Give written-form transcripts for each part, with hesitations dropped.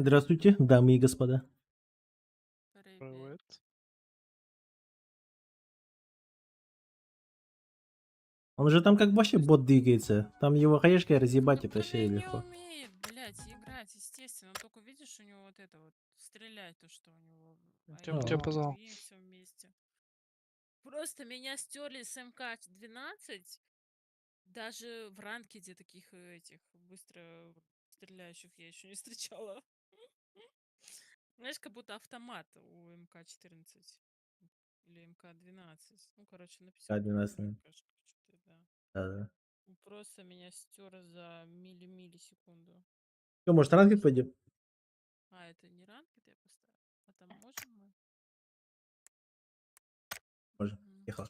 Здравствуйте, дамы и господа. Привет. Привет. Он же там как вообще бот двигается. Там его хаешкой разъебать Ну, это вообще Коля не легко. умеет, блядь, играть, естественно. Только видишь, у него вот это вот, стрелять, то, что у него Тем тебе О, позвал. и все вместе. Просто меня стерли с МК-12, даже в ранкеде таких этих быстро стреляющих я еще не встречала. Знаешь, как будто автомат у МК-14 или МК-12. Ну, короче, написано К12. МКшка, что-то, да. Да-да. Просто меня стер за миллисекунду. Что, может, ранкет пойдем? А, это не ранкет я поставила? А там можем мы? Можем. Мгм. Тихо.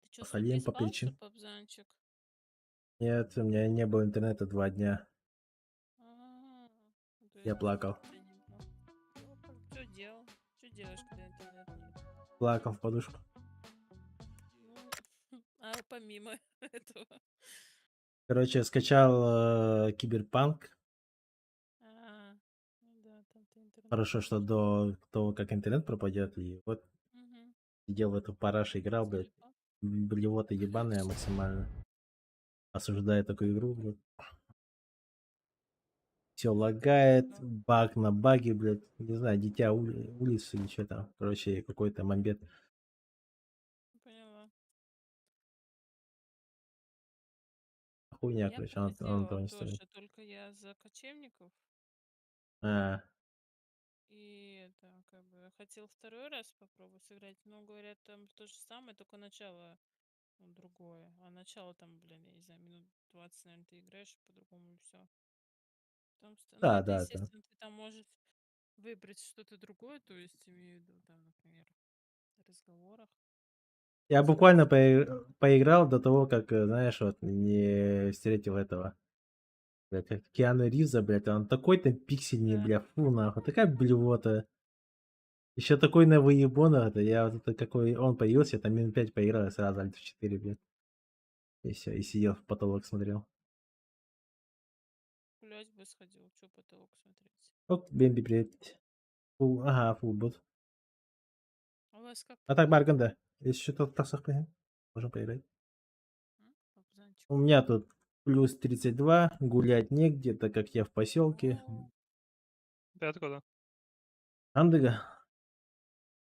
Ты что, сутки Посадим, спал, что, попричим. Папзанчик? Нет, у меня не было интернета 2 дня. А, ну, то Я есть плакал. интернета не было. Что делал? Что делаешь, когда интернета нет? Плакал в подушку. Ну, а помимо этого? Короче, скачал Киберпанк. Ну да, там ты интернет Хорошо, что есть. до того, как интернет пропадет. И вот Угу. сидел в эту параш, играл, блядь. Залипал? Блевота ебаная максимально. Осуждаю такую игру, блядь. Все лагает, Да, баг на баге, блядь. Не знаю, дитя улиц или что там. Короче, какой-то момент. поняла. Хуйня, Я короче, он того хотела не стоит. тоже, только я за кочевников. А, И это, как бы, хотел второй раз попробовать сыграть, но говорят, там то же самое, только начало другое. А начало там, блин, я не знаю, минут 20, наверное, ты играешь, по-другому все. Ну, да, это, да, да. естественно, ты там можешь выбрать что-то другое, то есть, имею в виду, там, например, в разговорах. Я Типа, буквально поиграл до того, как, знаешь, вот не встретил этого. Блядь, как Киану Ривза, блядь, он такой-то пиксельный, да, бля, фу, нахуй, такая блевота. Еще такой на выебона, это я вот это какой он появился, там минут 5 поиграл, и сразу Альт 4, блядь. И все, и сидел в потолок смотрел. гулять бы сходил, что потолок смотреть. Оп, Бэмби, привет. Фу, ага, фу, бот. А у вас как А там так, дела? Барганда, если что-то в тассах поиграем, можем поиграть. Папзанчик? У меня тут плюс 32, гулять негде, так как я в поселке. О, Ты откуда? Андыга,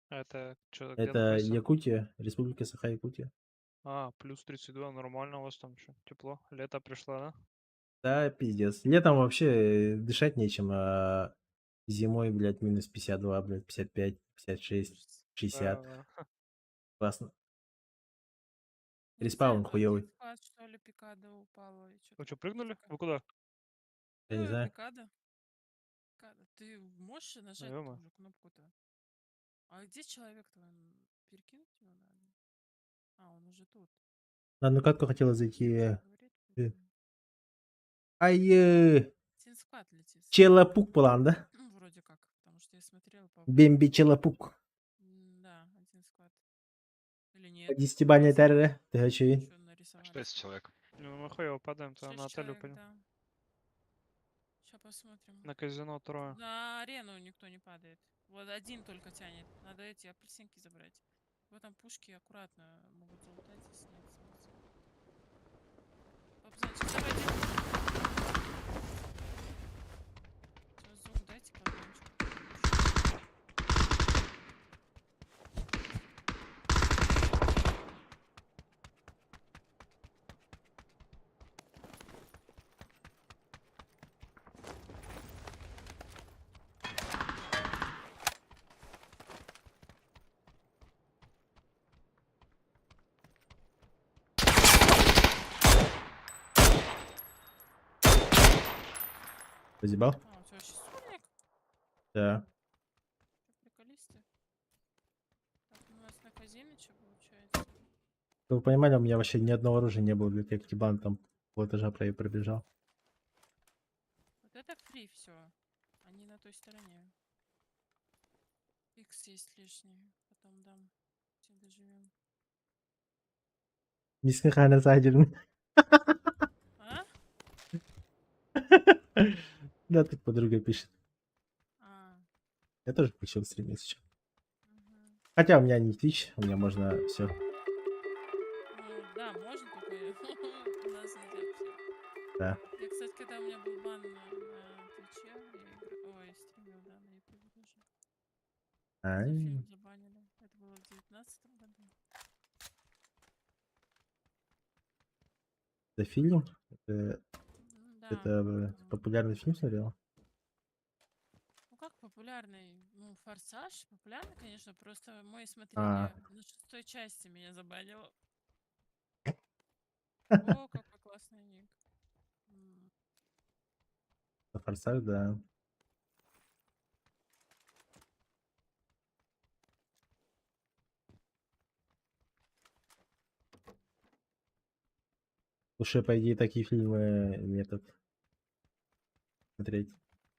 Это что, где это находится? Якутия, Республика Саха-Якутия. Плюс 32, нормально у вас там еще. Тепло. Лето пришло, да? Да, пиздец. Летом вообще дышать нечем, а зимой, блядь, минус 52, блядь, 55, 56, ужас. 60. Да. Классно. Нельзя, Респаун это один хуёвый. вклад, что ли, пикада упала, и Вы что-то что, прыгнули? такое. Вы куда? Я не знаю. Пикада. Пикада. Ты можешь нажать ту Ё-моё. же кнопку-то? А где человек-то? Перекинуть его надо? А, он уже тут. На одну катку хотела Что зайти. говорит? Э, Поэтому. Ай, Один склад летит сразу. челопук план, да? Ну, вроде как, потому что я смотрела по Бемби челопук. Да, один склад. Или По нет? 10-бальной Раз тарре. Ты очевидно. еще Что нарисовались. если человек? Ну, мы хуево падаем-то на 6 отеле, человек, понял. да. Сейчас посмотрим. На казино трое. На арену никто не падает. Вот один только тянет. Надо эти апельсинки забрать. Вот там пушки аккуратно могут залутать и снять смысл. Папзанчик, давайте. Сейчас звук дайте, папзанчик. Позебал? А, у тебя вообще сольник? Да. Что, приколисты? Так, у нас на Казимиче получается. Чтобы вы понимали, у меня вообще ни одного оружия не было, блядь, как Тибан там пол этажа пробежал. Вот это фри все. Они на той стороне. Икс есть лишний. Потом дам. Все доживем. Мисс Хана Сайдерн. А? Да, тут подруга пишет. А, Я тоже включил стримить сейчас. мгм. Хотя у меня не Twitch, у меня можно все. Ну да, можно, только у нас нельзя вообще. Да. Я, кстати, когда у меня был бан на Твиче, я ой, стримил, да, на Ютубе тоже. За фильм забанили. Это было в 19 году. Это фильм? Это, Да. это популярный фильм смотрел? Ну как популярный? Ну, «Форсаж» популярный, конечно, просто мы А, смотрели на 6-й части, меня забанило. О, какой классный ник. М, «Форсаж», да. Слушай, по идее, такие фильмы не этот смотреть.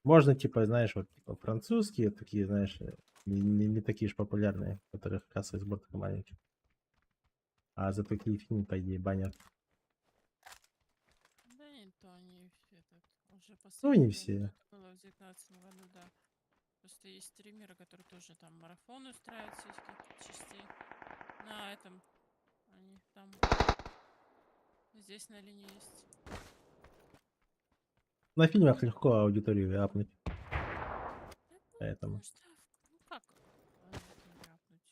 Можно, типа, знаешь, вот типа, французские, такие, знаешь, не такие же популярные, у которых кассовый сбор такой маленький. А за такие фильмы, по идее, банят. Да нет, то они этот, уже в Ну, не последнее время, все. это было в 19 году, да. Просто есть стримеры, которые тоже там марафоны устраивают всяких частей. На этом они там здесь на линии есть. На фильмах легко аудиторию апнуть, Да, поэтому. ну, ну как аудиторию апнуть?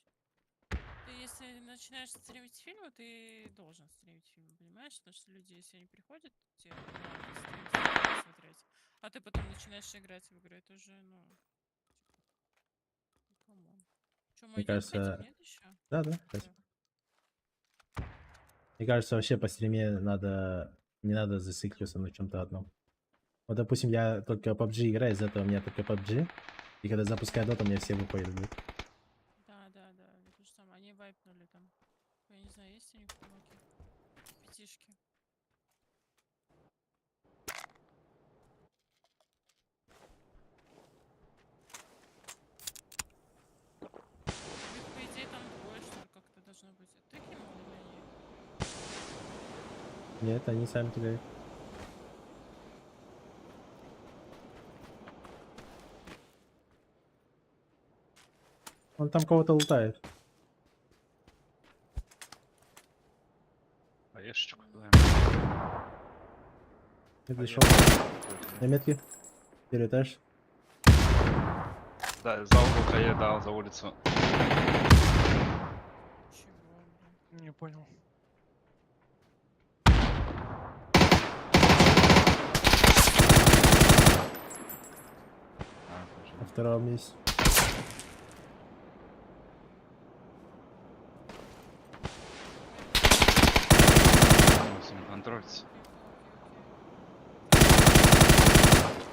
Ты если начинаешь стримить фильмы, ты должен стримить фильмы, понимаешь? Потому что люди, если они приходят, тебе на стрим смотреть, а ты потом начинаешь играть в игры, это уже, ну, камон. Что, мы Мне идем к этим, кажется, нет еще? да, Да. мне кажется, вообще по стриме не надо зацикливаться на чем-то одном. Вот, допустим, я только PUBG играю, из-за этого у меня только PUBG. И когда запускаю Dota, у меня все выходят. Да, да, да, это то же самое. Они вайпнули там. Я не знаю, есть у них кулаки? Пятишки. Их, по идее, там двое, что ли, как-то должно быть. Ты кинул или они? Нет, они сами кидают. Он там кого-то лутает. Аешечку кидаем. Я пришел. Аешечку. На метке. Первый этаж. Да, за угол КЕ дал, за улицу. Чего, блин? Не понял. А, тоже. На втором есть. Ну, с ним контролится. Окей, окей.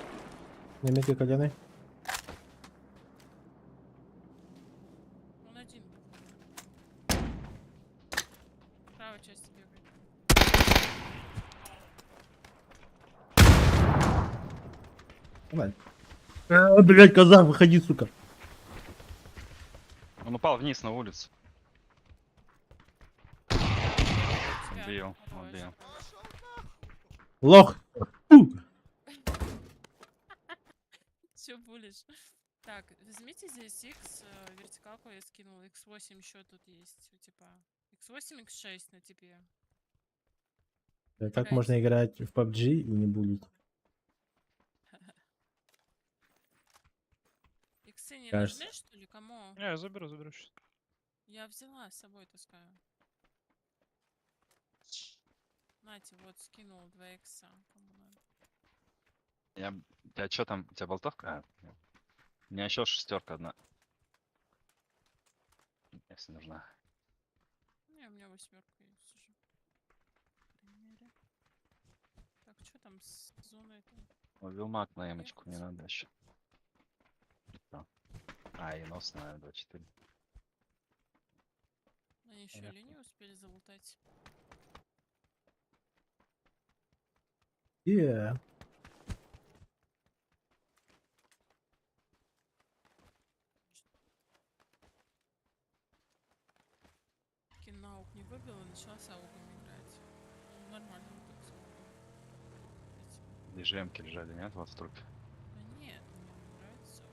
На метке коленой. Он один был. В правой части бегает. Нормально. Блять, казах, выходи, сука. Он упал вниз на улицу. Тебя. Убил, Хорош, убил. хорош. Лох. Фу. Чё булишь? Так, возьмите здесь X, вертикалку я скинул, X8 еще тут есть, типа X8, X6 на тебе. Как можно играть в PUBG и не булить? Иксы не Кажется. нужны, что ли? Кому? Не, я заберу сейчас. Я взяла с собой, таскаю. Нате, вот, скинул 2 икса. Кому надо? У тебя что там? У тебя болтовка? А, нет. У меня еще шестерка одна. Если нужна. Не, у меня 8 есть уже. По крайней мере. Так, что там с зоной-то? Убил маг на эмочку, не Ехать? надо еще. А, и нос на 24. Они еще линию успели залутать. Yeah. Кинаук не выбил и начала с аугами играть. Ну, нормально, так с ауком. DGM-ки лежали, нет? Вот в трупе. Да нет, мне не нравится.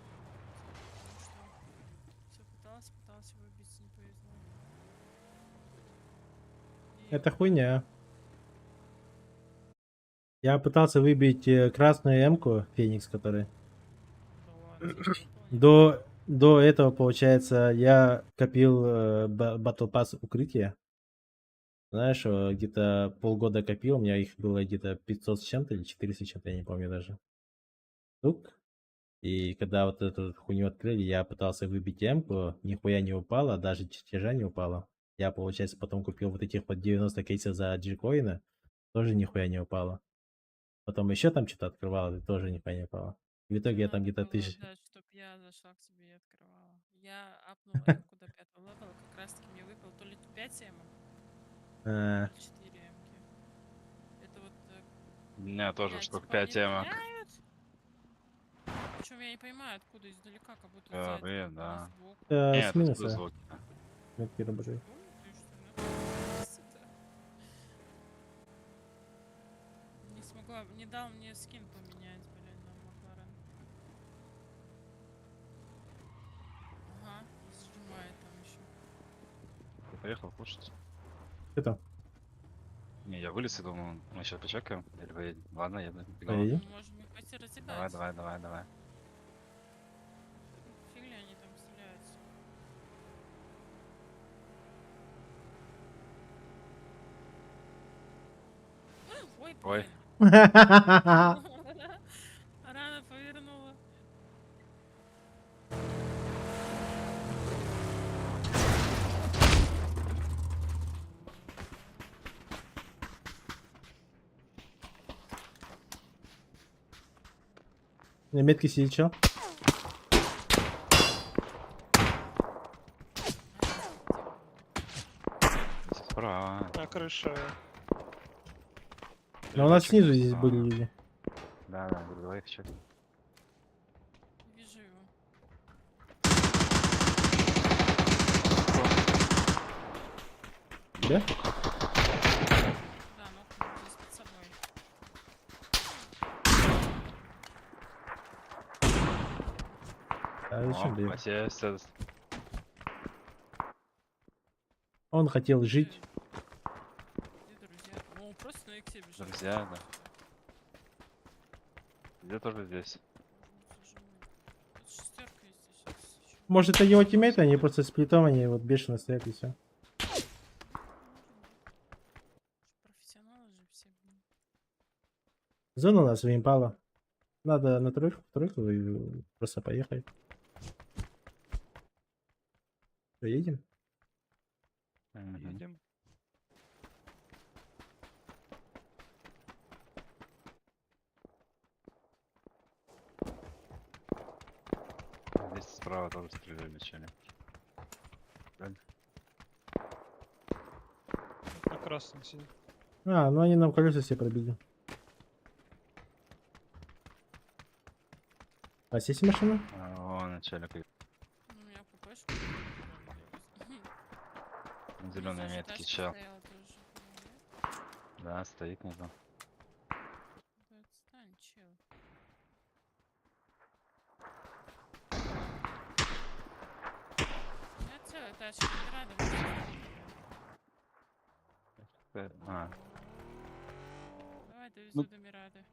Потому что пыталась выбить, не повезло. И Это вот хуйня. Я пытался выбить красную М-ку, Феникс, который. да ладно, тебе не выпало ни разу? До этого, получается, я копил Battle Pass укрытия. Знаешь, где-то полгода копил, у меня их было где-то 500 с чем-то или 400 с чем-то, я не помню даже. Штук. И когда вот эту хуйню открыли, я пытался выбить М-ку, нихуя не упало, даже чертежа не упало. Я, получается, потом купил вот этих вот 90 кейсов за G-коина, тоже нихуя не упало. Потом еще там что-то открывал, и тоже нихуя не упало. В итоге я там Надо где-то было, тысяч... да, чтоб я зашла к тебе и открывала. Я апнула М-ку до 5-го левела, как раз таки мне выпал то ли 5 М-ок, то ли 4 М-ки. Это вот У меня тоже меня штук типа 5 темок. внедряют. Причем я не понимаю, откуда издалека, как будто сзади, как бы не Да. сбоку. с Нет, это минуса. звуки. Метки работают. Помните, что ли? Ну, сука. Не смогла, не дал мне скин поменять, блин, на Макларен. Ага, сжимает там еще. Ты поехал кушать? Что там? Не, я вылез и думал, мы сейчас почекаем. Или поедем? Ладно, еду. Бегом. Поедем. Мы можем их пойти разъебать. Давай. Фиг ли они там стреляются? Ой, Ой. блин. Рано повернула. На метке сидит чё? Здесь справа. На крыше. Но у нас Передатчик снизу есть. здесь были люди. Да, давай их чекай. Вижу его. Да? Да, ну здесь под собой. А зачем бы его? Посеялся. Он хотел жить. Где друзья? О, он просто на иксе бежит. Друзья, да. Где тоже здесь? Может, зажиму. Тут шестерка есть, я сейчас ищу. Может, это его тиммейты, они просто сплитом, они вот бешено стоят и все. Может быть. Профессионалы же все, блин. Зона у нас вимпала. Надо на тройку и просто поехать. Поедем? Едем. Здесь справа тоже стреляли, чели. На красном сидит. А, ну они нам колеса все пробили. А здесь машина? О, начальник. Ну, я ППшку. Зеленые метки, чел. Да, стоит внизу. Да отстань, чел. У меня целая тачка, не рада А, Давай довезу Ну. до Мирады.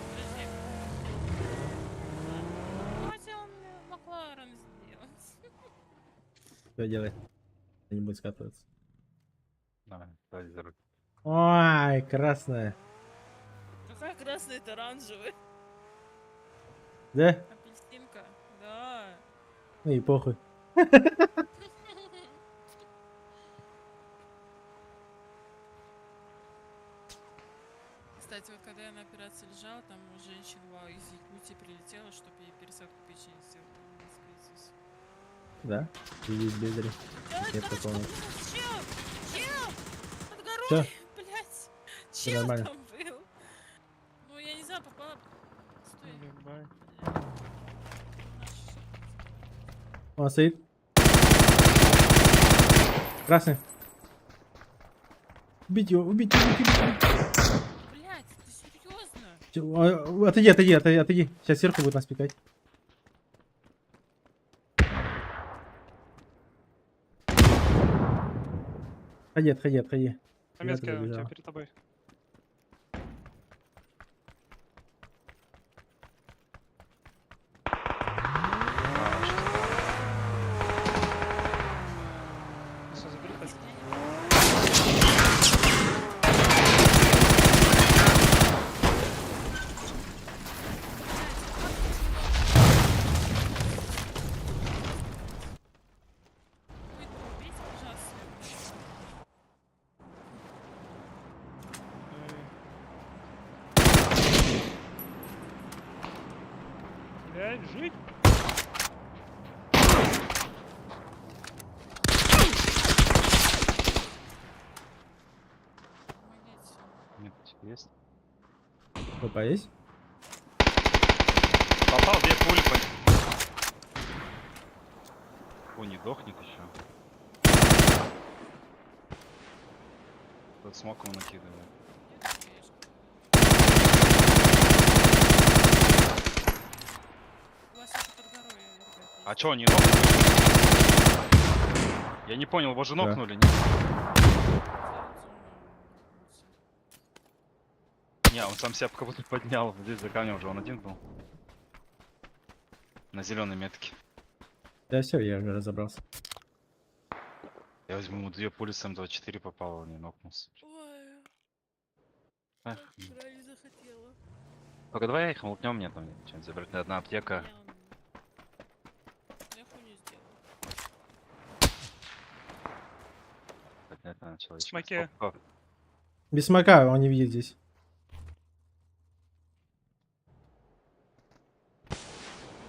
Подожди. Хотел мне Макларен сделать. Что делать? Не будет скатываться. давай, давай за руль. Ой, красная. Какая красная, это оранжевая. Да? Апельсинка. Да. Ну и похуй. Кстати, вот когда я на операции лежала, там женщина из Якутии прилетела, чтобы ей пересадку печени сделать. В Москве здесь. Да? Или бездари. Да, Нет короче, такого. подумал, чел! Под горой! Чё? Блять! Чел нормально. там был! Ну, я не знаю, попала... Стой. Ебать. Блядь. Наш щит. Он стоит. Красный. Убить его, убить, убить, убить. Блять, ты серьезно? Отойди, отойди, отойди, отойди. Сейчас сверху будет нас пикать. Отходи, отходи, отходи. На Я метке туда у тебя бежал. перед тобой. Всё, забери хоть. Убейте, пожалуйста. Блядь, жить! Помогите. Нет, есть. Опа, есть? Попал, 2 пули по... О, не дохнет еще. Тут смоком накидывает. Нет, конечно. У вас еще под горой, ребят, есть. А чё, они нокнули? Я не понял, его же Да. нокнули, не? Не, он сам себя как будто поднял. Здесь за камнем уже он один был. На зеленой метке. Да все, я уже разобрался. Я возьму ему 2 пули, сам 24 попал, он не нокнулся. Ой, Эх, вчера не захотела. только давай их молкнем, мне там что-нибудь забрать. Одна аптека. Я хуйню сделала. Поднять на человечка. Смоке. Стоп, стоп. Без смока он не видит здесь.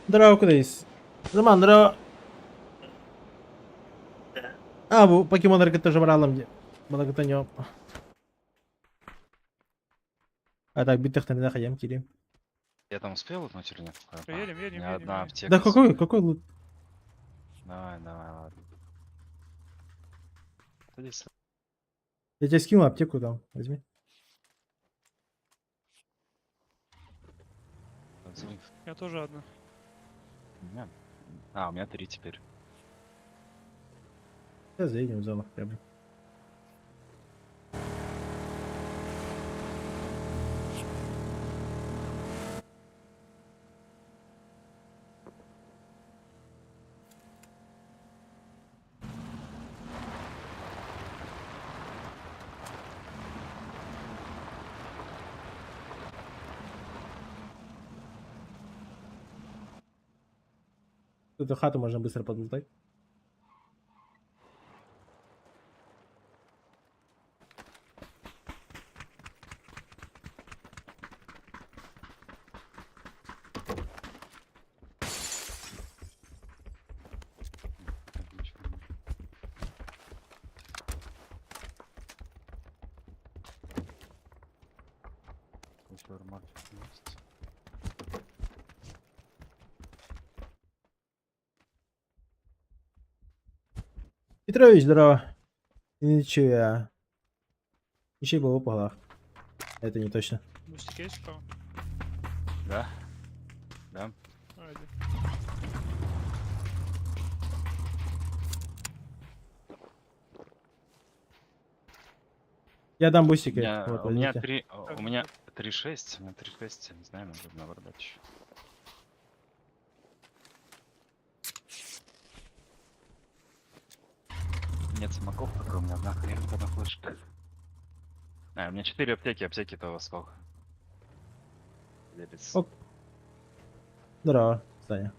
Здорово, куда есть? Заман, здорово. А, bu покемонları тоже бралым. Благодарю. А так, битых на хаям кирим. Я там успел лутнуть или нет? Всё, едем, едем, У меня едем, одна едем. аптека. Да какой, сука. какой лут? Давай, давай, ладно. Садись. Я тебе скинул аптеку там, возьми. Возьми. Я тоже одна. У меня... А, у меня 3 теперь. Сейчас заедем в зону хотя бы. Эту хату можно быстро подлутать. Супермаркет есть. Петрович, здорово. Ничего я. Еще было по головах. Это не точно. Бустик есть справа? Да? Да? А, иди. Я дам У бустики. меня, Вот, у меня возьмите. 3, Так, у меня 3,6, у меня 3,6, не знаю, надо набрать еще. Нет смоков, только у меня одна хренка на флешке. А, у меня 4 аптеки, аптеки того сколько? Делится. Оп. Здорово, Саня.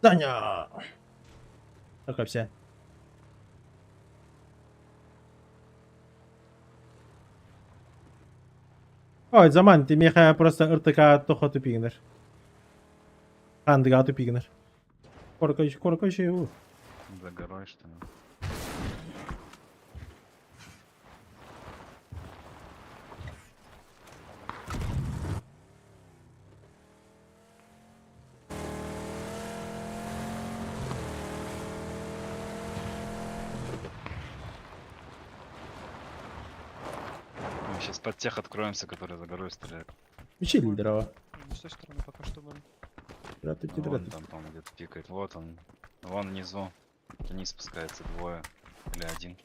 Саня! Только все. Ой, zaman ти меха просто РТК тохо тупигнер. Хандга тупигнер. Коркающий. За горой, что ли? Мы сейчас под тех откроемся, которые за горой стреляют. Мечи лидерова. Не с той стороны пока что были. Дратути, Вон дратути. там, по-моему, где-то пикает. Вот он. Вон внизу. Вниз спускается двое. Или один.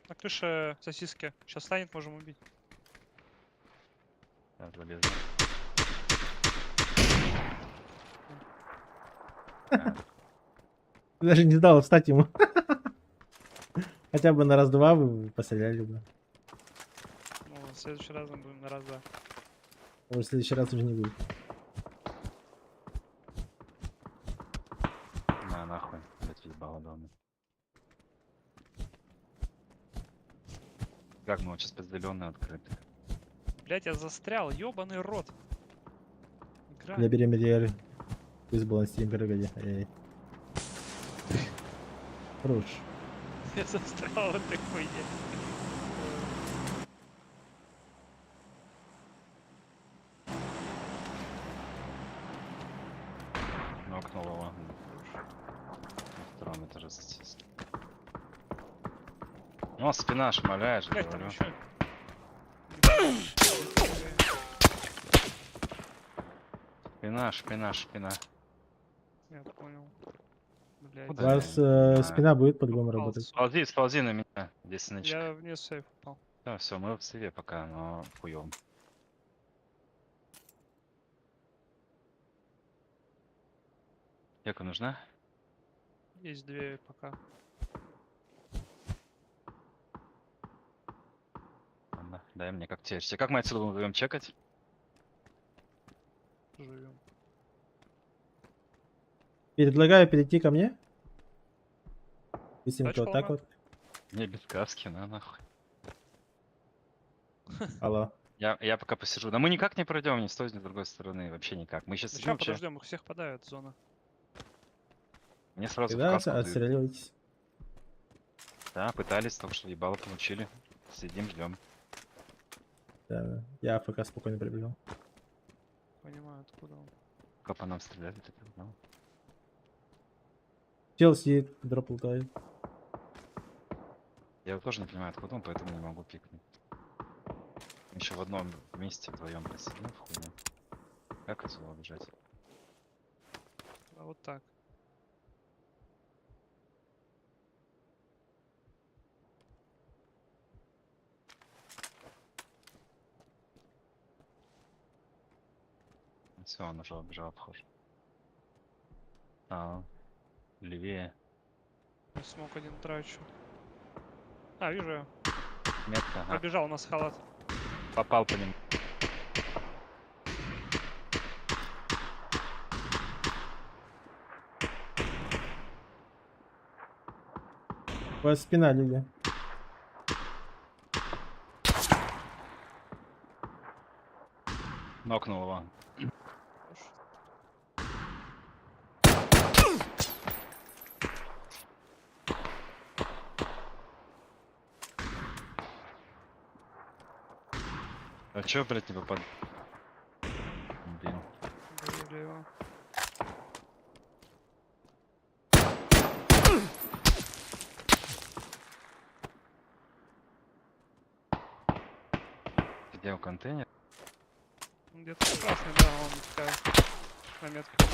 На крыше сосиски. Сейчас станет, можем убить. Я залезу. Даже не дал встать ему. Хотя бы на раз-два вы постреляли бы. Ну, в следующий раз мы будем на раз-два. Может, в следующий раз уже не будет. На, нахуй. Блять, въебало дома. Как мы вот сейчас пизделённые открыты? Блять, я застрял, ёбаный рот. Игра. Для беременности высбалансируем погоди. Ай-яй. Хорош. Я застрял в этой хуйне. Нокнул его. На втором этаже сосиски. Ну, спина шмаляешь, Блять, там говорю. еще. Шпина. Я понял. Блять. У Да, вас я не понимаю. спина будет по-любому Попал, работать. сука. Сползи на меня. Здесь снычка. Я вниз сейф упал. Да, все, мы в сейве пока, но хуём. Яка нужна? Есть две пока. Ладно, дай мне как течься. Как мы отсюда будем чекать? Живем. Предлагаю перейти ко мне. Быстренько Тачка вот так ломает. вот. Не без каски, на нахуй. Алло. Я пока посижу. Да мы никак не пройдем ни с той, ни с другой стороны. Вообще никак. Мы сейчас Сейчас подождем, их всех подавят зона. Мне сразу в Тогда каску дают. отстреливайтесь. Да, пытались, только что ебало получили. Сидим, ждем. Да, я АФК спокойно пробегал. Понимаю, откуда он. Как по нам стреляли, так я знал. Чел сидит, дроп лутает. Я вот тоже не понимаю, откуда он, поэтому не могу пикнуть. Еще в одном месте вдвоем посидим в хуйню. Как отсюда убежать? А вот так. Все, он уже убежал, похоже. А, левее. Я смог один трачу. А, вижу я. Метка, ага. Пробежал у нас халат. Попал по нему. У вас спина, люди. Нокнул его. Хорош. А чё, блядь, не попад? Блин. Доели его. Где у контейнер? Где-то красный, да, он такая наметка.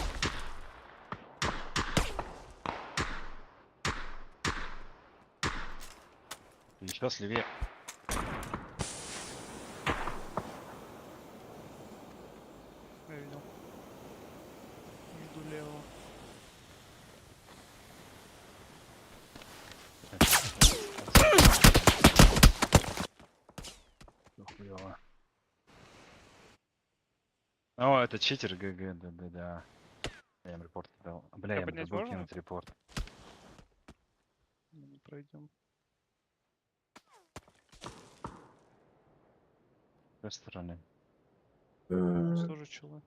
Еще слевее. Я видел. Иду лево. Хуёво. О, это читер, ГГ, да. Я им репорт дал. Бля, А я поднять забыл можно? кинуть репорт. Мы не пройдем. С той стороны. У нас тоже челы.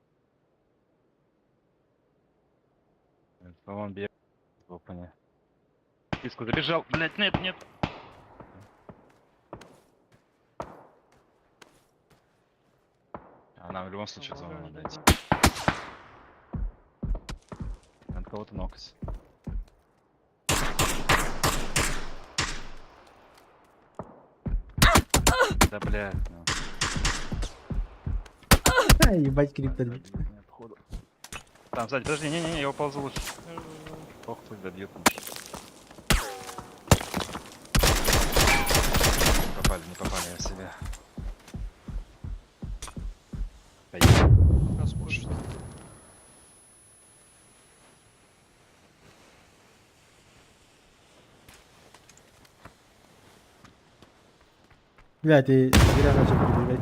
По-моему, бьет в опане. Киску забежал. Блять, нет, нет. Она в любом случае в зону Помогаю, надо да, идти. да. Надо кого-то нокать. Да блядь, ну. Ебать, Так, криптонит. добьют меня, походу. Там, сзади, подожди, не-не-не, я уползу лучше. Ох, пусть добьют лучше. Не попали, я в себя. Нас пушит. Бля, ты зря начал перебегать.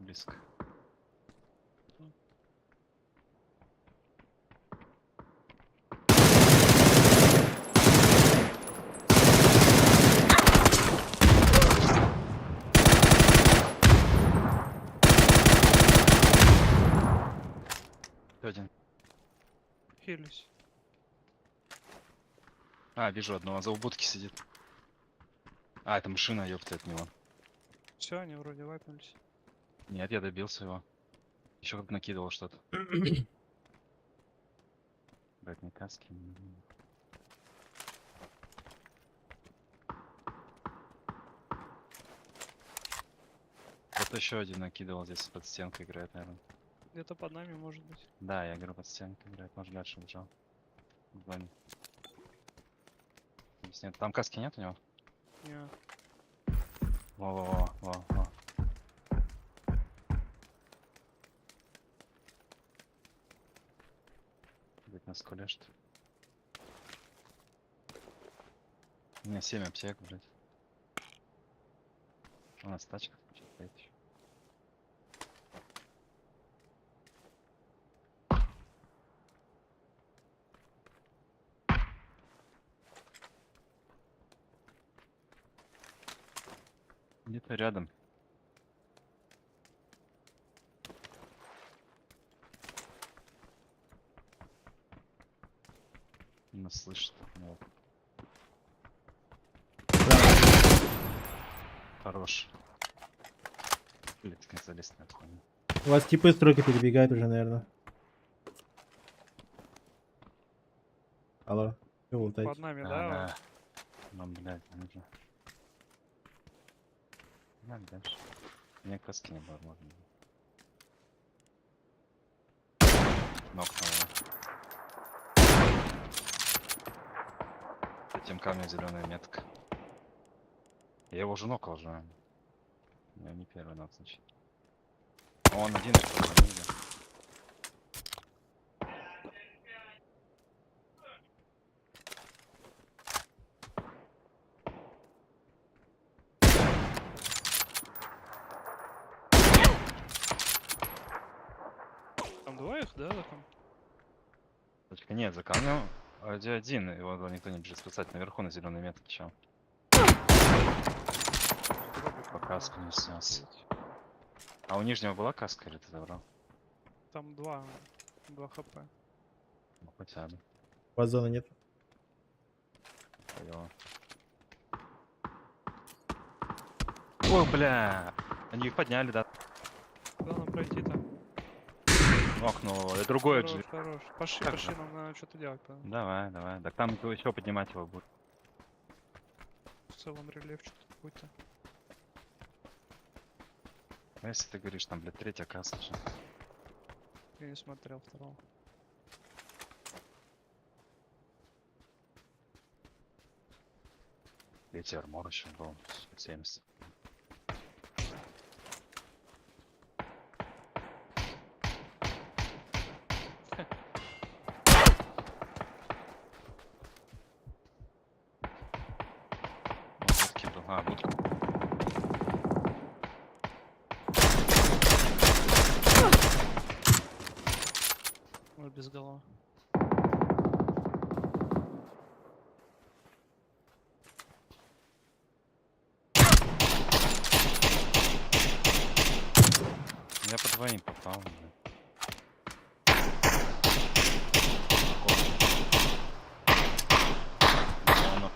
Близко. Ещё один. Хилюсь. А, вижу одного, за убудки сидит. А, это машина, ёпта, от него. Все, они вроде вайпнулись. Нет, я добился его. Еще как накидывал что-то. Брать мне каски. Вот еще один накидывал здесь под стенкой играет, наверное. Где-то под нами может быть. Да, я говорю, под стенкой играет. Может, дальше убежал. В зоне. Здесь нет. Там каски нет у него? Не. Во-во-во. Быть на скуле, что ли? У меня 7 аптек, блядь. У нас тачка стоит еще. Где-то рядом. Нас слышит. Вот. Хорош. Блять, как залез на эту хуйню. У вас типы стройки перебегают уже, наверное. Алло, что вы Под лутаете? нами, да? Да. Ну, блядь, нужно. Надо дальше. Мне каски не было, можно. Нокнул его. Затем камня зеленая метка. Я его уже нокал уже. Я не первый нок, значит. Он один, кто-то не видел. Там двоих, да? Там? Точка, нет, за камнем один, его никто не бежит спасать наверху на зеленой метке, чё. По каску не снялся. А у нижнего была каска или ты забрал? Там два хп. Ну, хотя бы. У вас зоны нет? Поняла. Ой, бля! Они их подняли, да? Главное пройти там. Нокнул его. И другой Хорош, же. хорош. Пошли, Как пошли, же? нам надо что-то делать. Потом. Давай. Так там еще поднимать его будет. В целом рельеф что-то какой-то. А если ты говоришь, там, блядь, третья каска же. Я не смотрел второго. Третий армор еще был. 70. Будки был. А, будка. Ой, без голова. двоим попал. блин. Зона.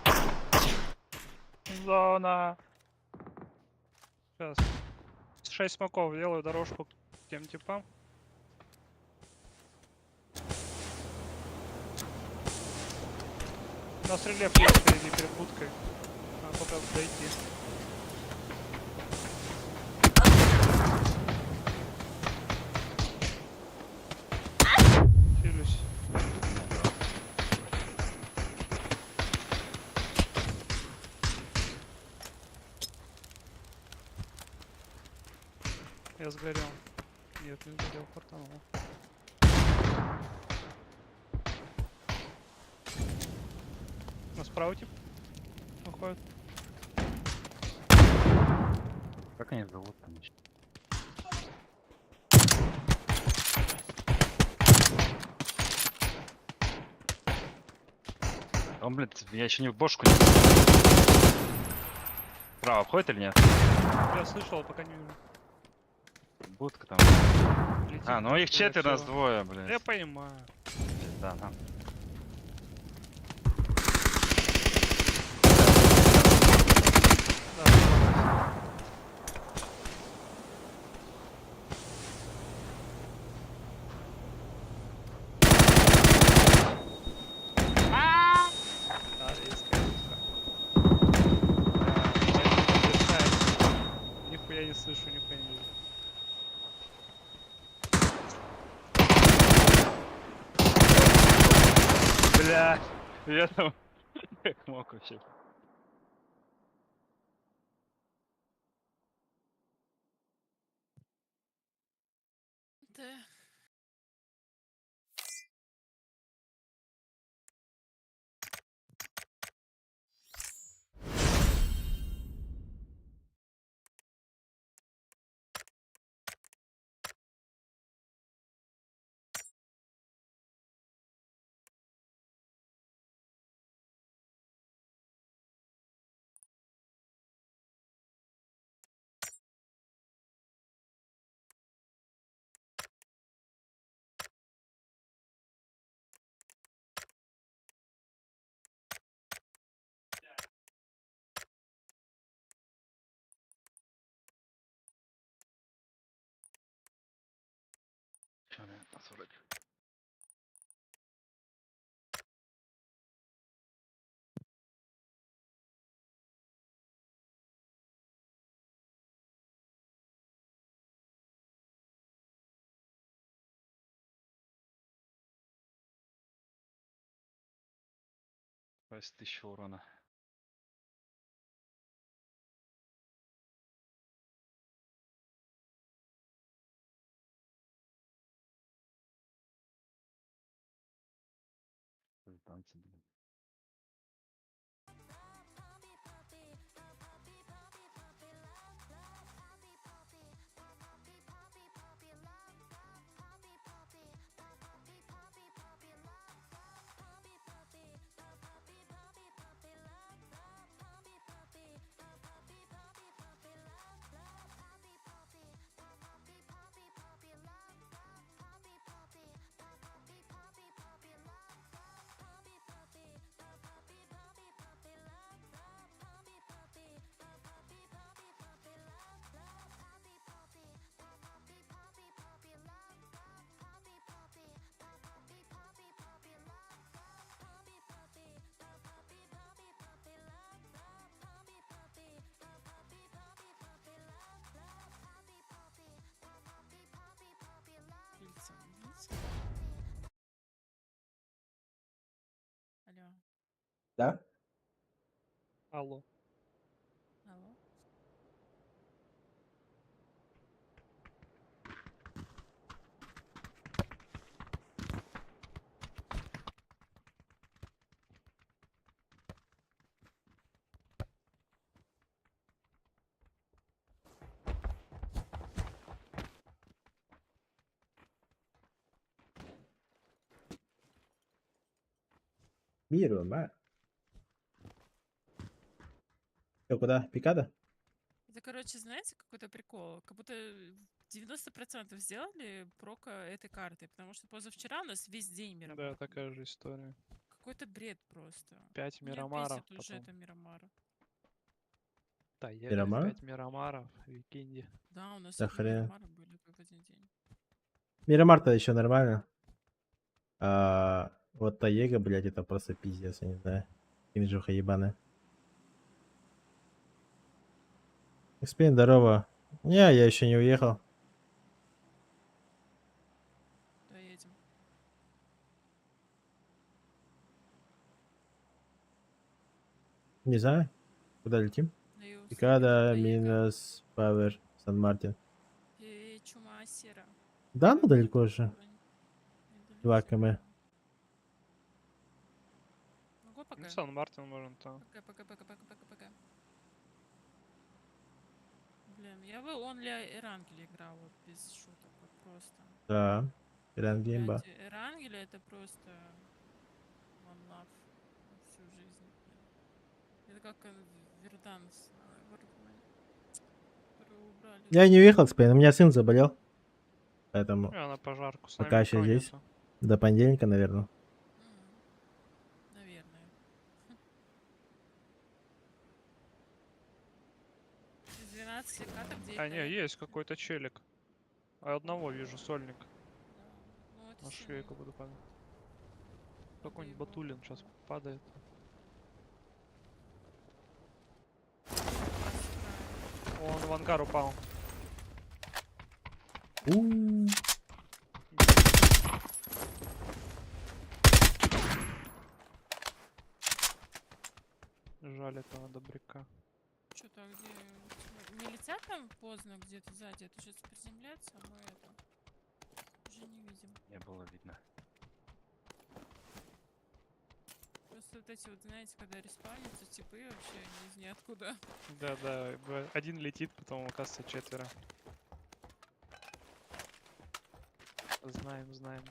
Зона. Сейчас. 6 смоков, делаю дорожку к тем типам. На стреле есть впереди перед будкой. Надо только дойти. Хилюсь. Я сгорел. Нет, не сгорел, фартанул. На справа тип выходит. Как они зовут там еще? Он, блин, я еще не в бошку не... Справа входит или нет? Я слышал, а пока не вижу. Будка там. Летит А, ну там, их скорее четверо, нас всего. двое, блин. Я понимаю. Да, нам. Да, согласен. Да, резко, резко. Нихуя не слышу, нихуя не вижу. Бля, я там как мог вообще. Да. Чё, блин, нас вроде. То есть 1000 урона. Танцы, блин. Пильца убить. Алло. Да? Алло. Алло. Миру, ма. Чё, куда? Пикада? Это, короче, знаете, какой-то прикол? Как будто в 90% сделали прока этой карты, потому что позавчера у нас весь день Да, Мирамар. такая же история. Какой-то бред просто. 5 Меня Мирамаров бесит уже потом. это Мирамара. Да, я, говорит, Мирамар? 5 Мирамаров в Викинде. Да, у нас Да одни хрен. Мирамары были как в один день. Мирамар-то еще нормально. А вот Таега, блядь, это просто пиздец, я не знаю. Имиджуха ебаная. Экспейн, здорово. Не, я еще не уехал. Доедем. Не знаю, куда летим. Даю Пикада, Доега. минус, Пауэр, Сан-Мартин. Чума сера. Да, ну далеко Поэтому же. туда не 2 долетим. км. Могу Ну, пока? Сан-Мартин можно там. Пока. Блин, я бы онли Эрангеле играл, вот без шуток, вот просто. Да. Гранд-геймба. Блядь, Эрангеле это просто one love на всю жизнь, блин. Это как Верданс, который убрали. Я не уехал, Экспейн, у меня сын заболел. Поэтому Я на пожарку, с пока нами еще никого здесь. нету. До понедельника, наверное. Наверное. Из 12 каток 9 А, не, доег. есть какой-то челик. А одного вижу, сольник. Да. Ну, это На сильно. швейку буду падать. Надо Какой-нибудь его Батулин сейчас как-то падает. расправить. Он в ангар упал. У-у-у. Жаль этого добряка. Что-то где... Не летят там поздно где-то сзади? Это сейчас приземляться, а мы это... Уже не видим. Не было видно. Просто вот эти вот, знаете, когда респаунятся типы вообще из ниоткуда. Да, один летит, потом оказывается 4. Знаем.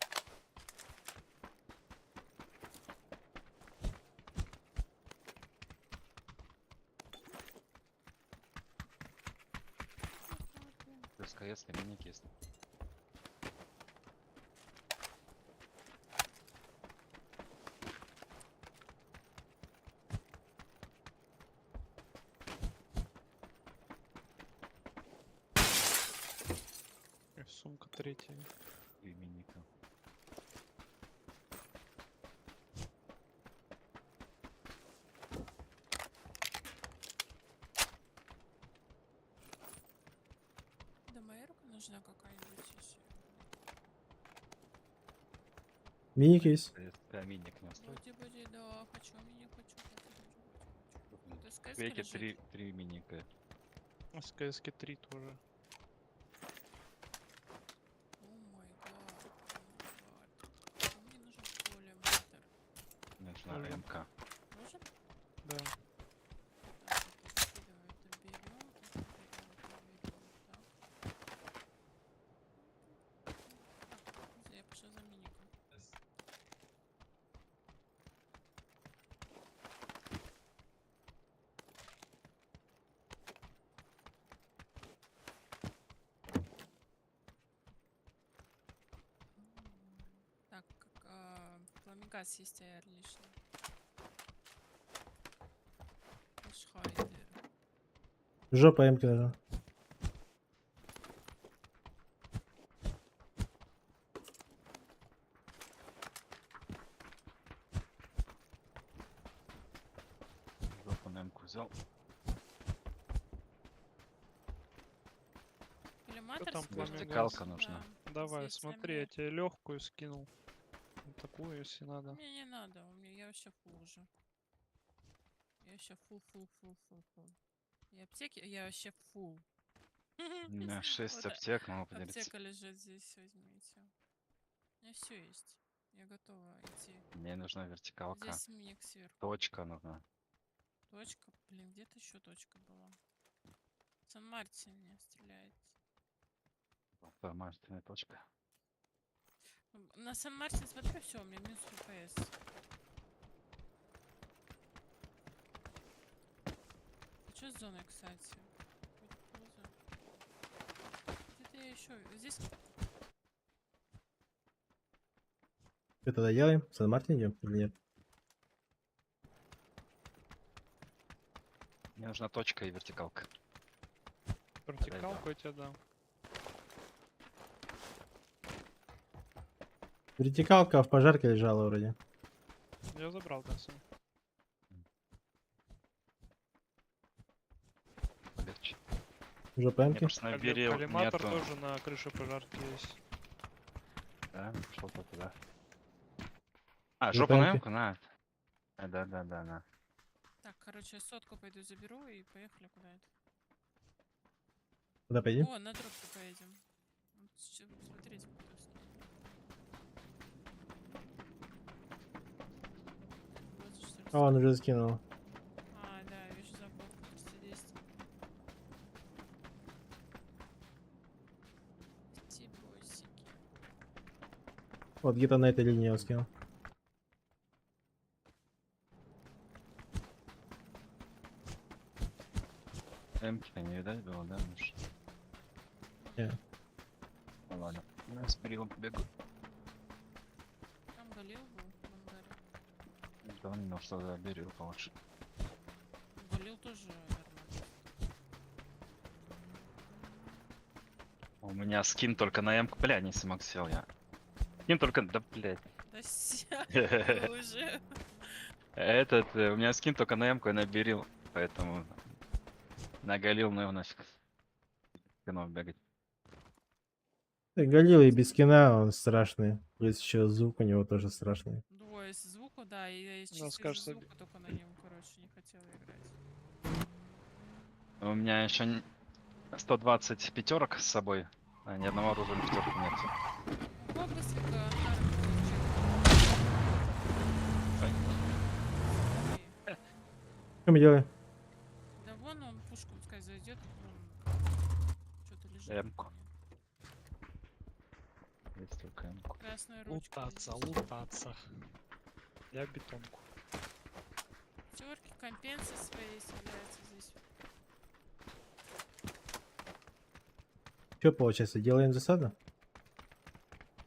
СКС, миник есть. И сумка третья. И миника. Да, моя рука нужна какая-нибудь еще. Миник есть. Миник не стоит. Буди, да, хочу, не хочу. Тут СКС Веки лежит. 3 миника. СКСки 3 тоже. О май гад. Мне нужен коллиматор. Нужна Нужен. МК. Нужен? Да. Так, это выкидываю, это берем, так. Я пошла за миником. Так, фламингас есть AR лишний. Шхайдер. Жопа эмки нужна. Жопу на МК взял. Коллиматор там скинул? Вертикалка Да. нужна. Давай, Здесь, а смотри, мне- я тебе легкую скинул. Вот такую, если надо. Мне не надо, я вообще фул уже. Я вообще фул. И аптеки, я вообще фул. У меня 6 Вот, аптек, могу поделиться. аптека лежит здесь, возьмите. У меня все есть. Я готова идти. Мне нужна вертикалка. Здесь миник сверху. Точка нужна. Точка, блин, где-то еще точка была. В Сан-Мартине стреляет. Формальная точка. На Сан-Мартин смотрю, все, у меня минус ФПС. Что с зоной, кстати? Хоть пузо. Где-то я еще? Здесь Что тогда делаем? В Сан-Мартин идем или нет? Мне нужна точка и вертикалка. Вертикалку я тебе дам. Вертикалка в пожарке лежала вроде. Я забрал там сам. Легче. Уже Мне пэмки. просто на берегу Коллиматор нету. тоже на крыше пожарки есть. Да, пошел-то туда. А, Уже жопу на пэмки. ямку, на. Да. Так, короче, сотку пойду заберу и поехали куда-то. Куда поедем? О, на трубку поедем. Вот смотрите, кто с ним. Вот что ли, А, он уже скинул. А, да, вижу заполку 310. Тибосики. Вот где-то на этой линии его скинул. Эмки не видать было, да? Миш? Не. Ну ладно. Я с перилом побегу. Там Галил был в ангаре. Да, ну что за берил получше. Галил тоже нормально. У меня скин только на эмку. Бля, не смог сел я. Скин только... Да, блядь. Да сядь уже. У меня скин только на эмку и на берил. Поэтому наголил, ну его нафиг. Скинов бегать. Галил и без скина он страшный. Плюс еще звук у него тоже страшный. Двое из звука, да, и я чисто из-за кажется, звука только на нем, короче, не хотела играть. У меня еще 120 пятерок с собой. А ни одного оружия на пятерку нет. Ого, быстренько ангар получил. Что мы делаем? Да вон он пушку пускай зайдет, что-то лежит. Эмку. Есть только эмку. Красная ручка. Лутаться. Я бетонку. Пятерки, компенсы свои являются здесь. Что получается? Делаем засаду?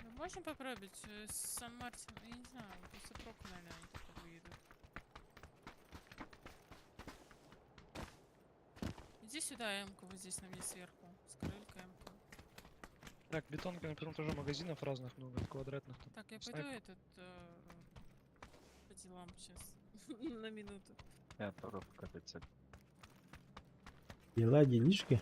Мы можем попробовать Сан-Мартин? Я не знаю, после прока, наверное, они только выедут. Иди сюда, Эмка, вот здесь на мне сверху. С крылька Эмка. Так, бетонки, например, тоже магазинов разных много, квадратных там. Так, я пойду Снайпер. этот по делам сейчас. На минуту. Я тоже какая-то цель. Дела, делишки.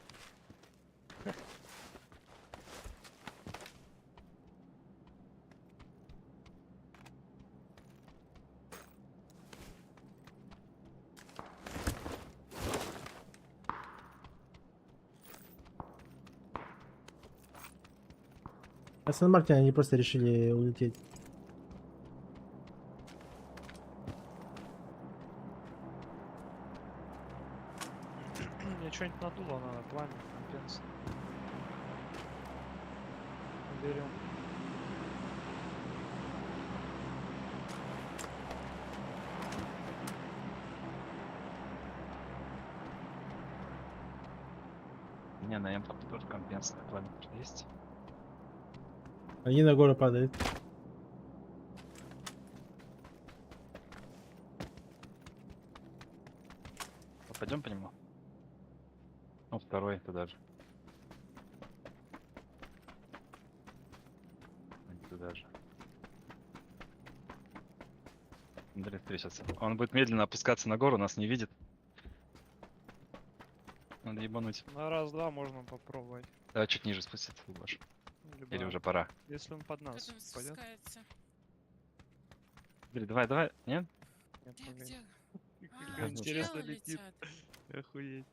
А Сан-Мартин они просто решили улететь. Мне что-нибудь надуло надо, пламя, компенс. Берем. У меня на эмку тоже компенсация пламя есть. Они на гору падают. Пойдем по нему. Ну, второй туда же. Туда же. Андрей встретится. Он будет медленно опускаться на гору, нас не видит. Надо ебануть. На раз-два можно попробовать. Давай чуть ниже спуститься, Леш. Либо, Или уже пора. если он под Кто нас там пойдет. спускается? Андрей, давай. Нет? Нет, Где, блин. где? Как А, интересно челы летит. летят. Охуеть.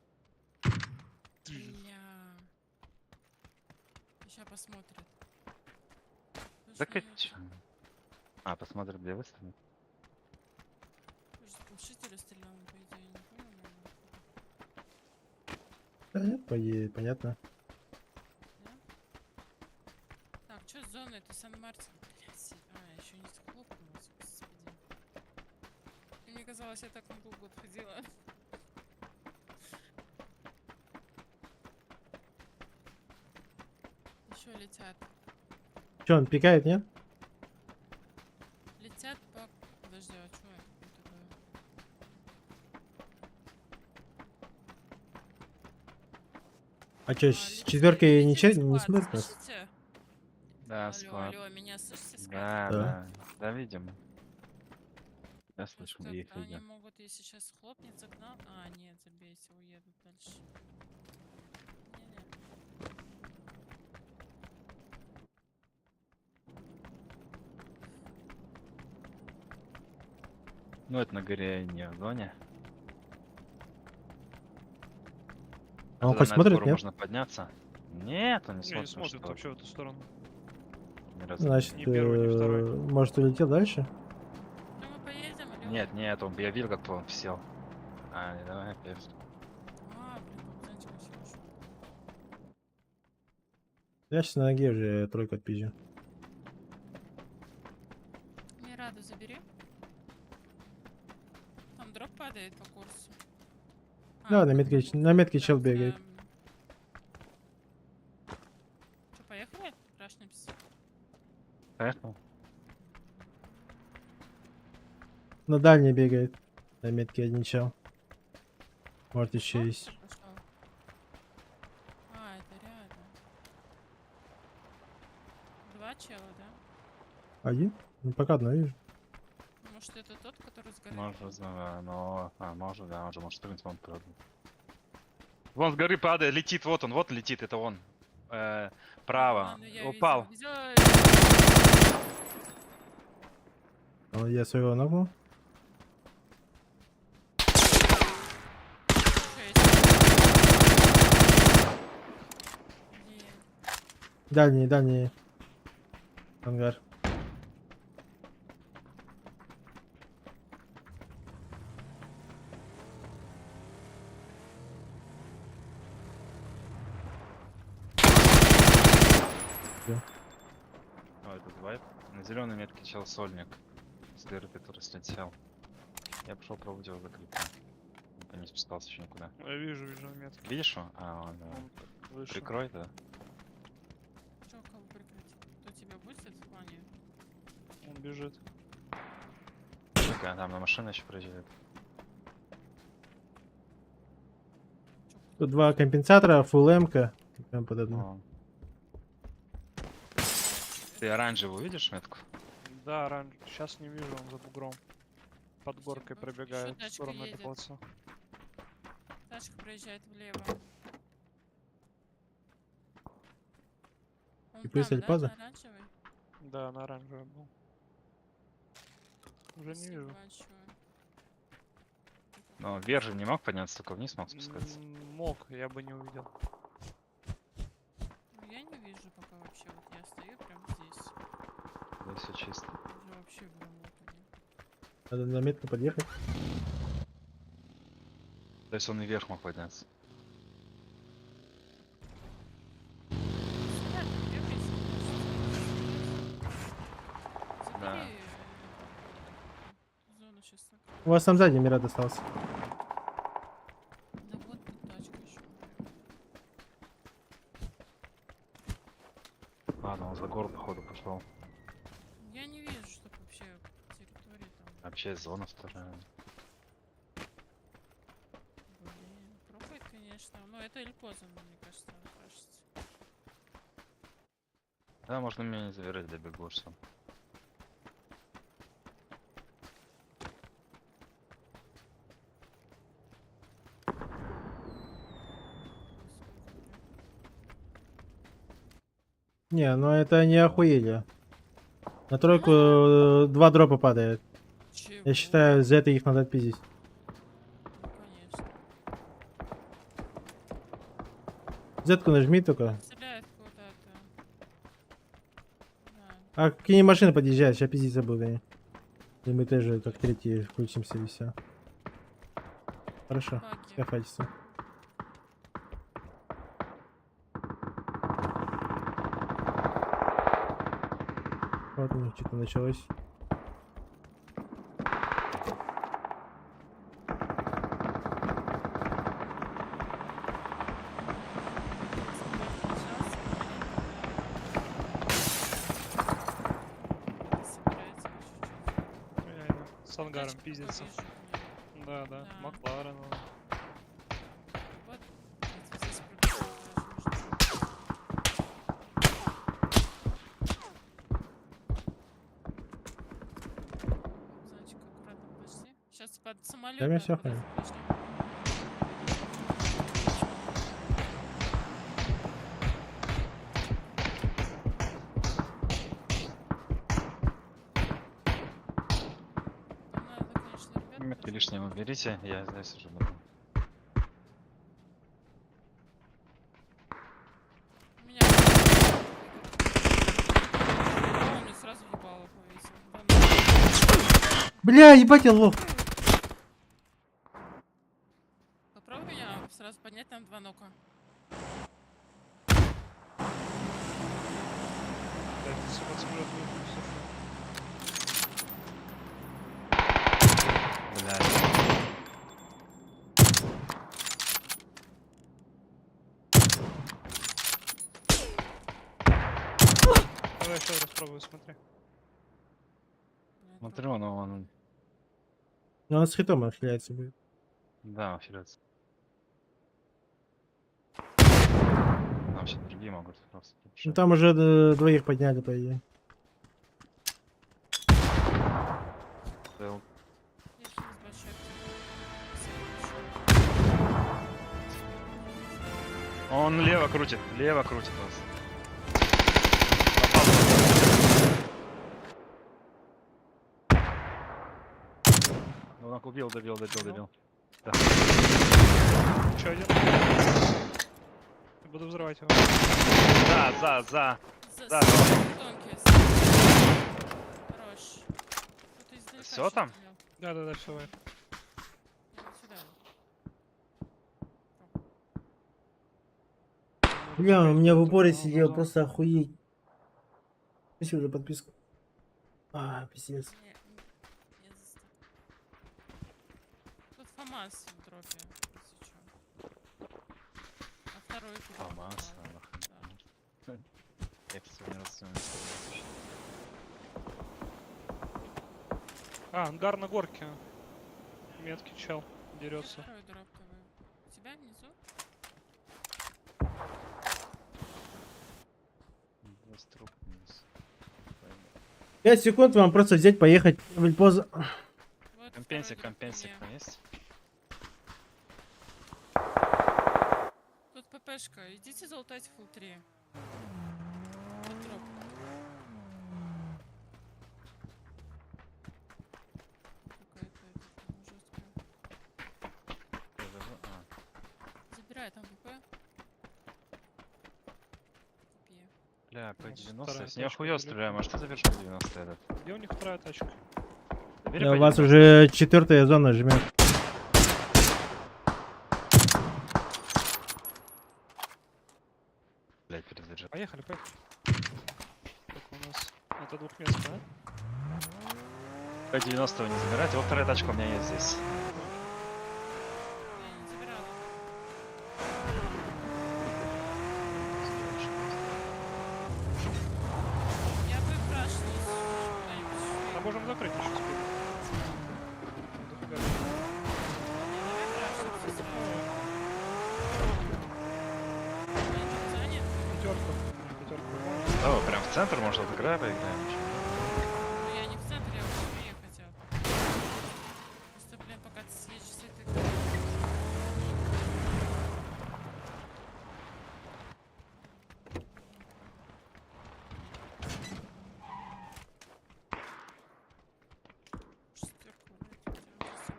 Бля. Сейчас посмотрят. Ну Так что, это чё? А, посмотрим, где выставлен. с глушителя стрелял, по идее, не понял, наверное. Да нет, понятно. Да? Так, что с зоной? Это Сан-Мартин. Блядь, еще не схлопнулась, господи. И мне казалось, я так долго отходила. летят. Че, он пикает, нет? Летят по... Подожди, а чё это такое? А че, А, с летит- четверкой не, летит не склад, смотрит нас? слышите? Да, Алло, склад. алло, меня слышите, склад? Да, Да. да. Да, видим. Я слышу, Просто их они видим. могут, если сейчас хлопнется к нам... А, нет, забейте, уедут дальше. Не-не. Ну, это на горе не в зоне. А он Туда хоть на эту смотрит, гору нет? можно подняться? Нет, он не Не, смотрит. не смотрит что вообще в эту сторону. ни разу Значит, Ни первый, ни второй. может, улетел дальше? Ну мы поедем или Нет, он? нет, я видел, как он сел. А, не, давай опять. А, блин, пацанчик вообще ушел. Я сейчас на ноге уже тройку отпизжу. Мираду забери. Там дроп падает по курсу. Да, на метке- курсу, на метке да, чел бегает. знаем. Чё, поехали? Рашнемся. Поехал. На дальней бегает. На метке один чел. Может, еще Кто? есть. Кто пошёл? А, это рядом. Два чела, да? Один? Ну, пока одно вижу. Может, это тот, который с горы? Может, но... А, может, да, он же может прыгнуть, вон правда. Вон с горы падает, летит, вот он, вот летит, это он. Право. Ладно, я Упал. видела. А, я своего ногу. Блин. Дальний, дальний. Ангар. О, этот вайп. На зеленой метке чел сольник. С дыры, который слетел. Я пошел пробовать его закрыть. Он не спускался еще никуда. Я вижу, вижу метки. Видишь его? А, он, да. Он выше. Прикрой, да. Чё, кого прикрыть? Кто тебя будет в плане? Он бежит. Такая, там на машина еще проезжает. Чё, Тут два компенсатора, фулл эмка. Прям под одну. О. Ты оранжевую видишь метку? Да, раньше. Сейчас не вижу, он за бугром. Под горкой Ещё пробегает в тачка сторону едет. этого плаца. Тачка проезжает влево. Он И плюс там, Эльпаза? да, на оранжевый? Да, на оранжевый был. Уже не Спасибо вижу. большое. Но вверх же не мог подняться, только вниз мог спускаться. Мог, я бы не увидел. Ну, я не вижу пока вообще. Вот я стою прям здесь. Да, все чисто. Уже вообще в лопане. Надо на метку подъехать. То есть он и вверх мог подняться. Сюда ты бегайся, Да. забери, зону сейчас так. У вас там сзади Мирад остался. Да вот тут тачка еще. Ладно, он за гору походу пошел. Я не вижу, что вообще территории там. Вообще зона вторая. Блин, пробует, конечно. Но это Эльпоза, мне кажется, кажется. Да, можно меня не заверять, добегу сам. Не, ну это не охуели. На тройку два дропа падает. Чего? Я считаю, за это их надо отпиздить. Ну, конечно. Z-ку нажми только. Стреляет куда-то. Да. А какие машины подъезжают, сейчас пиздить забыл они. И мы тоже как третьи включимся и все. Хорошо, Баги. скафайтесь. Вот у них что-то началось. С ангаром Тачку пиздится. вижу у него. Да, да. Да. Макларен. он. Вот, блядь, здесь пробежал даже между. Зайчик, аккуратно подожди. Сейчас под самолет. Да, у меня всё хорошо. Надо, конечно, ребят. Метки тоже лишние убрать. уберите, я здесь уже буду. У меня... Он мне сразу ебало повесил. Да ну. Бля, ебать, я лох. Попробуй меня сразу поднять, там 2 нока. Блядь, если под самолет выпустил. Блядь. Давай еще раз пробую, смотри. Блядь, Смотрю, но он... Ну, он с хитом отхиляется будет. Да, вперед. Нам сейчас другие могут просто Ну, решать. там уже двоих подняли, по идее. Был. Я хил с большой аптекой. Спасибо большое. Он лево крутит вас. Попал. Он убил, добил. Да. Еще один. Я буду взрывать его. За. За Да, тонкий. Хорош. Кто-то издалека Всё ещё там? стрелял. Да, все. Я вот сюда. Бля, у меня в упоре сидел, просто охуеть. Спасибо за подписку. А, пиздец. Не застал. Тут ФАМАС в дропе, если чё. А второй куда ФАМАС, попал? Да. Я сегодня раз А, ангар на горке. Меткий чел. Где Дерется. второй дроп твой? У тебя внизу? Без труп вниз. 5 секунд вам просто взять, поехать в Эльпоза. Вот Компенсик второй дроп мне. есть? Тут ППшка. Идите залутать фул 3. Вот дроп. Какая-то жесткая. Забирай там ПП. Купи. Бля, Ну, P90, вторая с нее тачка хуё далеко. стреляем, а что за вершка 90 этот? Где у них вторая тачка? Забери У вас P90. уже 4-я зона жмет. Блядь, перезаряжай. Поехали. Так, у нас... Это двухместная, да? P90 вы не забирайте, вот вторая тачка у меня есть здесь. Я не забирала. Я бы прошлась. А можем закрыть еще спину. Дофига. Давай прошлась сразу. Я тут занят. Пятерка. Да, вот прям в центр, может, вот игра поиграем еще. Ну, я не в центре, я уже приехать. Просто, блин, пока ты съедешь с этой игры. Шестерку, блядь, у тебя уже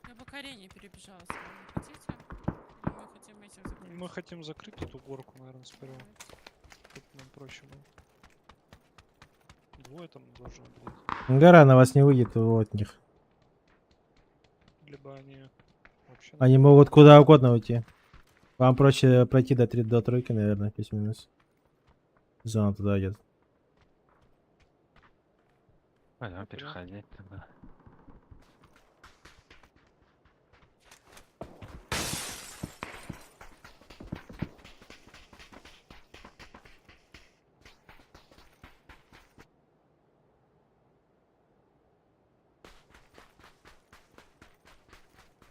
Я бы к арене перебежала с вами. Хотите? Или мы хотим этих закрыть? Мы хотим закрыть эту горку, наверное, сперва. Тут нам проще было. Двое там должно быть. Гора на вас не выйдет от них. Либо они вообще... Они могут куда угодно уйти. Вам проще пройти до тройки, наверное, плюс-минус. Зона туда идет. Пойдем переходить тогда.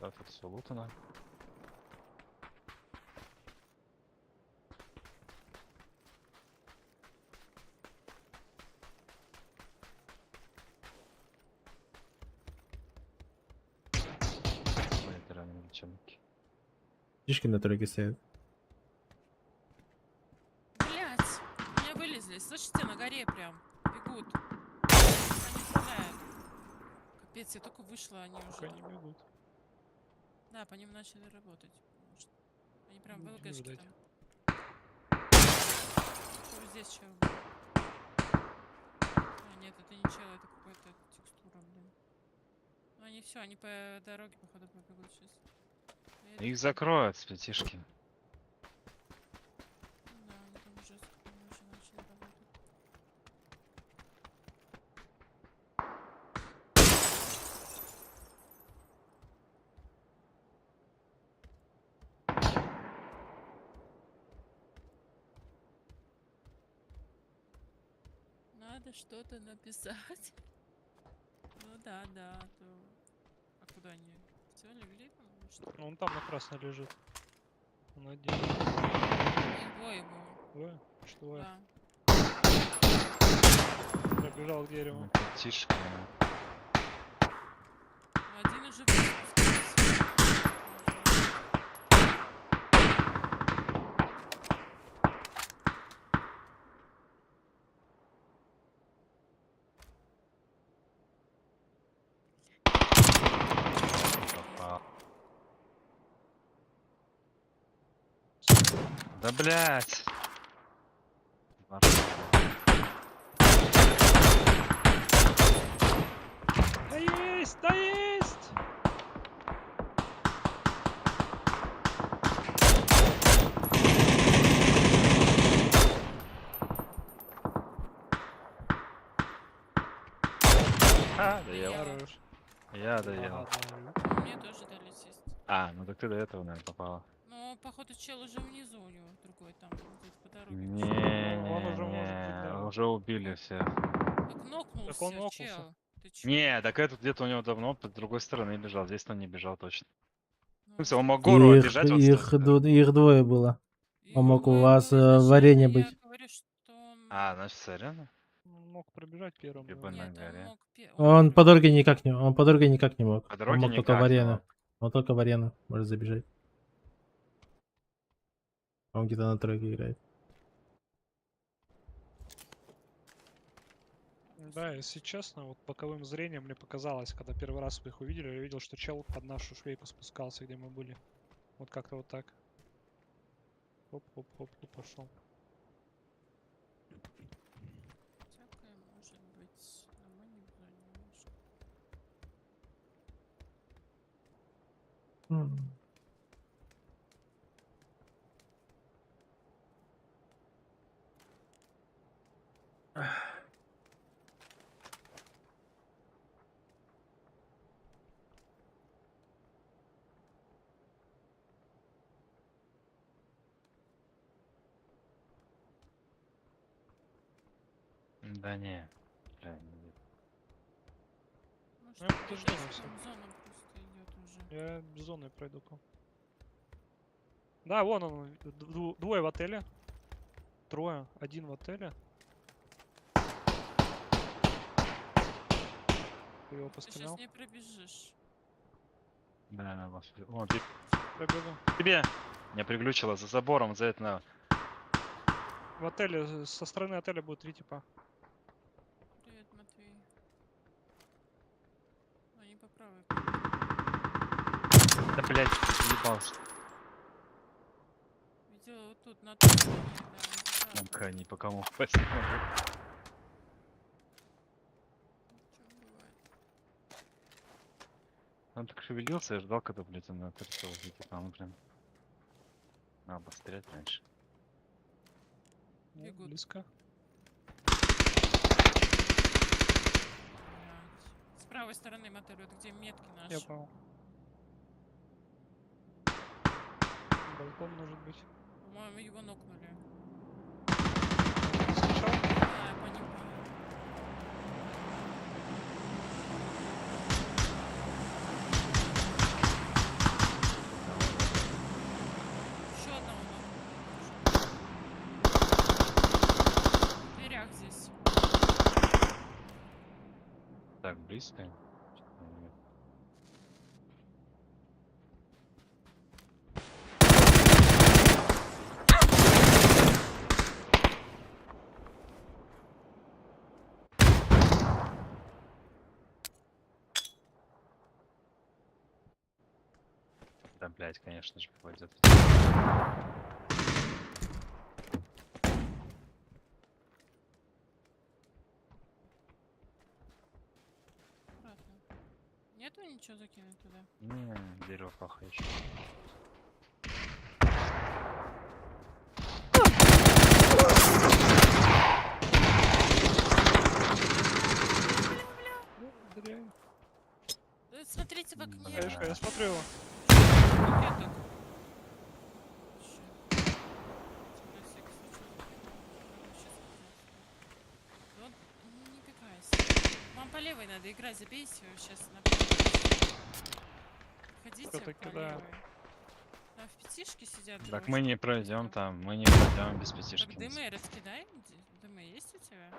Да, тут все лутано. Ветераны лечебники. Птички на тройке стоят. Блять, у меня вылезли. Слышите, на горе прям бегут. Они стреляют. Капец, я только вышла, они Пока уже... не бегут. Да, по ним начали работать. Потому что они прям в Будем ЛГшке ждать. там. Что здесь чел? А, нет, это не чел, это какая-то текстура, блин. Ну они все, они по дороге, походу, побегут сейчас. Их закроют с пятишки. Да, они там уже начали работать. Надо что-то написать. Ну да, да, то... А куда они? Все, легли там? или что? Ну, он там на красной лежит. Он один. Их двое было. Двое? Что? Да. Пробежал к дереву. Ну, пятишки. Ну, один уже спустился. Попал. Да блять. Да есть! Да есть! Доел. Хорош. Я доел. Ага, да. Ну, мне тоже дали сесть. А, ну так ты до этого, наверное, попала. Но, походу, чел уже внизу у него другой там, где-то по дороге. Не, Он уже может быть, да. уже убили всех. Так нокнулся, Так он нокнулся. чел. Ты чё? Не, так этот где-то у него давно по другой стороны бежал. Здесь он не бежал точно. Ну, В смысле, он мог гору Их, обижать вот с той их, стороны. их двое было. их Он мог у двое вас было изначально, варенье я быть. говорю, что он... А, значит, сорян. Он мог пробежать первым. да. Либо на Нет, он горе. мог... Он по первый. дороге никак не, он по дороге никак не мог. По Он дороге мог только в никак не арену. мог. Он только в арену может забежать. Он где-то на тройке играет. Да, если честно, вот боковым зрением мне показалось, когда первый раз мы их увидели, я видел, что чел под нашу швейку спускался, где мы были. Вот как-то вот так. Хоп-хоп-хоп и пошел. Всякое может быть, но мы не в зоне немножко. Да не. Бля, не видно. Может, Ну, это подожди, здесь ну, всё. там зона просто идет уже. Я зоной пройду к вам. Да, вон он, двое в отеле. Трое, один в отеле. Ты его Ты сейчас пострелял? не пробежишь. Да, на вас. О, ты Пробегу. тебе. Меня приглючило за забором, за это на. В отеле, со стороны отеля будет 3 типа. Привет, Матвей. Они по правой. Да блять, ебался. Видела вот тут, на той стороне, да, они по правой. Ну-ка, ни по кому попасть не могу. Чё бывает? Он так шевелился, я ждал, когда, блядь, он на торцовый выйдет. А ну прям. Надо пострелять раньше. Ну, Бегут. близко. Блядь. С правой стороны мотель, вот где метки наши. Я понял. Балкон может быть. По-моему, его нокнули. Встречал? Да, я по ним понял. так близко. Да, блядь, конечно же, пойдет. Аккуратно. Нету ничего закинуть туда? Не, дерево плохо еще. Дрянь. Смотрите в окне. Бля. Конечно, я смотрю его. Я так. Ща. На всякий случай закину. Он вообще сказал, что... Вот, не пикайся. Вам по левой надо играть, забейте его сейчас направо. Ходите по Всё-таки да. левой. Там в пятишке сидят Так дрочки мы не просто. пройдем там, мы не пройдем без Так пятишки. дымы раскидай. Дымы есть у тебя?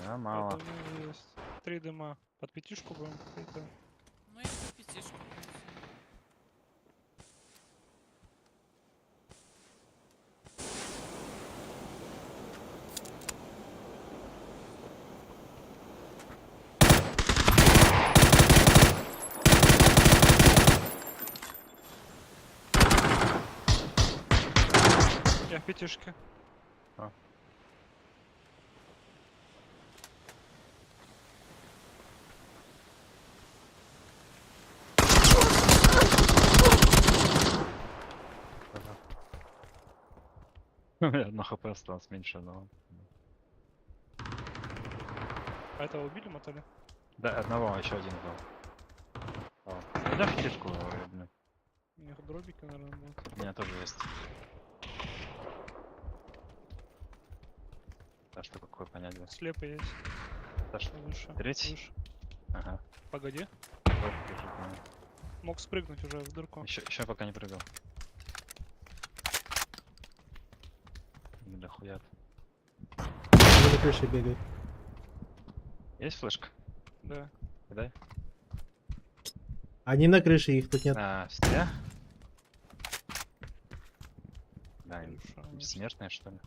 Да, мало. Это у меня есть 3 дыма. Под пятишку будем какой-то. Ну и по пятишку пройти. Я в пятишке. У меня одно хп осталось меньше одного. А этого убили, мотали? Да, одного, еще один был. О, да, пятишку, блин. У них дробики, наверное, будут. У меня тоже есть. Да что какое понятие. Слепый есть. Да что, Выше. третий? Выше. Ага. Погоди. Вот, бежит, ну. Мог спрыгнуть уже в дырку. Еще пока не прыгал. Да хуят. Они на крыше бегают. Есть флешка? Да. Дай. Они на крыше, их тут нет. А, все? Да, им Хорошо, значит. бессмертные что ли?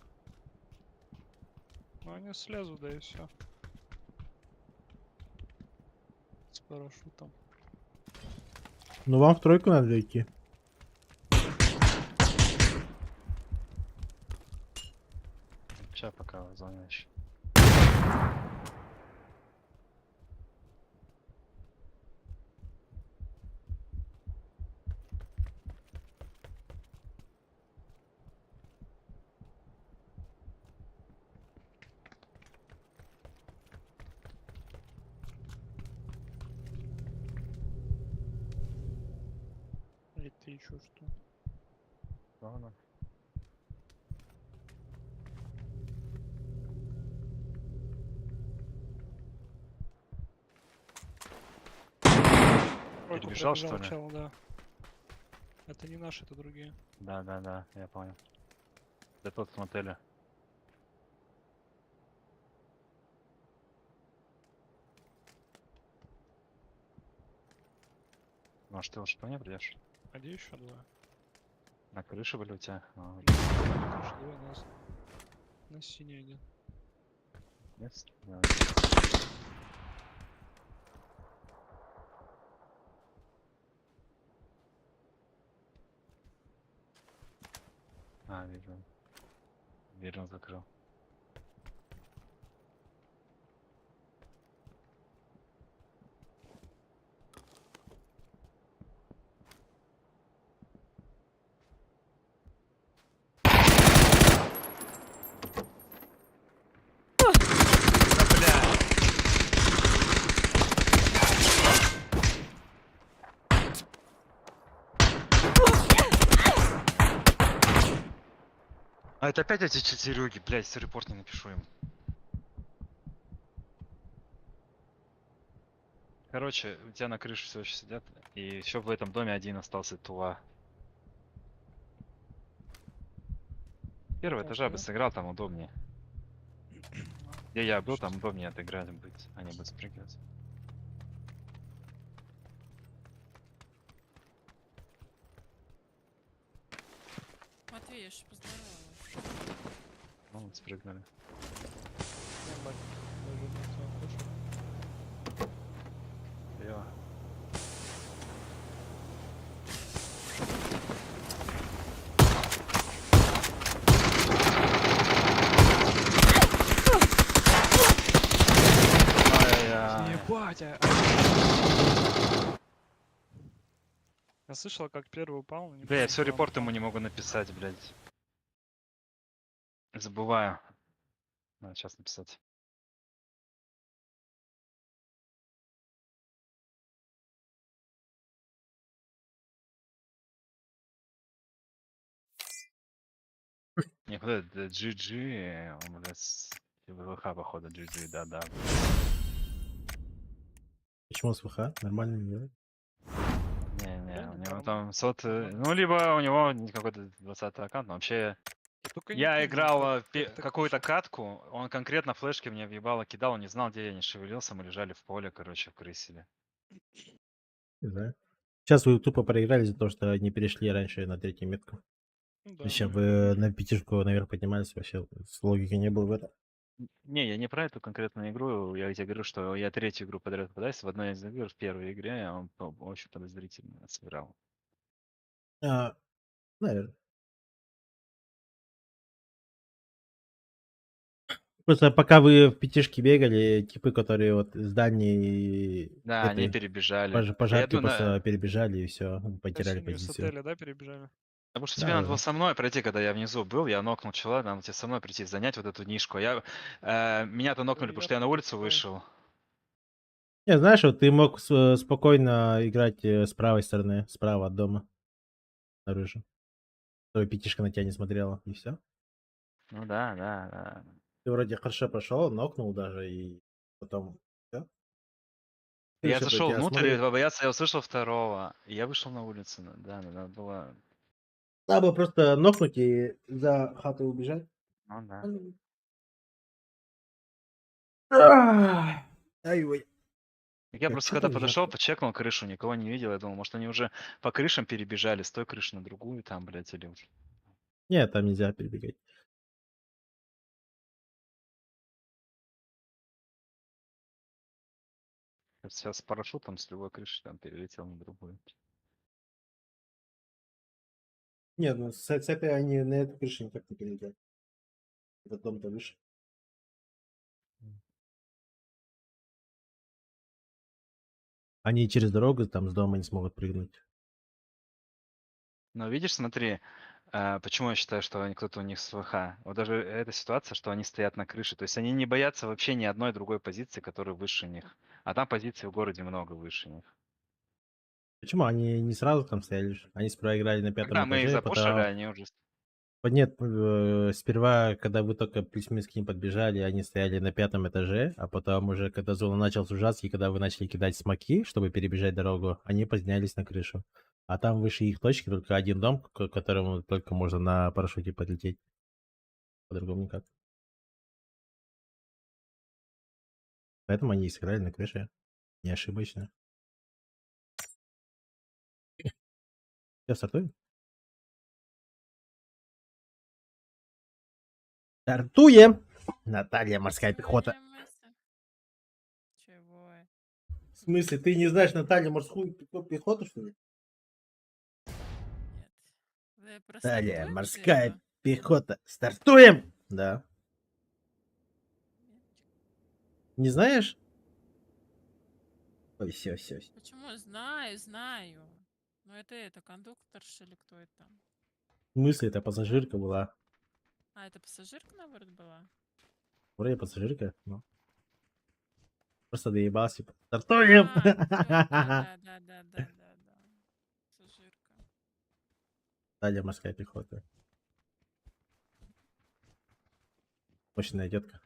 Ну они слезут, да и все. С парашютом. Ну вам в тройку надо идти. Сейчас пока зона еще. Или ты еще что? Ладно. Тройку Перебежал, что пробежал ли? чел, да. Это не наши, это другие. Да, я понял. Да тот с мотеля. Может, ты уж по мне придешь? А где еще двое? На крыше были у тебя? А, Конечно, двое нас. На синий один. нет? Да. А, вижу. Дверь он закрыл. А это опять эти четверюги, блядь, с репорт не напишу им. Короче, у тебя на крыше все еще сидят, и еще в этом доме один остался Тула. Первого Так, этажа бы да? сыграл, там удобнее. Где я был, там удобнее отыграть быть, а не быть спрыгивать. Матвеюш, поздоровалась. Ну, вот спрыгнули. Нормально. Лежит, всё, кушай. Лево. Ай-яй-яй. Ебать, Я слышал, как первый упал, но не Бля, я понял, все куда он репорт ему упал. не могу написать, блядь. Забываю. Надо сейчас написать. Не, куда это? GG, он, блядь, с ВВХ, походу, GG, да-да. Почему СВХ? Нормально не делает? Не-не, Да, у не, него нормально. там сот... Нормально. Ну, либо у него какой-то 20-й аккаунт, но вообще... Только не Я помню, играл как так какую-то вышло. катку, он конкретно флешки мне въебало кидал, он не знал, где я не шевелился, мы лежали в поле, короче, в крысиле. Не знаю. Сейчас вы тупо проиграли за то, что не перешли раньше на третью метку. Ну да. Если бы на пятишку наверх поднимались, вообще с логики не было бы это. Не, я не про эту конкретную игру, я тебе говорю, что я третью игру подряд попадаюсь, в одной из игр, в первой игре, он очень подозрительно сыграл. А, наверное. Просто пока вы в пятишке бегали, типы, которые вот с дальней Да, они этой перебежали. Я пожарки иду просто на... перебежали и все, То есть потеряли они с позицию. отеля, да, перебежали? Потому что тебе Да, надо было да. со мной пройти, когда я внизу был, я нокнул человека, надо тебе со мной прийти, занять вот эту нишку. Меня-то нокнули, потому что я на улицу вышел. Не, знаешь, вот ты мог спокойно играть с правой стороны, справа от дома, снаружи. То пятишка на тебя не смотрела, и все. Ну да, да, да. Ты вроде хорошо пошел, нокнул даже, и потом всё. Ты Я решил на зашел тебя внутрь, смотрит. бояться, я услышал второго. И я вышел на улицу. Да, надо было. Надо было просто нокнуть и за хату убежать. Ну да. Ай-ой. Так я Так, просто что когда там подошел, жарко? почекнул крышу, никого не видел. Я думал, может они уже по крышам перебежали, с той крыши на другую там, блядь, или уже. Нет, там нельзя перебегать. Сейчас с парашютом с любой крыши там перелетел на другую. Нет, ну с этой они на эту крышу никак не перелетят. Этот дом-то выше. Они через дорогу там с дома не смогут прыгнуть. Но видишь, смотри, почему я считаю, что кто-то у них с ВХ. Вот даже эта ситуация, что они стоят на крыше. То есть они не боятся вообще ни одной другой позиции, которая выше них. А там позиций в городе много выше них. Почему? Они не сразу там стояли же. Они сперва играли на пятом Когда мы их этаже, запушили, потом... они уже... Нет, сперва, когда вы только плюс-минус к ним подбежали, они стояли на пятом этаже, а потом уже, когда зона начала сужаться, и когда вы начали кидать смоки, чтобы перебежать дорогу, они поднялись на крышу. А там выше их точки только один дом, к которому только можно на парашюте подлететь. По-другому никак. Поэтому они и сыграли на крыше. Не ошибочно. Все, стартуем? Стартуем! Наталья, морская пехота. Чего? В смысле, ты не знаешь Наталью морскую пехоту, что ли? Нет. Вы просто Наталья, стартуем морская типа? пехота. Стартуем! Да. Не знаешь? Ой, все. Почему? Знаю, знаю. Но это кондукторша или кто это там? В смысле, это пассажирка была. А, это пассажирка, наоборот, была? Вроде пассажирка. Ну. Просто доебался. Типа, стартуем! Да. Пассажирка. Наталья, морская пехота. Мощная детка.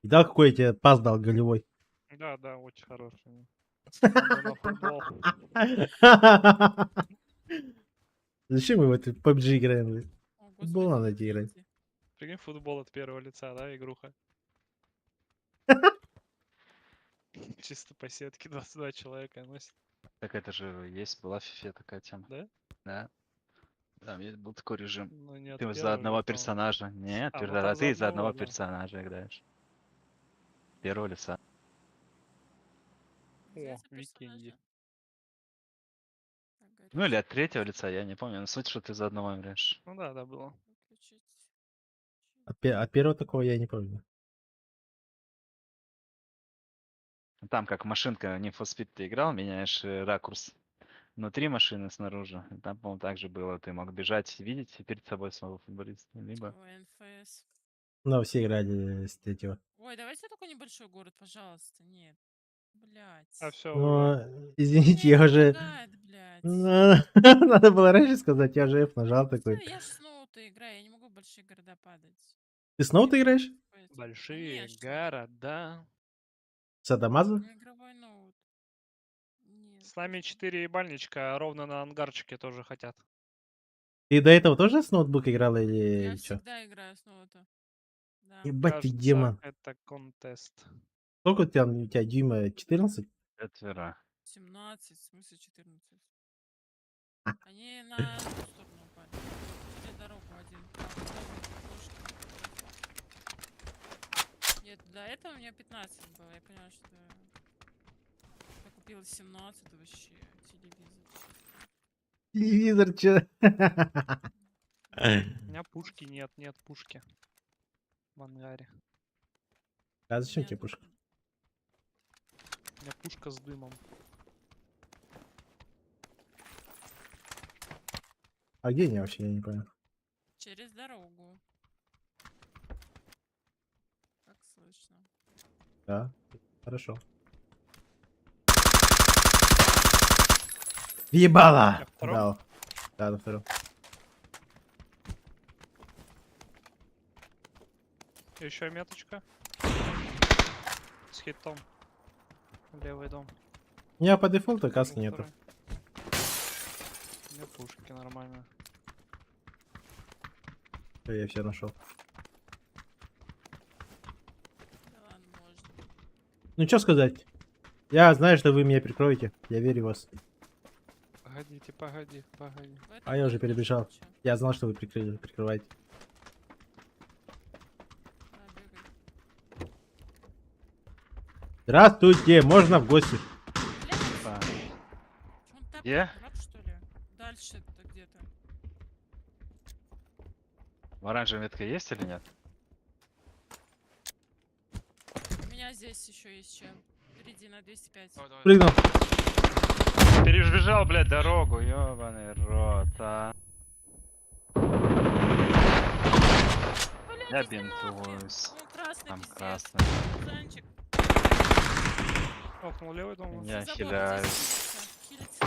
Видал, какой я тебе пас дал голевой? Да, очень хороший. Надо на футбол. Зачем мы в эту PUBG играем? Футбол Господи, надо играть. дети. Прикинь, футбол от первого лица, да, игруха? Чисто по сетке 22 человека носит. Так это же есть, была в FIFA такая тема. Да? Да. Там был такой режим. Ну, не от Ты вот за первого одного лица. персонажа. Нет, А, вот а так за ты за одного, одного да. персонажа играешь. Первого лица. Где О, эти викинги. персонажи? Так, Ну или говорится, от третьего лица, я не помню. Но суть, что ты за одного играешь. Ну да, было. выключить. От первого такого я не помню. Там как машинка Need for Speed ты играл, меняешь ракурс внутри машины, снаружи. И там, по-моему, так же было. Ты мог бежать, видеть перед собой своего футболиста. Либо... Ой, НФС. Но все играли с третьего. Ой, давайте такой небольшой город, пожалуйста. Нет. Блять. А все, уже. Но, извините, я уже... блядь. Надо было раньше сказать, я же F нажал Всё, такой. я ж снова-то играю, я не могу в большие города падать. Ты снова ты играешь? Поэтому- Большие Конечно. города. Садамазу? Ну, игровой ноут. Нет. С нами 4 ебальничка, а ровно на ангарчике тоже хотят. Ты до этого тоже с ноутбука играла Я или что? всегда играю снова-то. Да. Ебать ты Кажется, демон. это контест. Сколько у тебя дюйма? 14? 4. 17, в смысле 14. Они на ту сторону упали. Через дорогу один. Там, пушки. Нет, до этого у меня 15 было. Я поняла, что я купила 17 вообще телевизор. Телевизор, чё? У меня пушки нет пушки. В ангаре. А зачем Нет, тебе пушка? У меня пушка с дымом. А где они вообще, я не понял. через дорогу. Как слышно. Да, хорошо. Ебало! На втором? Дал. Да, на втором. Еще меточка. С хитом. Левый дом. У меня по дефолту каски Ну, нету. второй. У меня пушки нормально. Всё, я все нашел. Да ладно, можно. Ну что сказать? Я знаю, что вы меня прикроете. Я верю в вас. Погодите, погоди. В этом А я уже доме даже перебежал. куча. Я знал, что вы прикрываете. Да, бегай. Здравствуйте, можно в гости? Блядь, А, чё он так Где? дурак, что ли? Дальше это где-то. в оранжевой метке есть или нет? У меня здесь еще есть чем. Впереди на 205. Прыгнул. Перебежал, блядь, дорогу, ёбаный рот, а. Блядь, Я иди нахрен. бинтуюсь. Вон красный Там пиздец. красный. Занчик. Окнул левый дом. Я За забором хиляюсь. здесь хилится.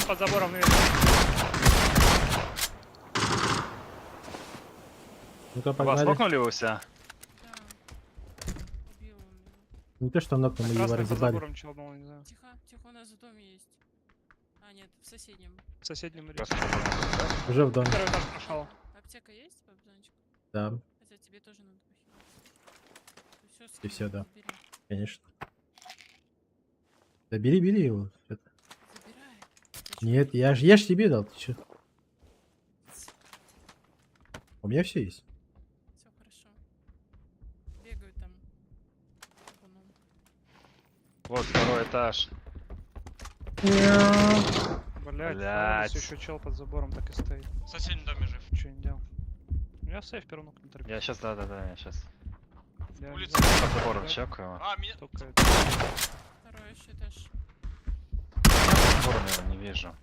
Под забором наверное. Ну-ка, Вас погнали. нокнули у себя? Да. Убил он его. Не то, что ног, мы его Красный под разъебали. забором челнул, не знаю. Тихо, тихо, у нас в доме есть. А, нет, в соседнем. В соседнем ряду. Просто Уже в доме. Второй этаж прошел. Аптека есть, Бабзончик? Да, Хотя тебе тоже надо похилиться. И всё, да. Бери. конечно. Да бери его. Это- Забирай. Ты чё? Нет, я ж тебе дал. Ты чё? У меня все есть. Все хорошо. Бегают там. Вон Вот второй этаж. Блять, Блядь. еще чел под забором так и стоит. В соседнем доме жив. Че не делал? Я сейф первый ног не торопись. Я сейчас, да, я сейчас. Я улица. не знаю, Под забором как чекаю. А, меня... только это. Второй еще этаж. Под забором его не вижу.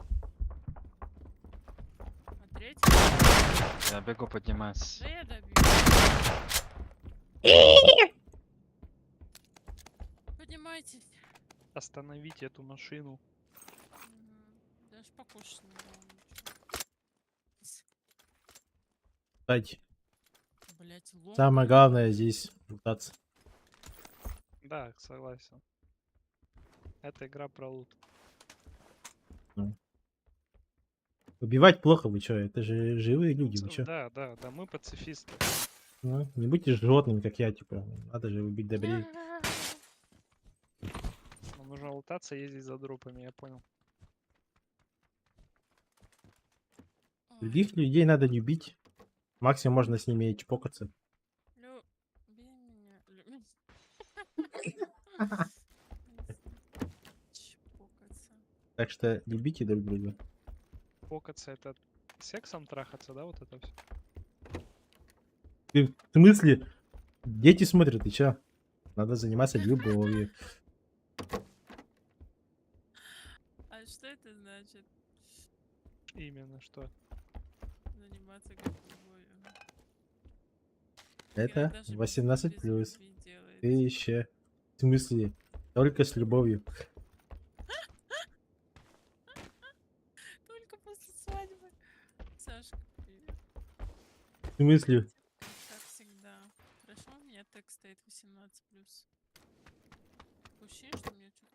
А третий? Я бегу подниматься. Да я добью. Поднимайтесь. Остановите эту машину. Даже покушать не дал ничего. Кстати, Блять, лом. самое главное здесь пытаться. Да, согласен. Это игра про лут. Убивать плохо, вы чё? Это же живые люди, вы чё? Да, да, да, мы пацифисты. Ну, не будьте животными, как я, типа. Надо же убить добрей. Нам нужно лутаться, ездить за дропами, я понял. Ой, Других людей надо не убить. Максимум можно с ними чпокаться. люби меня, чпокаться. Так что любите друг друга. Покаться это сексом трахаться, да, вот это все? Ты в смысле? Дети смотрят, и чё? Надо заниматься любовью. А что это значит? Именно что. Заниматься как любовью. Это Иногда же 18+. без любви делается. Ты еще. В смысле? Только с любовью. Только после свадьбы. Сашка, привет. В смысле? Как всегда. Хорошо, у меня текст стоит 18+. Такое ощущение, что у меня что-то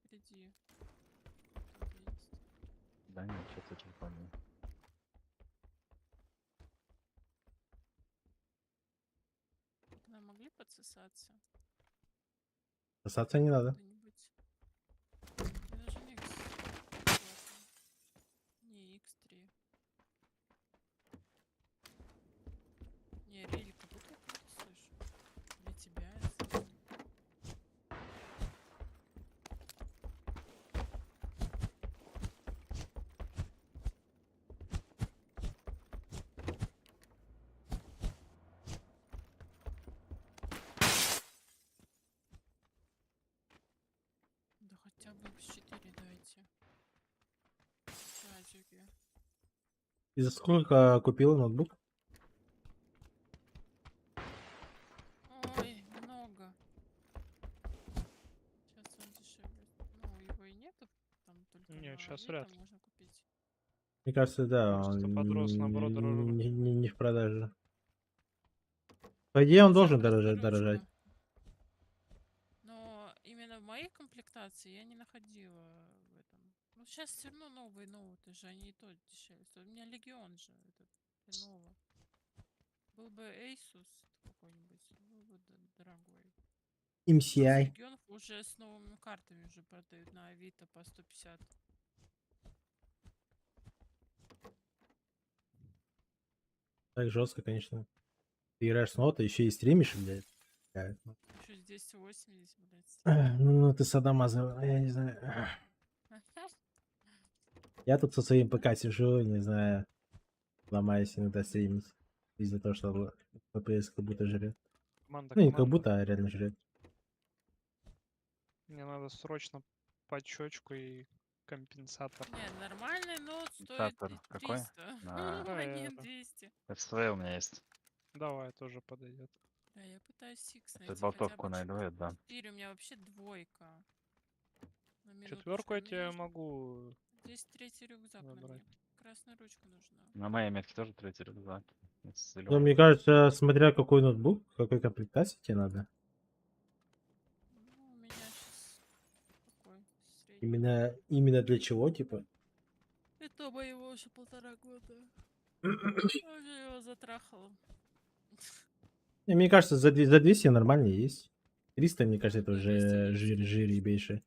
впереди тоже есть. Да, ничего, тут не понял. Вы могли подсосаться? Касаться не надо. Кто-нибудь? Я даже не X. Ладно. Не X3. Не, Риль, как будто я кого-то слышу. Или тебя я слышу. Да хотя бы X4 дайте. Чатики. И за сколько купила ноутбук? Ой, много. Сейчас он дешевле. Ну, его и нету. Там только Не, на щас Авито вряд ли. можно купить. Мне кажется, да, Просто он подрос, наоборот, дороже. не в продаже. По идее, он должен Сейчас дорожать. Но именно в моей комплектации я не находила в этом. Ну, сейчас все равно новые ноуты же, они и то дешевле. У меня Легион же, этот, Lenovo. Был бы Asus какой-нибудь, был бы дорогой. MCI. Легионов уже с новыми картами уже продают на Авито по 150. Так жестко, конечно. Ты играешь с ноута, еще и стримишь, блядь. Да. Еще здесь 280, блядь. Ну, ты садомаза, я не знаю. Я тут со своим ПК сижу, не знаю, ломаюсь иногда стримить. Из-за того, что FPS как будто жрет. Команда, Ну, не как команда. будто, а реально жрет. Мне надо срочно подчечку и компенсатор. Не, нормальный ноут стоит Компенсатор и какой? 300, А. а не Наверно. 200. СВ у меня есть. Давай, тоже подойдет. Да, я пытаюсь X Сейчас найти хотя болтовку бы найду, я дам. 4, у меня вообще двойка. На Четверку минуточку, я мне тебе нужно- могу Здесь третий рюкзак на забрать. мне. Красная ручка нужна. На моей метке тоже третий рюкзак. С Ну, зелёным. мне кажется, смотря какой ноутбук, какой комплектации тебе надо. Ну, у меня сейчас такой средний. Именно для чего, типа? Это моего уже 1,5 года. Я уже его затрахала. Не, мне кажется, за 200 нормально есть. 300, мне кажется, это За 200 уже есть, жир конечно. ебейший.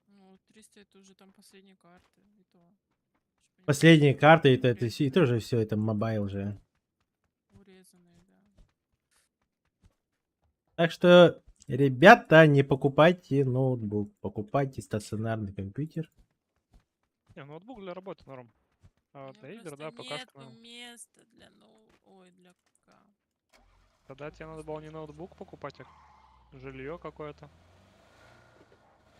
Ну, 300 это уже там последние карты. И то. Ж понимаешь, Последние карты, это урезанные. и тоже все, это мобайл же. Урезанные, да. Так что, ребята, не покупайте ноутбук, покупайте стационарный компьютер. Не, ноутбук для работы норм. А У вот меня для игр, просто да, пока что нету норм. места для Ой, для ПК. Тогда тебе надо было не ноутбук покупать, а жилье какое-то.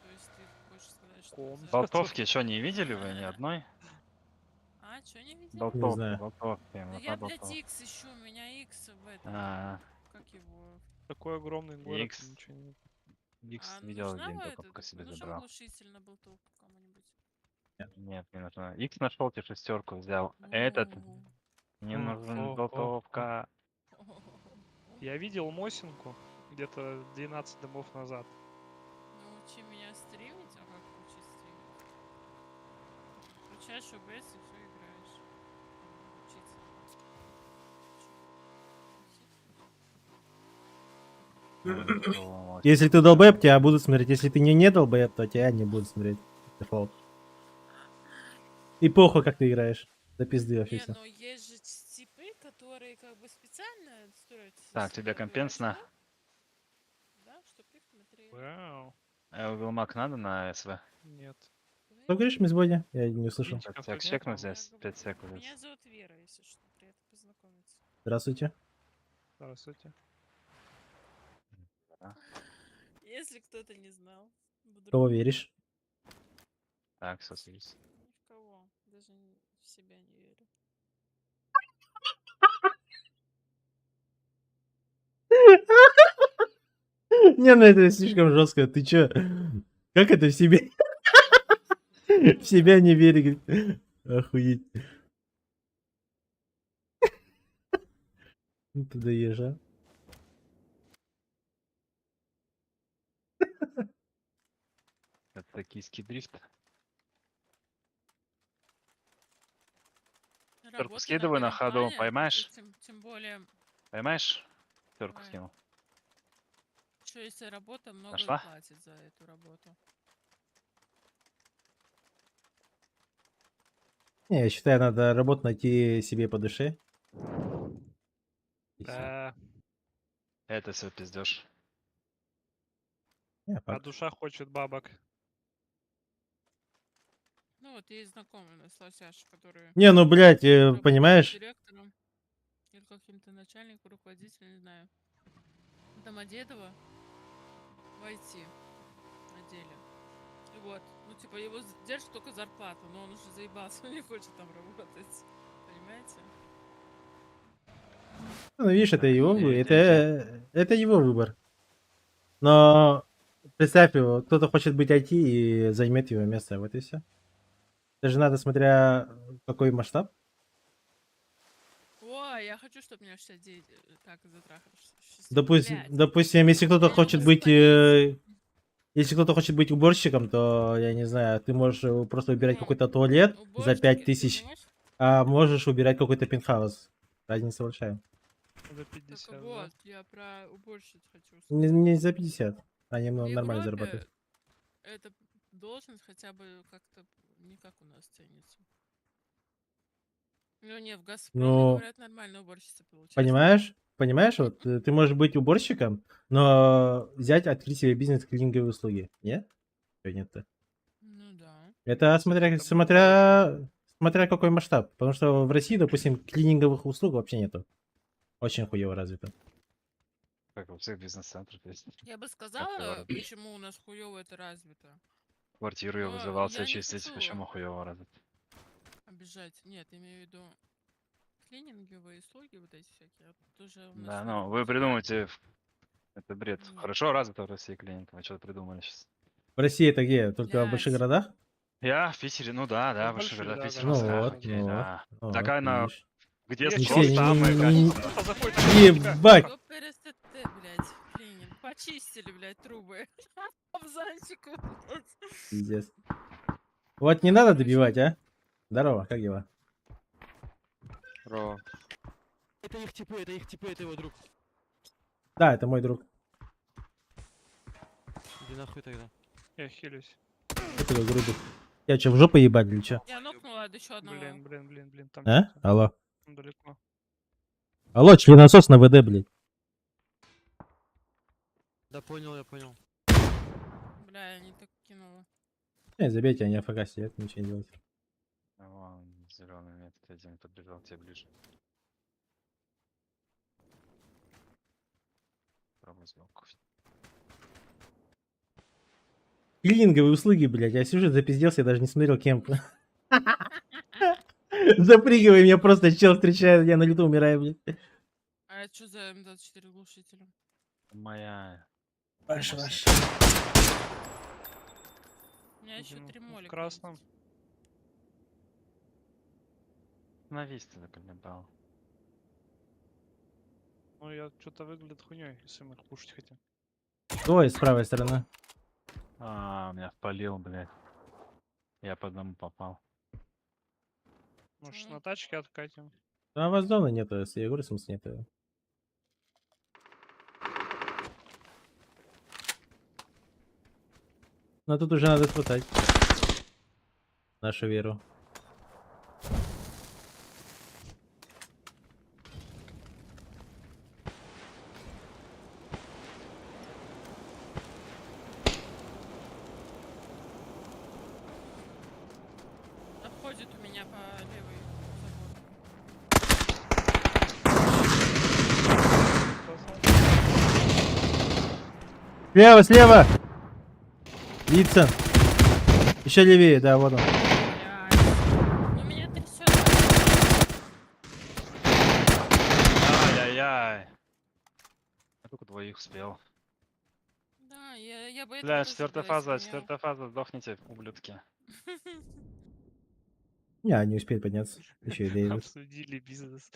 То есть ты хочешь сказать, что Комната. за- Болтовки что, не видели вы ни одной? А, что не видели? Болтовки, знаю. болтовки, Да вот я, на блядь, болтовке. X ищу, у меня X в этом. А, Как его? Такой огромный город, X. ничего нет. X А видел нужна один, вот только этот? пока себе Нужен забрал. глушитель на болтовку кому-нибудь? Нет, не нужно. X нашел, тебе шестерку взял. Этот не нужен О. болтовка. Я видел Мосинку где-то 12 домов назад. Научи меня стримить. Включаешь OBS и все играешь. Там, учиться. Чё, Вот. Если ты долбоеб, тебя будут смотреть. Если ты не долбоеб, то тебя не будут смотреть. Дефолт. И похуй, как ты играешь. До пизды вообще Не, всё. но есть же типы, которые как бы специально строят Так, тебе серверы компенс на. СВ, да, чтоб их смотрели. Вау. Вилмак надо на СВ? Нет. Что говоришь, мисс Я не услышал. Винтиков Так, тут чекну нету. здесь. 5 секунд. Меня зовут Вера, если что, приятно познакомиться. Здравствуйте. Здравствуйте. Да. Если кто-то не знал. Кого вдруг. веришь? Так, все садись. Ни в кого. Даже в себя не верю. Не, ну это слишком жестко. Ты чё? Как это в себе? В себя не верю. Говорит. Охуеть. Ну ты даешь, а? Это токийский дрифт. Работа скидывай на ходу, переплане, и поймаешь? Тем более, Поймаешь? Терку Давай. скинул. что если работа много Нашла? платит за эту работу. Не, я считаю, надо работу найти себе по душе. И всё. Да. Это все пиздешь. Не, А факт. душа хочет бабок. Ну вот есть знакомый у нас Лосяш, который Не, ну, блядь, работает понимаешь? директором или каким-то начальником, руководителем, не знаю. Домодедово в IT отделе. И вот, ну типа его держит только зарплату, но он уже заебался, он не хочет там работать. Понимаете? Ну, видишь, это Так, его, девять это его выбор. Но представь его, кто-то хочет быть IT и займет его место, вот и все. Это же надо, смотря какой масштаб. Ой, я хочу, чтобы меня 69 так затрахали. Допустим, Блядь. допустим, если кто-то Я не хочет могу быть, вспомнить. если кто-то хочет быть уборщиком, то я не знаю, ты можешь просто убирать Ну, какой-то туалет за уборщики, 5000, понимаешь? а можешь убирать какой-то пентхаус. Разница большая. За Так 50, да? вот, я про уборщиц хочу Не, сказать. не за 50. Они В нормально Европе зарабатывают. эта должность хотя бы как-то не как у нас ценится. Ну не, в Газпроме, Ну, говорят, нормально уборщица получается. понимаешь? Понимаешь, вот ты можешь быть уборщиком, но взять, открыть себе бизнес клининговые услуги. Нет? Чё нет-то? Ну да. Это Кстати, смотря, это было хорошо. смотря какой масштаб. Потому что в России, допустим, клининговых услуг вообще нету. Очень хуево развито. Как у всех бизнес-центров есть. Я бы Как сказала, говорят. почему у нас хуево это развито. Квартиру я Но вызывался я не чистить, хочу почему хуево развит. обижать. Нет, имею в виду клининговые услуги вот эти всякие. Тоже у нас Да, вроде ну бы вы развито. придумайте. Это бред. Нет. Хорошо развито в России клиника. Вы что-то придумали сейчас. В России это где? Только в больших Блядь. городах? Я в Питере, ну да, Ну, в больших больших, городах. да, Питер, Ну городах Москва, вот, много. окей, ну вот, да. ну вот, Такая на... видишь. Где Я Не спрос все, самый, кто заходит. ебать! Кто перестает, блядь, клининг? Почистили, блядь, трубы. В зальчику, блядь. Пиздец. Вот не Ну, надо короче. добивать, а? Здорово, как дела? Ро. Это их типы, это его друг. Да, это мой друг. Иди нахуй тогда. Я хилюсь. Это его друг. Я что, в жопу ебать или что? Я нокнула еще одного. Блин, там А? что-то. Алло. Там далеко. Алло, членосос на ВД, блядь. Да понял, я понял. Бля, я не так кинула. Не, забейте, они АФК сидят, ничего не делать. Вон, зеленый метод один подбежал тебе ближе. Пробуй сбоку. Клининговые услуги, блядь. Я сижу, запизделся, я даже не смотрел кемп. Запрыгивай, меня просто чел встречает, я на лету умираю, блядь. А это что за М24 глушителя? Моя. Ваш. У меня еще Один 3 в молика. красном. есть. Становись ты заколебал. Ну, я что-то выглядит хуйней, если мы их пушить хотим. Ой, с правой стороны. А, меня впалил, блядь. Я по одному попал. Может, Почему? на тачке откатим? А у вас зоны нету, если я говорю, смысла нету. Но тут уже надо испытать нашу веру. Обходит у меня по левой забор. Слева, слева! Вицин. Еще левее, да, вот он. Блядь. Ну меня трясет. Ай-яй-яй. Я только двоих успел. Да, я бы этого Бля, тоже четвертая сделала, если бы фаза, меня... сдохните, ублюдки. Не, не успеет подняться. Еще и Дэвид. Обсудили бизнес.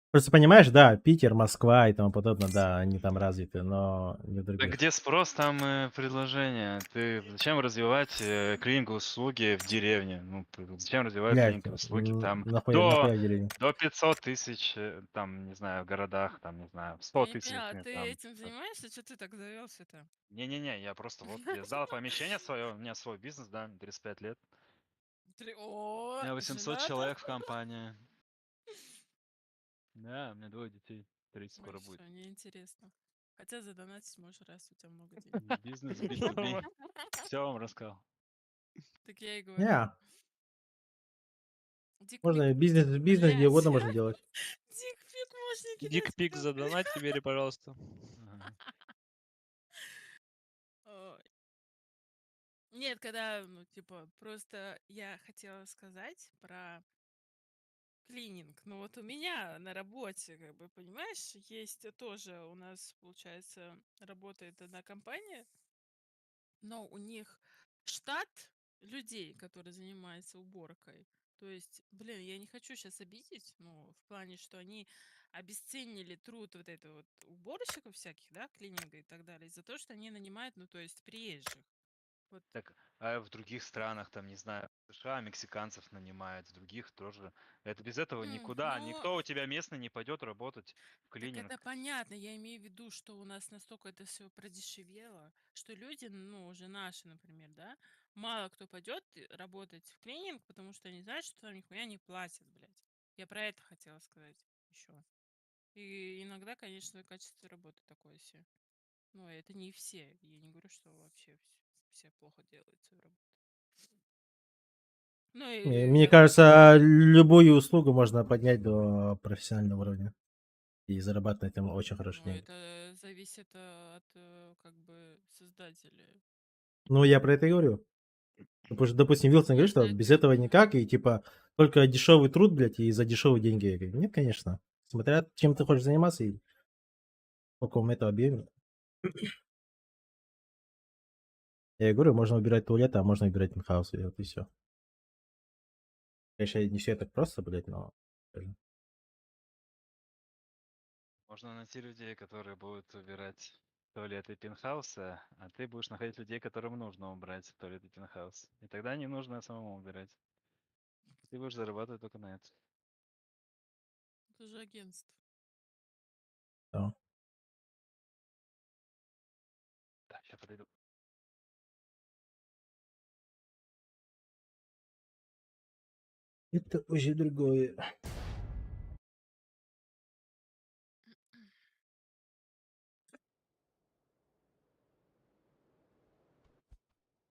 Просто понимаешь, да, Питер, Москва и тому подобное, да, они там развиты, но не в Да других. где спрос, там предложение. Ты зачем развивать клининговые услуги в деревне? Ну, зачем развивать Блядь, клининговые услуги там нахуя в деревне? до 500 тысяч, там, не знаю, в городах, там, не знаю, 100 Я не тысяч, поняла, нет, ты там. этим занимаешься? Что ты так завелся-то? Не-не-не, я просто вот, я сдал помещение свое, у меня свой бизнес, да, 35 лет. О, У меня 800 женат? человек в компании. Да, у меня 2 детей, 30 скоро Ой, будет. всё, неинтересно. Хотя задонатить можешь, раз у тебя много денег. Бизнес B2B. Все вам рассказал. Так я и говорю. Не, Дикпик, можно бизнес, где блядь. угодно можно делать. Дикпик можно кидать Дикпик куда задонать теперь, пожалуйста. Ага. Ой. Нет, когда, ну, типа, просто я хотела сказать про клининг. Ну, вот у меня на работе, как бы, понимаешь, есть тоже у нас, получается, работает одна компания, но у них штат людей, которые занимаются уборкой. То есть, блин, я не хочу сейчас обидеть, ну, в плане, что они обесценили труд вот этого вот уборщиков всяких, да, клининга и так далее, за то, что они нанимают, ну, то есть приезжих. Вот. Так, а в других странах, там, не знаю, в США мексиканцев нанимают, в других тоже. Это без этого никуда. Ну, Никто у тебя местный не пойдет работать в так это клининг. понятно. Я имею в виду, что у нас настолько это все продешевело, что люди, ну, уже наши, например, да, мало кто пойдет работать в клининг, потому что они знают, что там нихуя не платят, блядь. Я про это хотела сказать еще. И иногда, конечно, качество работы такое себе. Но это не все. Я не говорю, что вообще все плохо делают свою работу. Ну и Мне как бы, кажется, любую услугу можно поднять до профессионального уровня и зарабатывать на этом очень хорошие ну, деньги. это зависит от как бы создателя. Ну, я про это и говорю. Потому что, допустим, Вилсон говорит, Нет, что без этого никак, и типа только дешевый труд, блядь, и за дешевые деньги. Я говорю, нет, конечно. Смотря чем ты хочешь заниматься и в каком это объеме. Я и говорю, можно убирать туалеты, а можно убирать инхаус, и вот и все. Конечно, не все так просто, блядь, но... скажем. Можно найти людей, которые будут убирать туалеты пентхауса, а ты будешь находить людей, которым нужно убрать туалеты пентхаус. И тогда не нужно самому убирать. Ты будешь зарабатывать только на это. Это же агентство. Да. Да, сейчас подойду. Это уже другое.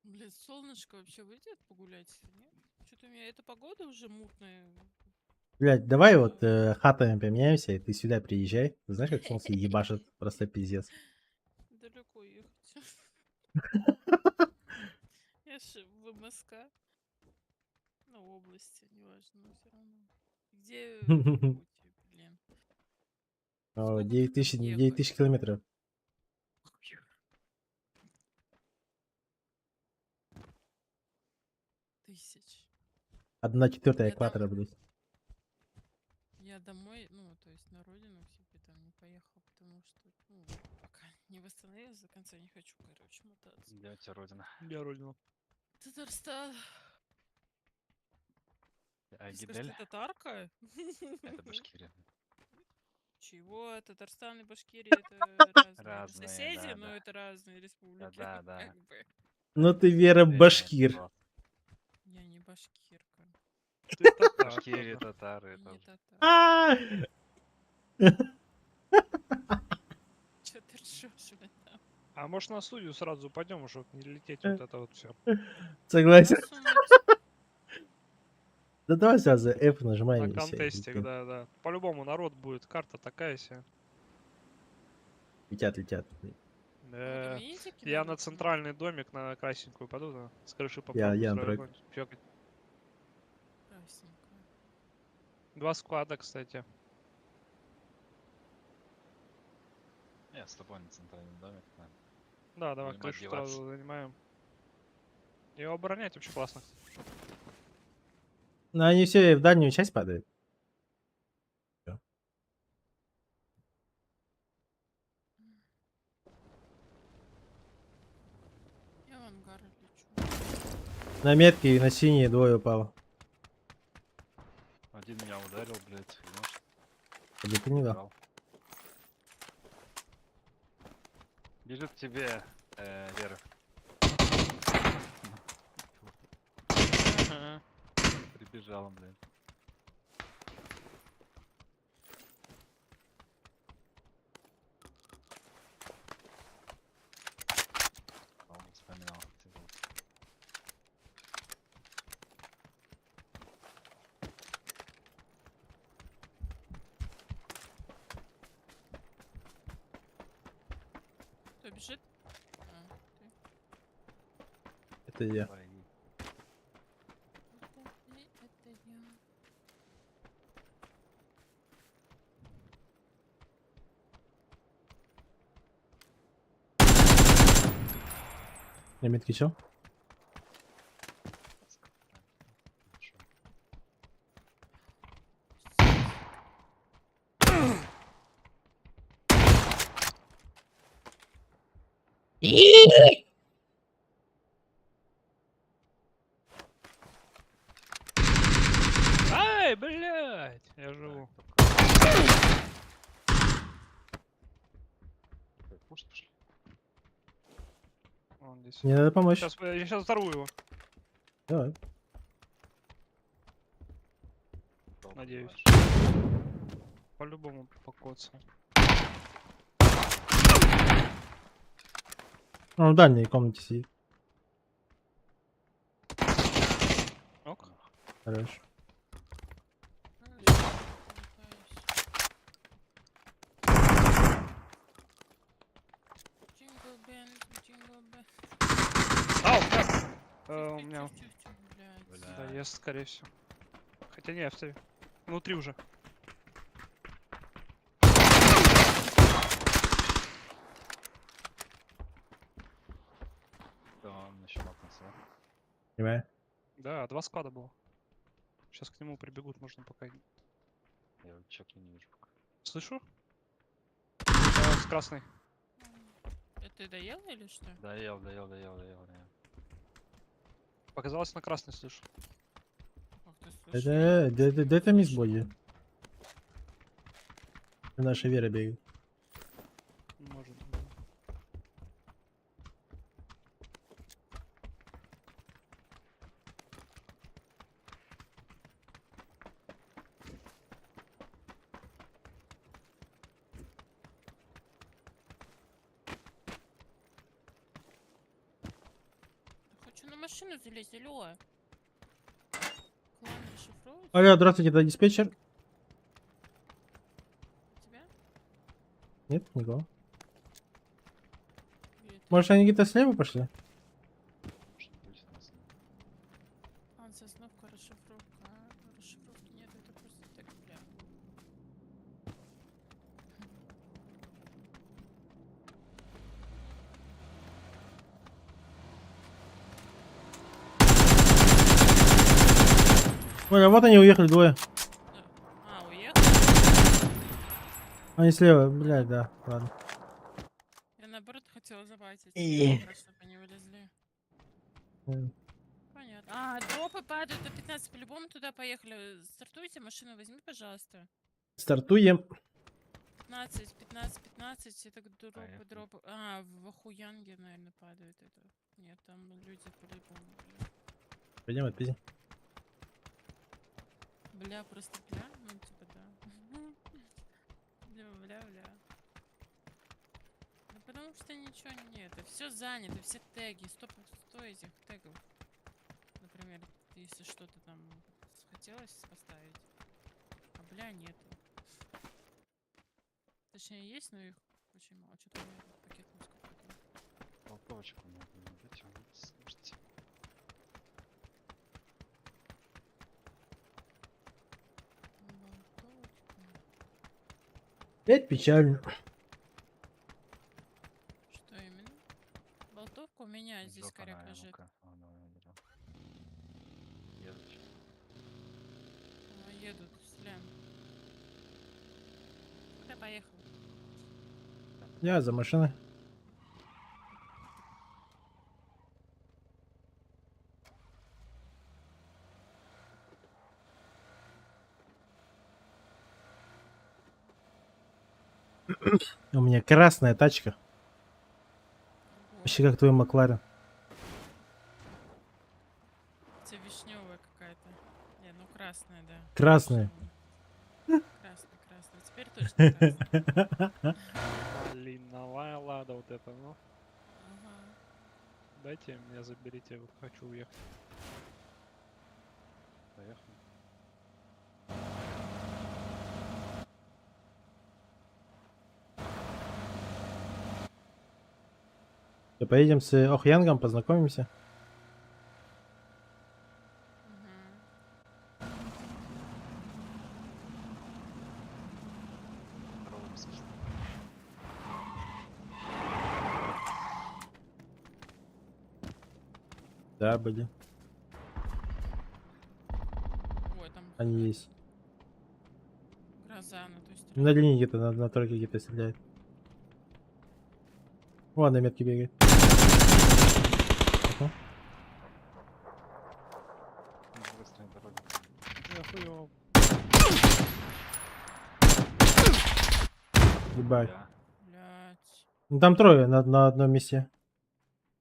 Блин, солнышко вообще выйдет погулять? Нет? Что-то у меня эта погода уже мутная. Блядь, давай вот хатами поменяемся, и ты сюда приезжай. Ты знаешь, как солнце ебашит? Просто пиздец. Далеко ехать. Я же в МСК. Ну, области, неважно, но все равно. Где путь, блин? О, Сколько 9 там тысяч, 9 ехать? тысяч километров. Тысяч. 1/4 Я экватора, блядь. Я домой, ну, то есть на родину к себе там не поехал, потому что, ну, пока не восстановилась до конца, не хочу, короче, мотаться. Где у тебя родина? Я родину. Татарстан. Ты скажешь, Агидель? ты татарка? Это Башкирия. Чего? Татарстан и Башкирия это разные Разные, соседи, да, но да. это разные республики. Да, да. Как бы. Ну ты, Вера, Ответь на этот башкир. вопрос. Я не башкирка. Ты татар Башкирия, тоже. татары И не тоже. татар. А! Чё ты ржёшь, блин, там? А может на студию сразу упадем, чтобы не лететь вот это вот все. Согласен. Да, суть. Да давай сразу F нажимай На и все. контесте, да. По-любому народ будет, карта такая себе. Летят, летят. Ну, вы там Да. видите, Я кидали на там? центральный домик на красненькую пойду, да. С крыши Я попробую на сразу трек. какой-нибудь фёкать. Красненькая. 2 склада, кстати. Я с тобой на центральный домик. Да. Да, давай Будем крышу отбиваться. сразу занимаем. Его оборонять вообще классно. Ну они все в дальнюю часть падают. Я в ангар лечу. На метке и на синие двое упало. Один меня ударил, блядь. и может, Где ты не дал? брал. Бежит к тебе, Вера. Прибежала, блядь. Вспоминал. типа. Кто бежит? А, ты. Это я. Твои. Это я. На метке чё? Хорошо. Ай, блядь! Я живу. Пушт пошли. Вон здесь. Мне надо помочь. Я сейчас взорву его. Давай. Долго Надеюсь. бываешь. По-любому покоцал. Он в дальней комнате сидит. Ок. Хорош. Джингл бенд, джингл бенд. Ау, блядь! У меня Блядь. да, есть, скорее всего. Хотя не, я встаю. Внутри уже. Да, он еще мотнулся. Понимаю. Да, 2 склада было. Сейчас к нему прибегут, можно пока. Я чеки не вижу пока. Слышу? Да, с красной. Это ты доел или что? Доел. Показалось, на красной слышу. Ох ты, слушай, Это мисс Боди. Наша Вера бегает. Может быть. хочу на машину залезть, алло. Клан расшифровывается? Алло, здравствуйте, это диспетчер. Тебя? Нет, никого. Или это Может, они где-то слева пошли? Может быть, не знаю. клан Сосновка, расшифровка? Расшифровки нет, это просто так, бля. Ой, а вот они уехали двое. А, уехал? Они слева, блядь, да, ладно. Я наоборот хотела забайтить, И. чтобы они вылезли. Дропы падают до 15, по-любому туда поехали. Стартуйте, машину возьми, пожалуйста. Стартуем. 15, 15, 15, это дропы, Поехали. дропы. В Охуянге, наверное, падает это. Нет, там люди по-любому, бля. Пойдем отпиздим. Бля, просто бля, ну типа да. Бля. Ну потому что ничего нет, все занято, все теги, 100 этих тегов. Например, если что-то там хотелось поставить, а бля нету. Точнее есть, но их очень мало. Что-то у меня тут пакет какой-то. Толковочку надо набить, слушайте. Болтовочка. Это печально. Что именно? Болтовка у меня здесь Жопа, коряк наверное, лежит. ну-ка. Ладно, я беру. Едут щас. Едут, стреляем. Куда поехал? Я за машиной. У меня красная тачка. Вообще как твой Макларен. Это вишневая какая-то. Не, ну красная, да. Красная. Красная. Теперь точно красная. Малиновая лада вот это, ну. Ага. Дайте меня, заберите, я хочу уехать. Поехали. Да, поедем с Охьянгом, познакомимся. Мгм. Второго слышно. Да, были. Ой, там Они какая-то есть. гроза на той На стороне. линии где-то, на тройке где-то стреляет. Вон на метке бегает. Ага. На другой стороне дороги. Я хуёво. Ебать. Бля. Блять. Ну там трое на одном месте.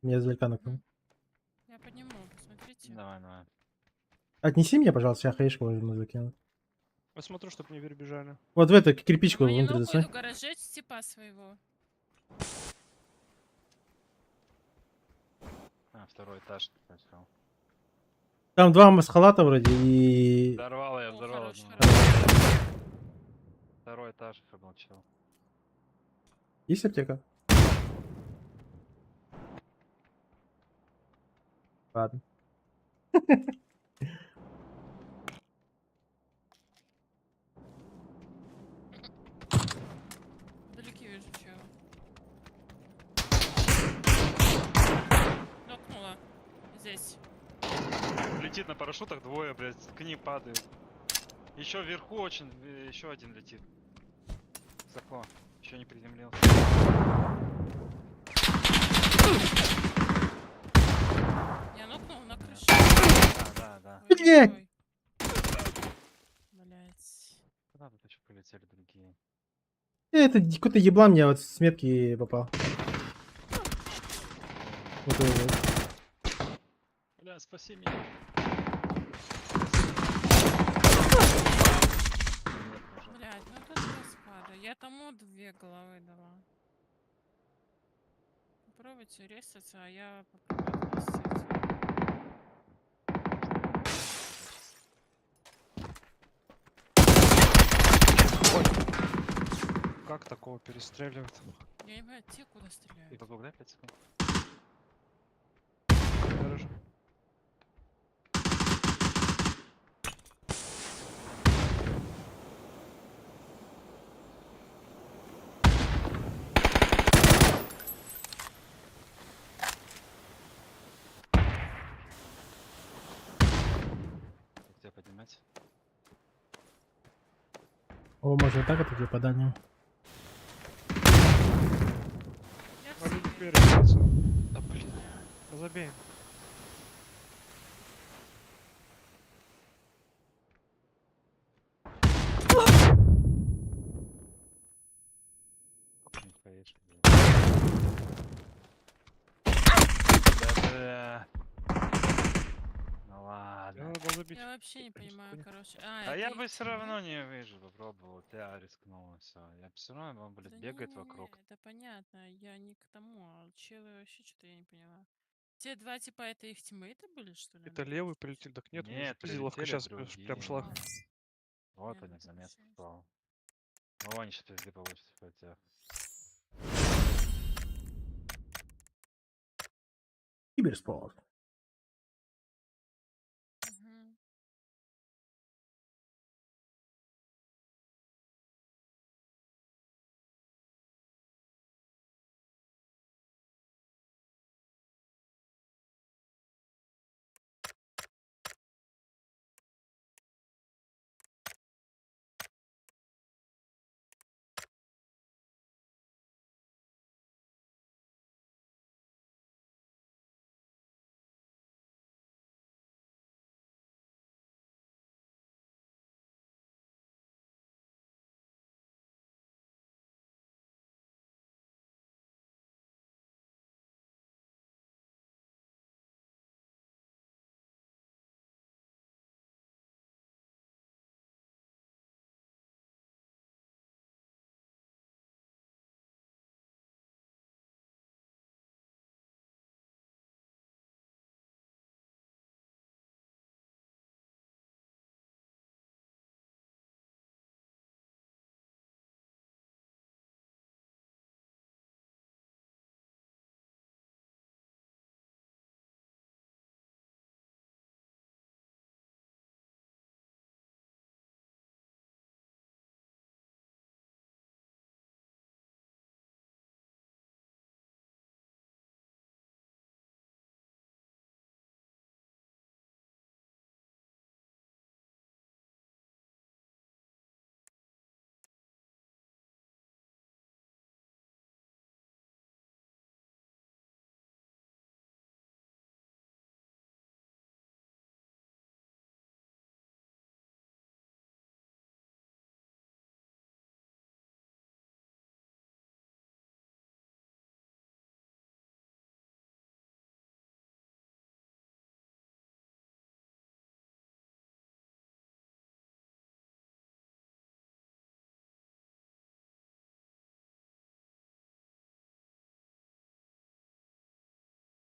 Меня издалека накнул. Я подниму, посмотрите. Давай. Отнеси меня, пожалуйста, я хаешку можно закинуть. Посмотрю, чтоб не перебежали. Вот в эту кирпичку Они внутрь нокают засунь. в гараже типа своего. Второй этаж. Хорошо. Там два масхалата вроде и... Взорвал я, О, взорвал хорош, одного. хорош. Второй этаж обмолчал. Есть аптека? Ладно. Вдалеке вижу чего. Нокнула. Здесь. Летит на парашютах двое, блядь, к ним падают. Еще вверху очень, еще один летит. Высоко. Еще не приземлился. Я нокнул на крыше. Да. Ой, Блядь. ой. Блять. Куда тут еще полетели другие? Это какой-то еблан мне вот с метки попал. Вот это вот. Бля, спаси меня. Блять, ну тут распада. Я тому 2 головы дала. Попробуйте резаться, а я попробую отместить. Как такого перестреливают? Я не понимаю, те куда И стреляют. вокруг, да, 5 секунд? Хорошо. Где поднимать? О, можно так отойти по дальнему. Я Вали все теперь, кажется. Да блин. Забей. могла забить. Я вообще не Прям понимаю, спокойно. короче. А Это я их бы все тиммейт? равно не выжил, попробовал. Я рискнул, все. Я все равно, он, блядь, Да бегает не-не-не, вокруг. это понятно. Я не к тому, а челы вообще что-то я не поняла. Те два типа это их тиммейты были, что ли? Это На том левый случае? прилетел. Так нет, у них же Нет, пизиловка прилетели сейчас прям шла. А, другие. Вот не, они, ну так замес вообще. попал. Ну, они сейчас пизды получат в этих. Киберспорт. Мгм.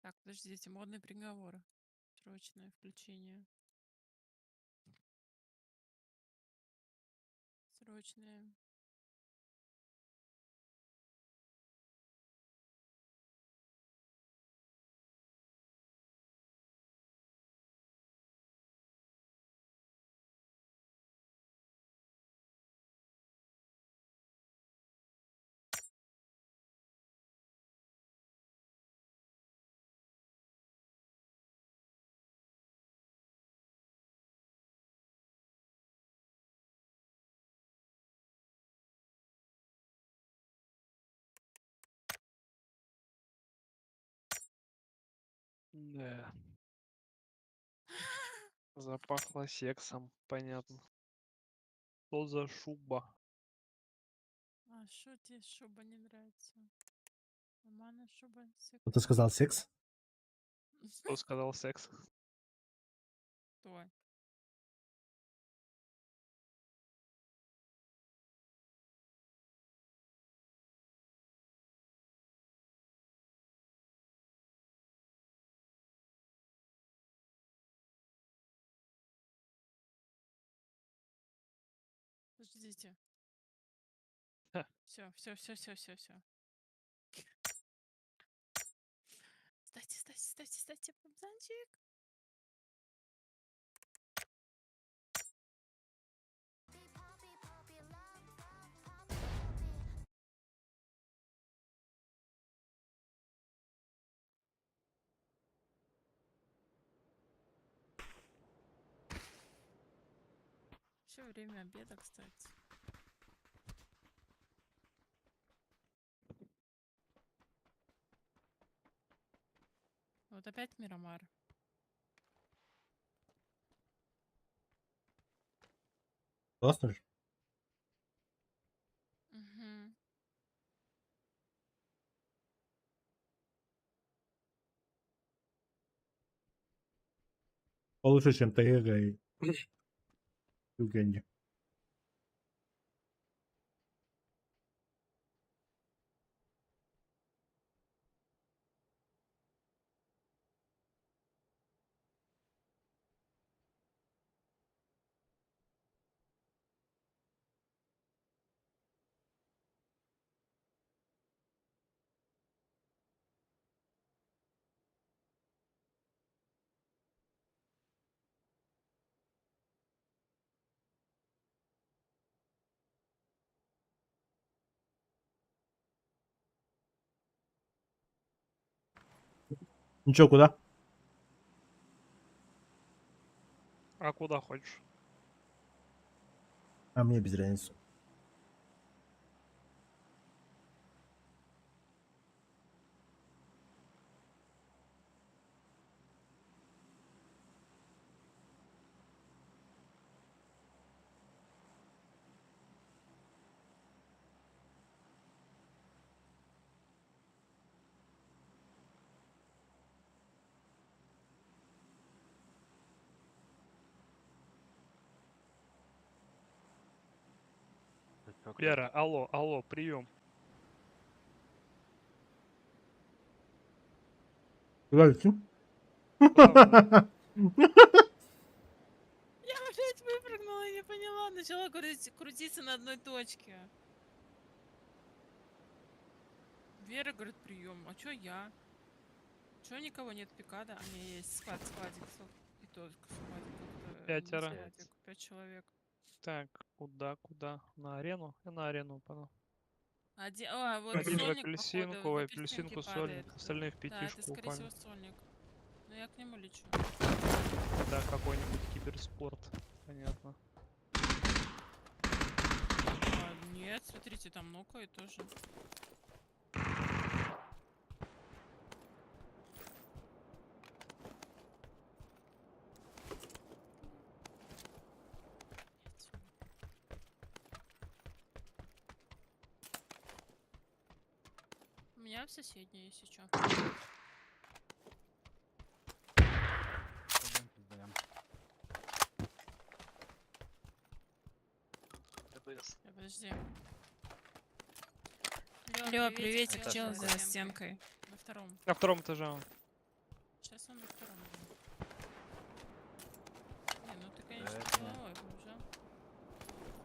Так, подождите, модный приговор. Срочное включение. Срочное. Да. Запахло сексом, понятно. Что за шуба? А что тебе шуба не нравится? Нормально шуба. Кто ты сказал секс? Кто сказал секс? Кто? Подождите. Ха. Все. Стойте, пацанчик. Все время обеда, кстати. Вот опять Мирамар. Классно же. Угу. Получше, чем Тайга и Югенди. Ну чё, куда? А куда хочешь? А мне без разницы. Вера, алло, алло, прием. Куда летим? Куда Я, блядь, выпрыгнула и не поняла. Начала крутиться на одной точке. Вера говорит, прием. А чё я? Чё никого нет пикада? А у меня есть складик. И тот складик как-то... не Пятеро. складик, 5 человек. Так, куда? На арену? Я на арену упаду. Вот Один в сольник, апельсинку, походу, в в апельсинке апельсинку сольник, падает. остальные в Да, это, пятишку скорее упали. всего, сольник. Но я к нему лечу. Да, какой-нибудь киберспорт. Понятно. Нет, смотрите, там нокает тоже. У меня в соседней, если чё. Пойдём. Подожди. Лёва, приветик, Этаж чел какой? за стенкой. На втором. На втором этаже он. Сейчас он на втором. Не, ну ты, конечно, Это- головой уже.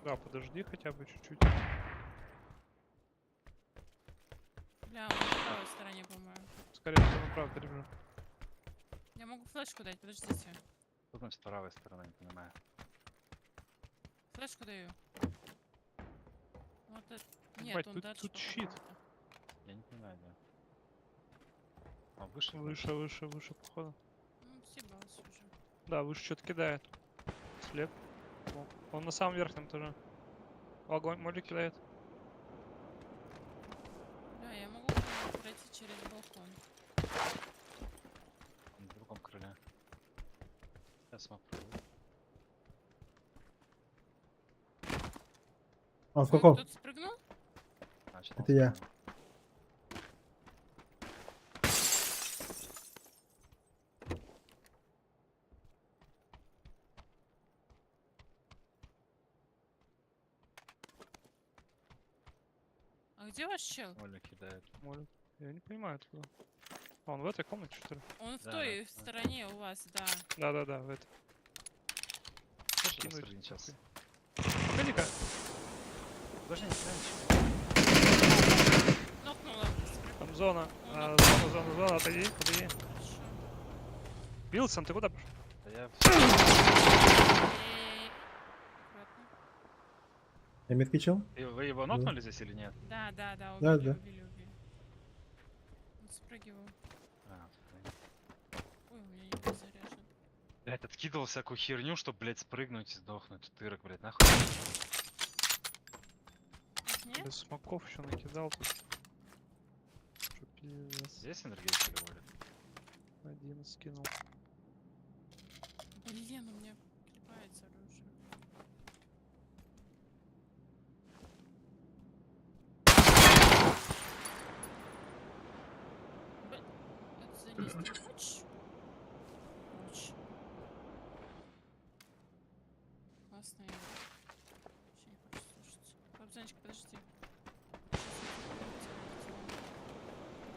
Да, подожди хотя бы чуть-чуть. Бля, он на правой стороне, по-моему. Скорее всего, направо перебежал. Я могу флешку дать, подождите. Что значит с правой стороны, не понимаю. Флешку даю. Вот это... Нет, Ебать, он тут- дальше тут походу щит. где-то. Я не понимаю, да. А выше? Выше, походу. Ну, съебался уже. Да, выше что-то кидает. Слеп. О, он на самом верхнем тоже. Огонь, молик кидает. Бля, я могу к нему пройти через балкон. На другом крыле. Сейчас смотрю. А в Ой, каком? кто-то спрыгнул? Значит, Это я. спрыгнул. А где ваш чел? Оля кидает. Молик. Я не понимаю этого. А, он в этой комнате, что ли? Он в Да, той да. стороне у вас, да. Да, в этой. Слушай, Кинуть распрыгни сейчас. нахуй. Погоди-ка. Подожди, не стреляй ничего. Нокнула. Там зона. Он Зона. Отойди. Хорошо. Вилсон, ты куда пошел? Да я Эй, аккуратно. Я меткий чел? Вы его нокнули здесь или нет? Да, Да, убили, да. убили. Он спрыгивал. А, Ой, у меня не перезаряжен. блять, откидывал всякую херню, чтобы, блять, спрыгнуть и сдохнуть. Тырок, блять, нахуй. Их нет? Без смоков еще накидал тут. Что пиздец. Здесь энергетика доволит. Один скинул. Блин, у меня клепается оружие. Как залезть? Хочешь? Хочешь. классная. Вообще не хочется слушать. Кобзанчик, подожди. Щас я тебя поцелую.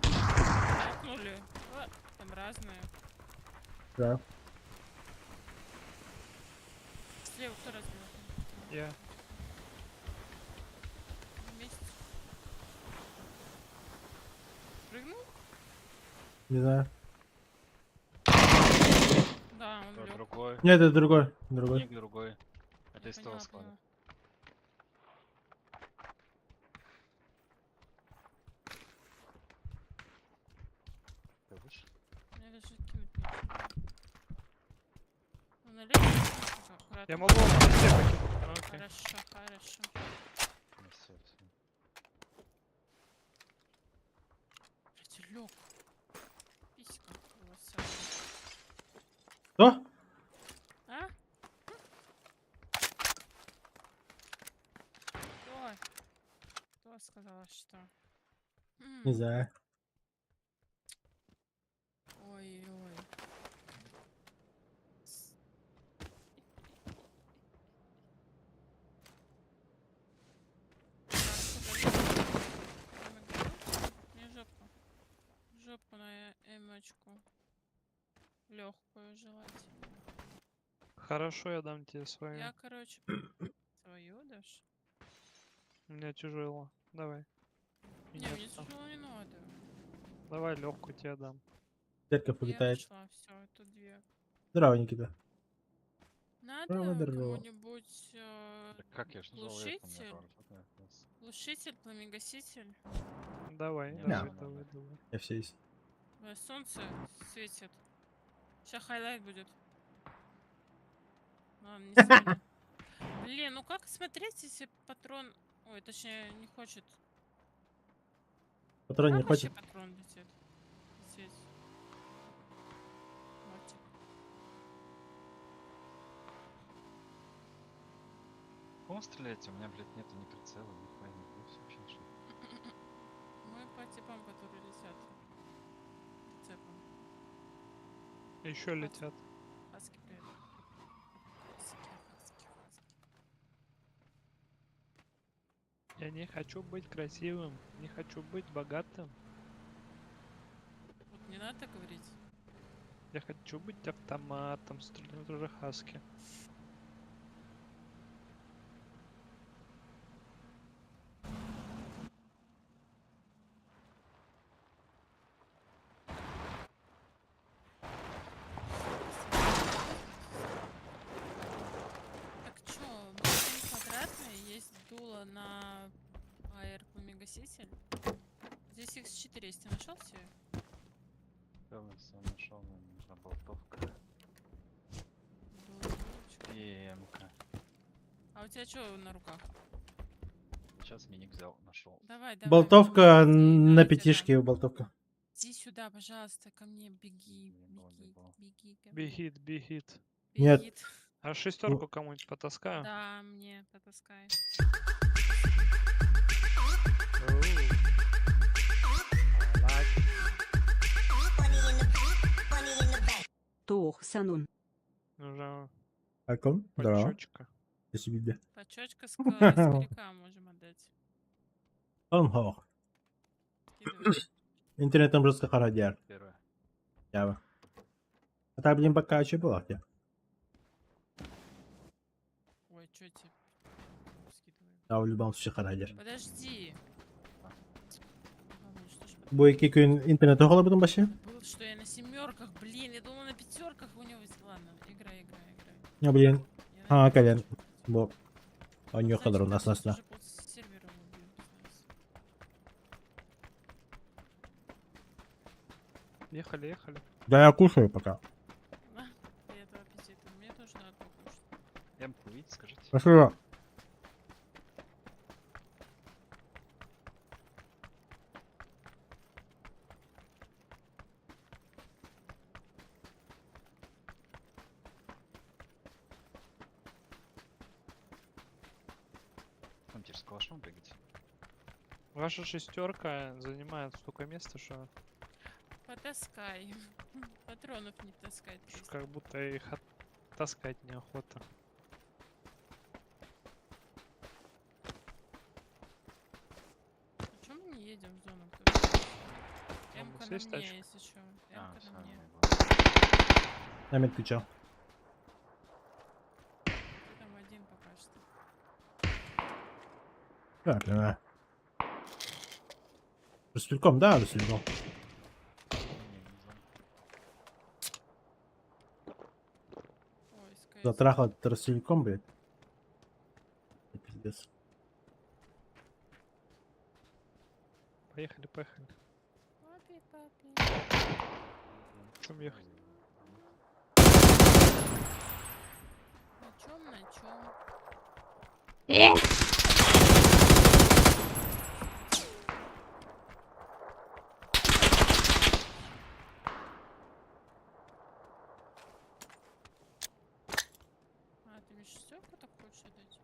Ляпнули. О, там разные. Да. Слева кто разбил? Я. Вместе. Прыгнул? Не знаю. Да, он Кто лег. другой? Нет, это другой. Другой. Ник другой. Это Я из того поняла, склада. поняла. Ты выше? Мне даже кинуть нечего. Ну, налево? Аккуратно. Я могу вам везде покинуть. Ну, окей. Хорошо, хорошо. Ну, всё, всё. Блядь, лег. Писька волосатая. Что? А? Кто? Кто сказала, что? Не знаю. Ой-ой. Мне жопу. Жопу на эмочку. Легкую желать. Хорошо, я дам тебе свою. Я, короче, свою дашь? У меня тяжело. Давай. Не, Меня мне там. тяжело не надо. Давай легкую тебе дам. Церковь Я улетает. нашла, все, тут две. Здорово, Никита. Надо здорово. кому-нибудь Так как я ж нажал F, у меня глушитель? пару фото есть. Глушитель, пламегаситель. Давай, Не, давай, всё давай, надо. давай. Я все есть. Солнце светит. Сейчас хайлайт будет. Ладно, не сильно. Блин, ну как смотреть, если патрон... Ой, точнее, не хочет. Патрон не Как вообще хочет. патрон летит? Лететь. Мотик. Кому стреляете? У меня, блядь, нету ни прицела, ни хуя, ни плюс вообще ничего. Мы по типам, которые летят. Цепом. Еще летят. Хаски, привет. Хаски, хаски, хаски. Я не хочу быть красивым, не хочу быть богатым. Вот не надо так говорить. Я хочу быть автоматом, стрелять уже хаски. Так чё, магазин квадратный, есть дуло на AR пламегаситель. Здесь X4 есть, ты нашел все? Всё, всё нашел, мне нужна болтовка и МК. А у тебя что на руках? Сейчас миник взял, нашел. Давай, давай. Болтовка иди, на давай, тебе пятишке, болтовка. дам. Иди сюда, пожалуйста, ко мне, беги, Не было, не беги, было. беги ко мне. Бегит, бегит. Нет. Бегит. А шестерку кому-нибудь потаскаю? Да, мне потаскай. Оу. I like it. Тух Санун. Нужна О ком? Здорово. почечка. Я себе. Почечка с коряка можем отдать. Ого. Скидывай. Интернетом жестко харадяр. Первое. Ява. А так, блин, пока что было где? Ой, что тебе? Скидывай. А в любом случае харадяр. Подожди. Ладно, что ж Будет кику интернет огола потом вообще? было, что я на семерках, блин, я думала на пятерках у него. Ладно, играй. А, блин. Я А, на кален. пятерках. Бо. А не хадру, нас. Уже сервера убьют нас. Ехали, ехали. Да я кушаю пока. А, приятного аппетита. Мне тоже надо покушать. М-ку видите, скажите? Спасибо. Там теперь с калашом бегать. Ваша шестерка занимает столько места, что Потаскай. Патронов не таскать. просто. как будто их таскать неохота. А чё мы не едем в зону? у М-ка нас на есть мне, тачка? если чё. А, М-ка всё, на мне. не было. Я метку чё? Ты там один пока что. Так, Ростельком, да, Ростельком. Не видел. Ой, скайс. Затрахал Ростельком, блядь. Пиздец. Поехали, поехали. Папи, папи. Чем ехать? На чем, на чем? А, ты мне шестерку так хочешь отдать?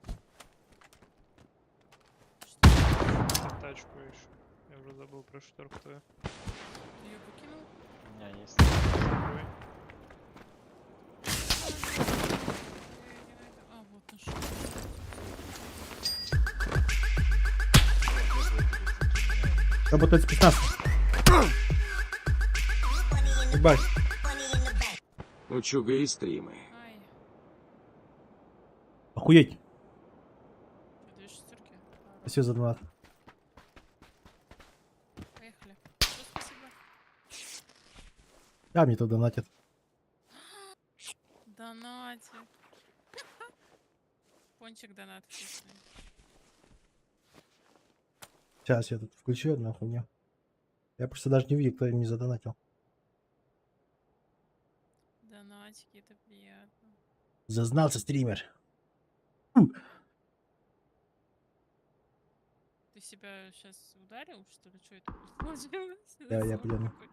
Что? Там тачку еще. Я уже забыл про шестерку твою. Ты ее покинул? У меня есть. Ой, А, вот нашел. Работает спецназ. Ебать. У Чуга и стримы. Ай, Охуеть. что, две шестерки? Ладно, Спасибо за донат. поехали. Всё, спасибо. Да, мне тут донатят. Донатик. Пончик донат вкусный. Сейчас я тут включу одну хуйню. Я просто даже не видел, кто не задонатил. Донатики, это приятно. Зазнался стример. Ты себя сейчас ударил, что ли? Что это получилось? Я Звук понял. такой.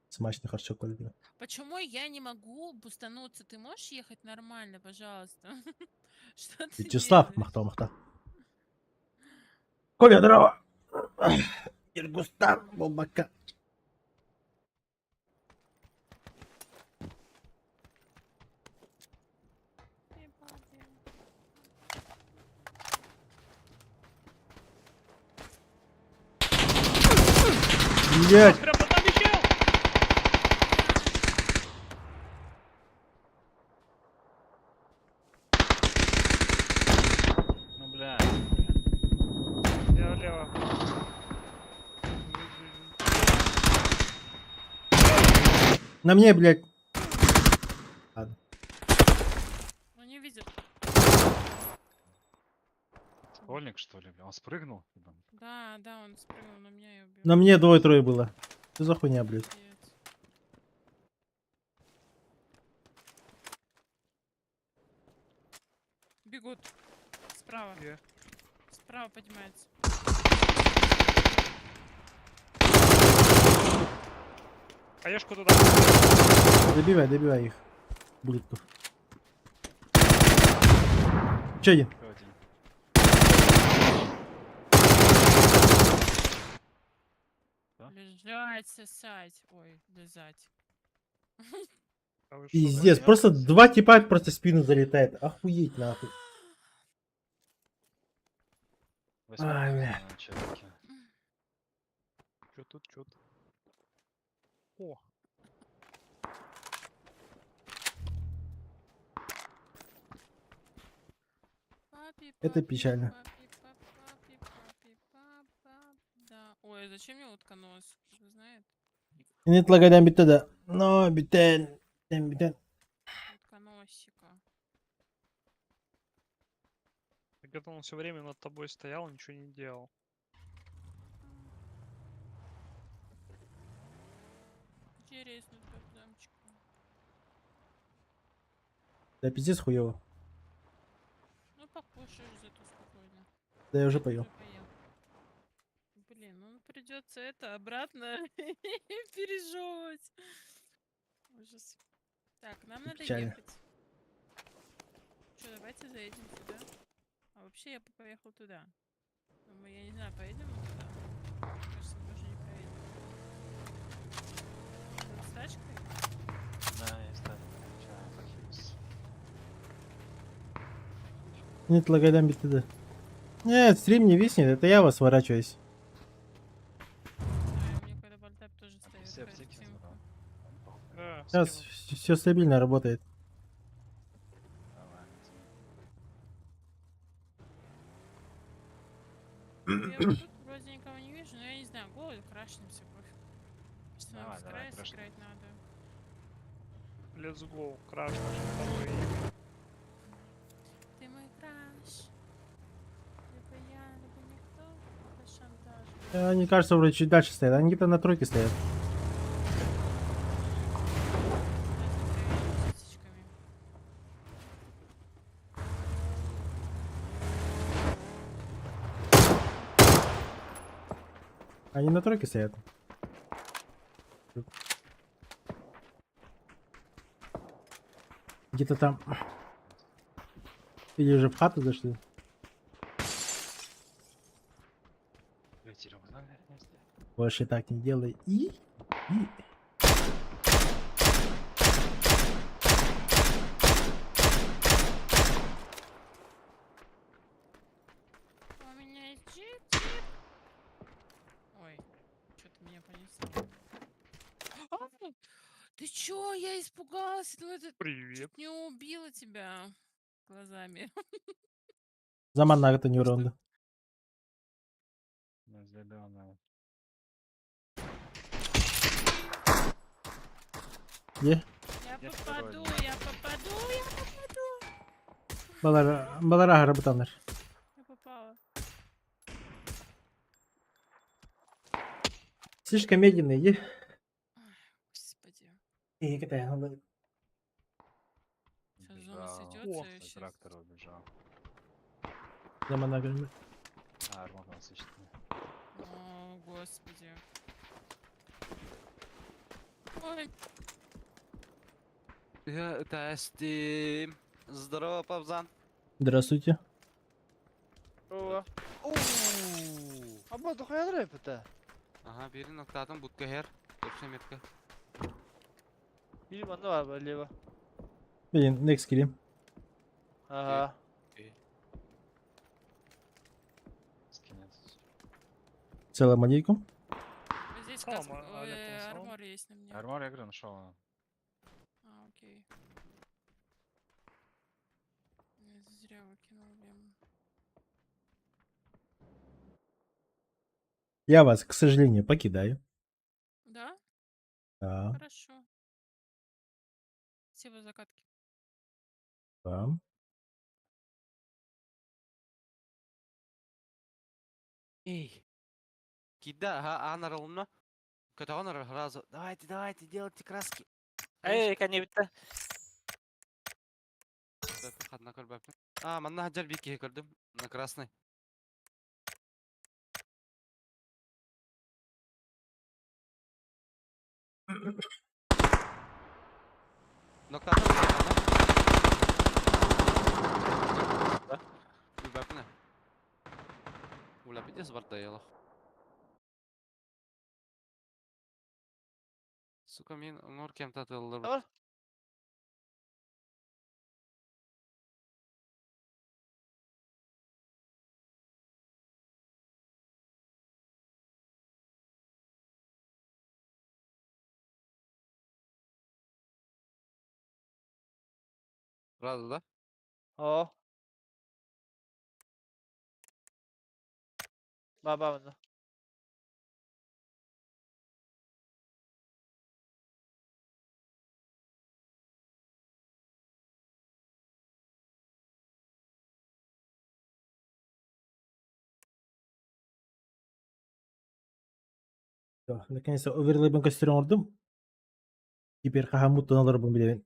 Смачно, хорошо, Коля. Почему я не могу бустануться? Ты можешь ехать нормально, пожалуйста? Что ты Вячеслав, делаешь? махта. Коля, здорово! Иргустан, Бабака. Блять! Прям под нами чел! Ну, бля. Я влево. На мне, блядь. Ладно. Ну не видит. Школьник, что ли, бля? Он спрыгнул? Да, да, он спрыгнул на меня и убил. На мне двое-трое было. Что за хуйня, блядь? Пиздец. Бегут. Справа. Где? Справа поднимается. Поешку туда. Добивай их. Булитков. Че один? Еще один. Лежать, сосать. Ой, лизать. А вы что, Пиздец, да? просто два типа просто в спину залетает. Охуеть нахуй. Восьмерка Ай, бля. на человеке. Чё тут, чё тут? О, Папи, Это папи, печально. папи, папи, папи, папа. Да. Ой, зачем мне утконос? Кто знает? Нет лагадан bitti de. No biten. Утконосика. так это он все время над тобой стоял, ничего не делал. Интересно, как замчика. Да пиздец хуёво. Ну, покушаешь зато спокойно. Да я уже поел. Уже поел. Блин, ну придется это обратно пережевывать. Ужас. Так, нам надо Печально. ехать. Что, давайте заедем сюда. А вообще я бы поехал туда. Думаю, я не знаю, знаю, поедем мы туда? Мне кажется, мы тоже не проедем. Ты с тачкой? Да, я ставлю. Чё, похились. Нет, лагайдан биtti. Нет, стрим не виснет, это я вас сворачиваюсь. Да, и мне когда бальтап тоже А ты стоит. все какая-то аптеки симка. забрал? Похуй. Да, Сейчас скинул. все стабильно работает. Давай. Я вот тут вроде никого не вижу, но я не знаю, голод крашнемся, пофиг. Что нам Давай, с давай, края крашнем. сыграть надо. Let's go. Краш наш второй имя. Ты мой краш. Либо я, либо никто. Это шантаж. Они, кажется, вроде чуть дальше стоят. Они где-то на тройке стоят. Давайте проверим сисечками. Они на тройке стоят. Где-то там. Или же в хату зашли. Блядь, Серёга, давай вместе. Больше так не делай. И. У меня есть джип. Ой, что-то меня понесло. А! Ты чё? Я испугалась. Ну это Привет. чуть не убила тебя глазами. Zaman nakıtı nörondu. Зелёная. Ye. Я Я попаду, второй. я попаду, я попаду. Balara harabutanlar. Я попала. Слишком медленный. Ye. Господи. İyi ki dayandı. Сейчас зона Убежал. сойдется. О, и С щас- трактора убежал. Zaman nakıtı. А, армор насыщенный. О, господи. Ой, Тестим. Здорово, Павзан. Здравствуйте. О, абба тухайдыр эпте. Ага, бери ноктатын будка хер. Тепсе метка. Bir manda var böyle leva. Benim next kill'im. Ага. Скинется. Selam алейкум. здесь Салам, каска, алейкум салам. армор есть на мне. Армор, я говорю, нашел. А, окей. Я зря выкинул, блин. Я вас, к сожалению, покидаю. Да? Да. Хорошо. Спасибо за катки. Да. Эй. Кида, ага, анаралымна. Катагонар сразу. Давайте, делайте краски. Эй, кане битте. Хадна көрбәппін. А, манна хаджар бики көрдім. На красный. Ноктатын көрбәпіне. Улап идес бар даялық. Сука, мен ұңыр кем татылыр. Var. Разы да? О. Baba bunda. Всё, наконец-то оверлейбен костюм ордым. Теперь хахамуттан алырбын билебин.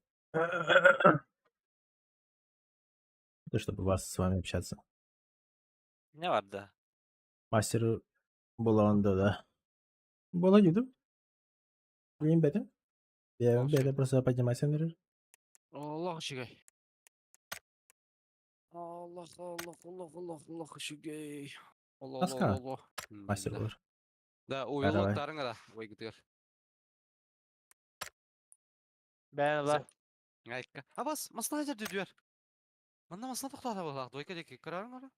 То, чтобы вас с вами общаться. Ne var da? Мастеру болғанда да. Бола дедім. Білейін бәді. Я Вообще. бәді просто поднимайся наверх. Аллах шигай. Аллах шигай. Allah Allah Таска. Allah Allah. Мастер Да. olur. Да, Давай. уйлуктарың да, ой гитер. Ben var. Айка. А бас, масна жерде дүер. Мында масна тоқтата болақ, дойка деке кырарың ара.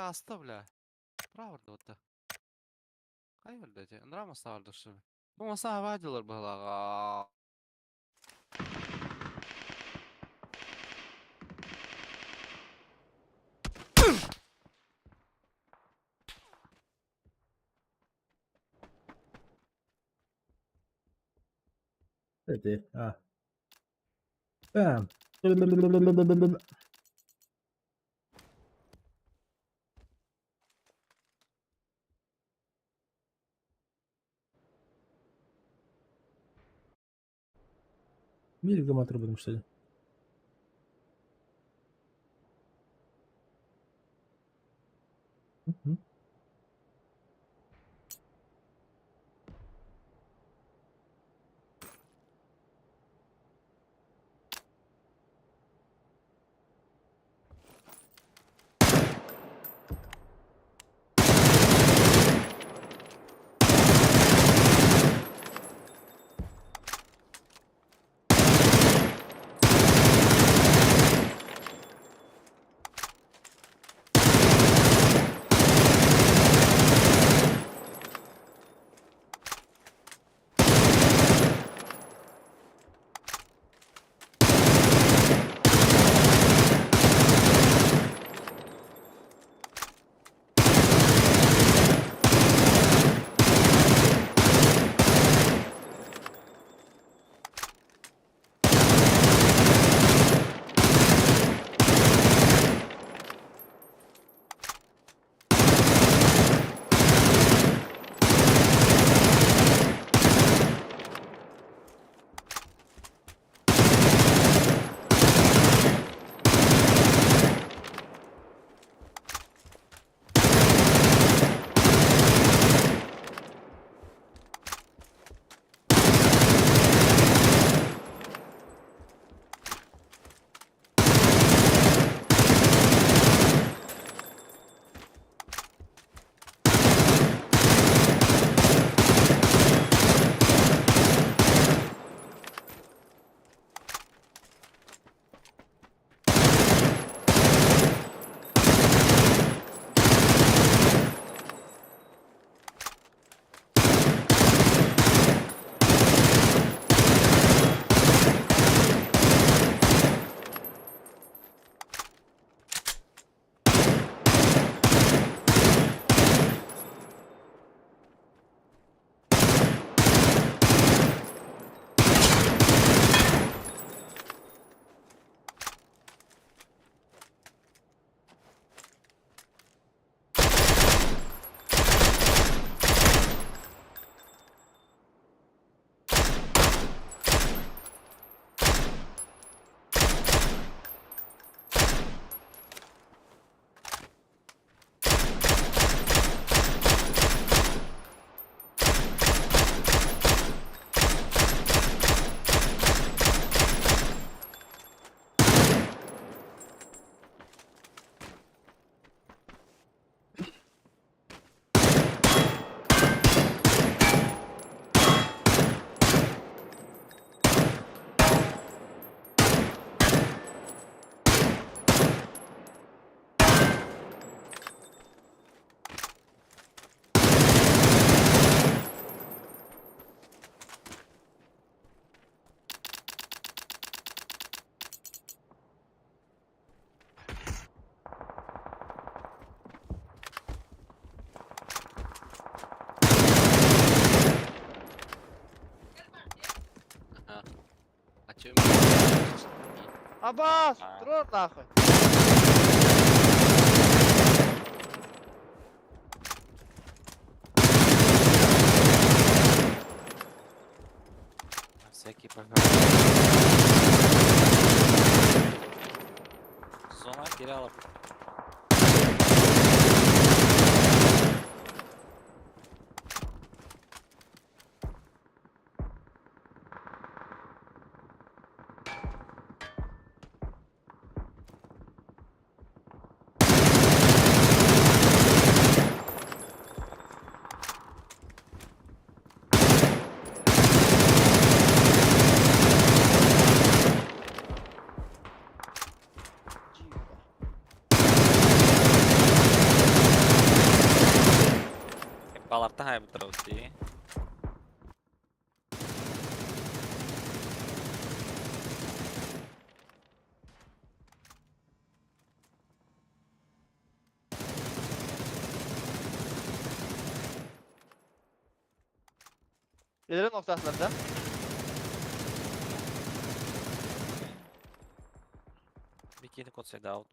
Аста, бля. Правда, вот. Кай берде те? Ындыра масна барды шы. Бу масна авадилар балаға. Это, Бам. Миллиграмм отрубаем, что ли? Мгм. А чё? Абас! Дрон нахуй! Всякий программ. Зона теряла. Time terus. İleri noktasında. Bikini kod say down.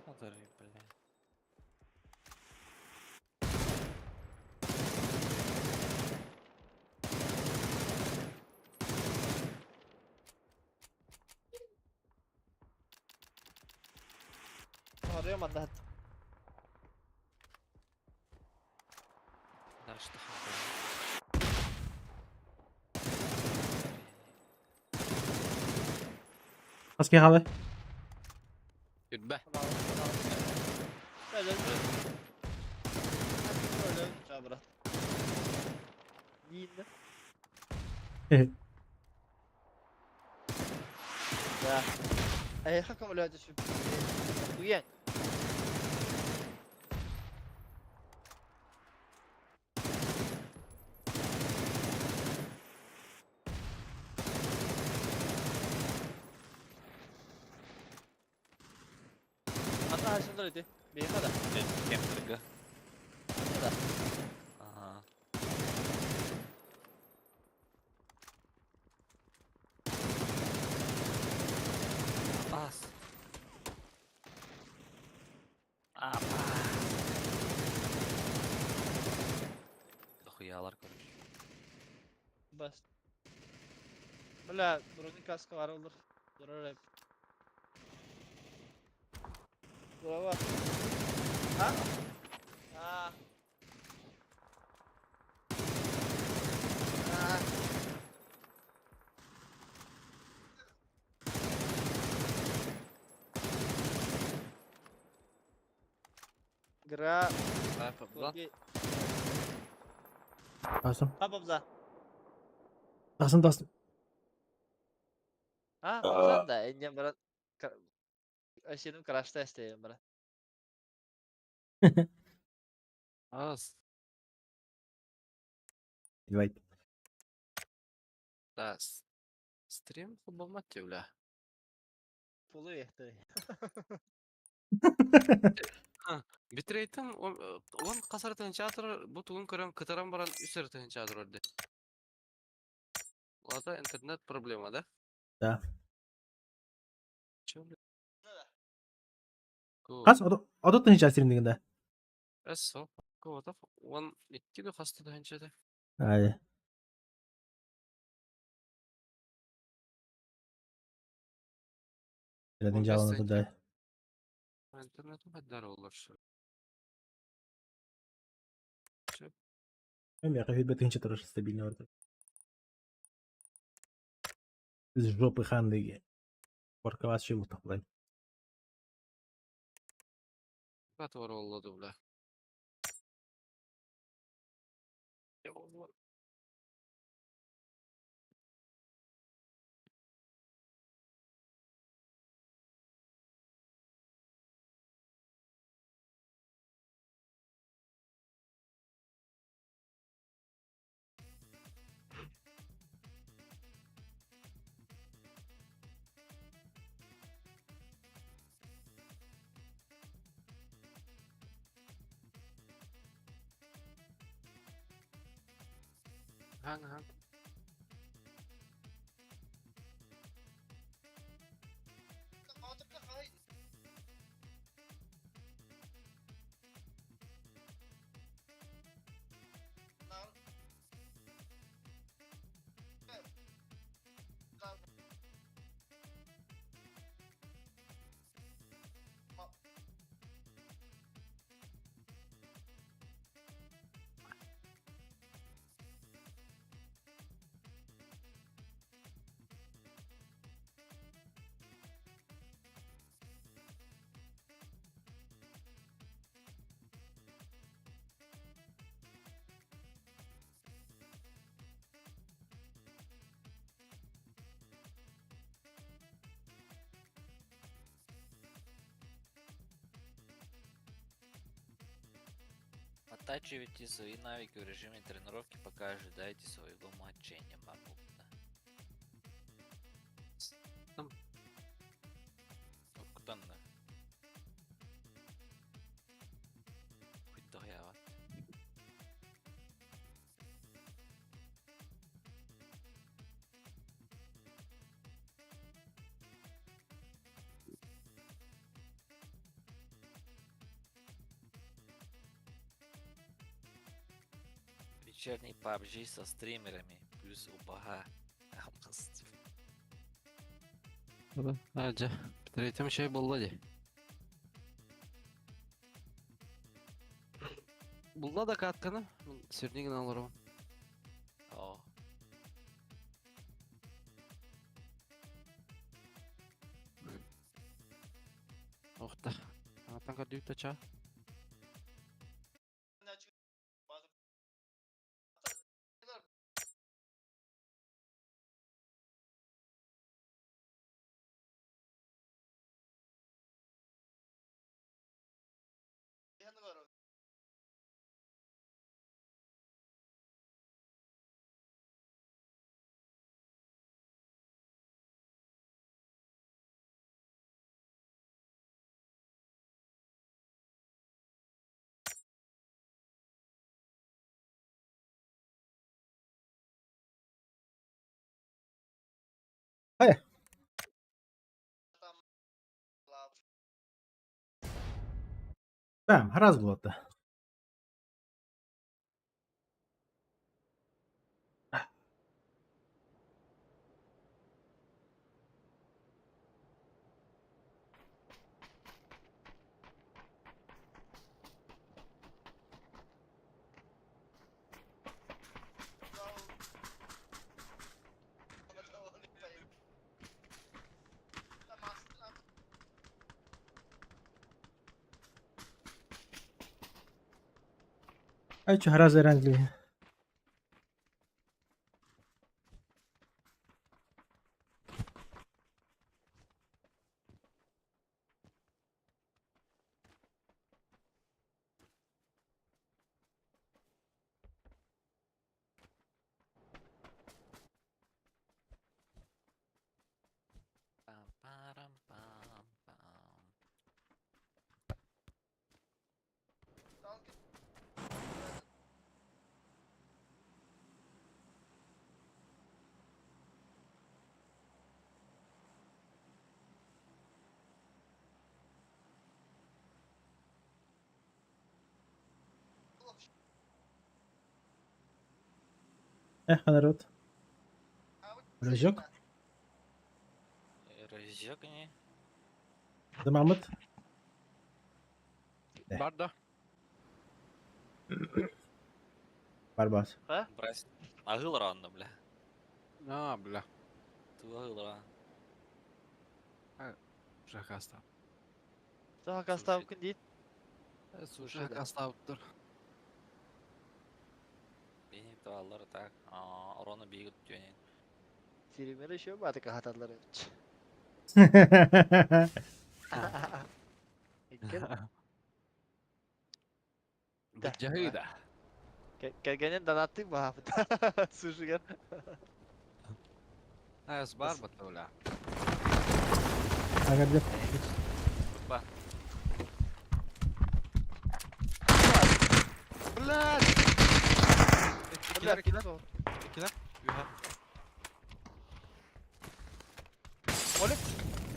Смотри, блядь. Arıyorum anda. Дальше Kaski hava. Yürü be. Böyle böyle bırak. Giyindi. Ya. حكم الواد شو وياك أنا عشان دريتي بهذا كم تلقى؟ هذا Aha. Bas. Хуялар короче. بس ولا بروني كاسكو var olur durur hep bravo ha ha ha Gra Apa bro? Kurgi Bastım. Babza Bastım. ha Babza da enjem berat aşırı crash'ta isteyim berat Bas. Invite. Да. Стрим футболматти бля. pulu yetti Bitrate'im on kasartın çatır bu tuğun körem kıtaran baran üsertın çatır orada. O da internet problema da. Да. Çöl. Ku. Kas o da tanışacağız streaminginde. Eso. Ku da on iki de hasta da önce de. Hadi. Dedin cevabını da. İnternetim haddar olur şu. Я хочу быть тоже стабильно. С жопы ханды. Парковать чего так, блядь. Kat var oldu bля. Hang. Оттачивайте свои навыки в режиме тренировки, пока ожидаете своего матчения, бабука. Там. Вот куда надо? Хоть доява. Вечерний PUBG со стримерами, плюс УБГ. Hadi. Bitirelim şey buldu hadi. Bulda da katkanı. Sürünü alırım. О, Oh da. Anatan kadar yük taça. Tamam, гаразд було то. Ay şu гаразд eğlenceli. пам-парам-пам-пам. Народ. Рожок. Разжёгни. Да Мамыт. Barda. Барбас. Брась. Агыл ранно, бля. Ha bля. Ту агыл ран. Şakasta. Daha kasta mümkün değil. Şakasta dur. Beni tuvalları tak. Oronu bir götürüyor. Streamer'e şu batık hataları. İlkel. Cahida. Gelgenin donattık mı hafif? Sushi gel. Ha barba tola. Aga bir Bak. Блядь! Bırak git.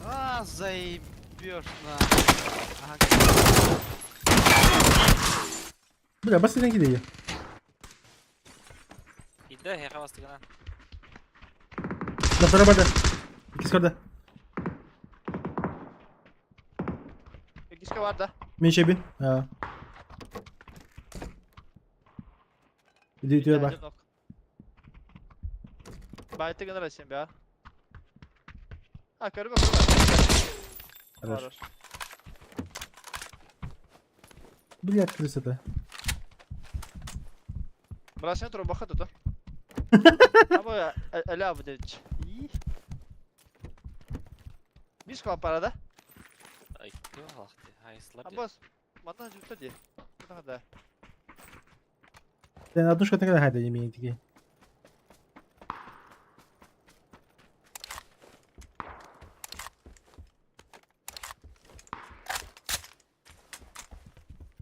А, заебёшь на. Ага. Бля, бассейн gidiyor. İdde heka bastı gana. Da sonra bada. İkisi orada. İkisi var da. Minşe bin. Ha. Gidiyor bak. Bayette gönül açayım ya. Ha körü bak. Хорош. Var. Блядь, красота. Burası dur bakın tut. Ama ele abi de. İyi. Biz kal parada. Ay, yok vakti. Hay slap. Ha boss. Mandan cüpte diye. Ne kadar. Sen adушка тогда хайда имеет таки.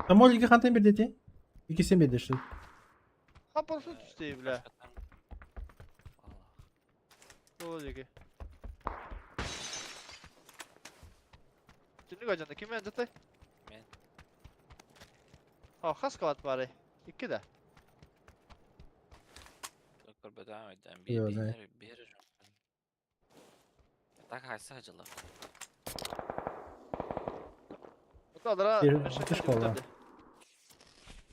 Там Ольга хантын берди ти. İkisi mi düştü? Kapısı düştü bile. Başkatan. Allah. Ne oluyor ki? Şimdi koyacaksın kim önce tay? Men. Ha kas kavat bari. İki de. Doktor devam edelim. Yok, ne? Bir yere tak haysa acılar. Bu da adara Bir menşe atış koyacak kolla. tabii.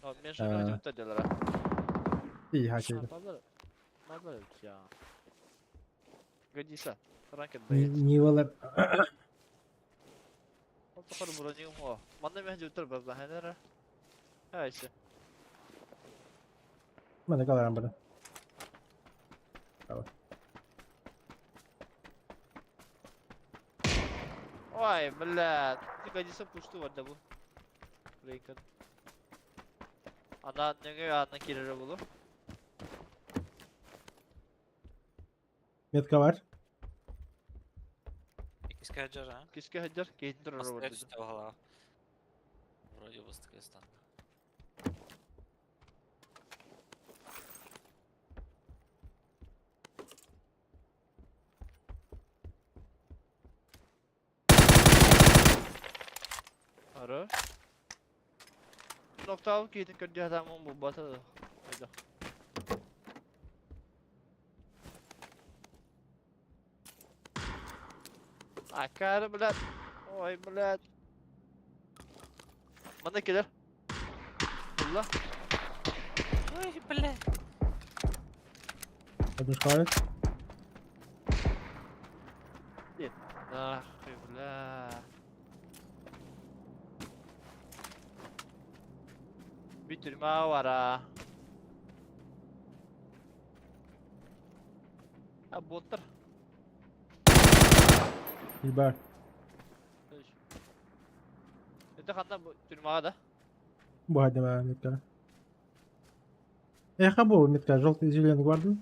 Ha menşe koyacak tabii diyorlar ha. İyi hakikaten. Mabel ya. Годится. Ранкет боец. Nivalar. Он походу бронил его. Манда меня жутер база хенера. Хайся. Ben de kalarım burada. Ой, блядь. Ты годится пусту вот дабу. Брейкер. Ana ne ana kirere bulu. Metka var. İkisi kaçar ha. Kiske hajar kehindir Nasıl orada. işte valla. Вроде Узбекистан. Ara. Nokta al kehin kerja tamam bu bata. Hadi. Akar блядь. Ой, блядь. Mana killer? Allah. Ой, бля. Adушка var. Ah, блядь. Bitirme var ha. Ha botlar. İbar. Itu karena bitirme da. Bu hadi ben metka. Bu метка, желтый зеленый гвардию.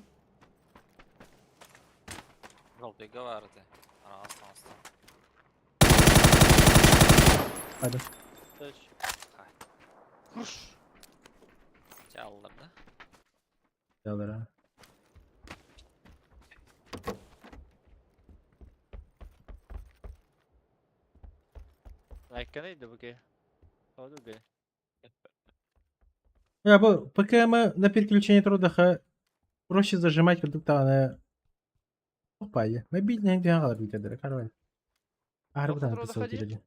Желтый говорите. Она осталась. Hadi. Хай. Kuş. Çaldılar da. Yalar ha. Like neydi bu ki? Oldu ki. ПКМ на переключение труда проще зажимать, когда она тупая. Мобильный где алар бит эдер, карвай. Арбадан труда писал ходить? тирели.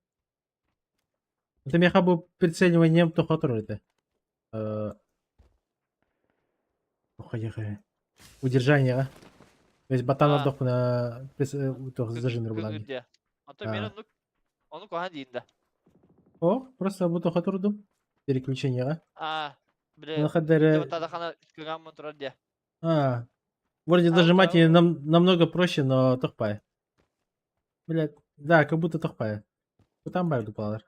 Это меня хабу прицеливанием то хатур это. Удержание, а? То есть батан А. отдох на зажим рублади. Где? Anta Ha. ben onu kohan değildi. О, просто буду хатурдум. Переключение, а? Ah, Ну, bre. хадере. Tada kana kıran motor diye. Вроде А, зажимать да. и намного проще, но тохпая. Блять, да, как будто тохпая. Там байду палар.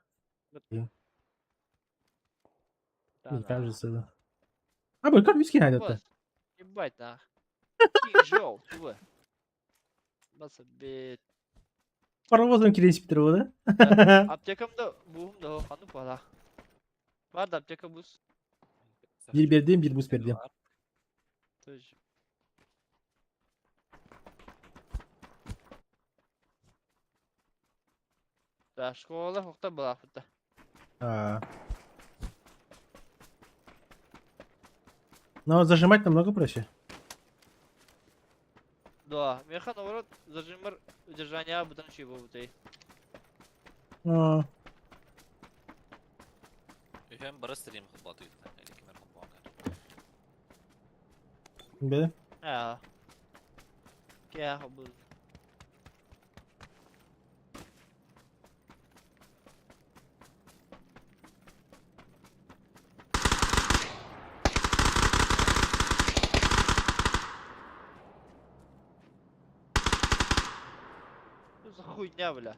Не кажется, да. Как виски найдет это? Ебать нах. King Joe, чего? Nasıl bir... Паровозом келесіп тұр ғой, да? Aptekamda buğum da o kanı pala. Var da apteka buz. Bir бердім, bir buz бердім. Тоже. Да, школа хокта была фута. Но зажимать намного проще. Да, меха наоборот зажимар удержания будан чего бутай. Hem barı stream hıblatıydı. Eli kemer hıblatı. Бе? Ha. Kya bu. Что за хуйня, бля?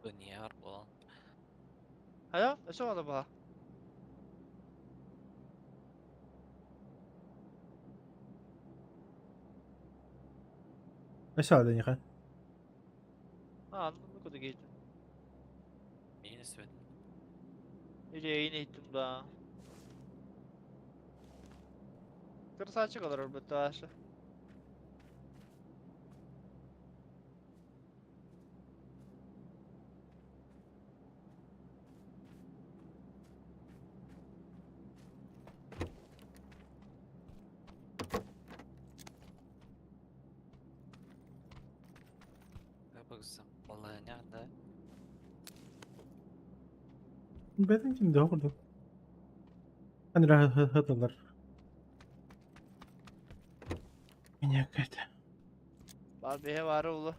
Bu niye var bu lan? А я? А что надо было? Aşağı da yıka. Anladın mı kudu gittim. Yine söyledim. Yüreğine gittim daha. Kırsa açık olur elbette aşı. Bakırsam. Vallahi nerede? Ben kimde okudum. Hani rahat hatırlar. Minyak kaydı. Barbiye var oğlu.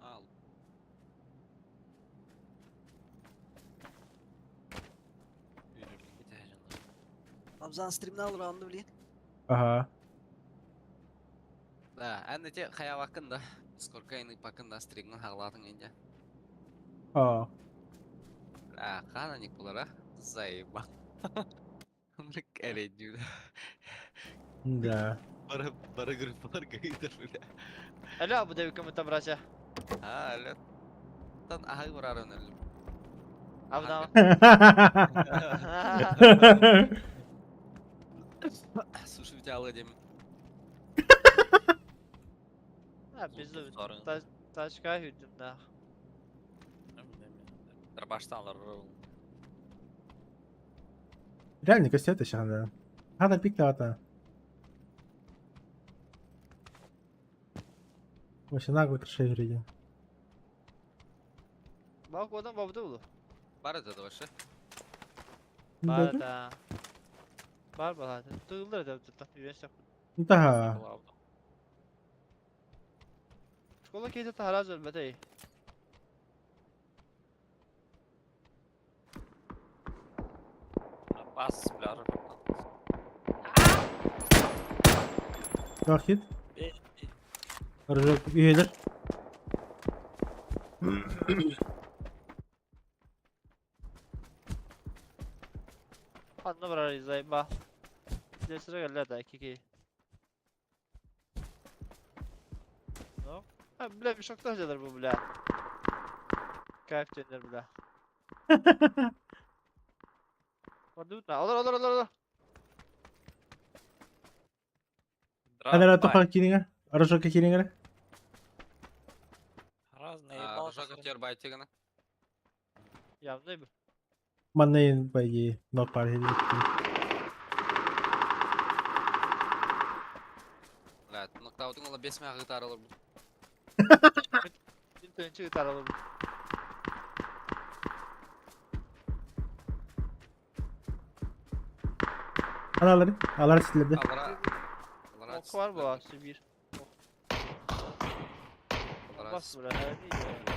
Al. Yürürlük giderim. Ramzan stream'ini al round'u bileyim. Aha. Da, anne kaya bakın da. Discord'a inip bakın da stream'ini hağladın ince. Aa. Ah, kanan bulara. Zayıf. Mırık erenciydi. Da. Bara gruplar gaydır bile. Alo bu devi kımıta bıraça. Ha, öyle. Tan ahal vurar önerim. Abi ne Sushi bir tane alacağım. Ha biz de Sorun. taşka hücum da. Baştan alır. Реально кастет еще надо. Надо пик то. Вообще нагло крышей вроде. Bak o adam babada ulu. Bara da başı. Var da. Var hadi. Dığılır da tutam. Yüreğiş yap. Да. Şkola keyde taharaz elbette iyi. Bas bilar. Вахид. Ржок üyeler. Anla var izleyip bak. Size sıra geldi da 2-2. No. Ha bile bir şokta hocadır bu bile. Kayıp döner bile. Orada utma. Olur. Hadi rahat ol kiringa. Rжок kiringa. Разные А, балки. Жака тер байтигана. Yandı bu. Маннейн по идее. Ног пари. Lat, noktautun ola 5 meha gitar alır. Bir tane çığı taralı bu. Anaları. Alar sildi. Alara. Alara. Ok var bu ağaçta bir. Bas buraya. Değil ya.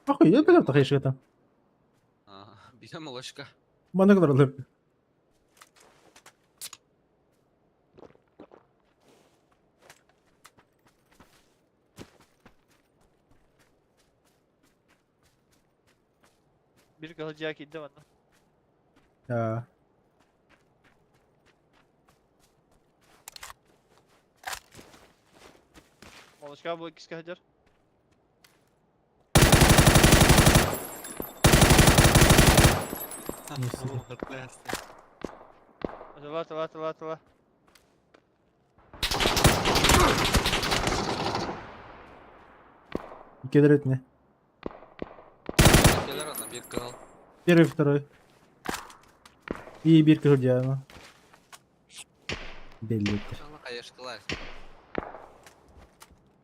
Охуй, я бегал так еще там. Bir de ложка. Bana kadar olur. Bir kalacağı kilde bana. Ya. Oluşkan bu ikisi kaçar. Neyse. Atala. İkidir etme. Gelir ona bir kal. Первый, второй. И бирка Жудиана. Belli. İnşallah kayışkılar.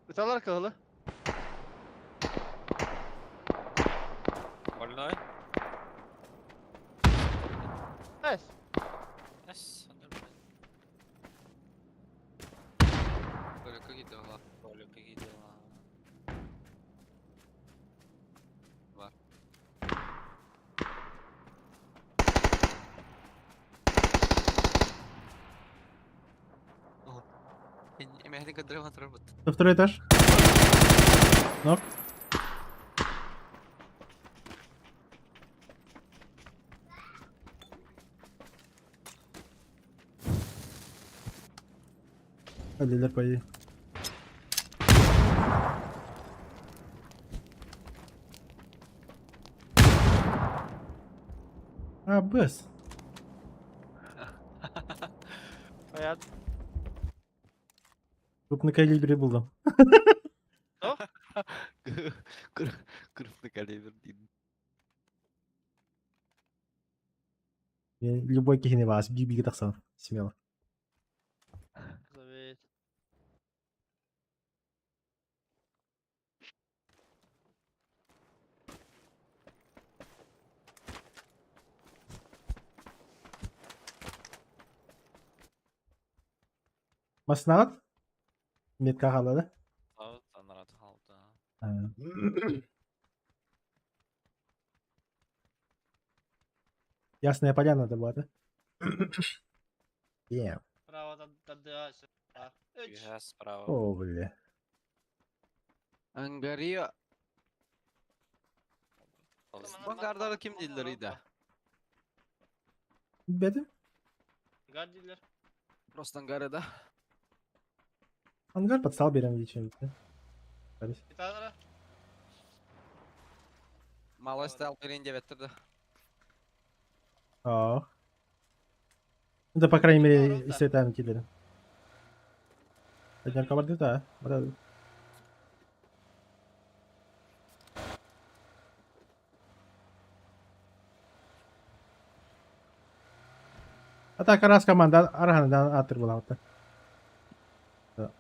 Utalar kalı. Больной? Evet. Yes. Böyle как дела? Коля, какие дела? Var. Emehli kadar var robot. Второй этаж. Nok. Öldüler payı. Ha bus. Hayat. Крупный калибри buldum. Nok. Крупный калибр değil. Любой кихни вас, биби таксан. Смело. Завет. Маснат? Метка қалады. Out, another halta. Ясная поляна да была, да? Право отдыхать. 3. Ühe sправа. О, бля. Angarya. Полз- Bangardalı kim değildir iyiydi. Bedim. Гаддилер. Просто Angarya'da. Ангар подстал берем лично. Bir tane daha. Malo стоял birinci bitirdi. Ох. Да, по крайней мере, Здорово, да. если там кидали. Один кабарды, да. Брат. А так, раз команда Арханадан атыр была вот. Да.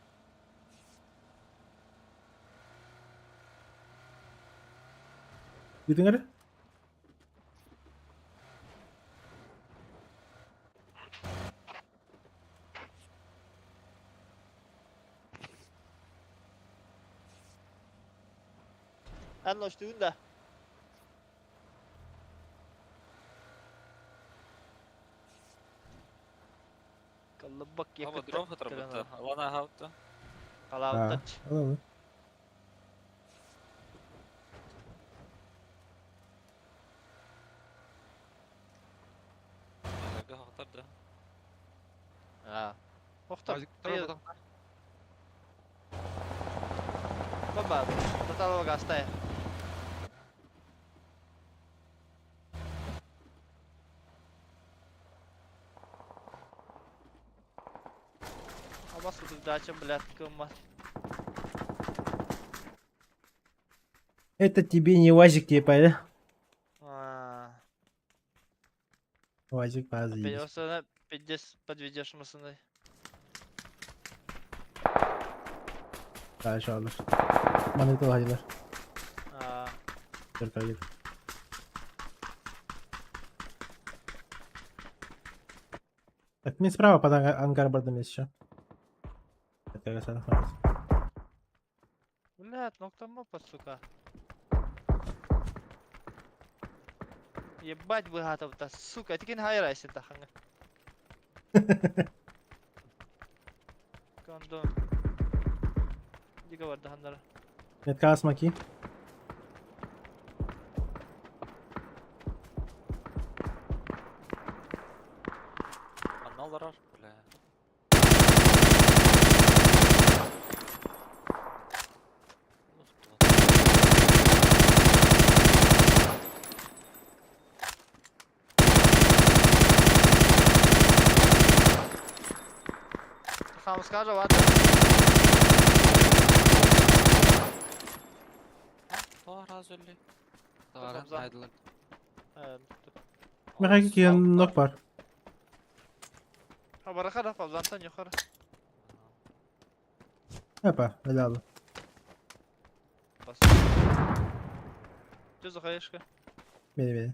Видің әрі? En üstünde. Kalıbak Ama yakıt. drone hatırlattı. Alana halta. Ha, Kalavtaç. alalım. Nerede hatırladı? Ha. Muhtar. Azıcık Hayır. duramadım. Baba. Total gastaya. Ama суды дача, блядь, кыма. Это тебе не УАЗик, типа, да? УАЗик позади. Перевозена 50 подведешь мısın? Дальше alır. Manita hayırlar. Ha. Только hayır. Так, мне справа под ангарбордом есть еще. Это как раз находится. Блядь, нокта мопа, сука. Ебать выгадал-то, сука, тикин хайрайся таханга. Кондом. Дига var dahanlara. Метка асмаки. Аналар, бля. Tahamız kadar var. Allah razı olsun. Tamam, Tamam, aydınlık. Evet. Merak ki nok var. Ha barakada fazlantan yukarı. Hepa, helal. Bas. Düz hayışka. Beni.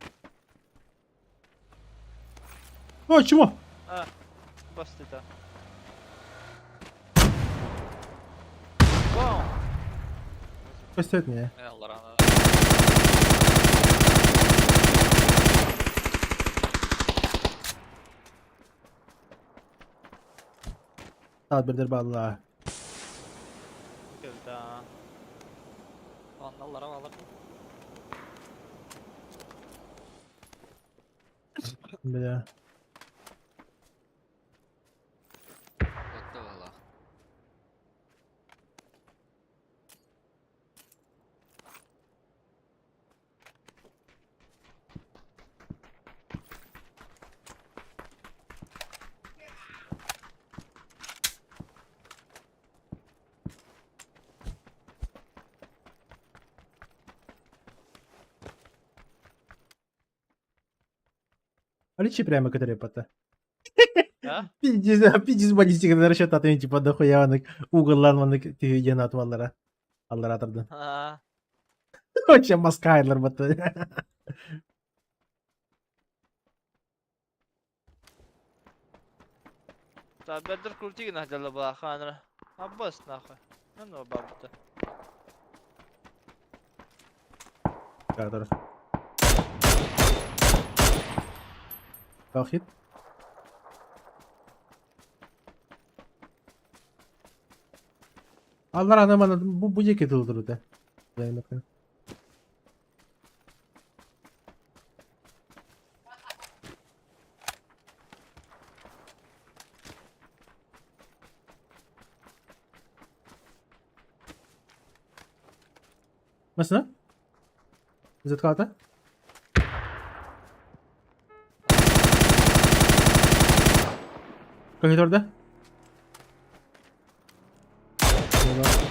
О, чему? Ha. Bas dedi. Bom. Пусть меня. Ey Allah rahmet. Al birdir ballah. Geldi ha. Alır alır. Бля. Ötte valla. Полечи прямо, который пота. Ha? Пиздец баллистика расчет атымен типа дохуя аны угылланманы түйген атып аллар атырды. Ha. Вообще маскайлар бата. Ta bedr kulti gina jalla ba khanra. Abbas nahwa. Nanu babta. Kadar. Kalkit. Allah adam anladım. Bu ceket olur da. Yani bakın. Nasıl? İzzet Kağıt'a. Koridorda. Eyvah.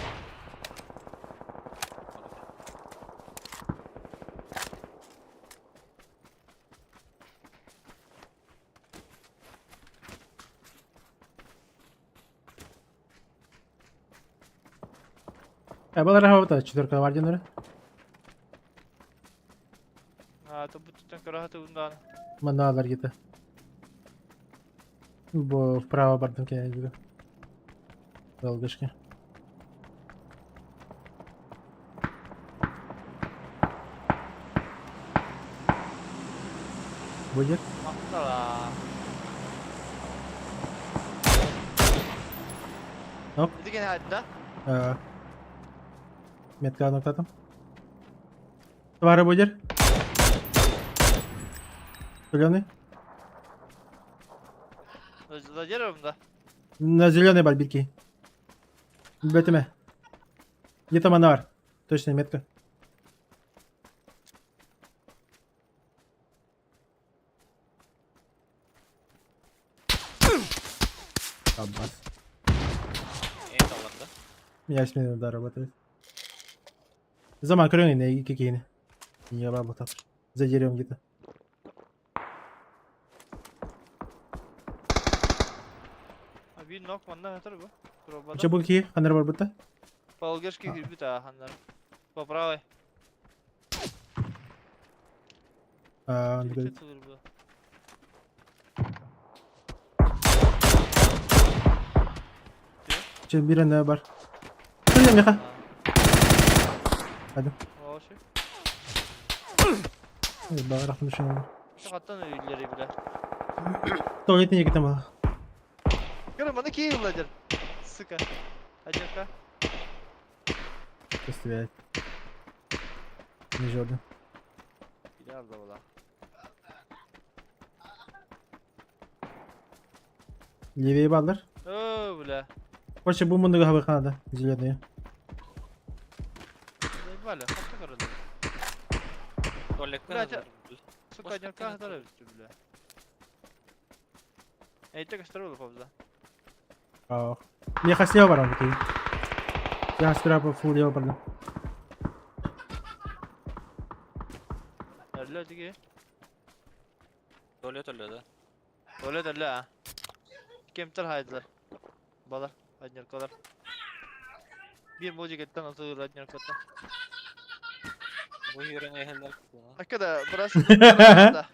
Balara havada 4K var canları. Ha to button karahatu undan. Мандаlar gitu. Вправо бардым кене juga. Долгышки. Будет? Maktala. Hop. Itu gene hadda. Метка нокладым. Товары будет? Зеленый? Задерживаем, да? На зеленой бальбитки. Бетиме. Где-то мановар. Точная метка. Аббас. Et alırdı. Я с ними, да, работает. Заман крылья какие-то. Не работал. За деревом где-то. Bir nok manda hatar bu. Probada. Че был ки? Ханер бар будто? Полгешки грибит а хандар. По правой. Он Чуть говорит. тулur bu. Че birinde бар. Крылья меха. Hadi. O şey. Bağırak düşünüyorum. Şu kattan ileri bile. Tuvaletine gittim ha. Görün bana ki yılladır. Sıka. Hadi yaka. Festival. Не Jordan. Biraz da valla. Левее балдар. Oo bile. Короче, bu mundu kahve kanada. Zilyonuyor. Böyle hatta karada. Tuvaletler Блядь, alırım. Сука, Boş не katına как koy. бля. Эй, ты как строил повза? Ах. Меха слева бар он. Я справа фул лево бардым. Öyle dige. Tuvalet ölüyordu. Öyle de la. Kemter haydılar. Balar. Hadi kadar. Bir moji getten atıyor hadi kadar. Bu yürüyen ehiller kutluğuna. Hakikaten burası da.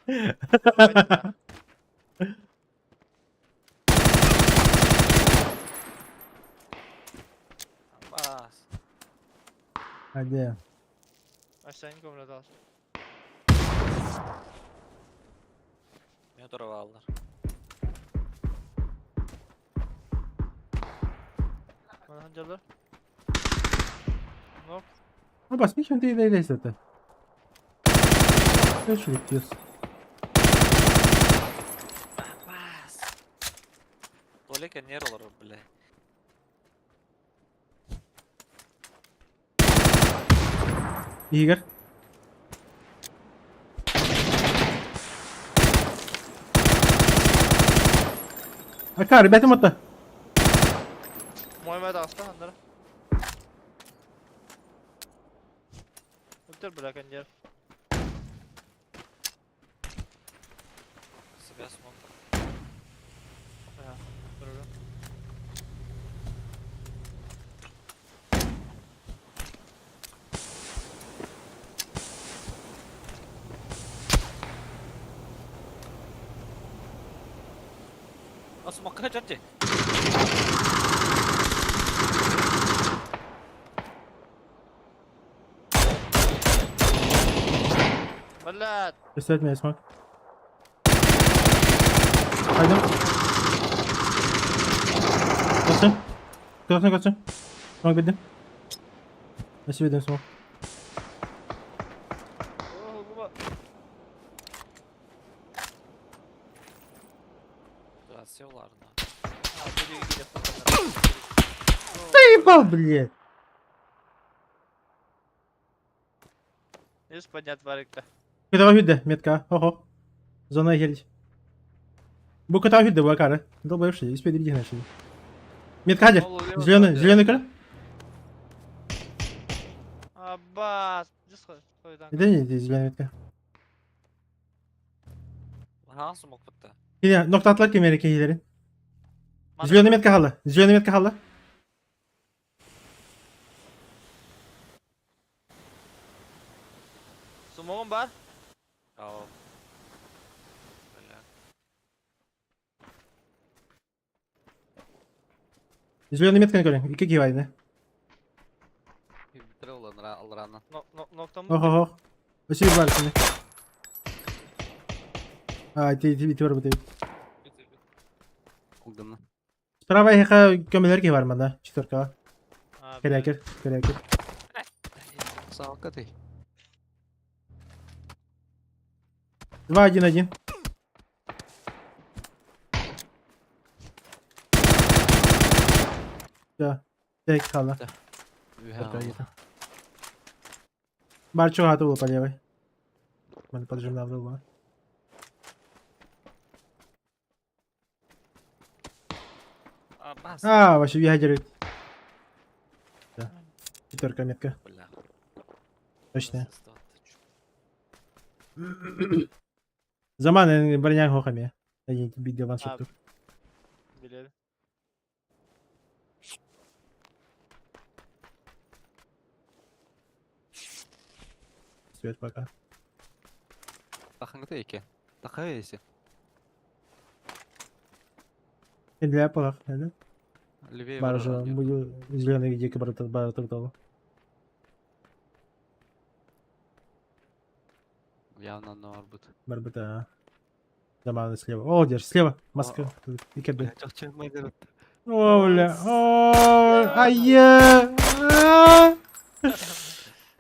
Bas. Hadi. Aşağı in komle daha. Beni tarafa aldılar. Bana hancalar. Nok. Abbas bir şimdi değil zaten. Kaç bekliyoruz? Бас. Толика нервлар, бля. Игорь. Акар, ребята, мотно. Мой даста андара. Ультер бля кондер. Себя смог. Ага. Дорого. Смог хачати. Блядь. Представь меня, смог. Пойдем. Kaçın. Kaçın kaçın. Smog bildim. Nasıl bildim smog? О, баба. Севларно. А, были где Заебал, блядь. Есть поднять варик-то. Кытава hüdde, метка. Ого. Zonaya geldik. Bu kıta hüdde bu akarı. Долбоёб испеди иди начали. Метка hadi. Зеленый, зеленый кыр. Аббас. Иди стой там. Иди, иди, зеленый метка. Ага, смог бітті. Yine nokta atlar kemeri kehilerin. Zеленый метка halı. Zеленый метка halı. Сумогом бар. Ау. Бля. Zеленый метка görün. İki giva yine. Бітірі ол рано. Ноктам. Ого. Ösü var şimdi. Aa, iti var bu değil. Олдымны. Справа яха kömeler ki var bende. Четверка. А, Керекер, керекер. Салка ти. 2-1-1. Да. Tek halı. Үхэ. Барчо хату было по левой. Мы поджим на вдруг. Бас. А, вообще ядерит. Да. Четверка метка. Бля. Точно. Чё? Zaman броня хохами. Они видео ваншоттук. Билет. Свет пока. Тахаңгыты еке. Тахы есе. Для полах, да? Левее Баржа, баржа. буду зеленый дико баратал. Явно нор бут. Барбата. Zaman слева. О, держи, слева. Маска. Икебе. Çok çekmedi. О, бля. О, ае.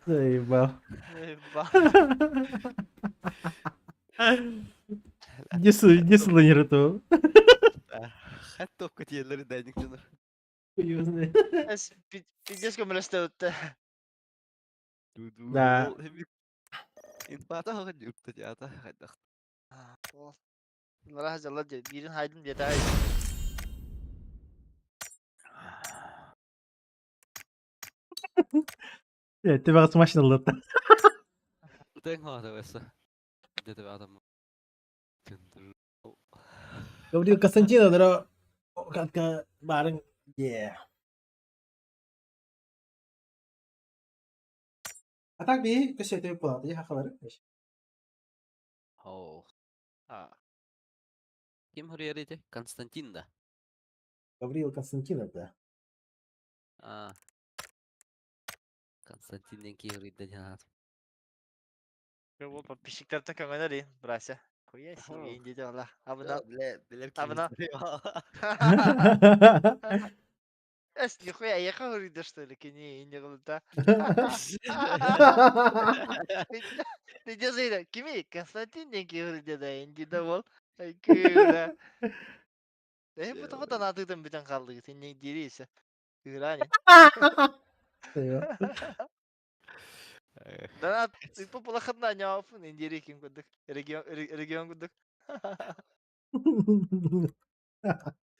Заебал. Ебать. Не слонер этого. Hatta o kötü yerleri değdik canım. Серьезно. Пиздец, как мы өтті. Да. İnfata hakkı yurtta cihata hakkı. Bunlara hazırla diye. Birini haydım diye daha iyi. Evet, ты вас машина. Den har det också. Det var adam. Говорил Константина, дро. Как барин. Yeah. А так bir köşede yapılan diye hakaları. Oh. Kim hürriyeti? Konstantin da. Говорил Константинов, да. Konstantin'den ki hürriyeti cihaz. Bu подписчиктер такой говорили, братья. Хуя себе, не дела. Абына. Bilir Abına. Нихуя, я говорю, что ли, не кылда. Ты не зайда. Кими, Константин не говорит, да, инди да бол. Ай, кыра. Bu da tanıdığım bir tane kaldı. Sen ne diyorsun? Kırani. Eyvah. Dana ipo pula kadar ne yapın? İndiri kim kuduk? Region kuduk.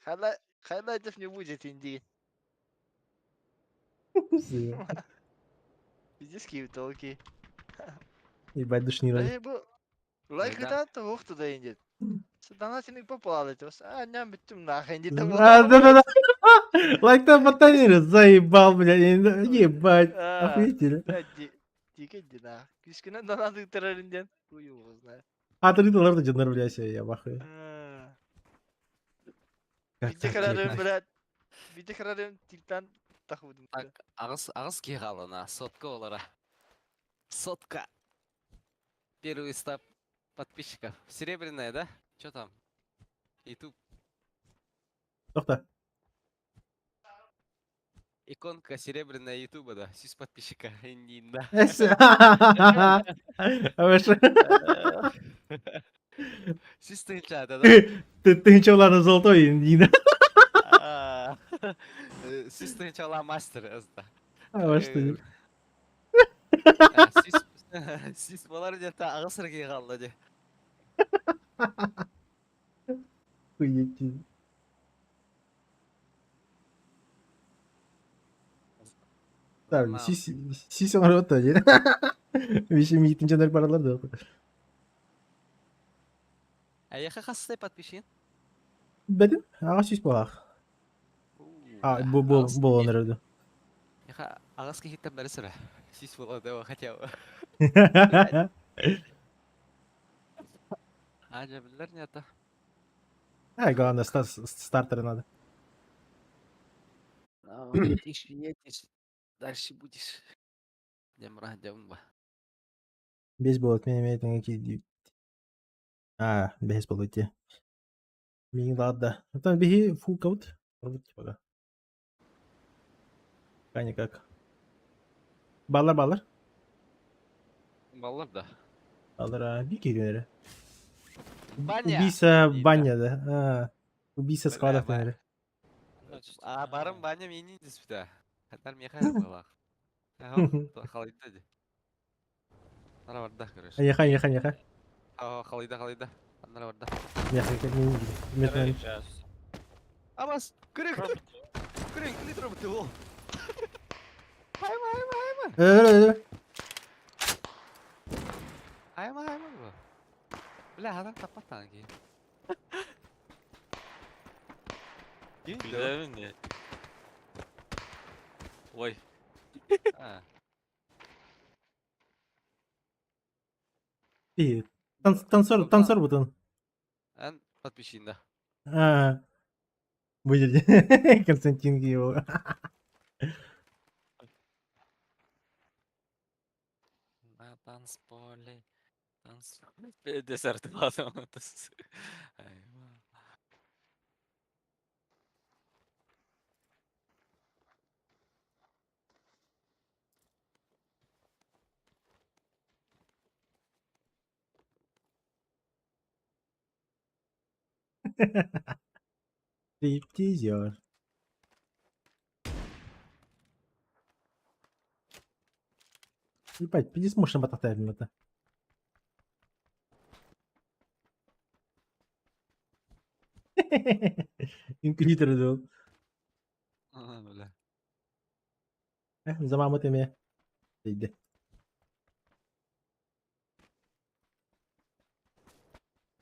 Hala hedef ne bulacak indi? Eyvah. Biz ki bu okey. Ебать душнило. Bu like Да. da da vakti da indi. Dana seni ipo pula alacağız. Ne bittim na indi de А, да-да-да. Лайк-то ботанирую, заебал, блядь. Ебать. А, Охуительно. Dike dina. Küsküne danadık teröründen. Uyumuz ne? Отрыдалар да жандар, блядь, я в ахуе. Bir de kararım bırak. Bir de kararım tilten takıldım. Так, ағыс кеғалына, сотка олара. Сотка. Первый стап подписчиков. Серебряная, да? Чё там? YouTube. Тоқта. Иконка серебряная Ютуба, да. Сис подписчика. Инда. Выше. Сис тынчада, да? Ты ничего, ладно, золотой, Нина. Сис тынчала мастер, да. А, во что ли? Сис болар дета ағысыр кеғалды де. Охуеть. Tabii siz ona otur ya. Bir şey mi gittince ne paralar da. Аяққа қастай подписчик? Benim? Ağa siz bu ağa. А, bu onları öldü. Яқа ағыс кехеттен бәрі сірі. Сис болады, хотя бы. Ajabiller не это. Главное, стартеры надо. Едешь, дальше будешь. Демра, демба. Бейсбол от меня имеет какие... бейсбол идти. Мин ладно. Это беги фул каут. Типа. Никак. Баллар. Баллар, да. Баллар, bir günleri. Баня! Убийца Видно. баня, Убийца Бля, складов, ба- наверное. Барым баня менің диспіта. Қатар меха болақ. Қалайда де. Ана барда, короче. Яха. Қалайда. Ана барда. Яха, не видели. Амас, күрек! Күрек, клит роботы ол. Хайма. Хайма бұл. Бля, адам таппаттан кейін. Güzel mi? Ой. İyi. Танцор бутон. Ан подписчик, Будет. Константин его. На танцполе. Десерт lazım. Eyvah. Стриптизер. Ебать, пиздец, можно бататаем это. Инквизитор идет. Бля. За маму ты мне. Иди.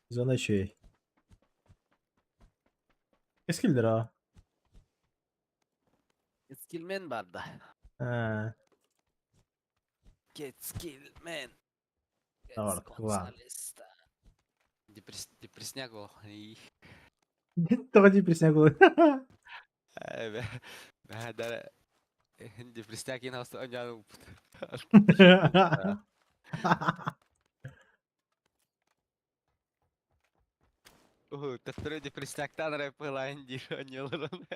Zona şey. Eskidir ha. Skillman barda. Ha. Get skillman. Doğru, kulağım. Депресняк ол. Тоді присягу. Дара. Депресняк ең ауысты өңжаның. Тәттірі депресняктан рэп ғылайын дейші өңелерін.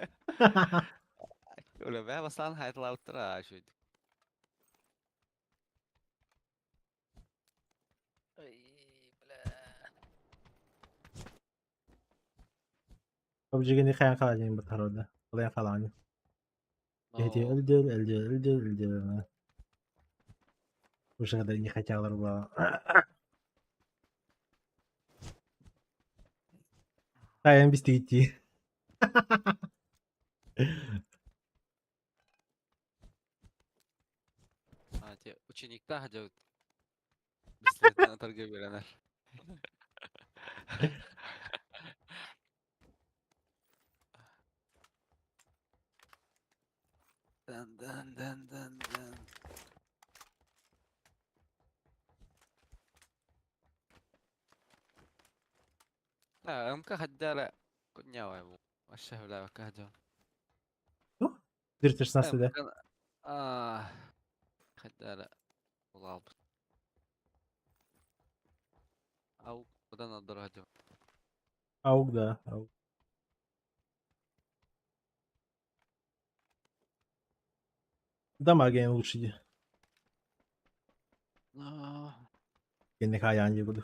Öyle be basan hayatlar şöyle. Ай, бля. PUBG'ga ne kayan kalacağım bu taroda. Olaya falan. Эти Oo. öldür. Уже когда не хотел рвала. Dayan biz de gitti. Hadi ученикта hadi bisikletten atarga verenler. Dan. Ha, amka haddara kunyawa bu. Aşağı bile bak hadi. Bir ters nasıl da. Amkan ah haddara ulal. Au buradan adır hadi. Аук, да. Аук. Дамаг я лучше иди. Ah. Я не хая не буду.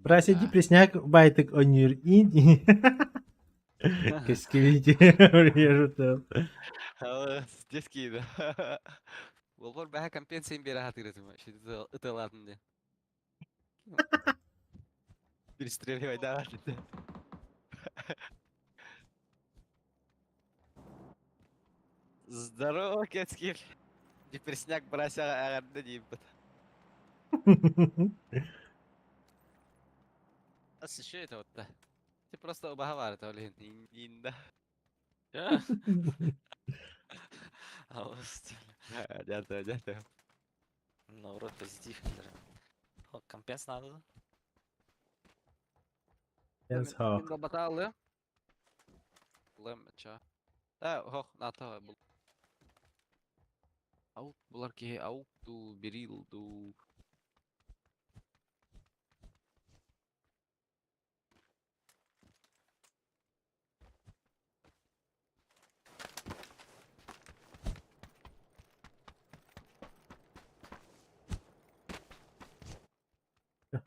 Просиди Да. пресняк байтик онюр инди. Кескивите. Режу там. Havas детский да. Волбор бәһә компенсейн бері хатырытым. Şimdi ытыладын де. Bir стреле вайда хатырды. Здорово, Кецкиль. Депресняк брася ағарды дейм бұд. Асы что это вот-то? Ты просто оба говорит, блин, инда. Алыс. Дядя. Наоборот, позитив. О, компенс надо, да? Jens Haak. Min betale. Glem ikke. Nata bu. Bular ki auto berildo.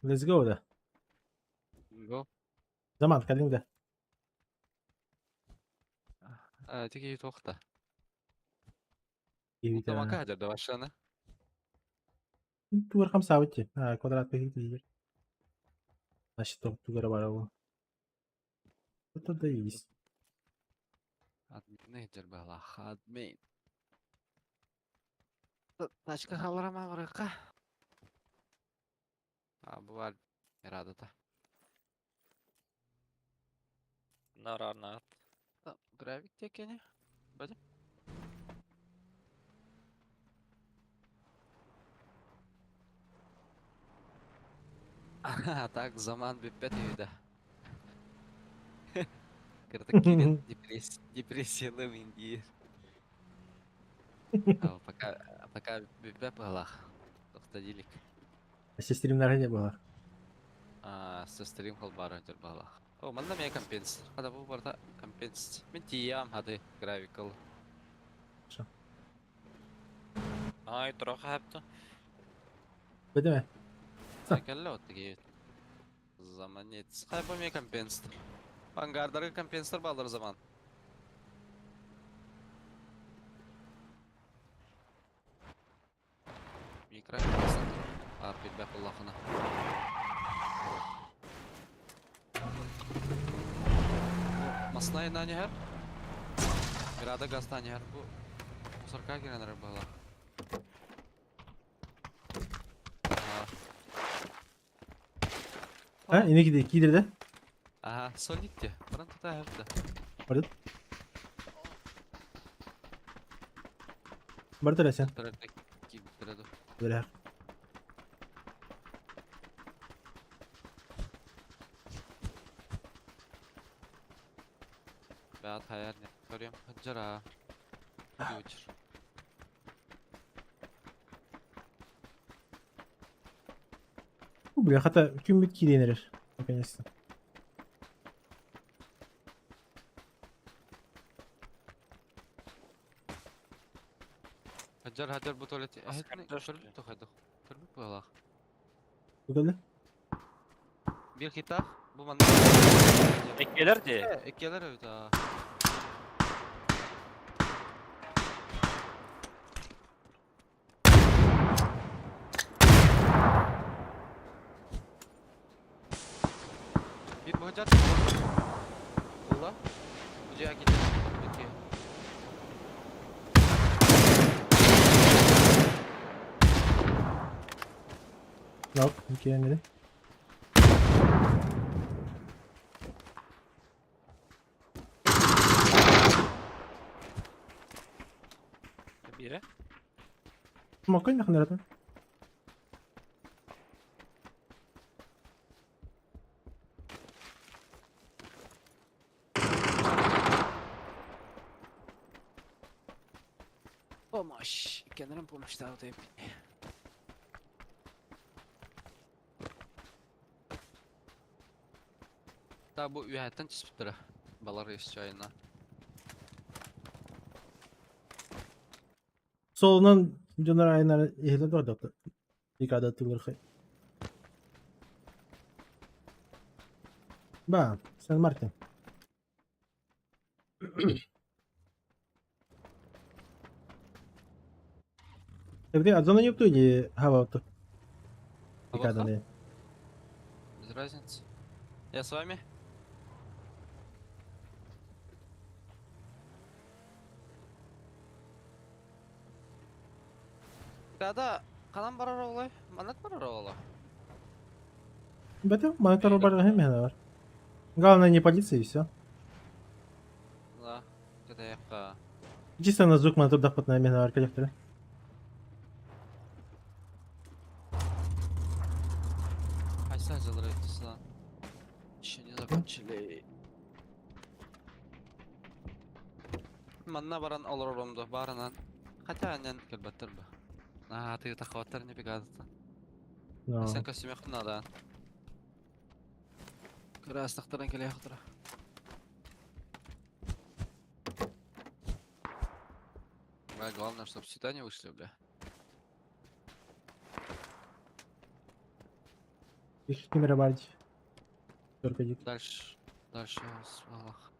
Let's go da. Go. Zaman kalın da. Tiki toxta. İyi bir Tamam tane. kader de başlana. Тугар 5 квадрат пехи. Значит, тугара барабу. Это да есть. Admin eder bala. Admin. Taşka hallara mereka. Bu var herhalde da. Нарарнат. Gravik tekeni. Bacım. Так, zaman bitmedi. Kırdık kilin депрессиялы инди. Пока bitmedi bala. Тоқтадилик. Все стримнары не было. Сестрим холбар eder bala. О, манда мен компенс. Hadi bu barda компенс. Мен тиям hadi gravikal. Ай, трохи хапты. Öyle mi? Sakalla ottigi. Zaman yetsin. Hay bu men компенс. Angardara компенсler bağlar zaman. Mikro компенсler. Bilbek Allah'ına. Masnaya nani her? Mirada gaz tani her bu. Sarka girenler bağlar. Ha, yine gidiyor de. Aha, solid diye. Buran tuta her de. Pardon. Bardır sen. Taraftek gibi durdu. Böyle. Beat hayal ne? Görüyorum. Hıcıra. Future. Бля, хата кюмит киденер. Наконец-то. Hajar bu tuvaleti. Askerde Ahitni işte. körlük tokaydıq. Körlük boğalaq. Bu kadar. Bir kitap bu bana. Ekgelerdi. Ekkeler evet ha. Bir bu hajar. Allah. Bu caya gidelim. Peki. Yok. İki yemedi. Biri. Smoke koyun yakın nereden? Помощь. Генерам помощь дал deyip. Da bu üyetten çıkıptır. Balar yaşayına. Solundan Caner Aynar ehledi orada. Dikkat atılır. Ba, sen Martin. Где? А зона нету или хавал-то? Дикая Хавал-ха? не. Без разницы. Я с вами. Когда kalan barar olay? Manat barar olay. Бета, монитор бар. Главное не палиться и все. Да. Когда я ха. Чисто на звук монитор доход на именно коллекторе. Haysa acılar etkisi lan. İşini закончили. Manna baran olur olumdu. Barınan. Hatta annen kelbattir bu. Aa, tüy takıvatlar ne bir gazetı. Sen Но. kostüm yakın da. Kraslıktan gele yaktıra. Главное, чтобы сюда не вышли, бля. Их камера бардить. Только дик. Дальше. Дальше свалах.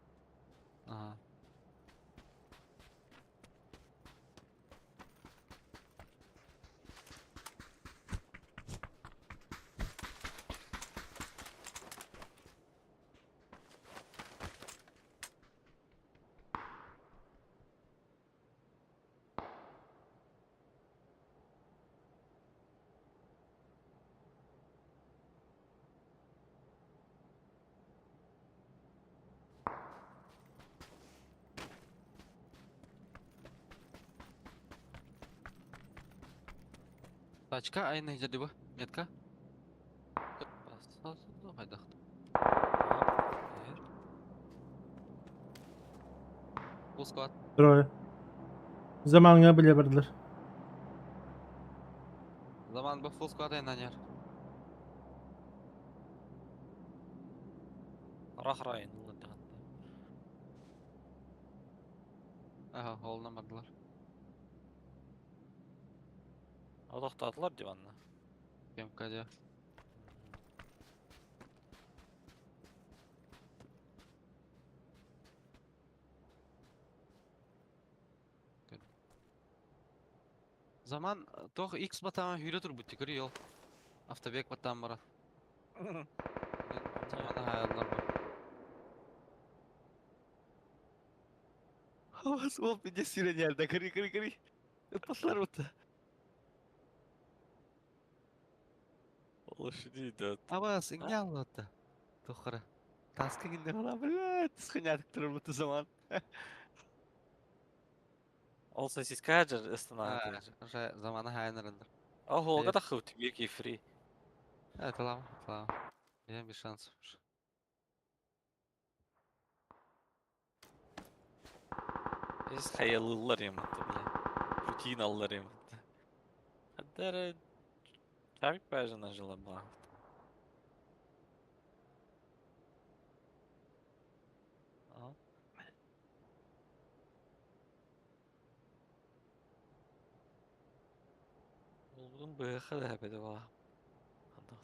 Ага. Тачка, айна jadi bu, метка. Basal sudah haydak. Full squad. Трое. Zamanına bile vardılar. Zaman bu full squad ayna yer. Rah rayın. Aha, olnamadılar. Odoqtadılar divanla. Kemkade. Zaman toh X batama yürütür bu tikri yol. Avtobek batam bara. Zaman hayallar bu. Hava soğuk bir cesire yerde kırı. Patlar orta. Olur şu değil de. Hava sinyal orta. Tohra. Taskı ginder ola blöt. Sıkınyadık durur bu zaman. Olsa siz kaçır ıstınağı. Zamanı hayallarındır. Ah Olga da xıvtı bir ki free. Evet tamam. Benim bir şans var. Siz hayallılar yamattı bile. Rutinalılar yamattı. Hatta çabuk bajana jıla bağ. Oğlum bıyıkı da bir de var. Anladım.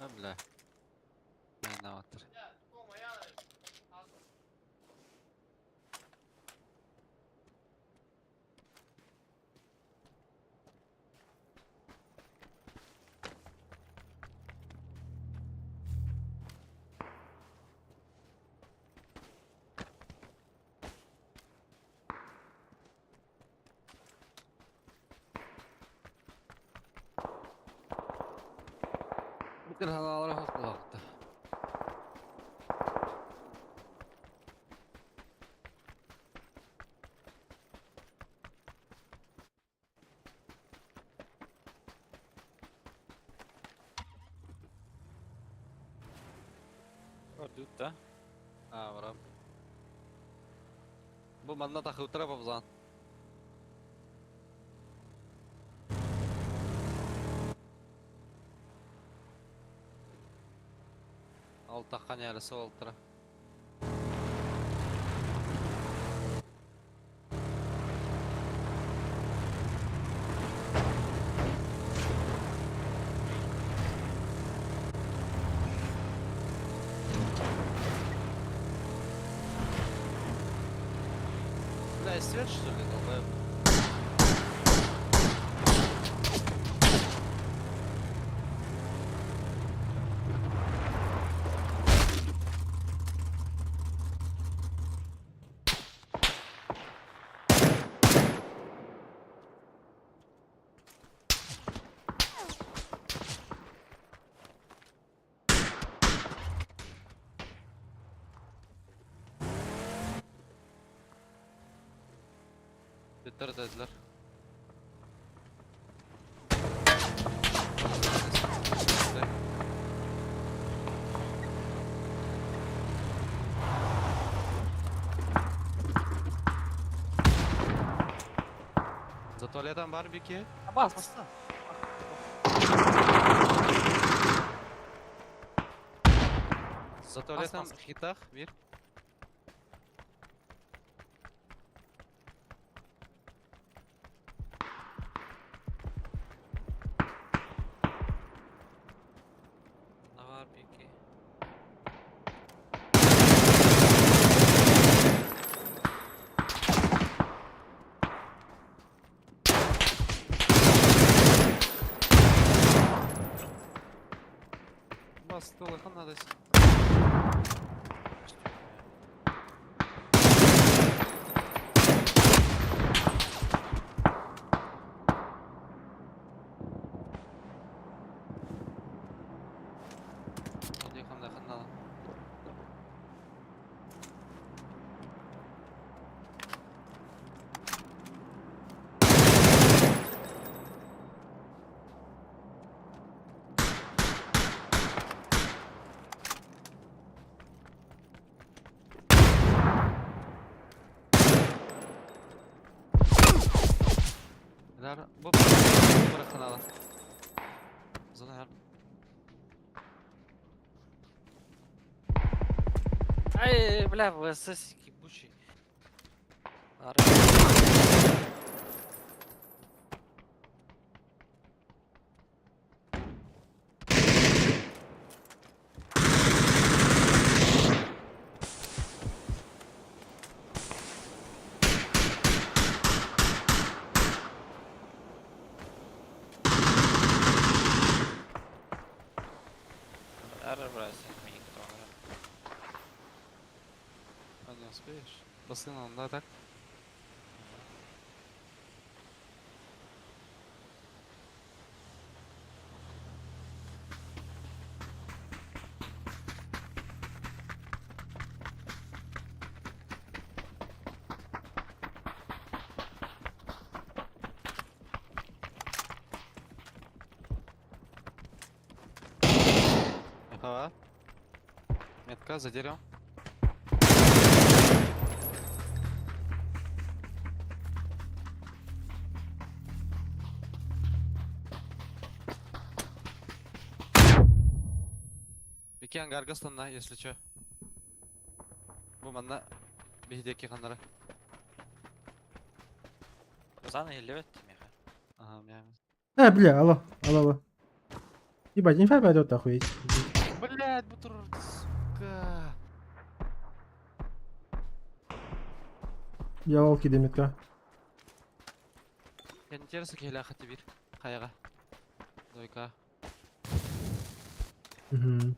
Ömle. Ne anlatır? Bir havalara hoş kulakta. Gördük de. Ha varam. Bu manna takı utıra babzan. Al takkan yarısı ultra. Бля, свет что ли, долбоёб? Bitir dediler. За туалетом барбекю. Bas bas. За туалетом в хитах bir. Ne var peki? Bastı yakın adres. Yakın yakın adam. Bu bırakın adam. Zaten Ай, бля, вы сосики бучи. Не успеешь? Бассейн, да, так? Ага. Метка за деревом. Беки ангарга станна, если чё. Bu manna bihdeki kanlara. Зана или левет меха? Ага, мями. Бля, алло, алло, алло. Ебать, инфа пойдет охуеть. Блять, бутур, сука. Я волки деметка. Я не теряю киля хатибир. Хаяга. Дойка. Мгм.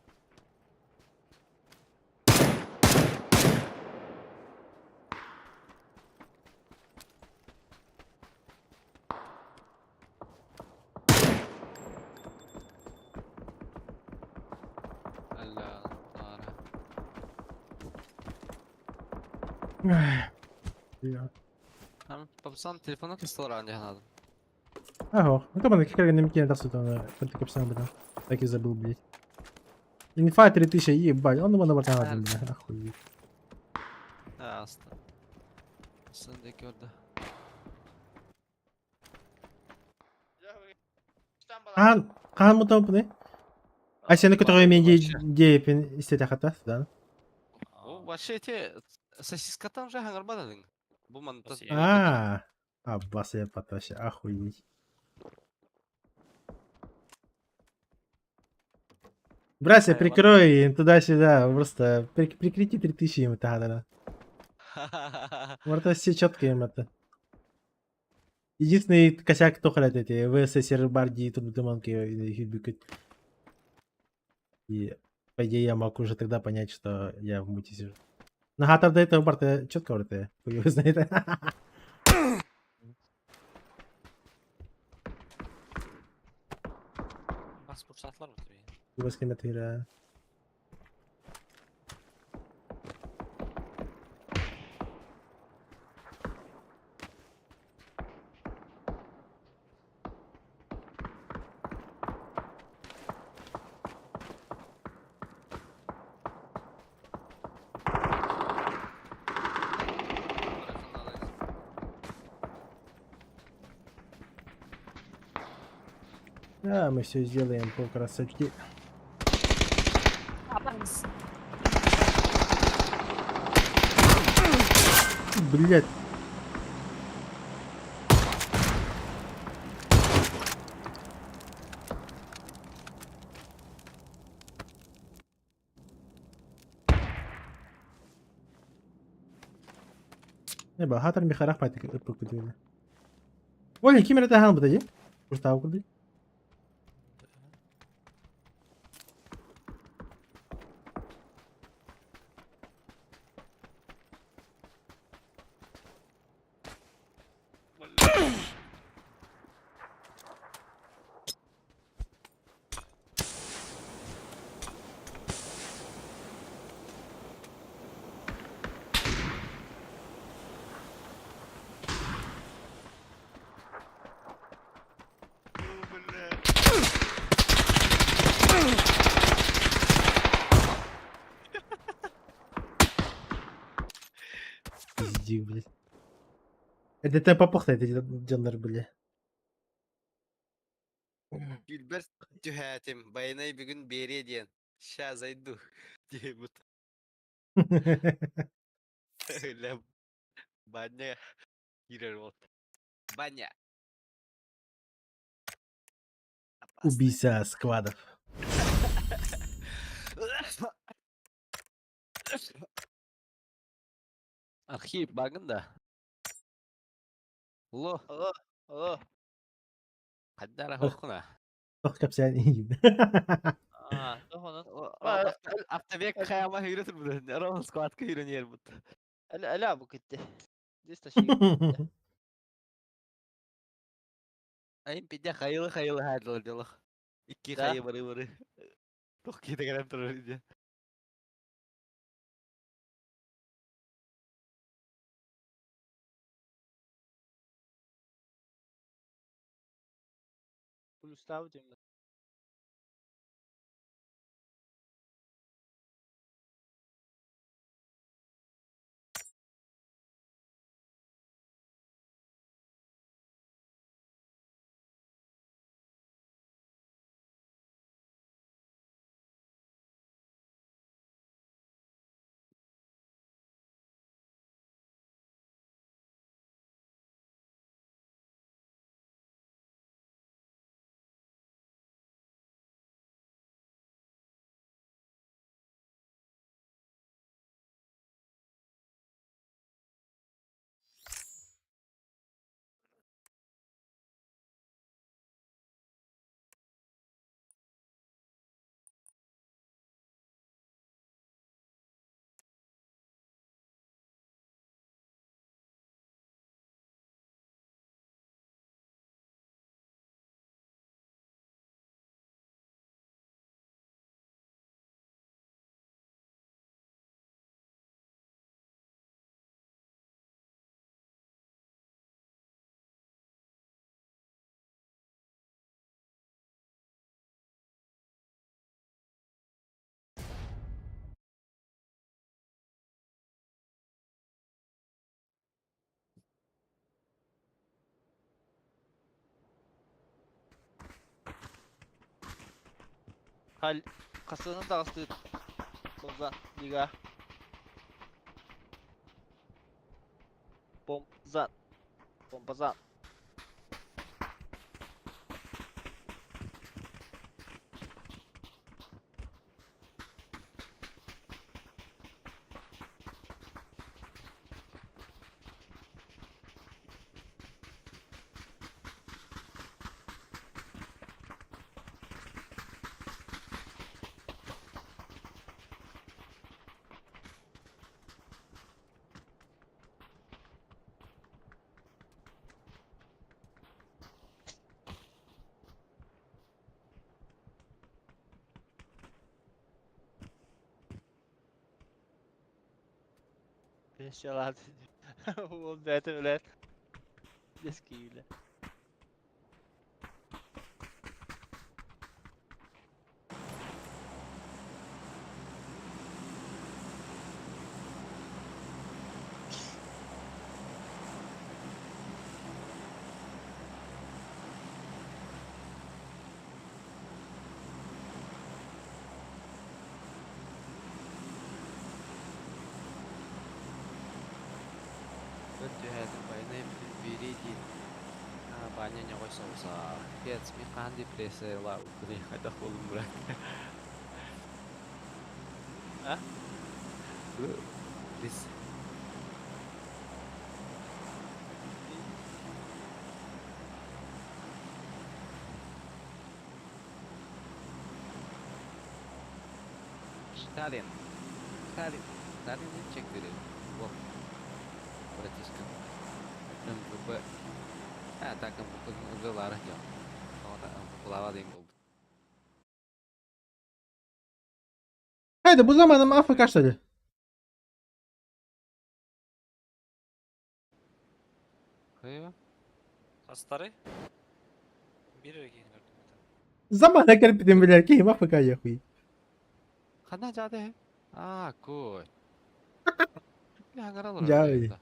Алла, ара. Бля. Там папсан телефону кыстылар анде ханадым. Ага, ну там на какая на микине даст это капсана, бля. Так и забыл, блядь. Инфа 3000, ебать, он его на батана, бля, охуеть. Аста. Сендeki orada. Хан мутам bu ne? Ay senin kötü мен вообще. deyipin istedi hatta да? О, вообще те сосиска там же хангарбадың. Бу манта. А, Аббас я потащи, охуеть. Братья, прикрой туда-сюда, просто прикрути 3000 им это надо. Вот это все четко им это. Единственный косяк, кто хотят эти ВССР барди тут дыманки их бюкать. И по идее я мог уже тогда понять, что я в муте сижу. Но хатар до этого барта четко вот это, хуй его знает. Бас фурсатлар бутур. Его с кем это. Да, мы все сделаем по красоте. Блять. Не бо хатар ми харах пати покудили. Ой, ким это хан бутаji? Устав куди? Пиздик, блядь. Это ты попахтай эти дилер, бля. Gülber tühetim. Bayınay bir gün beri diyen. Şazaydu. Diye bu. Öyle banya girer ol. Banya. Убийца сквадов. Arxiv bakın da. Lo. Alo. Alo. Hadi ara hokuna. Ох, капсян iyiyim. Aa, dokunun. Aftabek kayama hıyırıtır bu da. Aramız kuatka hıyırın yer bu. Ala bu gitti. Dista şey gitti. Ayın pide hayılı hadıl diyor. İki Da. hayı barı. Tok kita kadar turun. Плюс ставьте. Hal kasanın da astı. Bomba liga. Bombazan. Bombazan. Pensiyalar. O zaten öyle. Eskiyle. Ötüheden bayına biri değil. Ha, banyanya koysa olsa. Fiyat mi kandi presela ukri hada kolum bırak. Ha? Bu biz Stalin. Stalin'in çekleri. Bu. Bırakışkan. Dan berubah. Takım bu larah ya. Kalau tak pelawat yang oldu. Haydi bu zamanım AFK что ли? Kayı. Старый? Бери кинь. Zamana gelip dedim bilir ki AFK ya хуй. Kana jade. Good. Ya agak Jauh.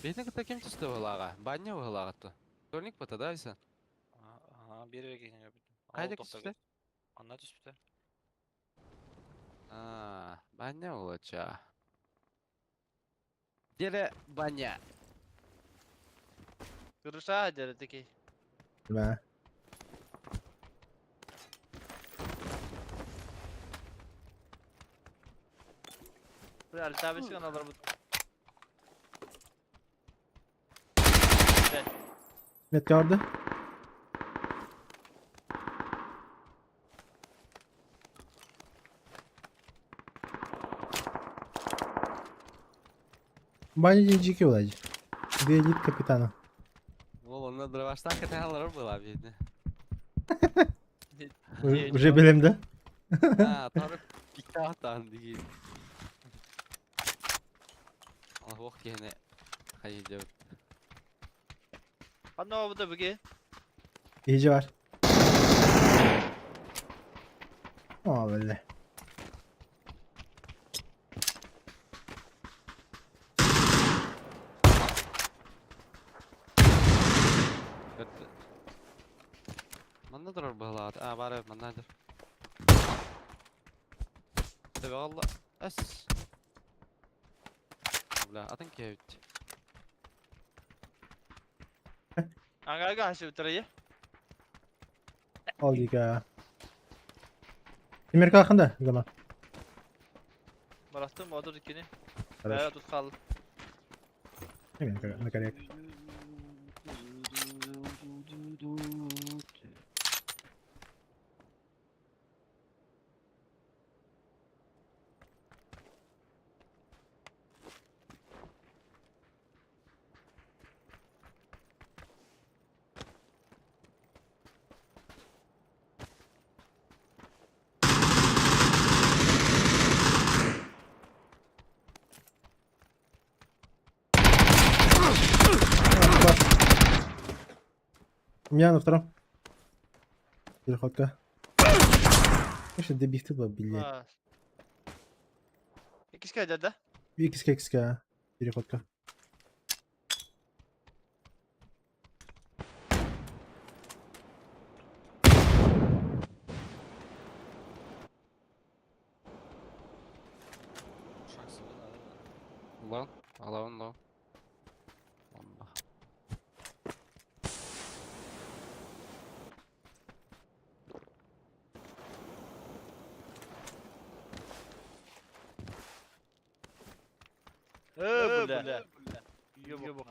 Beni kita kim tuh hulaga? Banyak hulaga tuh. Turnik pata da ise. Бери кинь. Kayda küsüfte? Anlat üstte. Banyak olacak. Dire banyak. Kırışa acar öteki. Ben. Buraya altabesi kanalları bu. Net gördü. Bence GG olacak. Где элит капитана? Oğlum ne baştan ketenler bu abi yedi. Уже bilimde. Tarık pikahtan değil. Allah bok gene. Hayır cevap. Anne bu da bugün. İyice var. Aa böyle. Mandadır balat. Bari mandadır. Tabi Allah. Es. Bla atın ki. Aga haşi bitireyim. Oldu ya. Demir kalkında o zaman. Bıraktım odur ikini. Хорошо. Bera tut kaldı. Ne kadar У меня на втором. Переходка. Конечно, добегти бы, блядь. Ha. İkisi kaydı da. XK. Переходка. Alone low. Bomba. Бля. Ёбок.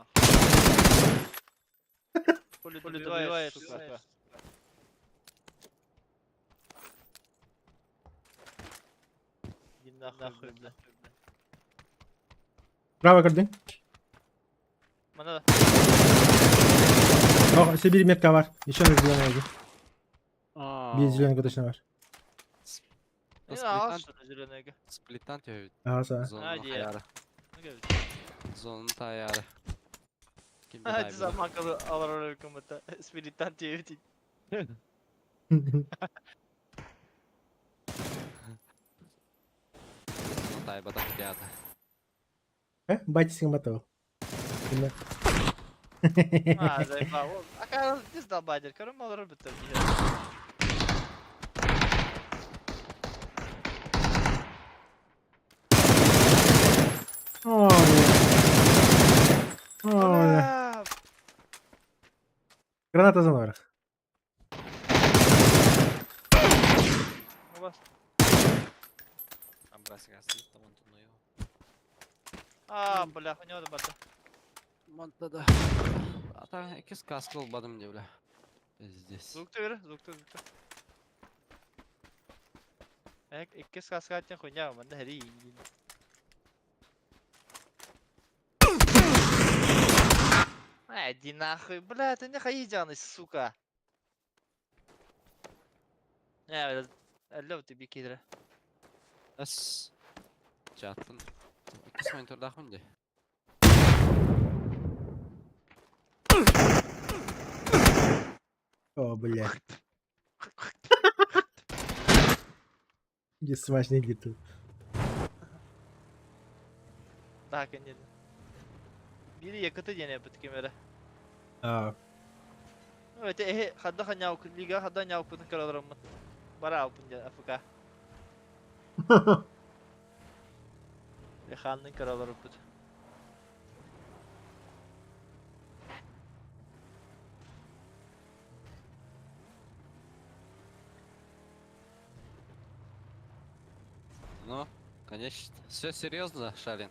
Хули добиваешь, сука. Иди нахуй, бля. Право gördün. Mana Oh, işte bir metka var. Еще раз зеленый oldu. А, Bir zеленый точно var. ne al şunu zirvenege. Split'ten tüy. Aha sağ. Zonun Hadi ya. ayarı. Ne geldi? Zonun ayarı. Kim bir Hadi daha zaman kalı avar komata. Spiritan TV. Zonun taybada gidiyordu. Батя готов. Ah, zay ba. Akar dis da bader. Karım alır bitir. Ой. Ой. Граната за наверх. Абрасик оставит, там он тут, ну его. Ah, bля, у него бата. Montada. Ata ikiz kask olmadım diye bile. Здесь. Звукты ver, звукты. İkis kaskatın хуйня, bende her iyi. Иди нахуй, бля, ты не хаиджаны, сука. Алло, тебе кидра. As. Çatın. İkiz monitör daha önce. О, бля. Где смачный гиту. Так, нет. Biri yakıtı gene yapıt kemere. А, Evet, hadda hanyaw liga hadda nyaw pun kalaram. Bara pun ja afka. Khanın karaları put. Ну, конечно. Все серьезно, Шалин.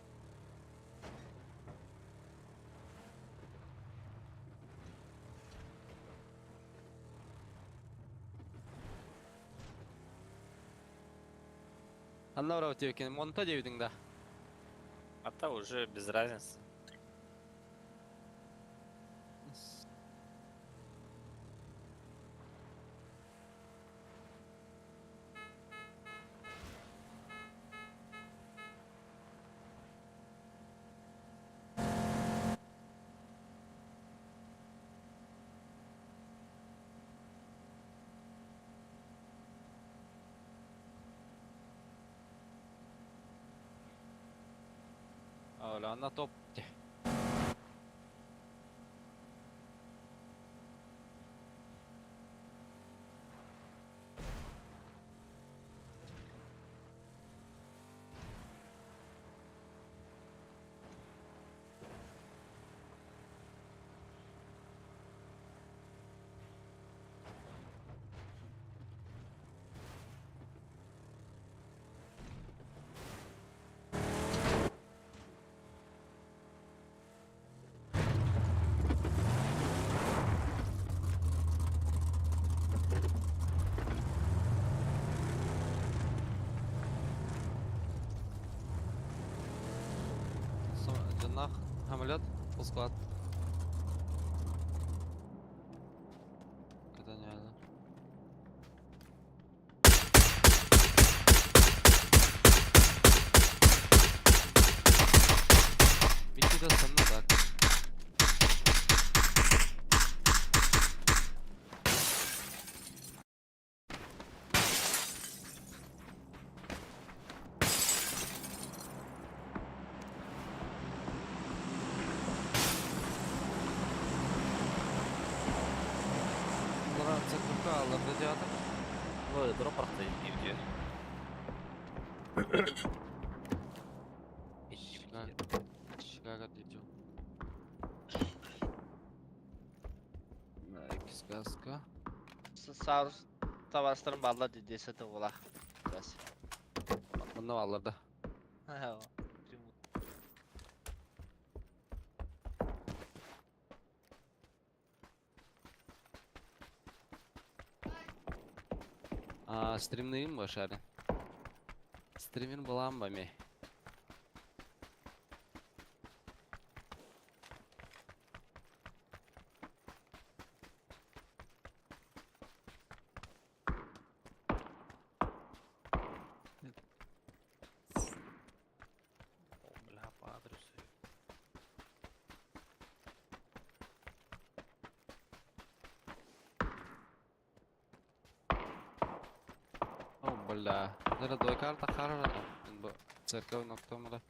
Анна Равтевкин, монта девидинг да. А то уже без разницы. Öyle Anna top. Джанах, самолет, full squad. Это не надо. Беги до стороны, так. Нравится КП, але радиатор. Ну, дроп проходит нигде. Chicago Ага, дiyeceğim. İkiz kaska. Sağ tavasların balla dedi satı ola. Biraz. Bunu alırdı. Ha. Stream'deyim mi Şahin? Stream'in bulan mı? Бля, по адресу. Oh, бля. Нера дой карта харра. Bu церковь noktamda.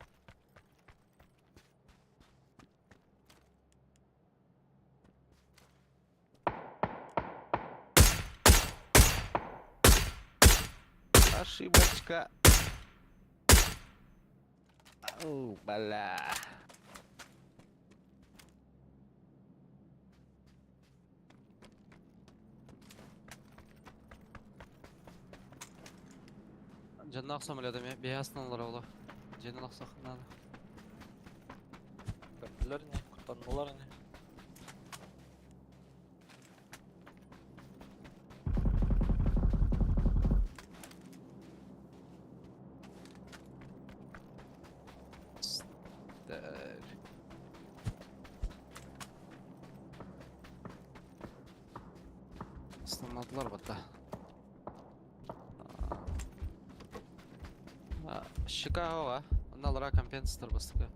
Ошибочка. Oh, бля. Canını aksam öyle demeye. Bir yaslanlar oğlu. Canını aksak ne? Gördüler ne? Kurtardılar ne? Islanmadılar hatta. Chicago, onlara компенсатор bastık.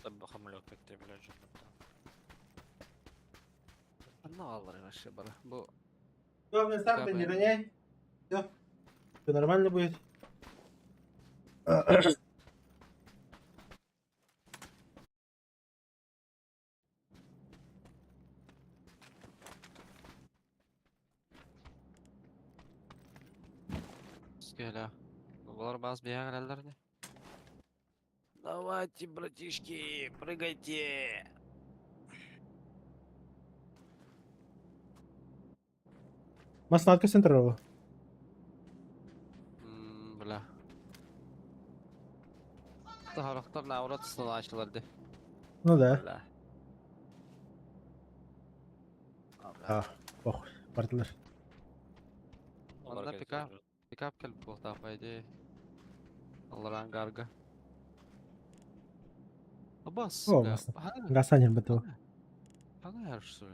Tabii hamle kötü bile cennette. Ne alır вообще bana? Bu Главное, сам ты не роняй. Все. Все нормально будет. Скеля. Bunlar bazı bir yerler ne? Давайте, братишки, прыгайте. Маснатка центрова. Bля. Taraftar avrat üstüne açılırdı. Ну да. Bля. А, похуй. Партнер. Onda pick-up kelip bu tafaydı. Allah'ın garga. Abbas. Olmasın. Gasanir betul. Bana her şey.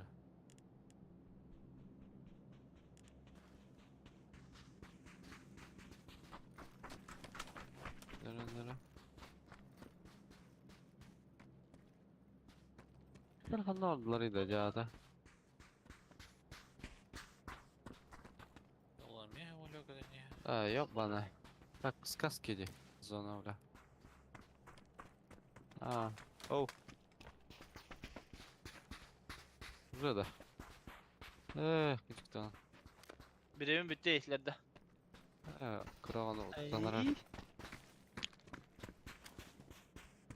Nere? Telefonda aldılar idacada. Ulan niye öyle kadar niye? Yok bana. Bak сказки zona bile. Oh. Burada. Küçük tane. Bir evim bitti ileride. Kravanı utlanarak.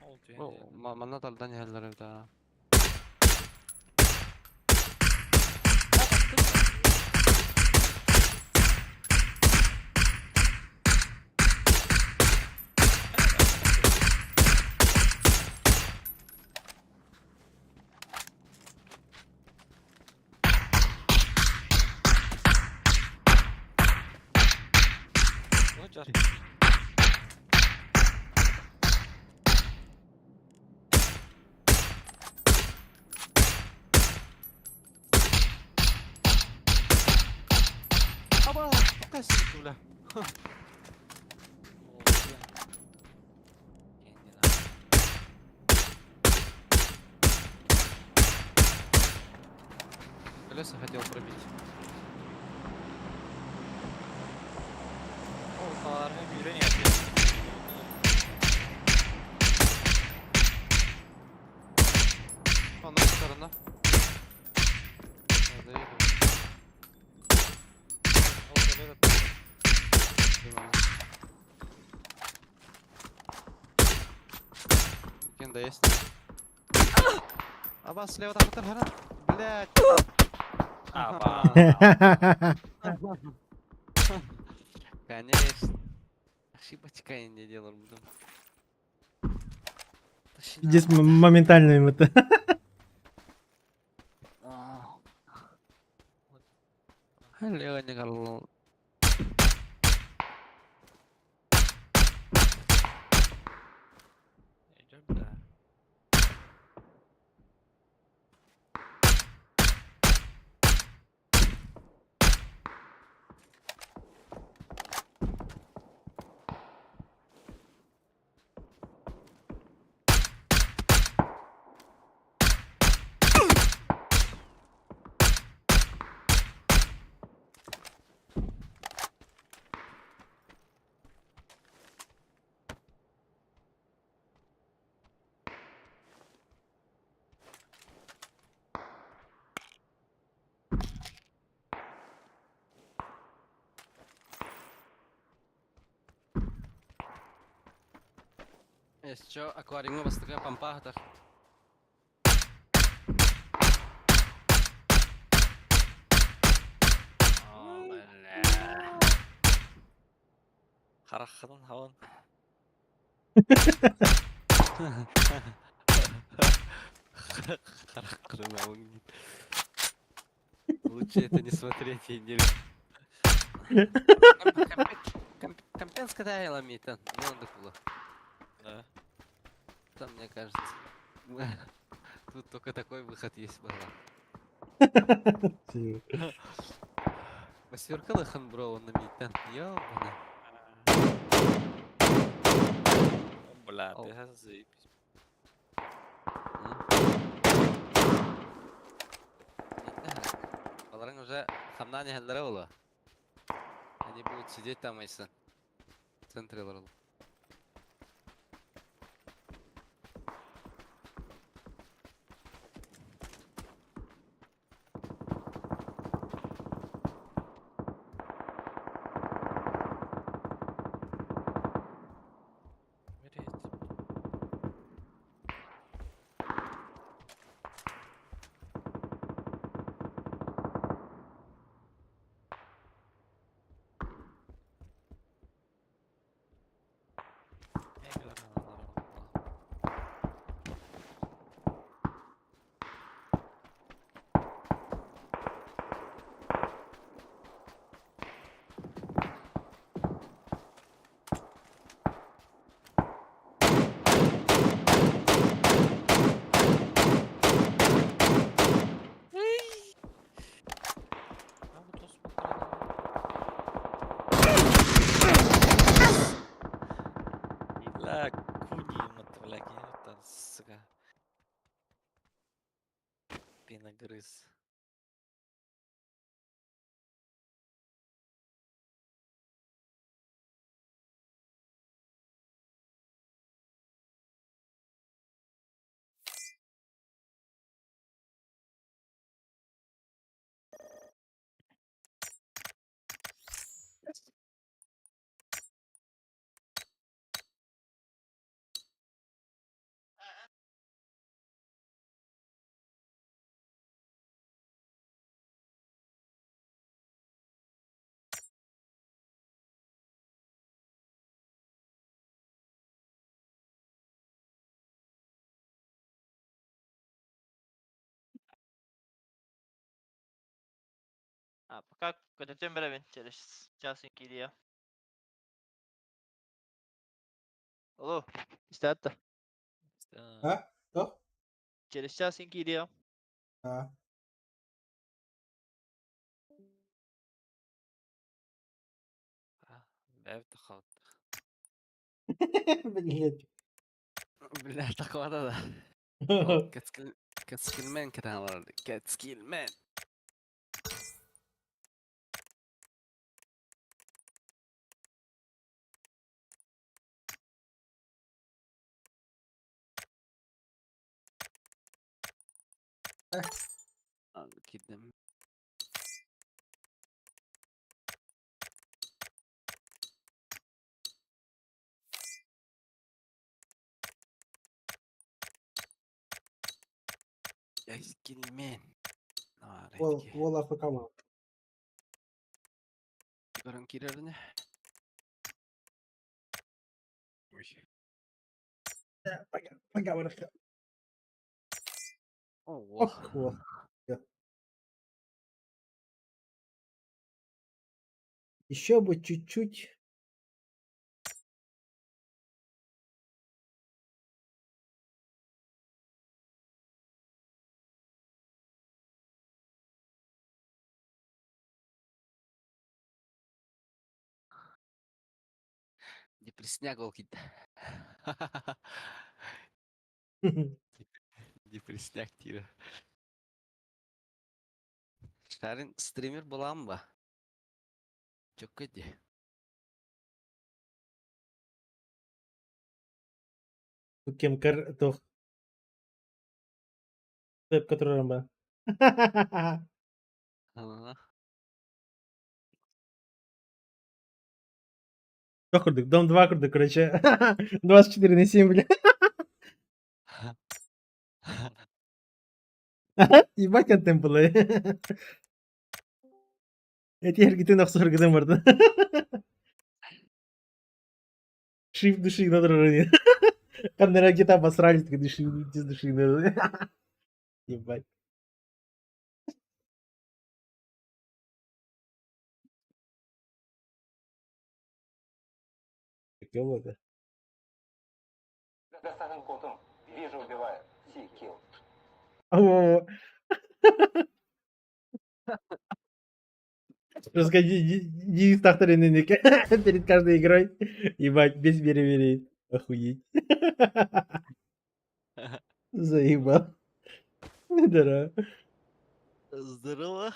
Oldu ya. Oh, mana daldan yerler evde. Чар. Aba, kasih tu lah. О, бля. Кенди нахуй. Колеса хотел пробить. O kadar hem yüreğini yapıyor. Ondan sторона. Надо ехать. Вот этот. Прямо. Кенда есть. Аба, слева там Тархаран. Блядь. Аба. Конечно. Ошибочка я не делал. Здесь моментально им это. Лео не говорил. Идет, да. Есть что, аквариум вас такая помпахта. О, бля. Харахадан хаван. Харахадан. Лучше это не смотреть, я не... Компенс когда я ламита, не надо было. Да. Там, мне кажется. Тут только такой выход есть была. Восьмерка ханброу на митен. Ёбана. О, бля, О. ты заебись. Оларың уже хамнани хәлләре була. Они будут сидеть там, если в центре лорл. Умереть. А вот посмотрел. Бля, куни ему-то, бля, кинута, сука. Пеногрыз. А, пока контент берем через часик или Алло, istirahatta. Да. Кто? Через час geliyor. А. Бәв тахат. Блин. Бля, тахвада да. Ол Catskillman kanalı. Catskillman. Al gittim. Catskillman. Вол АФК мал. Баран кирерне. Ой. Пока, братка. Ого. Ох, вол. Еще бы чуть-чуть. Депресняк ол кит. Депресняк тире. Шарин стример болам ба? Çok kötü. Кем кар тох. Деп который ба. Ага. Что курдык? Дом 2 курдык, короче. 24/7, бля. Ебать контент было. Эти эргиты на всор гдем барда. Шиф души на дороге. Камера где-то обосрались, так души с души. Ебать. Кого-то. Вижу, убивает. Си-килл. О. Просто девиз повторенный перед каждой игрой. Ебать, без бери. Охуеть. Заебал. Здорово. Здорово.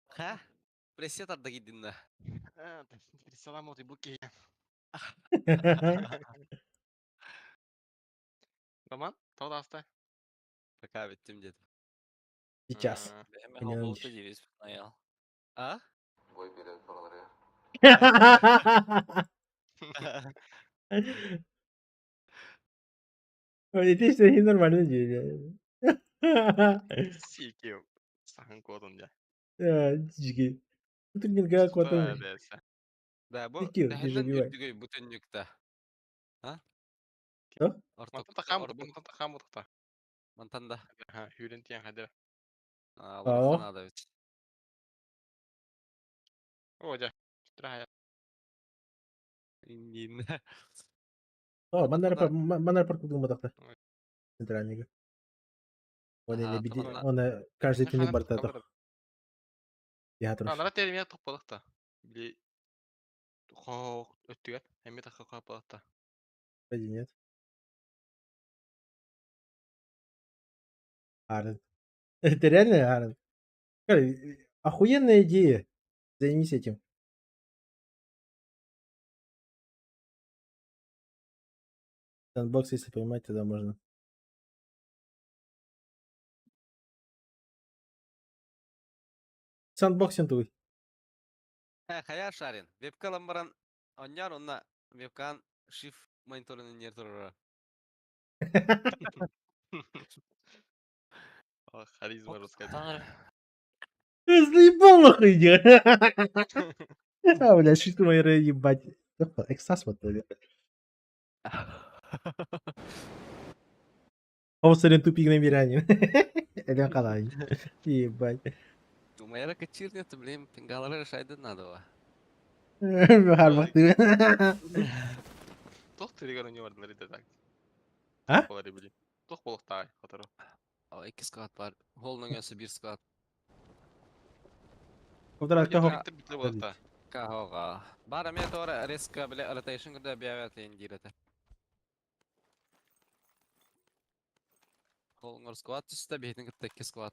Ха? Пресет отда гидин да. Салам от буки. Роман, тау да астай. Пока bitti dedi. Сейчас. Бәме Понял, хобболты Ильич. девиз наел. А? Твой билет в Лондон. Ой, ты что, ненормально делаешь. Си-килл. Сахан кодон я. Дички. Ну ты, блин, как вот он. Да, bu Sikir, ты же tähendän убивай. üttügöy bütünlükte. Ha? Что? Мантан тахамут та. Mantanda. Ha, hürentien hadi. Алархан адавич. О, да. Трая. Ингин. О, Мантанда. манар парк думал так-то. Ой. Центральный. Он Ага, или биди, тамам. он каждый тюнинг барта так. Я А, трош. нара термия топпалыкта. Били хоо өттүгәт. Эми такка капалыкта. Вроде нет. Арен. Это реально Арен? Охуенная идея. Займись этим. Сандбокс, если поймать, тогда можно. Сандбоксинг твой. Хая шарин. Вебкалам баран оньяр онна вебкан шиф мониторын нер турара. О, харизма русская. Заебал нахуй идет. А, бля, шишку моя ебать. Экстаз вот это. Он сорен тупик намерянин. Это қалай. Ебать. Умайра качирнет, блин, пингалары шайды надо. Хармақты. Тух тириган не вардылар иде так. А? Болар били. Тух болуктай хатары. Aa, 2 squad var. Hol'un öngösü 1 squad. Ковдрат Били кахок. битте битте болуктай. Kahoga. Bara med tora riska bile rotation kunde biavet in girete. Hol'un squad üstte bir hitin gitti 2 squad.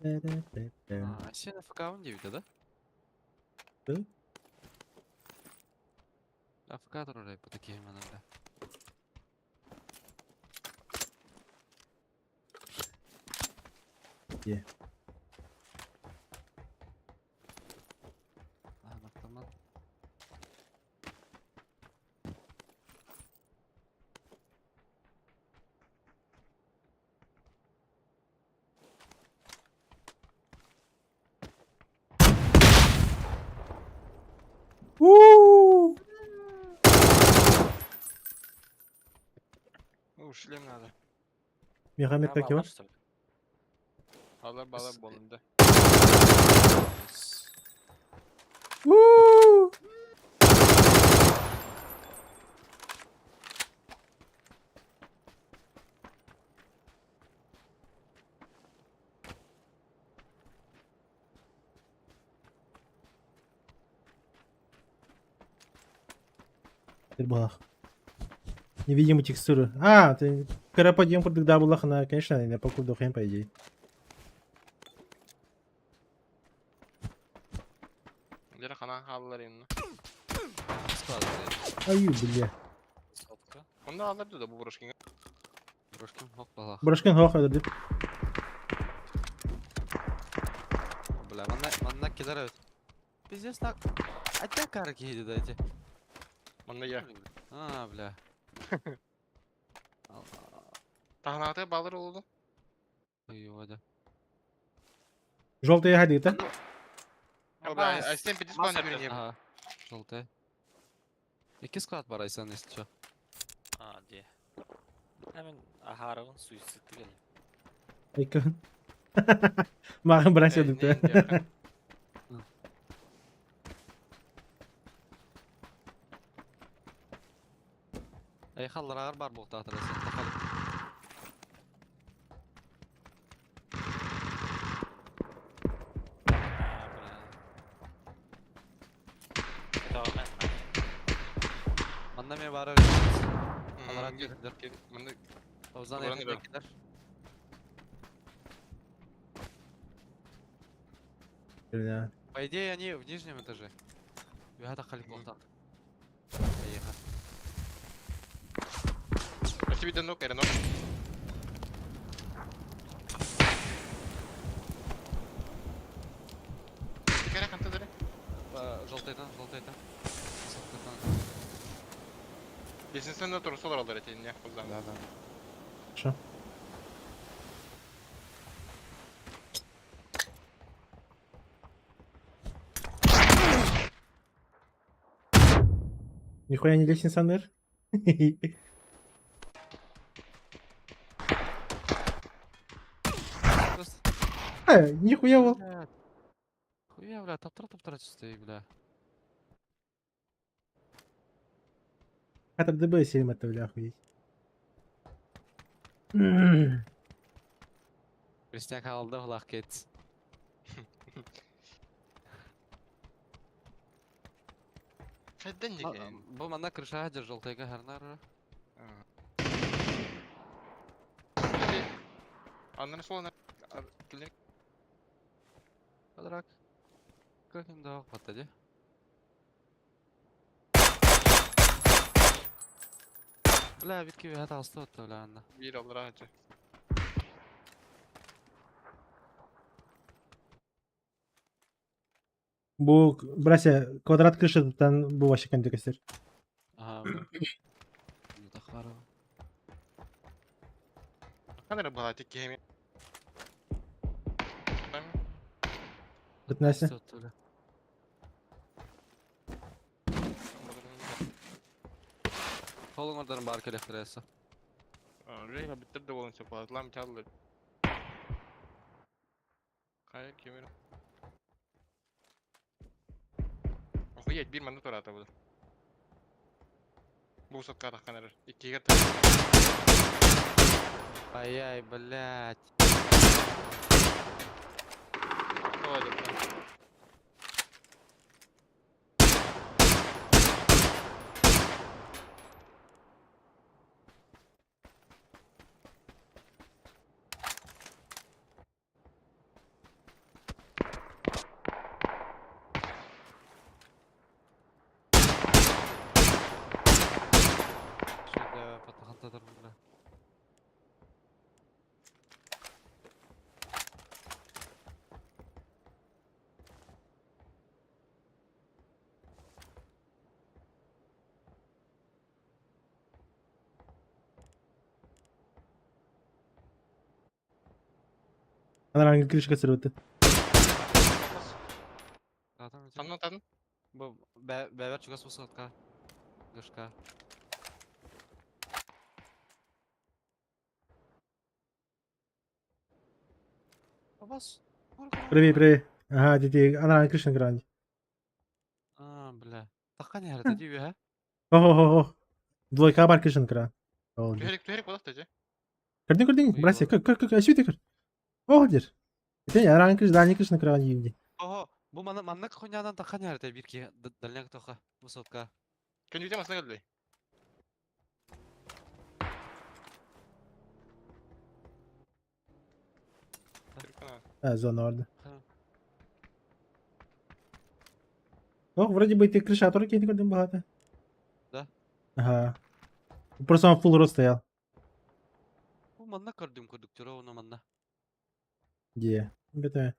Aa, sen FK'un gibi de. Hı? FK dur oraya bu taki hemen öyle. Ye. Ah bak tamam. Ууу. Ушилем надо. Мехамед какие var? Алар балар болунда. Ууу. Теперь была. Невидимые текстуры. А, ты когда подъем когда была она, конечно, я покупал хрен по идее. Жера хана халлар инне. Squad dedi. Аю, бля. Squad'ka. Онда алар да бу брошкин. Брошкин hok bala. Брошкен хох öldürdü. Bla manna gider evet. Biz yasnak. Hatta karki hedi de ece. Онда я. Ha bla. Allah. Тахната балар oldu. Ayyo hadi. Желтые ходи, да? Abi Aysen bir disband görünüyor. Aha. Желтая. 2 squad var Aysan istiyor. Aa diye. Hemen Aharov'un suicid'i geldi. Айкон. Маған біраз öldürdü. Ay hallar ağır bar bokta hatırlasın. Bakalım. Tamamen ben. Manna me var Hallar Hmm, atıyor. Bunda Ozan Buranı evdekiler. Бля. По идее они в нижнем этаже. Вихата хали бокта. Поехали. Почти bir nok era nok. Kere kanta dere. Желтый-то. Besin sen de otur sol oralara eteyim ya. Kuzdan. Да. Хорошо. Нихуя не лестница, ныр. Нихуя вол. Хуя, бля, топтыра чистой, бля. Это ДБ сильно это, бля, охуеть. Christian kaldı, hulak git. Fedden ne ki? Bu manda krışa hacer желтыйга hernar. Anları soluna. Kilini. Kadırak. Kırkım da patladı. Bля, bitki bir hata hasta otta bля anda. Bir alır ağacı. Bu, братья, квадрат крышыдан bu вообще көндөгөстөр. Aha bля. Bu da var. Kadar bu hati ki hem. Бытнасы. Hasta otta bля. Kolun oradan bar kelektiresi. Reyha bitirdi olun çok fazla. Lan çaldı. Hayır kemerim. Охуеть, bir manı tora atadı. Bu satka takkan erer. İki yer tak. Ай-яй, блядь. Hadi bakalım. Şöyle patahatadır burada. Она ранее крышка срывает. Zaten Tamam lan tamam. bu beraber çıkası bu saatka. Gışka. Bas. Привет. Ага, дети, она ранее крышка на гранде. Бля. Takkan nerede diyor ha? Ого. Двойка бар крышка на гранде. Tüherik odak tece. Кырдың, браси, кыр, освети кыр. Олдер. Это я ранее крышка, дальний крышка на гранде. Oho. Bu mannak konyadan takkan nerede bir ki dalyak toka bu saatka. Kendi yüzem aslına geldi. Зона орда. Tamam. О, вроде бы ты крыша, тоже какие-то кырдың богато. Да. Ага. Просто он full рост стоял. Bu mannak gördüm kurdukça onu manna. Где? Это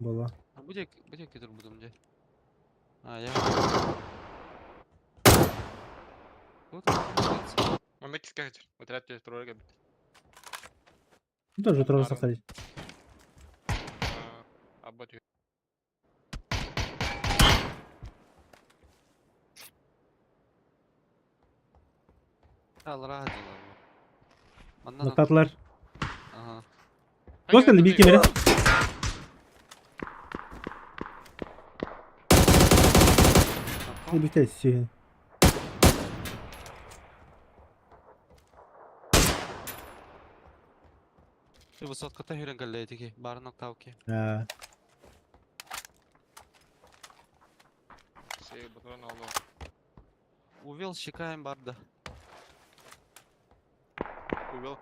было. Bu da getir bu dumca. Ha ya. Bu da. Mehmet iskakacır. Oterat tece turora geldi. Ну, тоже трое Ладно. остались. Abba diyor. Allah rahat ol. Manna. Noktatlar. Aha. Dost geldi bir iki biri. Bir tane. Bu saatka ta hüren galleydi ki. Barınak tavki. Ha. Şey batıran aldı. Увел щекаем барда. Google.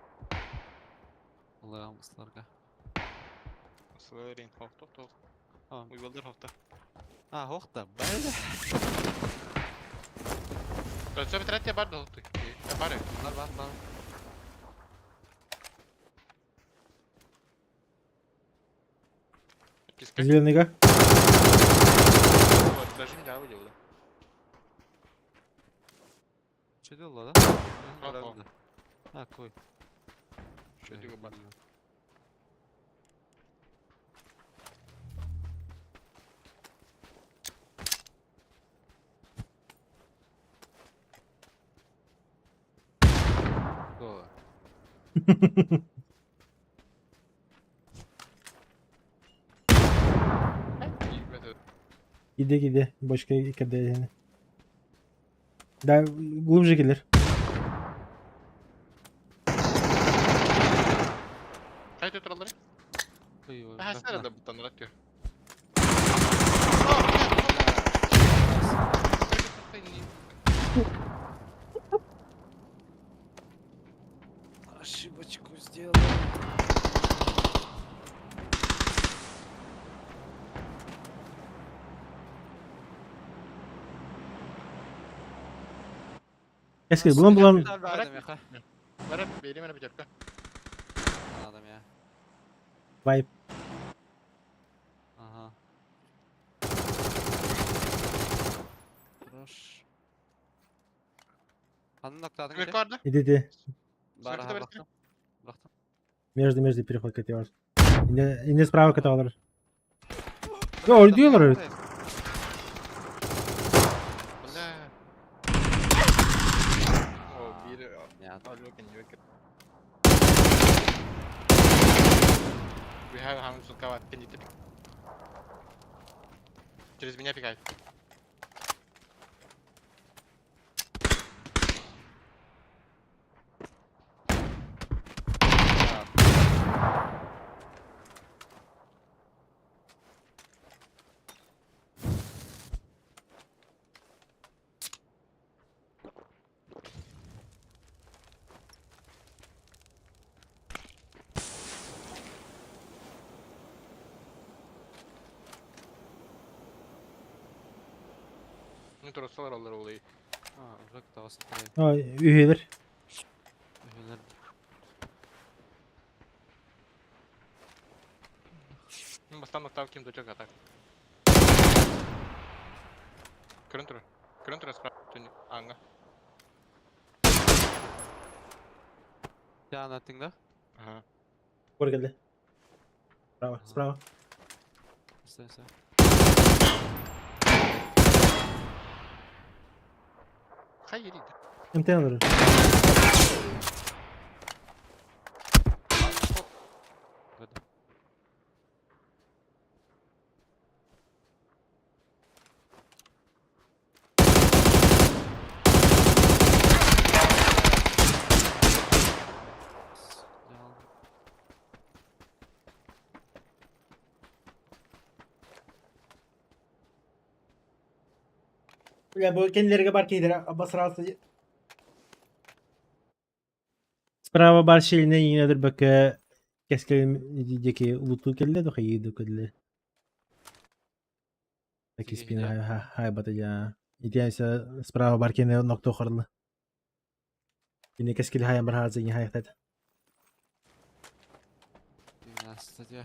Allah'ım ıslarga. Sverin hafta top. Tamam. Google'dır hafta. Ha hohta. Böyle. Ölçü bir tret yapar da hafta. Yapar ya. Var. Kiskak. Зеленый га. Даже не дал дело. Что делала, да? Ага. А, кой. Что делал бар? Кой. Giде. Бочка киде yani. Да, глубже gelir. Kayıt et oraları. Koi. Ha sen de bu tanrı atıyor. Ошибочку сделал. Eski bulan. Adam ya. Ver vereyim bir dakika. Adam ya. Vibe. Aha. Хорош. Hanım noktadan Kırk vardı. Иди. Bari Saksı da bıraktım. Bıraktım. Между переход каталар. İne справа каталар. Ya öldürüyorlar. Bu ne? O biri Ya al bakın yok. Убегаю, Ханс суткава, пендите пик. Через меня пикает. Ну, турусталар алар олай. Уже кто смотрит. Aa, üyeler. Ну, бастан октав кем дочок атак. Крынтур. Крынтур справа. Анга. Ya nothing da. Ага. Skor geldi. Sправа, справа. Стой, стой. Хай ерид. МТ alırım. Good. Down. Ya bu kendileri barkeydir. Abbas rahatsız. Справа баршельне yine бак кескелем деки улуту келде до хайду келде. Таки Тиги спина хиля. хай батая. Идеяся справа баркене нокто хорны. Yine keskeli hayan bir harcı yine hayatad. Кстати.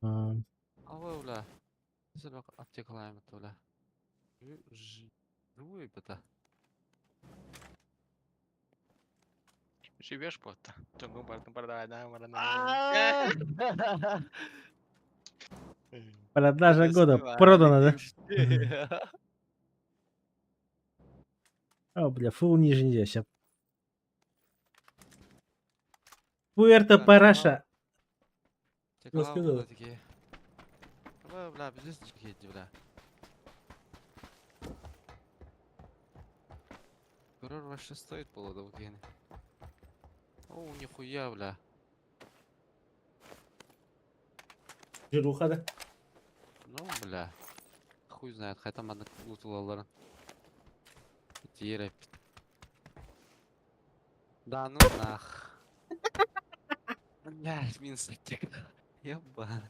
Aa, Ава, бля. Сюда аптекалаем это, бля. Живой бета. Живешь просто. Тunggu бардым бардайдан Продажа года продана, да? О, бля, фул нижний ящик. Пуэрто Параша. Текалаем сказал. было такие. Ава, бля, без дикие, бля. Курор вообще стоит полудолгины. О, нихуя, бля. Жируха, да? Ну, бля. Хуй знает, хотя там одна лутулаларын. Тире. Да ну нах. Блядь, минус оттек. Ебан.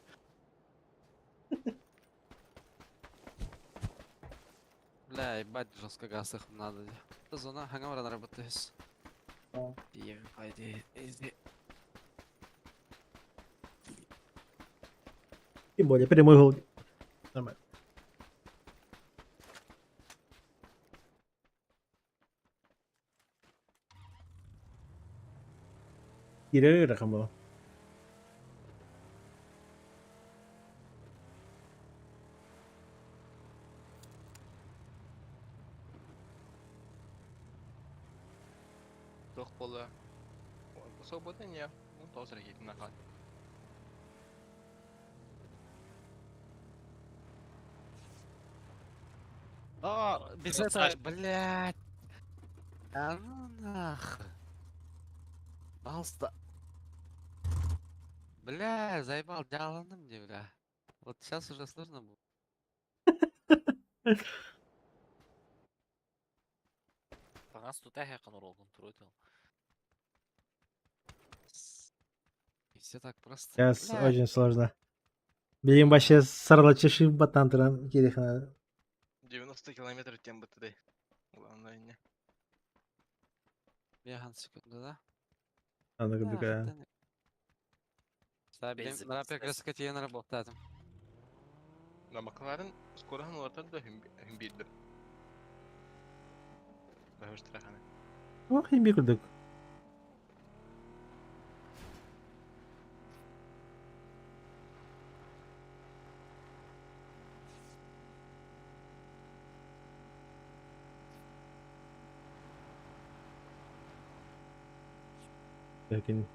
Бля, ебать, жестко гасых надо. Это зона, хангамара работаешь. Ебать, изи. Тем более, прямой гол. Нормально. Giriyor rakam bu. Жоқ болды. Свобода не. Ну, тоже регит на хат. О, без этого, блядь. А ну нах. Пожалуйста. Бля, заебал, диалоны мне, бля. Вот сейчас уже сложно будет. Пагас тутах якын уралгын туруйтыл. И все так просто. Сейчас Бля, очень сложно. Benim başı sarılaçışı batandıran gerek. 90 километров тем БТД. Главное не. беган секунду, да? Anladım Да, ka. хотя не- Ставим Бензин на стресс. красоте на работать. На Макларен скоро ортада да химбидdir. Бәһүш тирәхәне. Oh, iyi kurduk. Lakin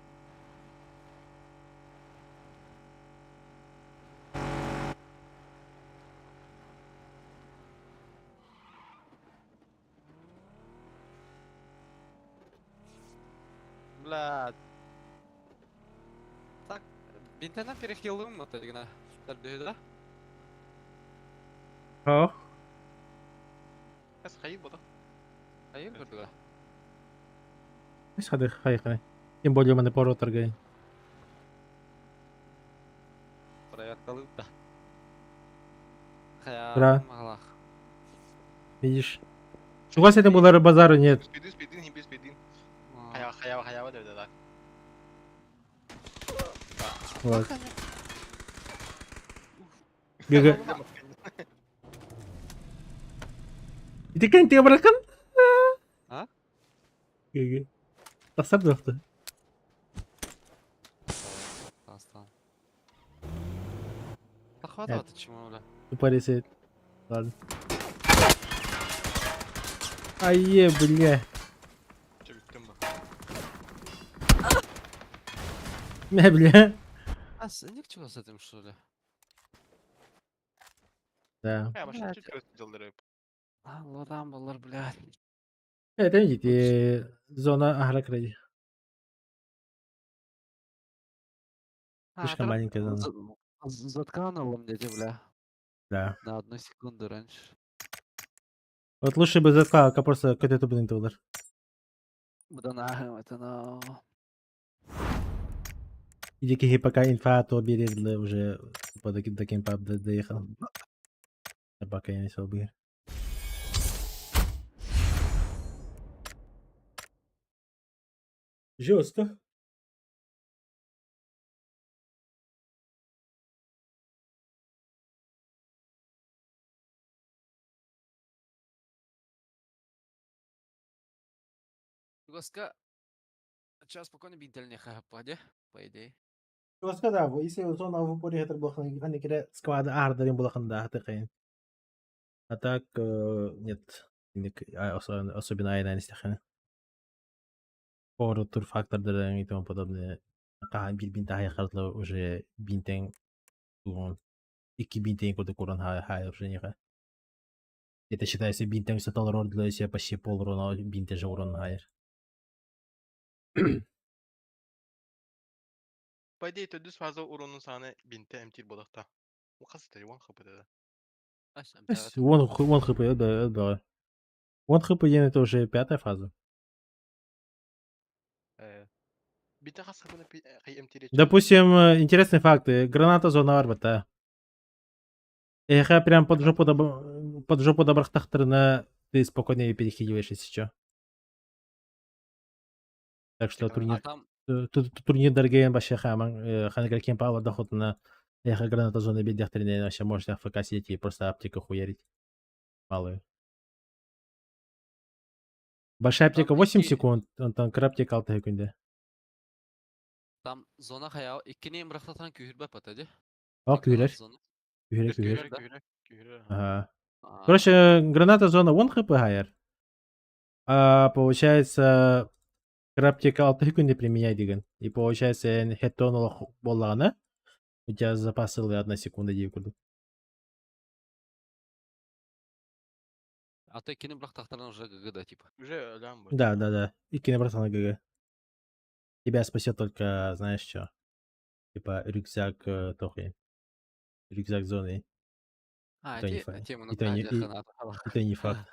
Блядь. Так, бинтена перехилым мы тогда. Тардыда. Ох, Kas hayır bu da. Hayır burada. хай, хай. Тем более у мене по торгай. Проверкалып да. Бра. Хаям алах. Видишь? У вас это было базара нет. Speedin, himbi speedin. А, Hayava dediler. Вот. ГГ. Itu kan tiga berakan? Hah? ГГ. Tasar dokter. Aslan. Хватает чему, бля. Тупо ресет. Ладно. Ае, бля. Çok bittim bu. Не, бля. А, ничего с этим, что ли? Да. Ya başka Evet. Türk öğreticileri hep. Allah'dan bulur, блядь. Это видите, зона Ахрак ради. Слишком маленькая зона. Заткануло мне, бля. Да. На 1 секунду раньше. Вот лучше бы заткал, как просто какой-то блин удар. Да нахуй это, но... Иди пока инфа, то бери уже по таким пап доехал. Собака я не собой. Жестко. Госка... Сейчас спокойно бинтельня хападе, по идее. Жестко, да. Если зона в упоре это было они кида сквада ардарим было ханда хатыкайн. А так нет. Особенно айна не стахана. Por tur-фактор и тому подобное. Кахан бинтен хаяхатлы уже бинтен тугон. Iki бинтен коды куран хая уже неха. Это считается бинтен сатал рор для себя почти пол урона бинте же урон хайер. Bu ideye düz fazla urunun sana binte emtir bodakta. Bu kasıtı yuvan kapı dedi. Ась, Вон хп, да. Вон хп это уже 5-я фаза. Binte kas kapını hay emtir ediyor. Допустим, интересный факт. Граната зона арбата. Эхо прям под жопу добрахтахтерна ты спокойно ее перехиливаешь, если что. Так что Типа, А там... турнир дорогие вообще ханагракен пала доход на эхо граната зона бедяхтерна вообще можно АФК сидеть и просто аптека хуярить. Малую. Большая аптека Там 8 iki- секунд, там краптика 6 секунды. Там зона хаял. İkini bıraktatan kühür bap atadı. О, кюрер. Зона. Кюрер. Kühür. Ага. А, Короче, граната зона 1 хп хайер. А получается, краптика 6 секунды применяй деген. И получается, хеттон боллағаны, у тебя запас силы 1 секунда дейіп көрдік. А то ikini bıraktatan уже ГГ, типа. Уже ölen bu. Да. И кинобратана ГГ. Тебя спасет только, знаешь что? Типа рюкзак тохи. Рюкзак зоны. А, То не эти... факт. Тему И то не- на и- ханату. Это не факт.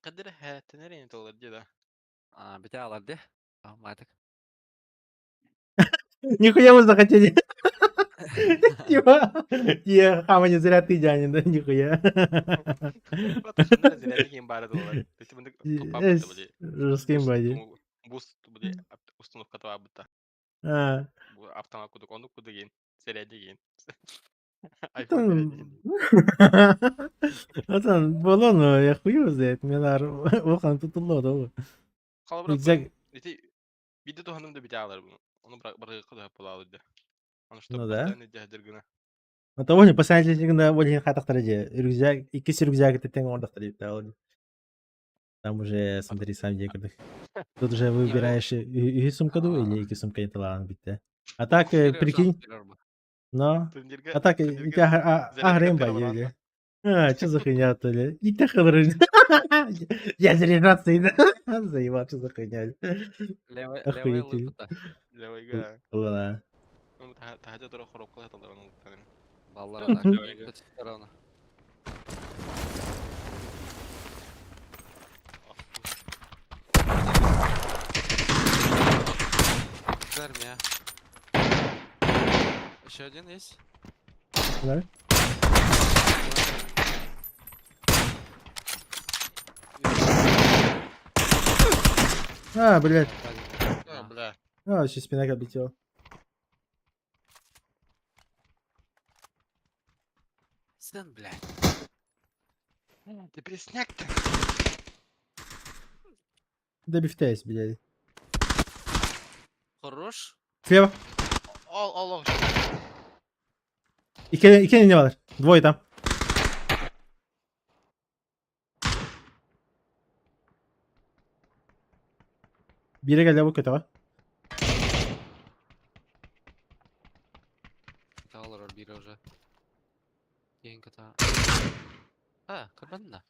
Kadir hayatı nereye dolar diye de. А, битяlar de. А, матик. Нихуя вы захотели. Типа, хама не зря ты, Дянин, да, нихуя. Atışın nereye zireli kim bari dolar. Peki bunu topa Yes, bu böyle. жестким бади. Boost böyle установка var burada. А, Bu автомат kuduk onu kudu giyin. Zireli giyin. iPhone zireli giyin. Atan, болону, я хуй знает, мне надо, охан tutuldu da. Kalabırak Rüzgar, video da hanım da bir daha bunu. Onu bırakıp da hep aldı. Onu Ну что да. постоянно дядергана. того не последнего очень хатахтар же. Рюкзак, и киси рюкзак это тем он дахтар, да. Там уже, смотри, сам декордых. Тут уже выбираешь и сумкаду или и сумка не талан битте. А так, прикинь, но, а так, и тебя агрем бади, А, что за хуйня, Толя? И так хрен. Я заряжаться иду. Заебал, что за хуйня. Левая Охуетель. лыпыта. Левайга. Ладно. Ну, тахажа дора хороп кыла талар ну тагын. Баллар атак. Левайга. Ровно. Армия. Еще один есть? Да? А, блядь. А, бля. А, еще спина облетела. Сын, блядь. Ты присняк-то. Добивтесь, блядь. Хорош. Слева. Ал. İki ne var? Двое там. Biri geldi bu kötü var. Талар бири уже. Ең ката. Кырбанда.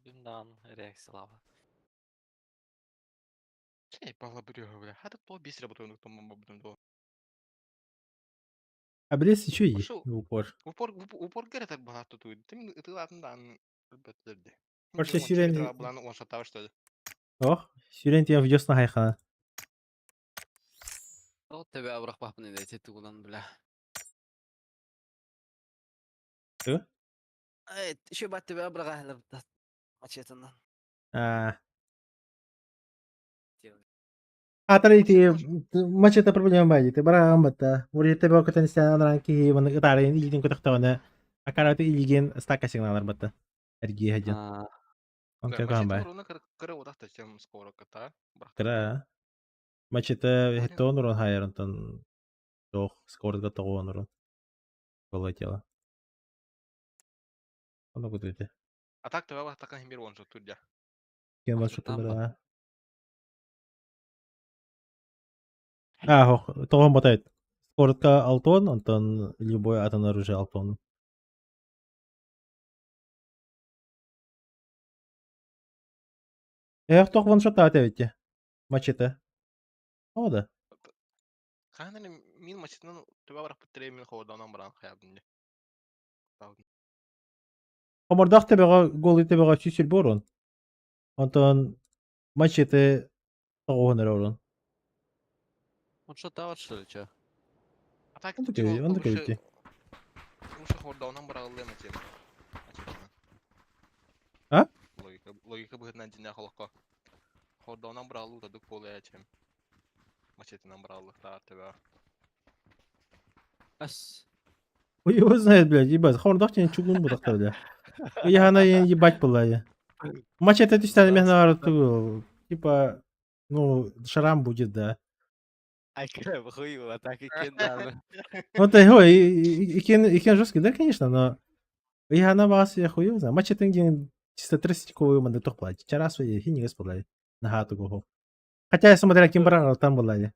Биндан реакциялава. Чей, бала бирюга, бля. Хады по бисре бутуну томма бутун до. А блин, что и Ушел. в упор. Упор гэрэ так бала туту. Ты ладно бэтлерди. Вообще сюрен... Бланы он шатава что ли? Ох, сюрен тебя видеосына хайхана. О, тебе абрах бахпын эти тугунан, бля. Что? Еще бат тебе абрах ахлар мачетанан. А. А тарити мачета проблема бади. Ты бара амбата. Ури тебе окатан стян ранки ван гитары илген котахтана. А караты илген стака сигналар бата. Эрги хаджан. Он Бля, как мачете амбай. уруна кыры удахта чем скоро ката. Кра. Мачета хеттон урон хайрон тон. Жоқ, скоротга тогон урон. Полетела. Оно куда-то. А так ты бала такан химир он же tudja. Кем вас Ошо там что-то ба. да. А, тогон ботает. Скоротка алтон, онтон любой атон оружие алтон. Тох ваншота атевите. Мачете. О, да. Хананы мин мачетнан ты бала путре мин ходан бран хаябын. Хомордах тебега голы тебега чүсүл борон. Онтон мачете тогон орон. Он что тавар что ли, чё? А так Он ты такой, чего? он такой идти. Уша ходан бран ле мачет. А? Логика будет на день холоко. Ходан бран лута дук поле чем. Мачете набрал та тебя. Ас. Ой, его знает, блядь, ебать. Хомордах тебе чугун будахта, бля. Я она ебать была я. Мачете ты стали меня типа, ну, шрам будет, да. Ай, крэм, хуево, так и кендал. Ну, ты, ой, икен жесткий, да, конечно, но я на вас я хуй знаю. Матч это чисто 30-ковый манда топла. Вчера свои хини господа на хату го. Хотя я смотрел Кимбрана, там была я.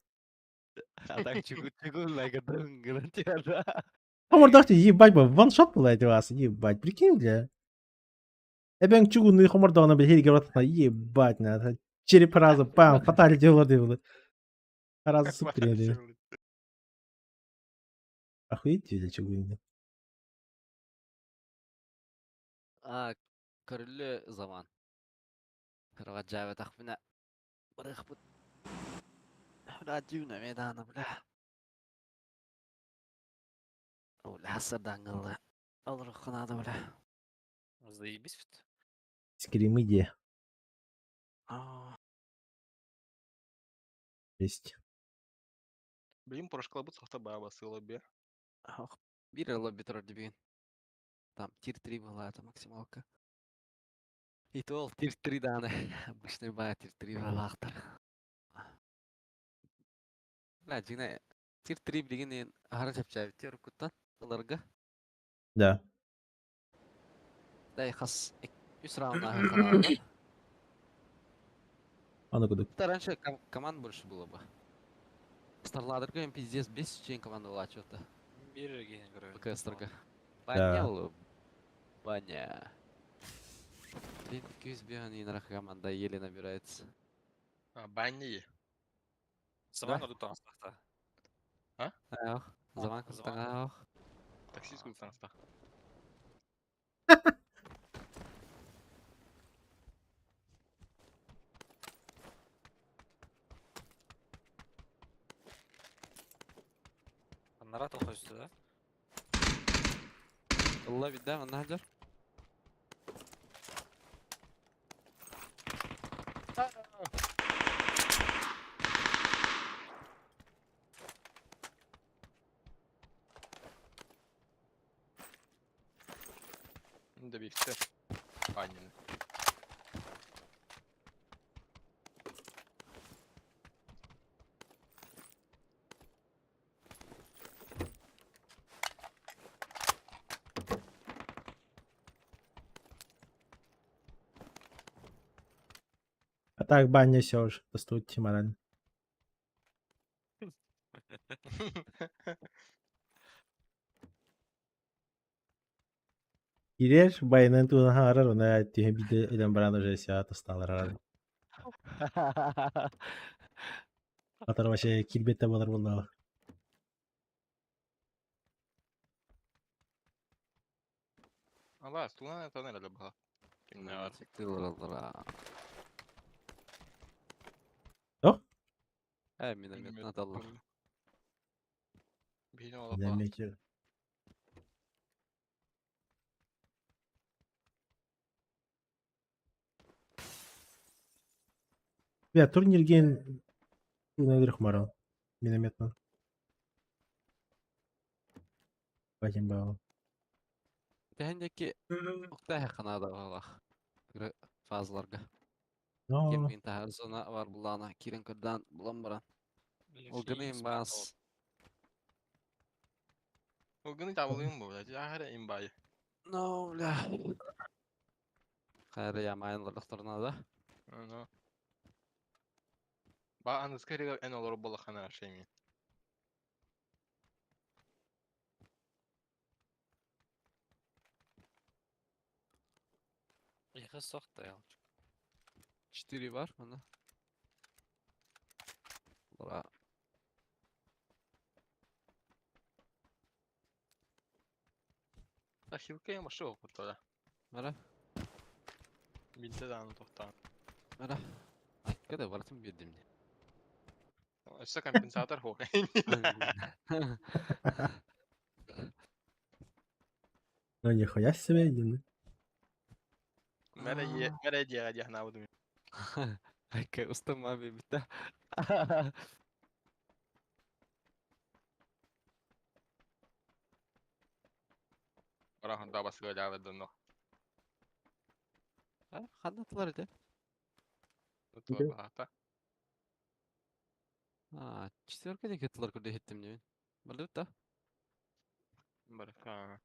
А так чугун лайгадын гарантия. Помор дахти ебать бы, ваншот была эти вас, ебать, прикинь, бля. Эбен чугунный хомор дона, бля, хири говорят, ебать, надо. Череп раза, пам, фатали делали, бля. Раза супер, охуеть, бля, чугунный. Körlü zaman. Kırvat Cavit Akbine. Bırak bu. Radyuna meydanı bile. Öyle hasırdan kıldı. Olur kınadı bile. Заебись вот. Скримы где есть. Блин, порошка бы сохта баба сыла бе. Bir lobby тұрды бүйін. Там тир 3 была это максималка. И то ол тир 3 даны. Обычный бая тир 3 была ақтар. Бля, жина тир 3 білген ең ағара жапчай тер күттан. Оларға. Да. Дай қас 3 раунд ағыр қанады. Оно куда? Это раньше команд больше было бы. Старладерга им пиздец 5 чин команда была что-то. Биржа ген играю. ПКС-торга. Да. Поднял. Ваня. Блин, 200 беган команда еле набирается. Банни. Zaman Да. oldu Tanstah'ta. Ах, zaman kırtan ах. Таксист кылсаңызда. Narrat okuyorsun da. والله قدام النهجر. Şimdi birlikte. Aynen. А так бан несешь, постойте морально. Girer bayının tuğuna harar ona tühe bir de öden baranda jesi atastalar herhalde. Atar başa kilbette balar bunlar. Allah Tuğla tanır hele bak. Kim ne var? Çıktılar. Yok. Eminim yatına dallar. Beni ola bak. Demek ki. Ya турнирген nedir хмарал? Минометно. Bakayım bakalım. Tehindeki Oktay kanada var. Fazlarga. No. Girmeyin tahar zona var bulana. Kirin kırdan bulan baran. Olganayım bas. Bugün tavlayayım bu. Her imbayı. No la. Kayra yamayın lıklarına da. Ano. Ba anız kere en olur balık her şey mi? Yıkı sok da ya. 4 var bana. Lara. Taşı kaya mı şu okutura? Mara. Bildi de anı toktan. Mara. Ay kada varatım bildim ne. İşte kompensator ho. Ну нихуя себе, Дина. Mere diye diye ne yapayım? Ay kay ustam abi bitti. Orang da bas böyle avadın no. Kanatlar idi. Tutu bahata. Ha, 4 de ketler kudu hittim ne. Balı da. Baraka.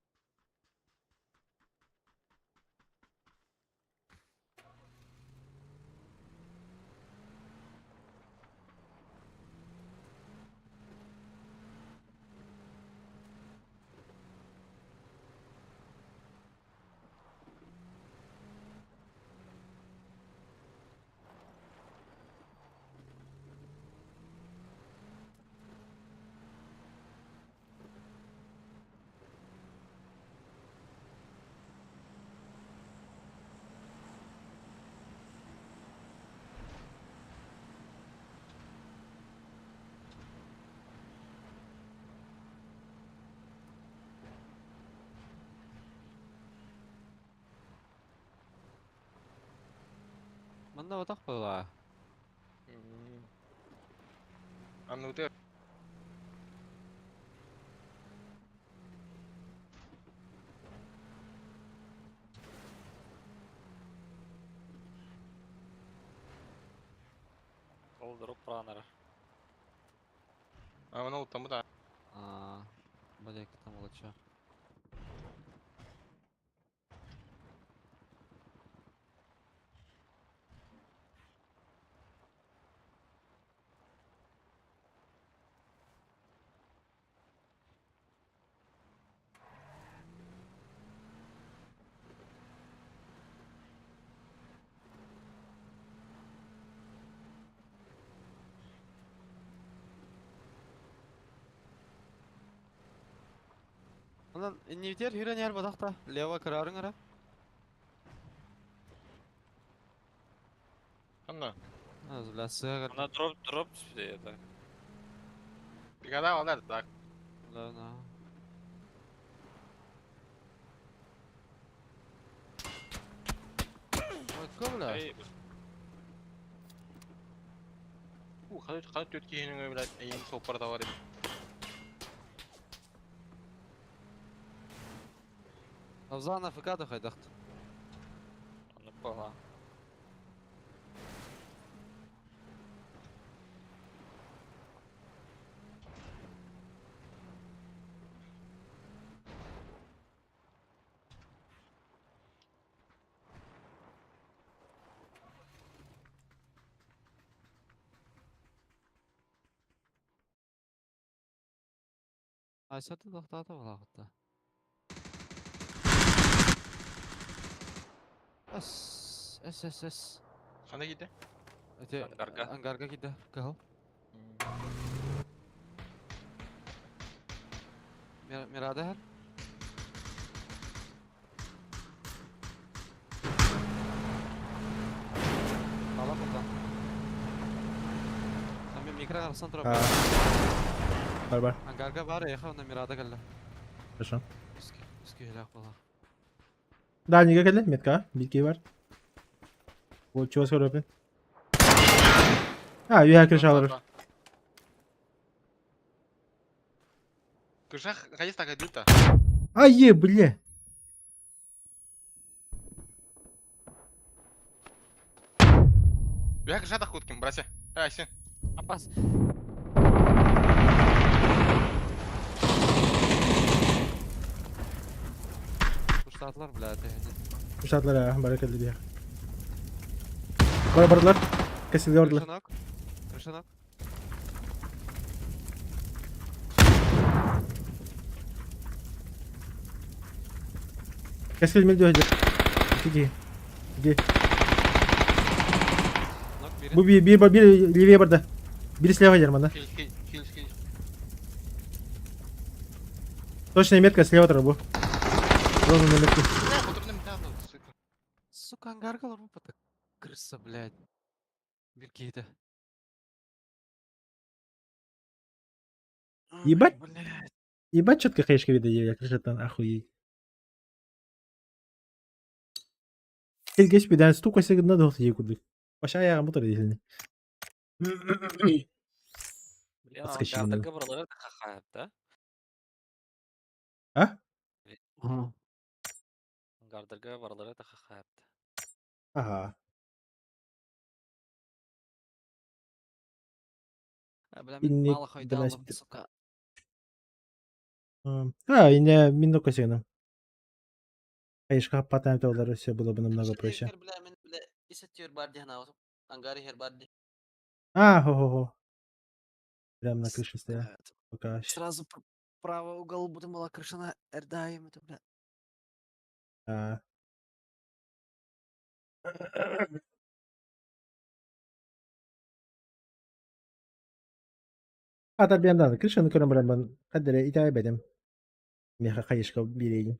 Manda otak bawa. Anu tuh Doldurup pranara. ama utamı da. А, блядь, там лучше. Ondan inhibitor hüren yer badakta. Leva kararın ara. Anna. Azla sığar. Она дроп сюда это. Когда олар так. Lana. Kabla. Эй, Хады төт киһинең белән әйем сопарда бар иде. Авзана фикада хайдахт. она пала. Айсаты дохтата балахта. Эс. Қандай киде? Öte Angarga. Angarga gider. Kahal. Mirada her. Ala buradan. Sen bir mikro arasından А, taraf. Бар. Angarga var ya, onda Mirada geldi. Хорошо. Üskü helak bala. Дальнийге келді, метка, битке бар. Вот, чего скоро опять? А, үйге кіріш алыр. Кыша қайыс так айдыта. Ай, бля. Я кыша так хуткин, братья. Сен. Апас. Kuşlatlar bile hadi. Kuşatlar bara келді бия. Бардылар. Кесілге бардылар. Kırşanak. Kırşanak. Кесіл мен дөйдір. Иди. Nok biri. Bu bir leveye barda. Biri слева Герман, да? Хил. Точная метка слева тұрыр bu. Розовая метка. Я хуторным тағды, сука. Сука, ангаргалар bu пата. Крыса, блядь. Bir кейді. Ебать. Блядь. Ебать, четко хаешка вида, я крышатан, охуеть. Келгеш бидан стука сегодня надо ей куды. Паша я мотор дизельный. Блин, Подскочили Ангардерге buraları da kakayıp da. А? Ангардерге buraları da kakayıp da. Ага. Bilen İnnek malı hayda bilen aldım, sip- suka. Yine минутка сегодня. Хаешка патент олар, все было бы намного проще. Bile isetiyor bardi hana. Angari her bardi. Хо-хо-хо. Прям на крыше стоял. Пока. Сразу право угол будем была крышана эрдаем это, бля. А. Ата бендан крышаны көрөм барам. Кадере итай бедем. Меха хаешка бирейин.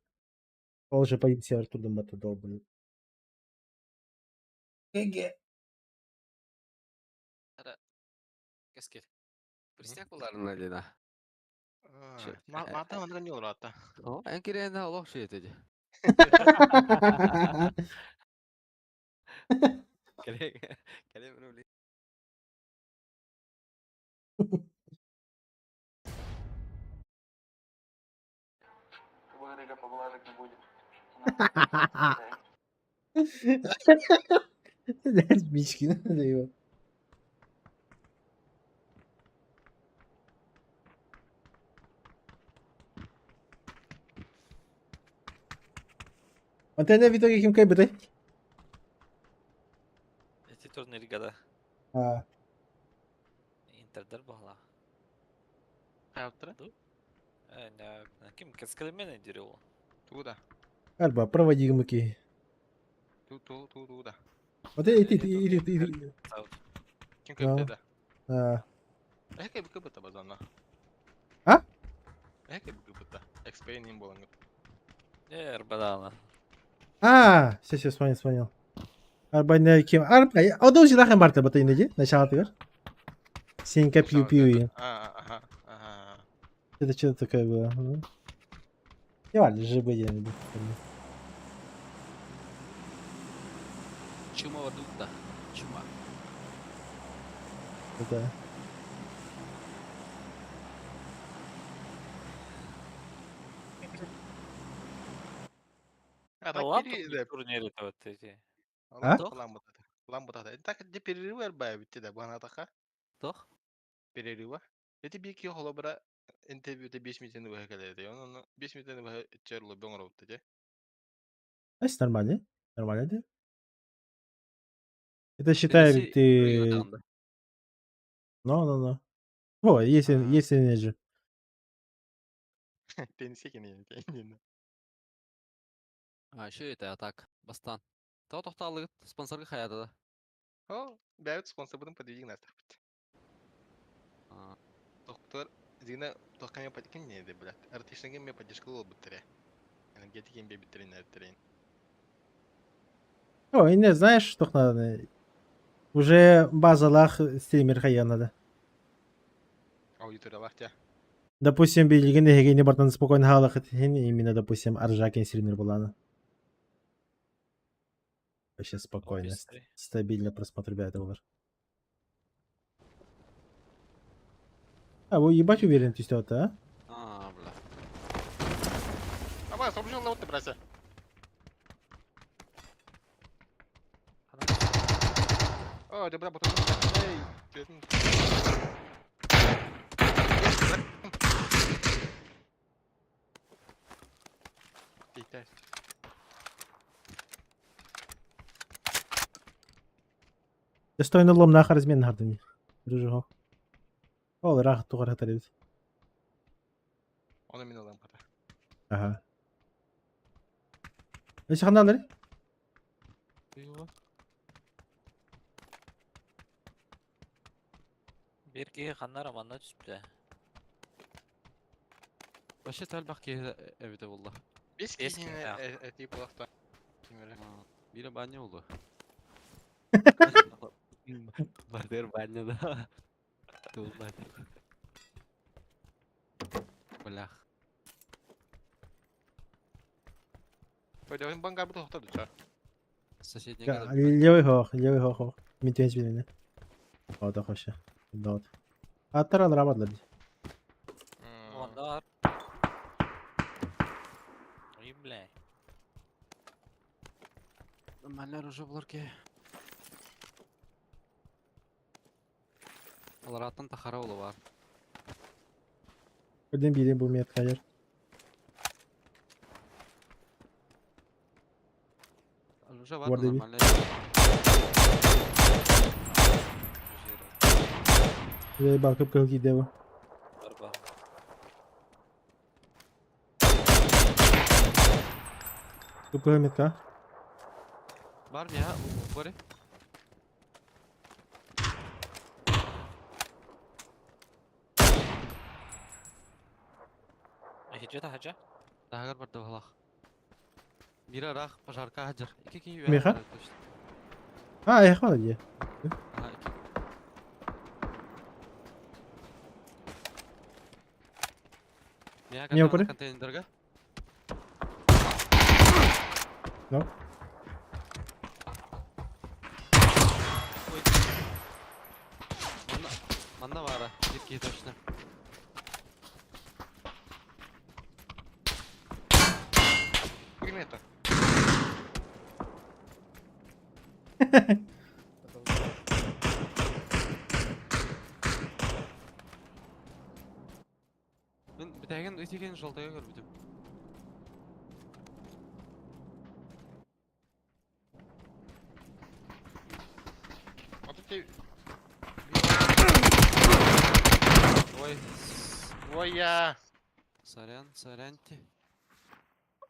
Ол же позиция бар турдум бата долбын. Геге. Кескет. Пристяк bunların dedi. Мата мандра не урата. O en kireyinde Allah şey dedi. Kalem öyle. Выгрыга поглажек не будет. Мички, надо его. Антенна в итоге кем кайбыты? Эти турниры года. Интердер bağla. Hayattıra? Ne kim keskelemene diriyor. Туда. Альба, проводи гамаки. Туда. Вот иди. Kim köpte А, Эке бі кыбыта базанна. А? Эке бі кыбыта. XP нем болан. РБД. А, все, вспомнил. Арбайна кем? Арбай. Одол жилахан барта бата инеji. Начало тыгар. Синька пью-пью. Ага, ага. Это что такое было? Не важно, ЖБ я не буду. Чума вадукта. Чума. Это... А так Лампа перерыв. турнирі-то вот эти. А? Лампа. Так де перерыв арбай битти да бана така. Тох. Перерыва. Эти бики холо бара интервьюде 5 минут выха келеді. Оны 5 минут выха черло бөңіровты де. Значит, нормально. Нормально, да? Это считает ты... No. О, есть энерджи. Тенisi kene yani. Şu это атак. Бастан. Тау тоқталығы спонсорға қаяды да. О, бәйт спонсор будем подведен нас. Доктор Зина тохками подkin не де, блядь. Артишнеге мне поддержка лол бутыре. Энергетики им бебитрин на трейн. О, и не знаешь, что надо? Уже базалах стример хаян надо. Аудитория лахтя. Допустим, билигин хегени бартан спокойно халах именно, допустим, Аржакин стример была. Вообще спокойно, быстрый. стабильно просмотр доллар. А, вы ебать уверен, ты что-то, а? Бля. Давай, сообщил на вот ты, братья. О, да бля, потом. Эй, Итак. Достойный лом нахер размен хардами. Рыжего. О, рах тугар хатарит. Оны мен аламын қата. Ага. Несі қандалар? Беркеге қандар аманда түспті. Вообще тәлбақ кейді әбіті болды. Бес Бес кейіне кейіне, әтей бұлақта. Кемері. Бері бәне болды. Бардер бәне да. Тулмайды. Блях. Пойдем бангар бұты тоқтады, ча. Соседний Левый хох. Митенс билини. Вот так вообще. Да вот. Аттаран работали. Ондар. Ой, бля. Мәлләр уже бұлар ке. Олар атын тахара олы бар. Один билин bu met hayır. Уже бар Guarda aí. нормально. Ve bakıp kalk gidiyor. Барба. Kapı metka. Бар мя, бори. Хиджета хаджа? Дагар бар давалах. Мира рах пожарка хаджар. Iki Миха? А, я хвала где. Не упали? Контейнерга. No. Манда бара. Iki точно. Примета. Мен бітәген өтеген жолдага көрбүдүм. Аты те... Ой, Ой, я. сорянти.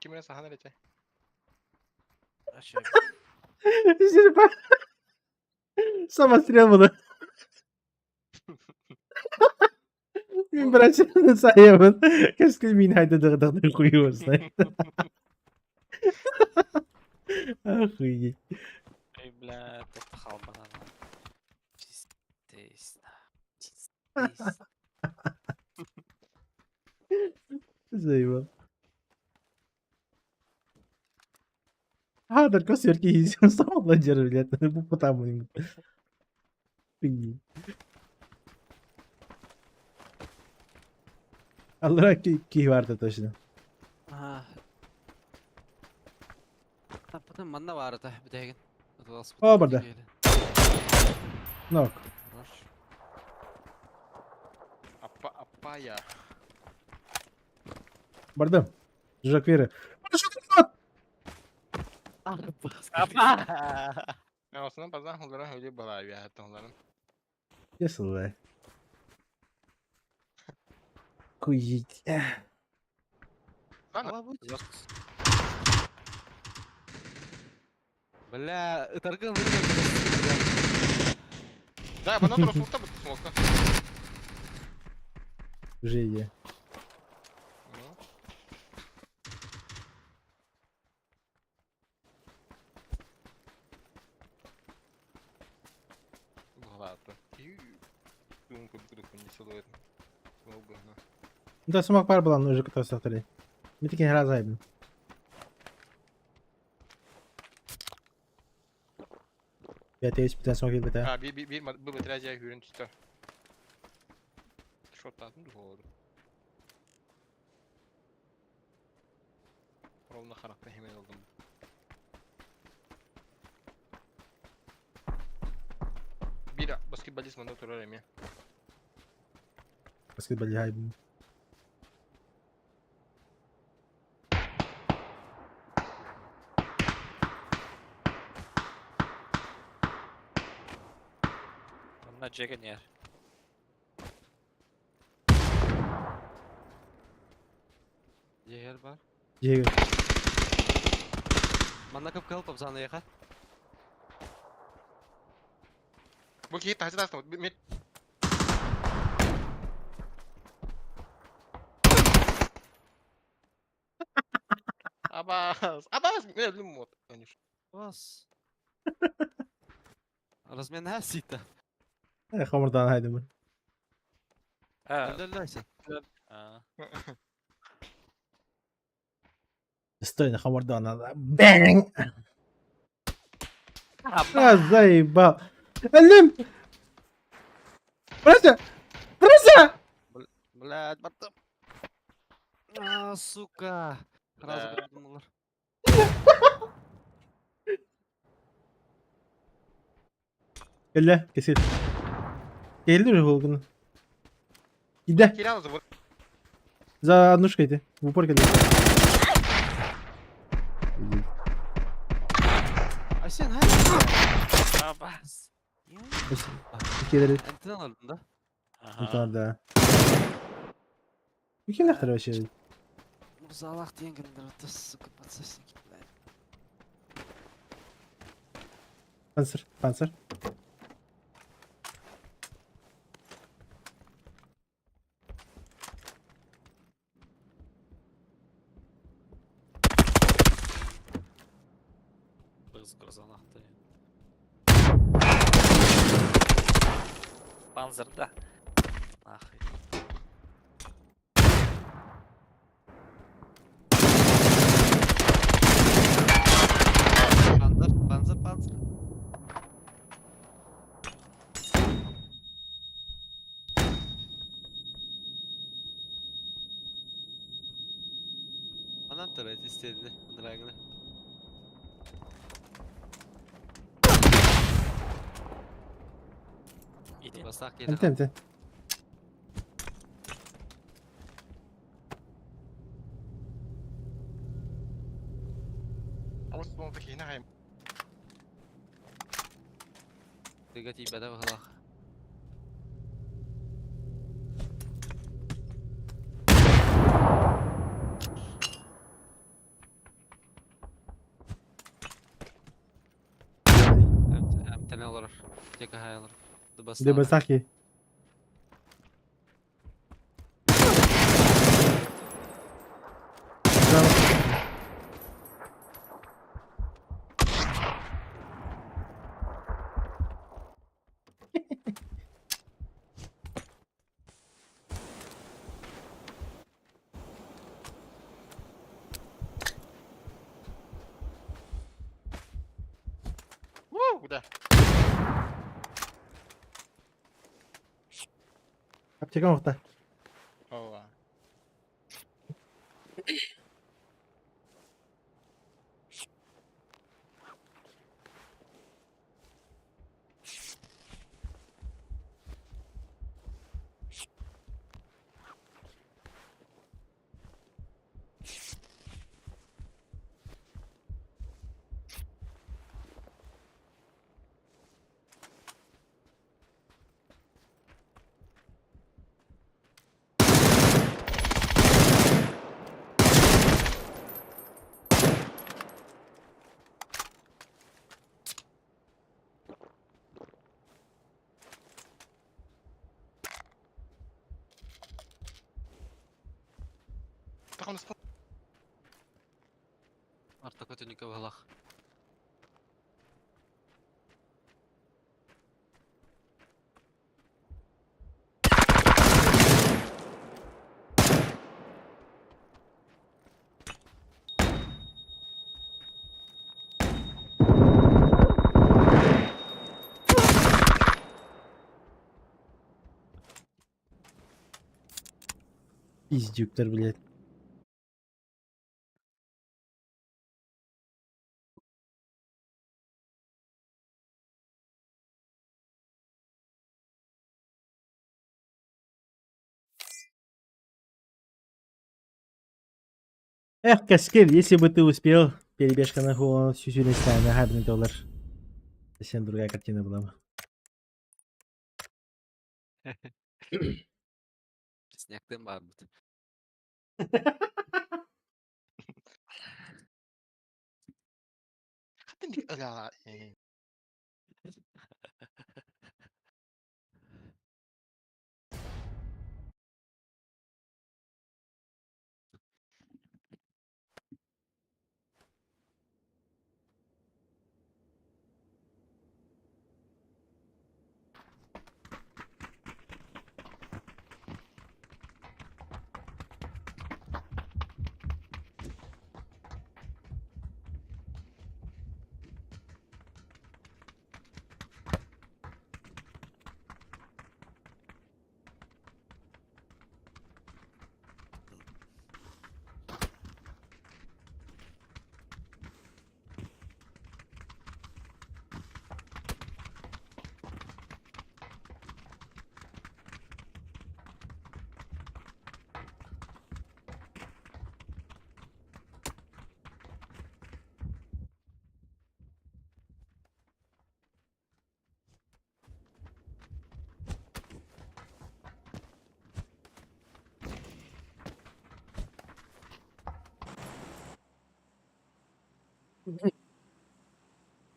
Кемері сахан әлете. Самострел было. Min bırakın sayımın. Keşke min hayda dağdağını koyuyorsun. Охуеть. Эй, бля, это халбана. Чистейсно. Заебал. هذا الكسر كيس والله جرب مو بطعمه. Allah ki vardı точно. Ага. А потом манна var это, бдеген. О, burada. Nok. Apa ya? Bardım. Жаквери. Ya aslında bazen onlara öyle balay ya hatta onların. Ясла. Куить. Ладно. Бля, торган Да, бана трос мукта бит смока. Жиє. Багато. Думку буду понесу. Смока. Да смог пар була, ну вже катався повторяй. Ми таки гра зайбим. Я тебе bir tane smok bir tane. Ha bir bu bitireceği hürün tutar. Şotladın doğru. Ровно харапta hemen oldum. Bir basketbolist bana oturarım ya. Basketbol haybim. На Джега нет. Yer var. Diye. Manna kapı kalıp sana yakar. Bu ki taşı taşı mid. Абас, не люблю мод, конечно. Bas. Размен her site. Hamurdan haydim. Öldürlersin. Стой на хамурдан надо. Бэнг! Заебал. Алим! Бросьте! Бросьте! Блядь, баттım. Aa, сука. Razı bıraktım bunlar. Gel kesin. Geldi mi Volkan'ın? Gider. Кирилл зовут. За однушкой ты. В упор кидай. Ay sen her Абас. Кидали. Enten aldın da. Это да. Какие нахер вообще? Bu zalak diyen gündür. Tıs sıkı patsasın ki. Панцир. Панцир. Без грозанахты. Панзер, да. Нахуй. Panzer. Anan taret istedi. Dragını. Иди. Basak yedi. انت Ama spawn'daki yine hayım. Digati bada bakla. Tane olur. Tek hay olur. Где басахи? Куда? Аптека мықты. Ова. Так он спал. Арта көтүнүкө баглах. Пиздюктер, блядь. Эх, Каскель, если бы ты успел, перебежка на голову всю стая, нагадный доллар. Совсем другая картина была бы. Снегтен барбыт. Хатынник ыла.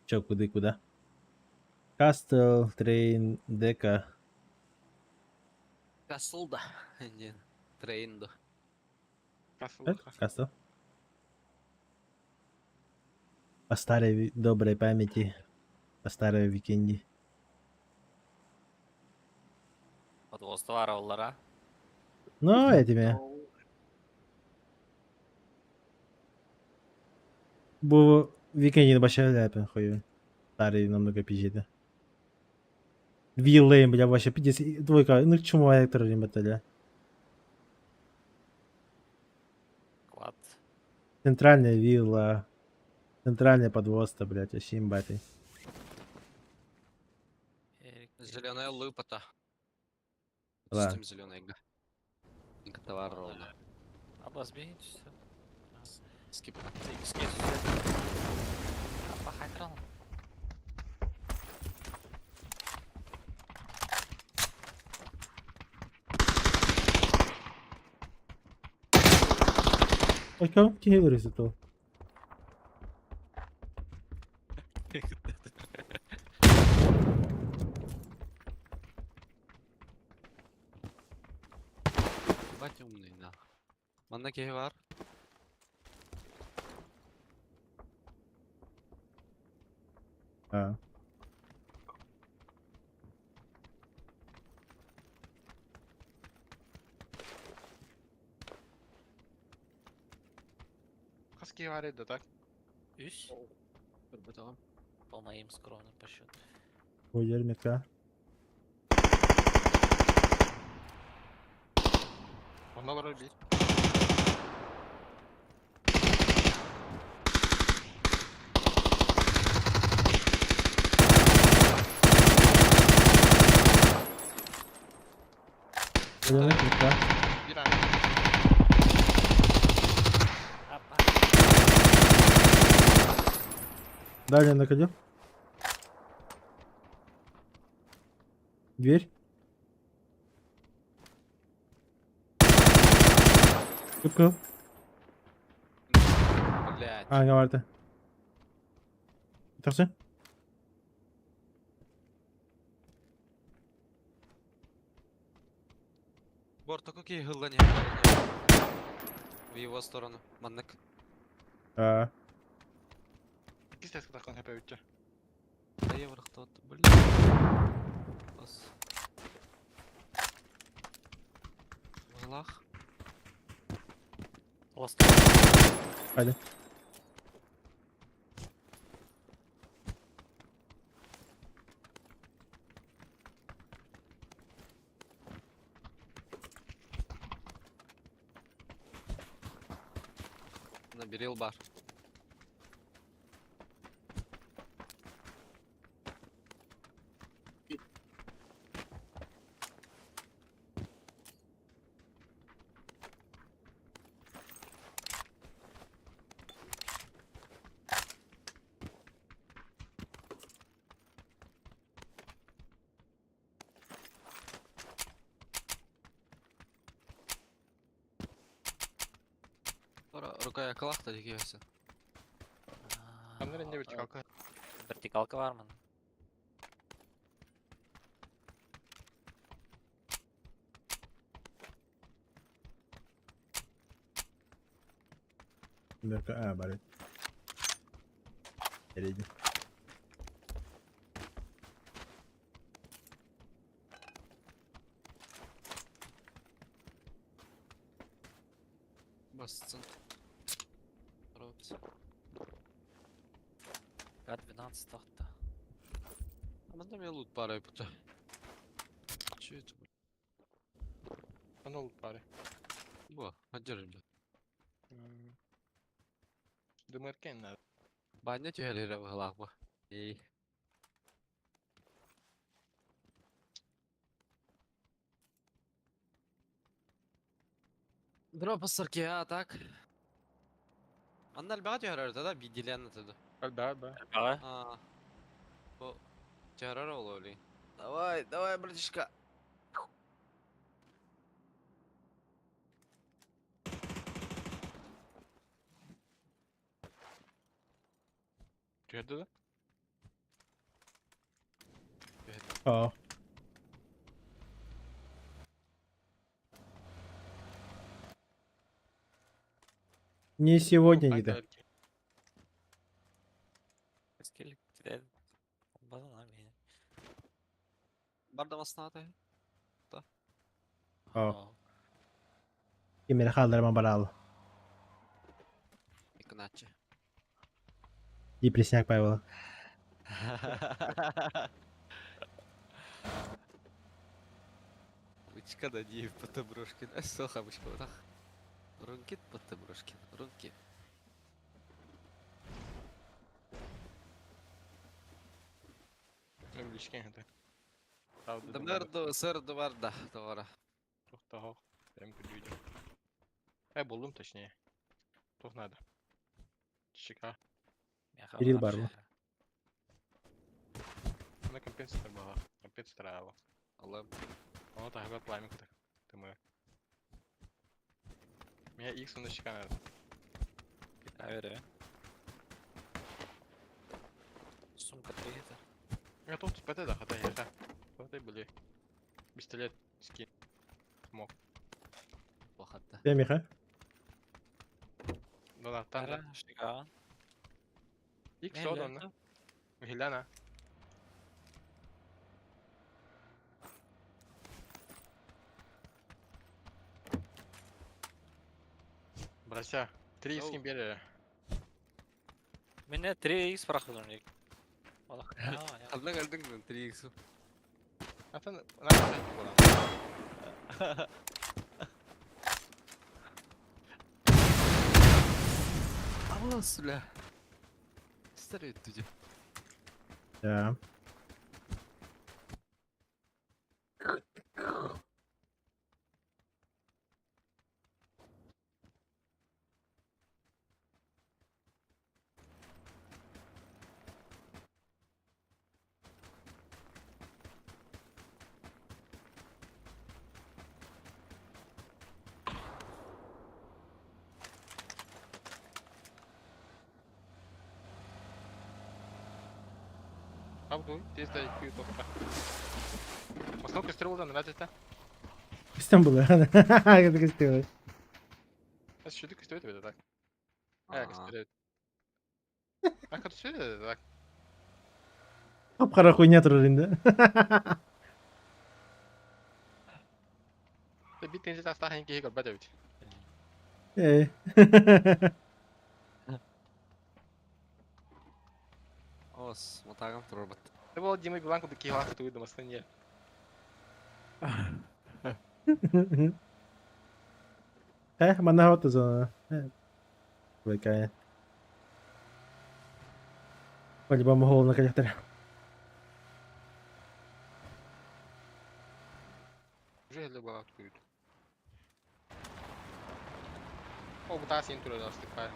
Чё, куда? Кастл, трейн, дека. Касылда. Энди. Трейнду. Кастл. По старой доброй памяти. По старой викенде. Подвозды var onlara. Ну, этими. Bu викенде başa ляпин хуй. Старый намного пизжеди. Виллы, бля, вообще 50. Двойка. Ну к чему электро баталя? Quad. Центральная вилла. Центральная подвоз-то, блядь, вообще имбатый. Зеленая лыпота. Ладно. Систем зеленая. Товар ровно. Обозбейте все. Скип. Скид. Apa hayran? Bakalım kim görürüz o. Ебать умный, нахуй. Маннаки var. Ha. Kaski var evde tak. Üç. Dur bakalım. По моим скромным подсчетам. Ой, метка. Одного робіть. Ой, метка. Біраємо. Апа. Дальний находил. Дверь. Открыл. Блядь. А, говорите. Торсы? Борта, какие гылания? В его сторону. Маннек. А, Піздець, так он гепевича. Да евро кто-то, блядь. Ос. В углах. Остров. пойди. Наберил бар. Рука yakалақта дегенсі. Андрей не вертикалка. Вертикалка var mı? Метка. А, болит. Передний. Бассын. Робится. К-12 tahta. А надо мне лут парой пута. Че это, блядь? Воно лут пари. Во, одержи, блядь. Думаю, кен надо. Баня тюгелера в углах, бо. Ей. Дропа сарки, а так? Анна альбага тюгелера, тогда биделен это. Алба. Ага. А. О. Тюгелера уловли. Давай, давай, братишка. Gördü de. А. Не сегодня, Kanka Нида. erkek. Скелет кидает. Базана меня. Barda masnata. اه. Kimleri kaldırma baralı. Икначе. Депресняк Павел. Бычка Надеев Потаброшкин. Соха бычка вот так. Рункит Потаброшкин. Рункит. Ne bilişken hadi. Правда, Дамердо, сэрдо варда, товара. Çok daha. Benim kötüydüm. Buldum точнее. Çok надо. Чика. Кирилл Барбу. Вона компенсатор була. Капець старала. Але Воно так грає пламінку так. Думаю. Меня X на чека надо. Öyle. Сумка приедет. Я тут ПТ да, хотя я. ПТ были. Пистолет скин. Мог. плохо-то. Где Миха? Ну да, там да. Шика. X одан. Геляна. Брася, 3 Оу. скин бери. Mine 3x bırakıyordun ilk. Allah ya. Kadına geldin mi? 3x. Zaten ne yapacak bu lan? Allah süle. İster öttücü. Ja. Абдул, здесь да, и топка. Поскольку стрел да, нравится это? İstanbul'a. Hadi istiyor. А что ты стоит это так? Как стоит? А как стоит это так? Kapkara хуйня durur indi. Ты бит не за старенький игр бадавить. Os, matagam turbat. Ты был Димой Биланку такие ласки ты на стене. Man har hatt det så. Викає. По-любому гол на коллекторе. Уже для была открыт. О, bu taas intulo da stipay.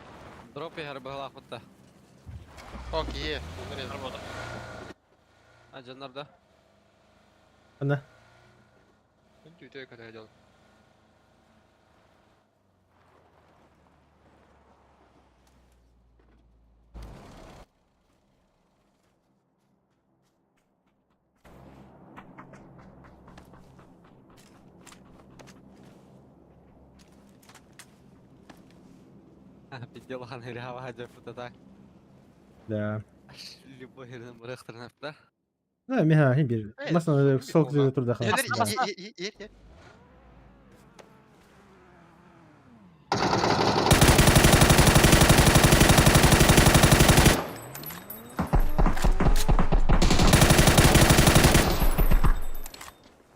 Drop'i harbi halakmatta. Okey, bunları yazdım. Ha canlar da. Ana. Ben tüytüye kadar edeceğim. Видел хан херава хаджа футата. Да. Любой херden buraya kıtırnaplar. Ha miha hin bir. Evet, Nasıl bir sol bomba. kızı turda Yeter, kalmış. ye.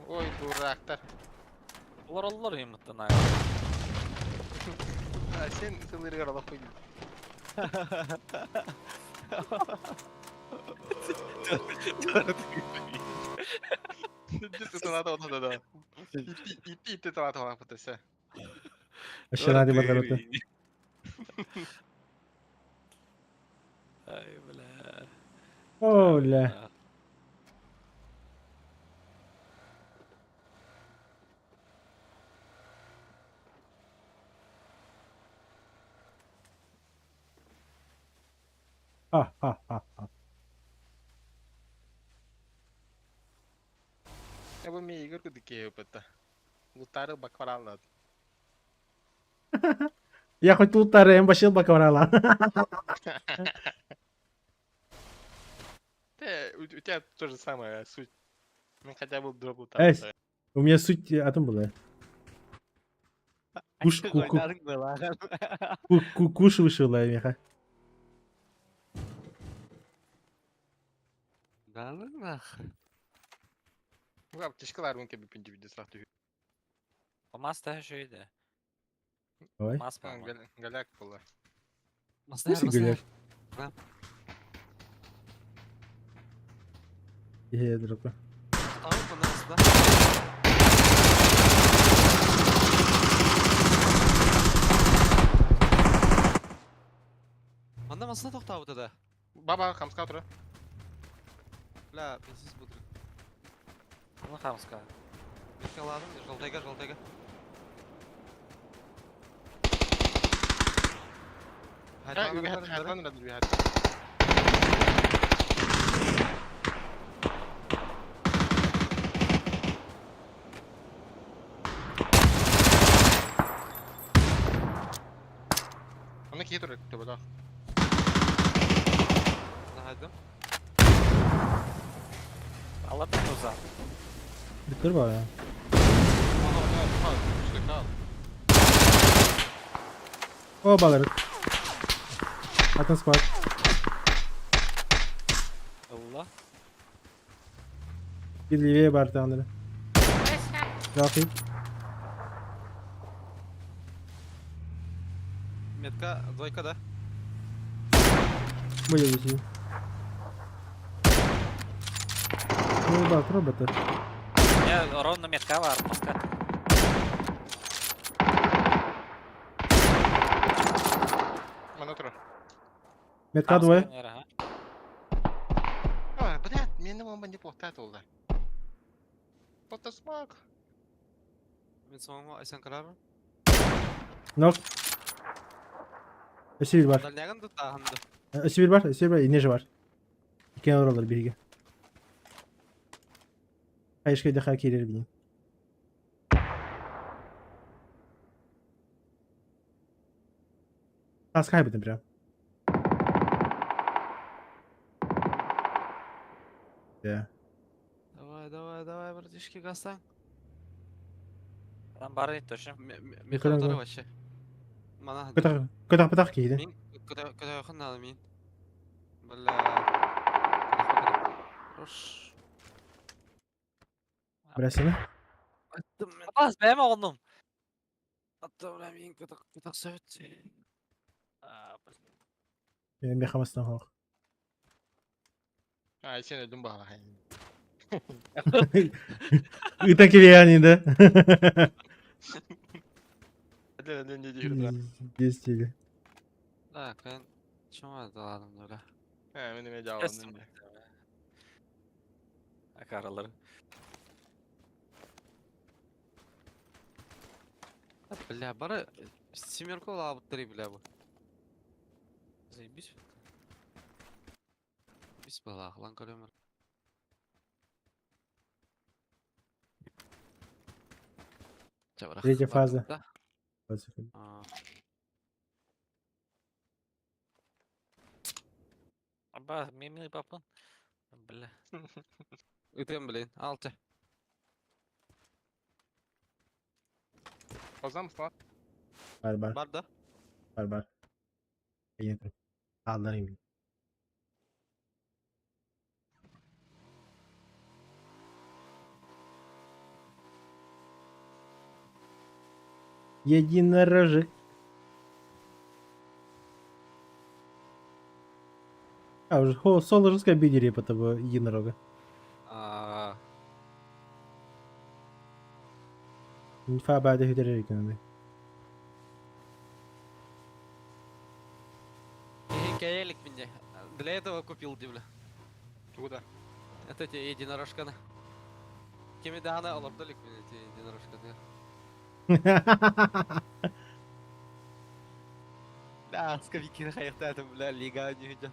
Ой, duraklar. Ular alırlar yumurttan ha. Ha, sen sığırı karala koydun. Ты надо вот да. И ты надо вот это все. Aşağı hadi bakalım. Ay bile. Ola. Ha ha ha ha. Я бы мне игрку такие опыта. Лутары бакваралат. Ya хоть лутаре en başı bakavara У тебя то же самое суть. Ну хотя бы дроп Эй, лутар. У меня суть adım была. Kuş вышла меха. Ganın nах. Ну, аптечкалар он кеби пинди виде сахту. Olmaz da şeydi. Ой. Olmaz mı? Галяк была. Nasıl güler? İyi drop'u. Tamam bundan aslında. Anda masada toxta bu da. Baba хамска тұр. La, bensiz budur. Bunu Hamska. Bekle alalım, жолтайга. Hayvan öyle bir hadi. Onu kiye dur tabii da. Haydi. Allah tutuza. Bitir bari ya. O balık. Atın squad. Allah. Bir левее бар тағдыры. Рахим. Метка, двойка, да? Были летим. Ну да, робота. Не, ровно метка var. Maska. Mana tur. Метка двое. Ага. Ой, блядь, meni bomba не плохо oldu. Потасмак. Мен соңғы Айсан Карар. Нок. Сибир бар. Дальняган да тағынды. Сибир бар. Инеже бар. Икен оралар бириге. Кайышка да керер бинен. Тас кайбыдым прям. Да. Давай, братишки, гастан. Там бар дейді точно. Механик тұры вообще. Мана. Көтақ кейді. Мен көтақ жақын надо мен. Бля. Хорош. Бірәсені? Attım ben. Bas benim oğlum. Attım ben мен көтақ сөйт. Benim bir xamastан xoq. Ay sen öldün bana. Ita gibi yani de. Hadi ne diyorsun? Destili. Да, ben çoğuma daladım öyle. He benim cevabım Kestim. ne? Akaraları. Бля, бары семерку алып три, бля, bu. Заебись. Bismillah lan kalemi. Третья фаза. Bas mimli papın. Bля. Ötem bilen, 6. Fazla mısın lan? Бар. Бар да? Бар. Yedim. Allah'ım. Единорожек. Уже сол русская бедери по того единорога. Инфа بعد هيدريك انا. Хикаялик меня. Для этого купил дивля. Куда? Это те единорожканы. Кемиданы алырдылык мен эти единорожканы. لا سكافيكي خيختاتهم لا اللي قاعد يهجم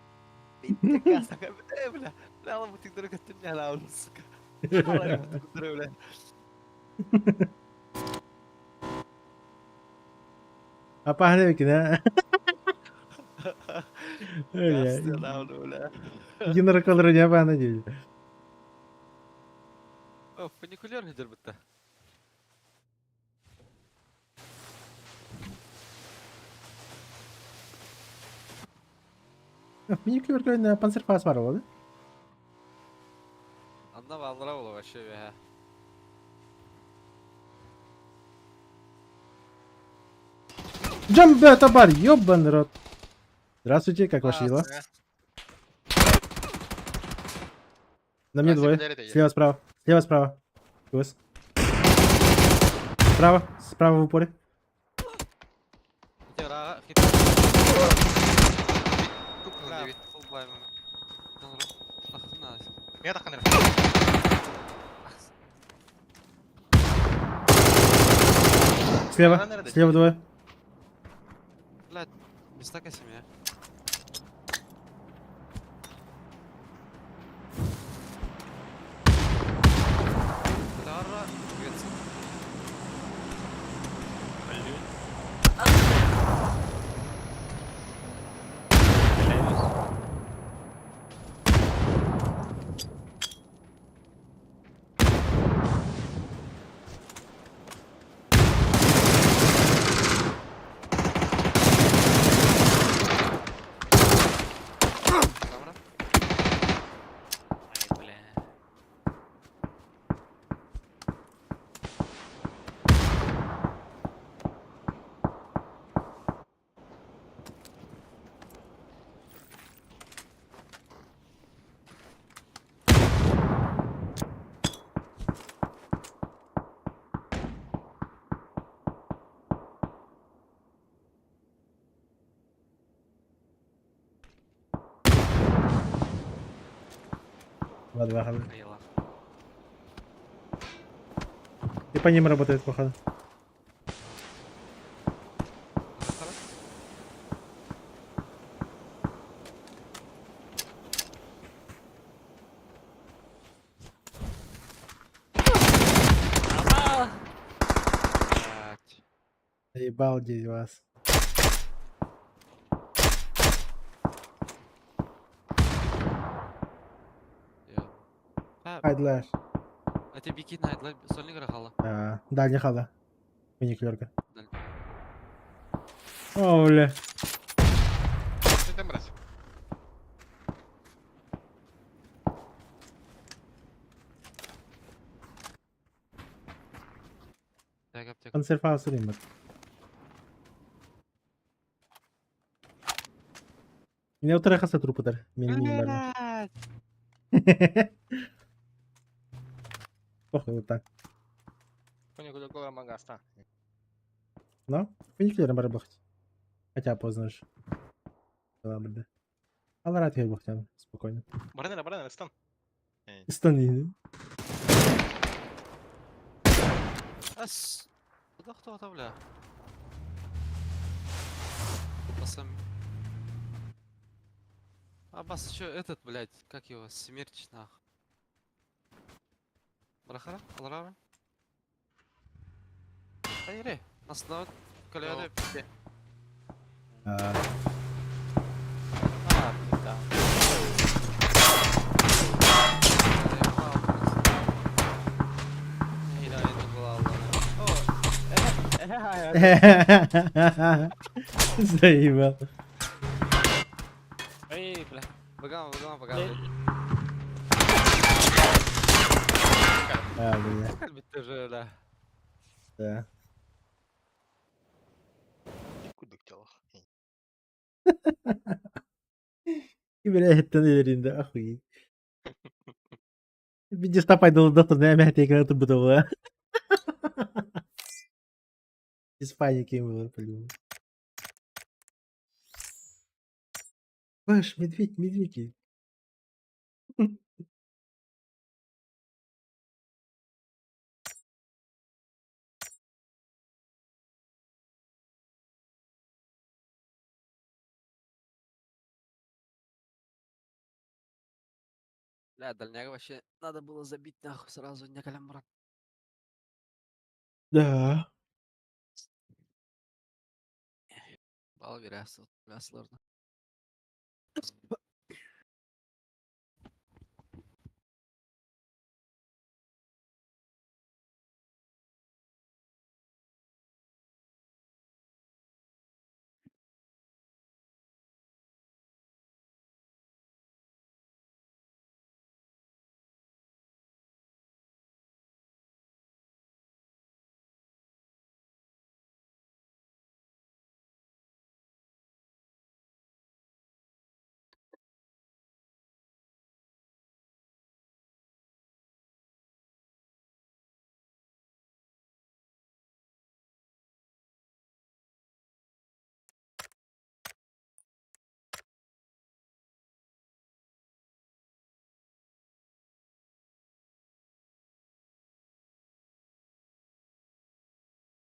بيتك يا سكا بلا لا والله ما تقدروا قتلني على اول سكا والله ما تقدروا ولا Apa hal kina? يا سلام ولا Единорог колорnya apa aja? اوف فنيكولير هجر بته Benim kıyafetlerinde panzerfaust var oğlum. одна волна вообще я Джамбе табар, ёбаный рот. Здравствуйте, как ваши дела? На мне двое. Слева, справа. Плюс. Справа в упоре. ترى لا والله اخذنا Niye takın herif? Слева двое. لا مستك اسم يا ترى 2 хода. Охуела. И по ним работает, походу. Захар? Блядь. Ебал здесь вас. Ё. А, Айдлаш. а тебе бикин айдлар сольник рахала. Дальний хода. Фуниклерка. Даль- О, бля. Ты брось. Так, аптека. Консерваус рынок. Yine o tarafa satır bu kadar. Benim bilgilerim. Блядь. Похуй вот так. Понял, куда голова магаста. Но фуниклером работать. Хотя поздно же. Ладно, да. Allah rahat ver bakalım. Спокойно. Баранера, стан. Станин. Ас. Куда кто-то, бля? Басам. А бас еще этот, блядь, как его, смерч нах. Брахара? Алрара? Hayır, aslında kalede Yok. bitti. А, Заебал. Эй, бля. Богам, богам. Бля. Как bitti же, бля. Да. Куда хотел? Бля, ilerinde охуеть. Видишь, пойду доктор, не мягкий, когда ты бытовая. Из паники было, по-любому. Ваш медведь. Бля, дальняга вообще надо было забить нахуй сразу, не калямбра. Да. Бал верясов, бля, сложно.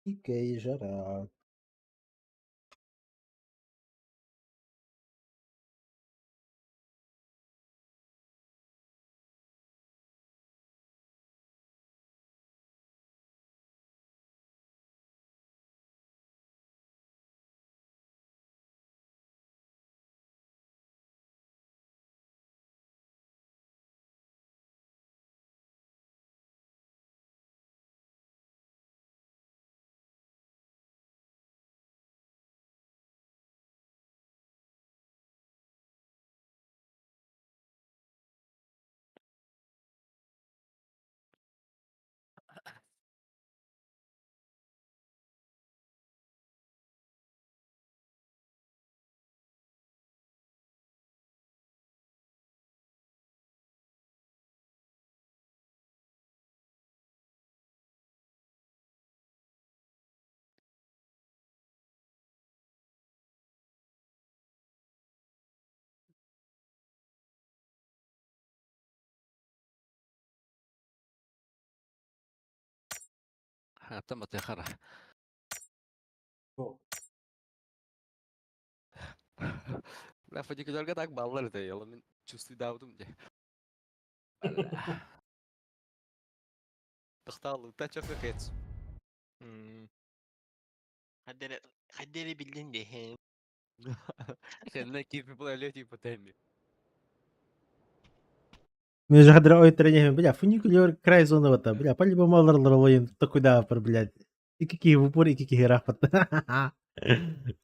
Икей, жара. Аттан батый қара. Бля, фуникулерге так баллар это, я мен чувствую давдым де. Тахтал, та чакы кец. Хаддери бildin de he. Сенне кипи булалет типа теми. Мен же кадр ой тренер, бля, фуникулер край зоны вата, бля, по-любому алырлар ойын, такой да, пар, блядь. И какие в упор, и какие рахпат.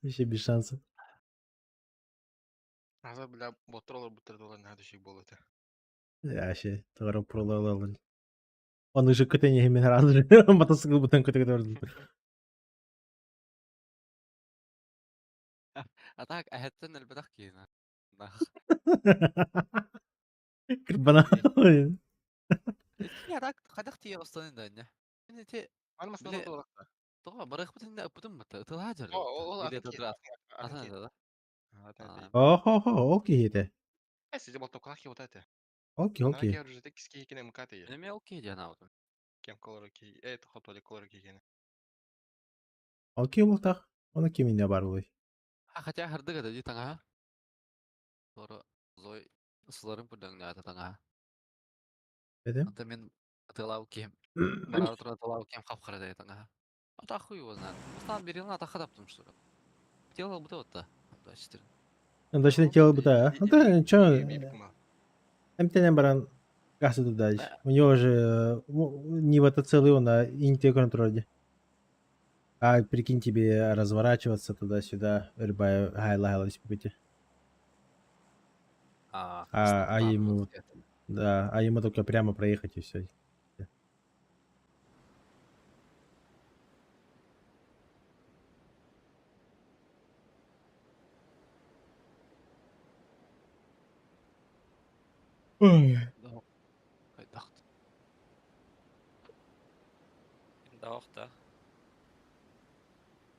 Вообще без шансов. Аза бля ботролор бутырдылар нады шик болыты. Я вообще, товаром пролалал. Он уже көтене мен разы же, мотоцикл бутан көтеге торды. Атак ахеттен элбедак кийна. Кырбана. Я так хадак тие останын да не. Мен те Анмасына Биле- доллар. тоға барық бітін өпітім бітті. Тыла жер. Ол Билет ыдырат. Атын атын да. атын. Охо-хо, окей это. Сиде болто кулаки вот это. Окей, Она окей. кер уже так ски кене мкаты. Неме окей де ана отын. Кем колор ки. Это хотоли колор кене. Окей бол так. Оны кемине бар ой. Хотя хардыга да ди таңа. Торы зой ысыларын пүрдің ата таңа. Эдем? Ата мен тылау кем. Барар тұра тылау кем қапқыры да таңа. Ата хуй ознан. Устан берилін ата қадаптым что. Тело бұты отта. Ата читер. Анда şimdi тело бута, а? Анда чё, Бибикма. МТН баран гасы туда. У него же не в это целый он, а интегрон. А прикинь тебе разворачиваться туда-сюда, рыбая хайла по пути. А ему, да, а ему только прямо проехать и все. Ой. Қайдақ. Дауқта.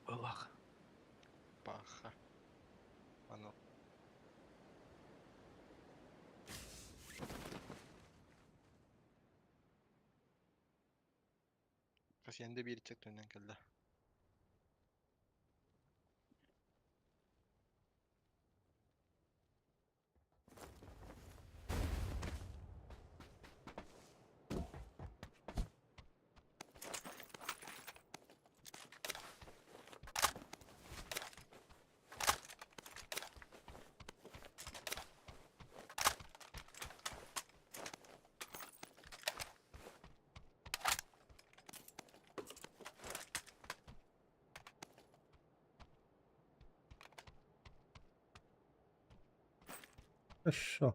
Олақ. Паха. Ано. Касиянда bir çek tönden keldi. Хорошо.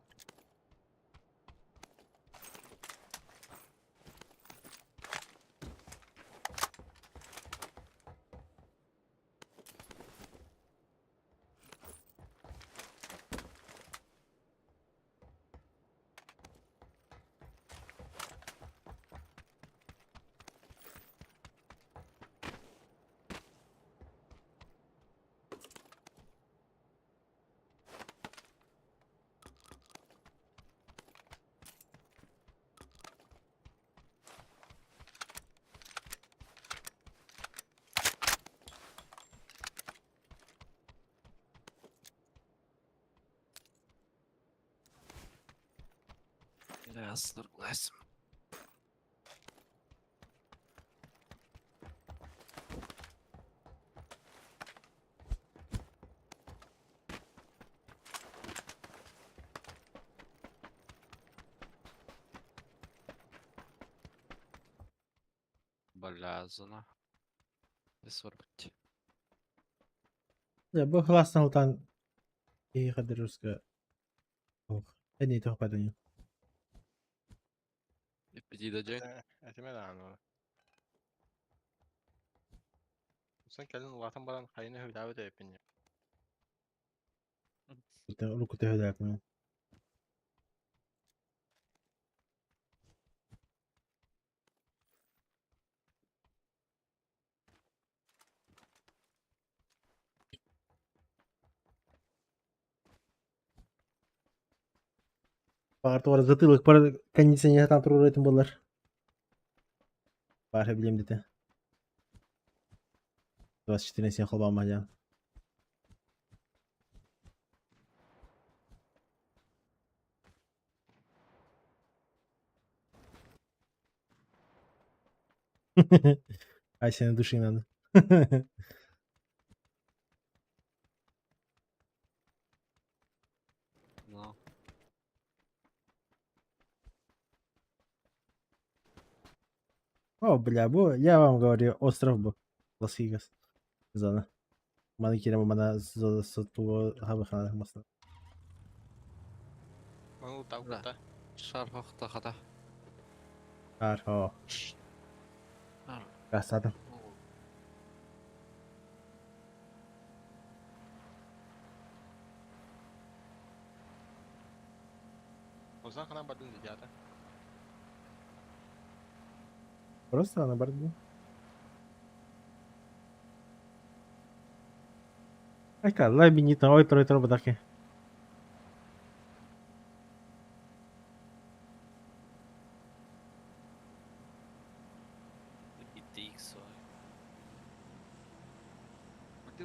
Я согласен. Балязана. Здесь вырбать. Я бы классно там и хадрюска. Ох, я не этого падаю. Пяти да джей. Etime de anı. Sen keldin vatan baran hayını hüdavet yapın. Это руку ты гадак, ну. Бар затылок пар кондиционердан туруп этим болар. Бар билем дете. 24 сен холбама жан. Ай сені души надо. Ну. О, бля, я вам говорю, остров был. Лас-Вегас. Зона. Мана керема мана сотуго хабахана масна. Мангу тау Да. кута. Шархохта хата. Архо. Красавчик. Озан хана бадын дидята. Просто на борту. Ай, калла бинит на ой трой бадаке. BTX ой.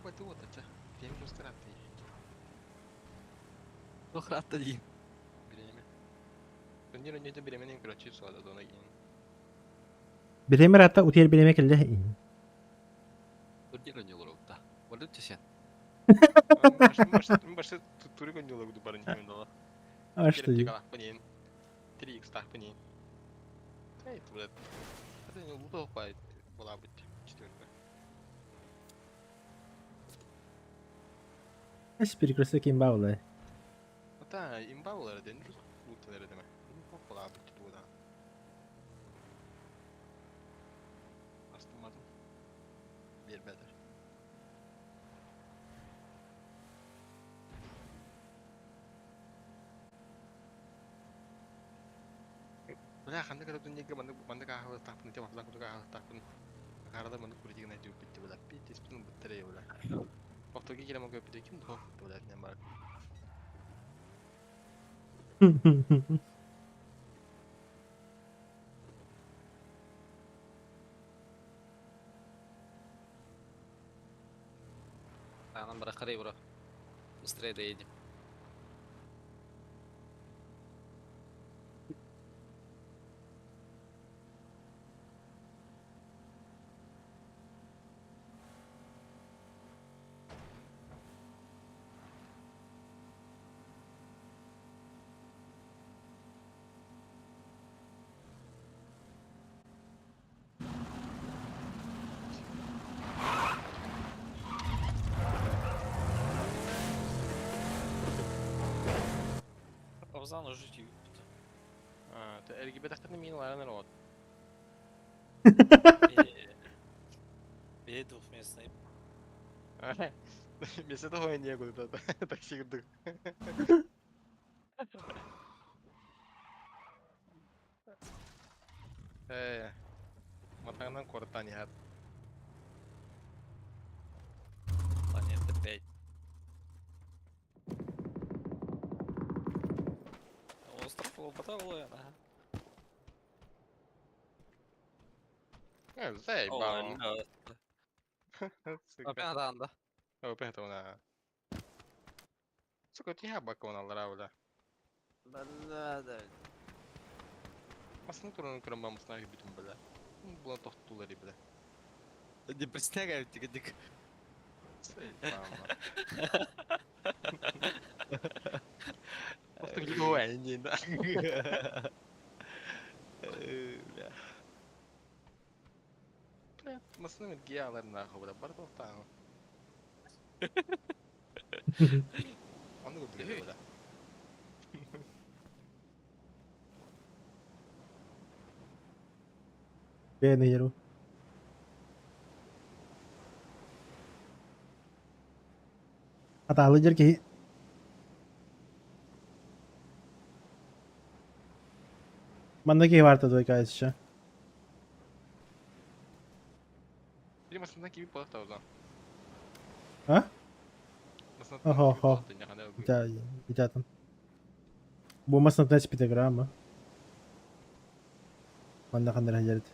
Баты вот это. Время просто рад. Охрата дин. Время. Тонира не это беременный, короче, сода до ноги. Biremer hatta utel bireme kelle. Турнира не лурукта. Валют сен. Башы туриго не логу барын не дала. А что? Тикалах панин. 3x так панин. Эй, блядь. Это не лутал хватит. Была быть четвертая. Ась перекресток имбаула. Да, имбаулер, ден лутал редеме. Ну, была быть туда. Астумадым. Bir better. Bля, ханда kada tunjega manda ka hawal tapun te mafla kudu ka hawal tapun. Karada manda kuri tigna ju pitti bula pitti spin buttare bula. Waktu ki kira moga pitti kim doh bula nyambar. Она брахари, бро. Быстрее доедем. Озан уже тю. А, te LGBT tahtını min var ne rot. Я двухместный. Mesela da oynaya koydu da. Taksi girdik. Matangdan kortan ya. Планета 5. Остров Лобаталена. Zey О, bam. лёд. Опять анда. Опять это она. Сука, ты хабак он алравля. Бля, да. Масны турun kırmam masna bütün bile. Buna tohtuları bile. Не представляю, тик-тик. Zey bam. Просто где его они, да. Бля. Бля, масны mit giyalarına havada barda tam. Onu da bile bile. Bene yero. Hatalı jer ki. Mandaki vardı da guys şu. Bir masından gibi posta o zaman. Ha? Masından Aha, gibi aha. posta ne kadar Идятам. Bu masna test pentagram. Manda kandır hajaret.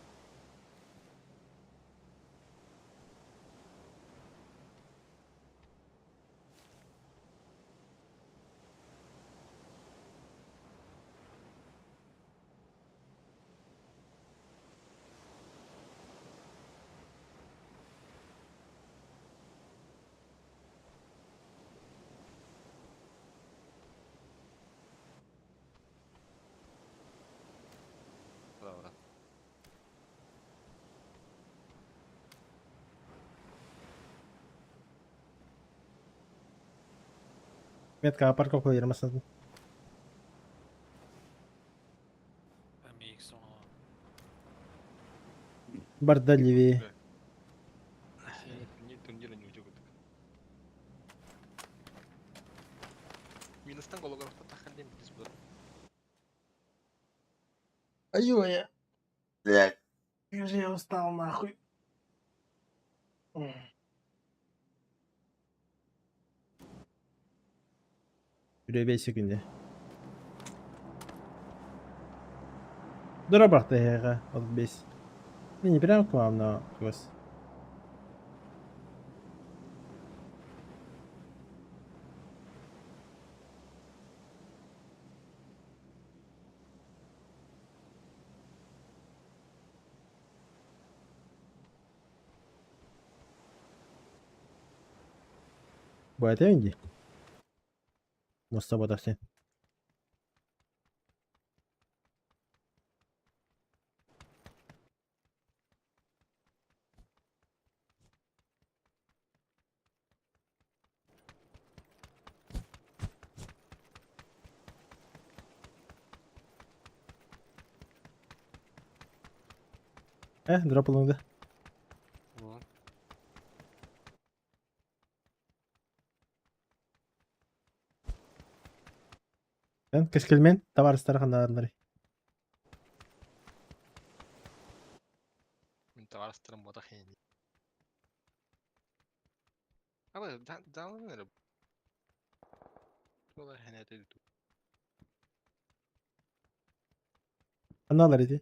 Метка парковка ayırmasın. MX оңа. Барда левее. Не турнира не утек. Минустан голографта тахалдем без бот. Ай-ой, я. Блядь. Как же я устал нахуй. Şuraya 5 секунde. Dura bak dakika. 35. Не прям к вам, но кос. Bu ete önce. Mustafa da sen. Drop alındı. О, Ben kış kelmen tavaris tarafından arınları. Min tavarastırım boda хейни. Ama down nere? Boda hene dedi. Anılar idi.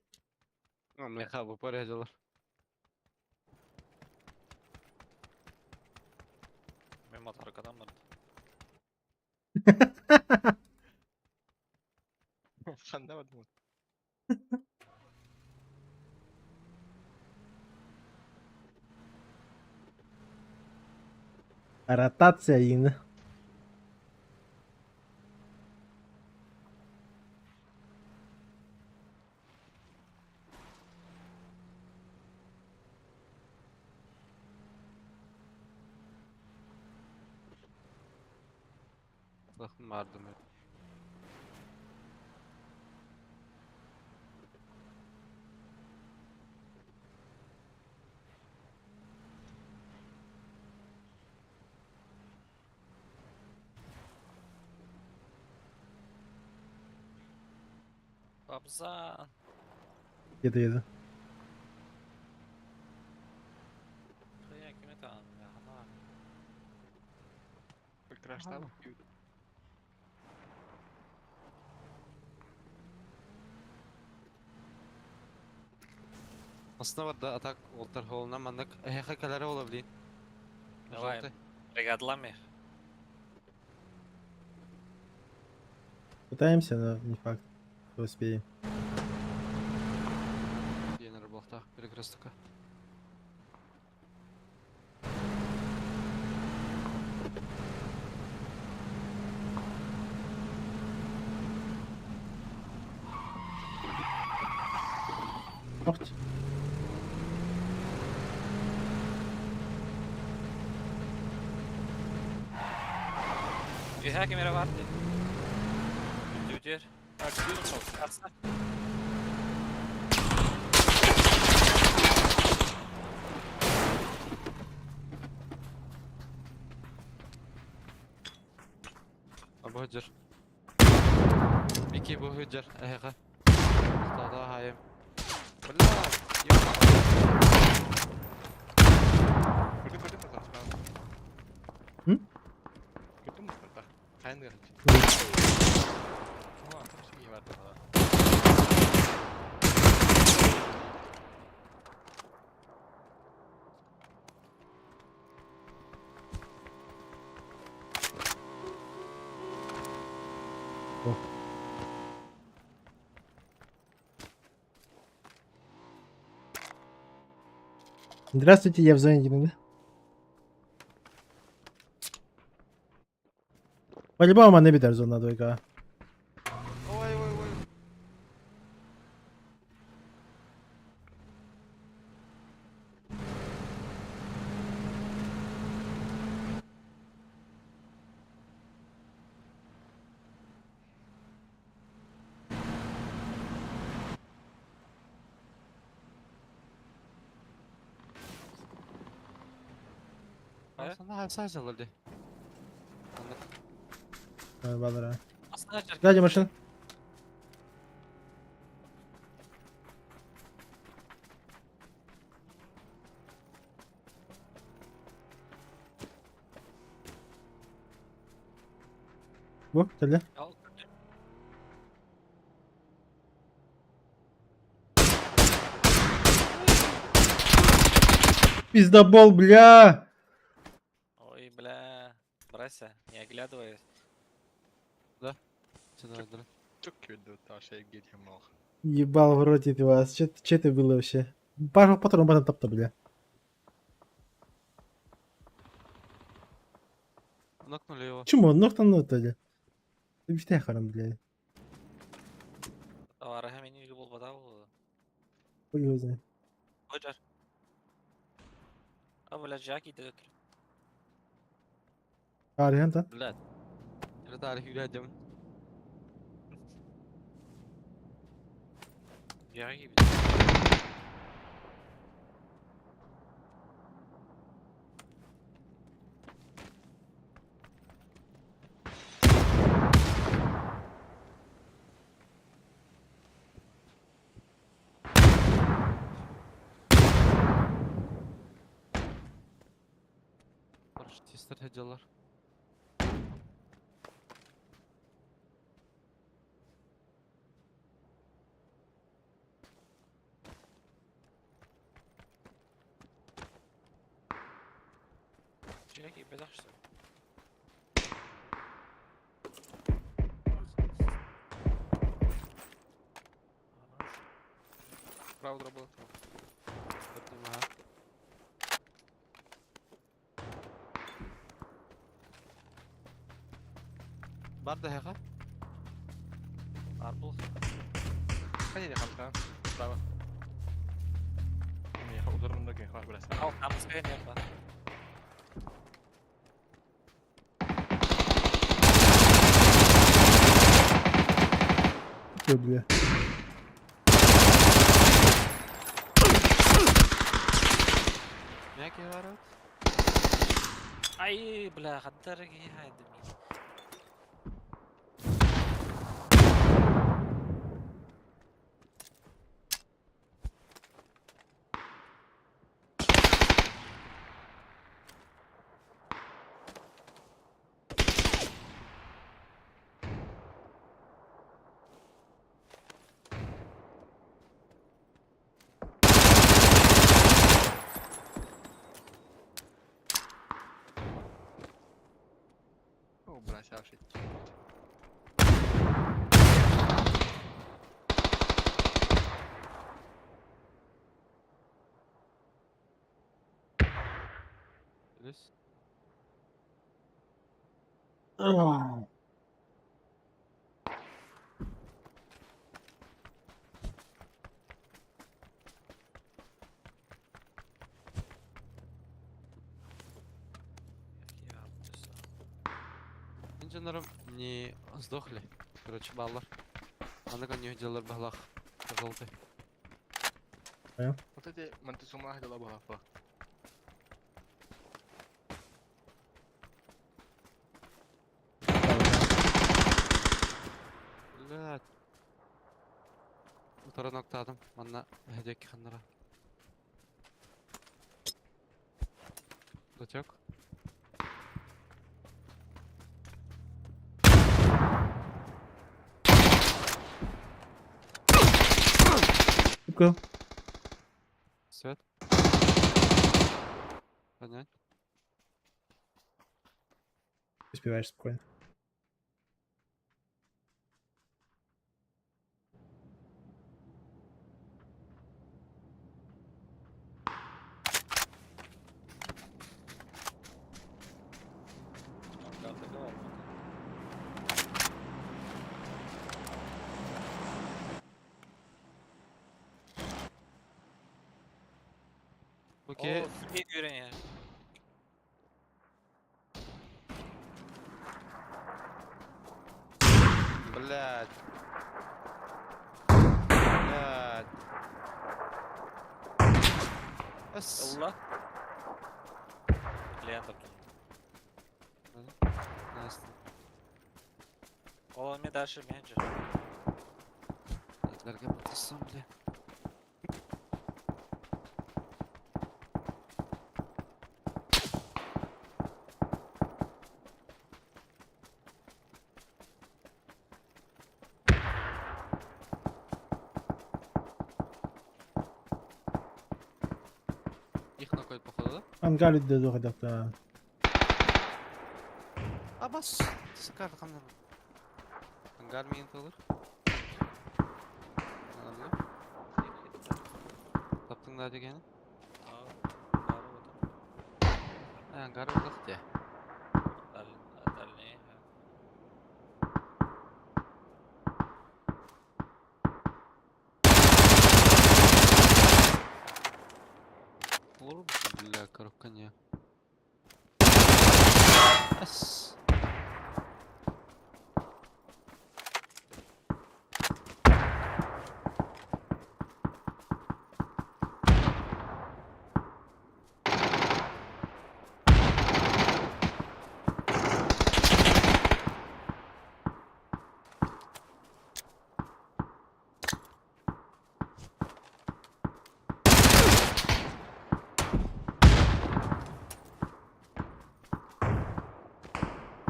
меха bu паре дела. Мемат аркадан барады. Қандай бадым? Ротация yine. Bakın vardım. Бабзан. Yedi. Хыя киме таан яхана. Прекрасно. Aslında var da atak oltar holuna mandak. Kalere olabilir. Давай, Желтый. бригадлами. Пытаемся, но не факт, что успеем. Yeni rıbolta перекрестка. Охт. Ühe kemere vardı. Düdür. Atsa. Bu hüccer. İki bu hüccer. Daha hayım. Bella. Gördün mü lan? Hı? Gördün mü bak? Kayn geldi. Ama tam şey vardı da. Здравствуйте, я в зоне Димы. По-любому не бiter зона двойка. Ой. Aslında sadece alırdı. Balara. Aslında Сзади машина. Bu, geldi. Al. Пиздобол, бля! Ой, бля. Брася, не оглядываясь. Seni öldürün. Çok kötü ta şey geliyor mal. Ебал в рот это вас. Че это было вообще? Пару патрон потом топта, бля. Nokнули его. Чему? Ноктан это. Биште харам, бля. Авараха меню gibi olmadı. Хуй его знает. Hocar. Abi la Jackie de götür. Арианта. Bülent. Şöyle tarih yürüyeceğim. Jackie gibi. Barış tester hediyeler. Jackie bedach что ли? Правда работала. Gördüm ha. Var da heka. Арбул. Hadi kanka. Bravo. Ne udurumda ki var biraz. Al Kamskaya ne yapar? Че, бля? Ne ki var o? Ay bля, дорогие хайдами. O biraz şey. Polis. Инженером не сдохли. Короче, баллар. А на коню делали балах. Желтый. Вот эти мантисума hadi la bu hafta. Блядь. Второй нокта adam. Bana hediye kanlara. Дотек. Сука. Свет. Понять. Успеваешь спокойно. Окей. О, фиг görün ya. Блядь. Блядь. Эс. Allah. Илья таптың. Настя. Ол мен дальше мен жүр. Этлерге батыссам, бля. Их накоет, походу, да? Ангар үйде жоқ едік. А бас, сакар қандай? Ангар мен қалыр. Таптың да дегені? Ангар ұлық де. Дальний. Olur musun? Bля, коробка не. Ас.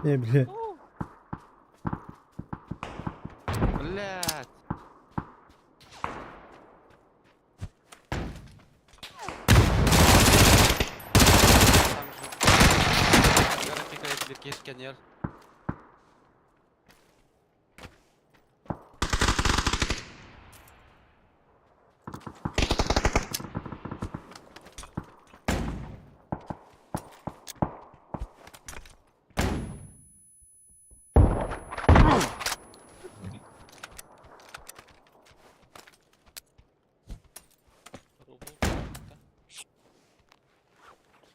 Ne bileyim. Блядь. Там же. Ангара тикает легкий сканер.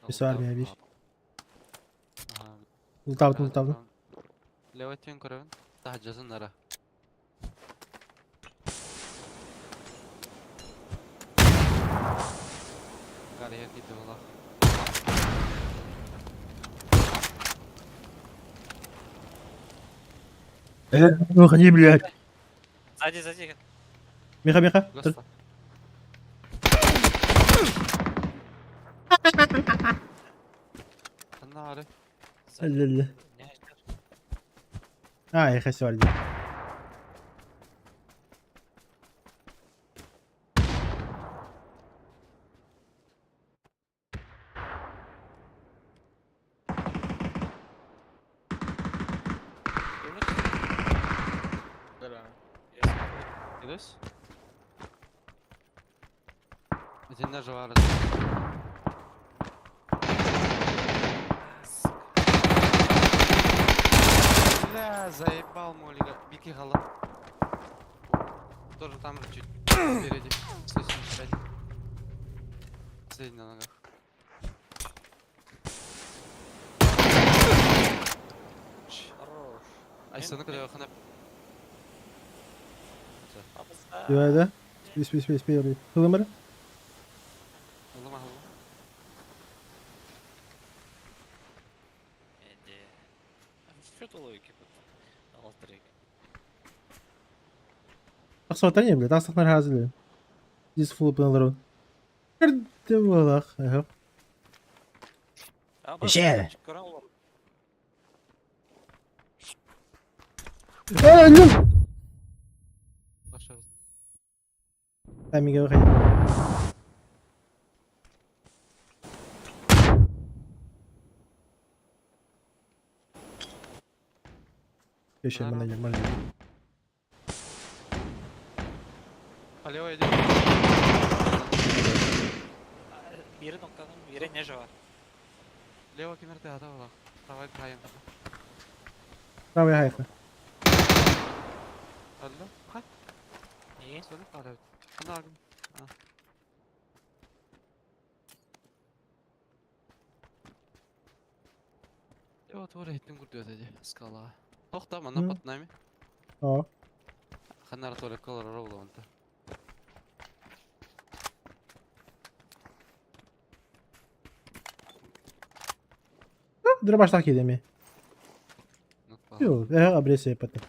Писармия bir. Ага. Лутавdım. Левый тен көрөбүн. Тах жазын ара. Гарьер киди болак. Выходи, блядь. Сзади. Миха. Госта. Ана ары. Ля-ля-ля. Не ждешь. А, я все вроде. Бля. Идешь? Один на жвара. Бля, заебал Молига. Бики гала. Тоже там же чуть впереди. 175. Последний на ногах. Хорош. Айсаны когда хана. Güvende. Спи. Hılımırı. Аллама. Иди. Что ты логики потом? Алтрик. Bak soğuktan yiyin bile. Taslıklar hazırlıyor. Biz full pınarları. Nerede bu olak? Yok. А, Еще. Кораллов. Öldüm. Пошел. Ben bir bakayım. Geçelim bana gel. По левой иди. Бири ноктадан, бири не жива. Лево кемерте ата болак. Правай хайын. Правая hayfa. Алло. Хай. Не? Söyle para. Ana agım. Вот этим гурдет эти скала. Ох, там она Ну. под нами. О. Ханар только колор ровно-то. Дробаш так идеми. Unutma. Yok, agresya yapatın.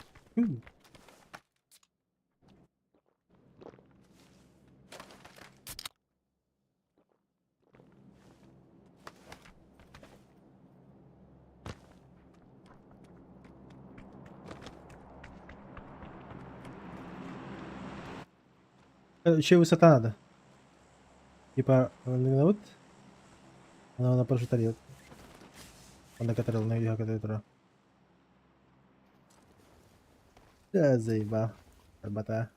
Еще высота надо. Типа, вот. Она на парашютарет. Он на которой на видео, который утро. Да, заебал. Работа.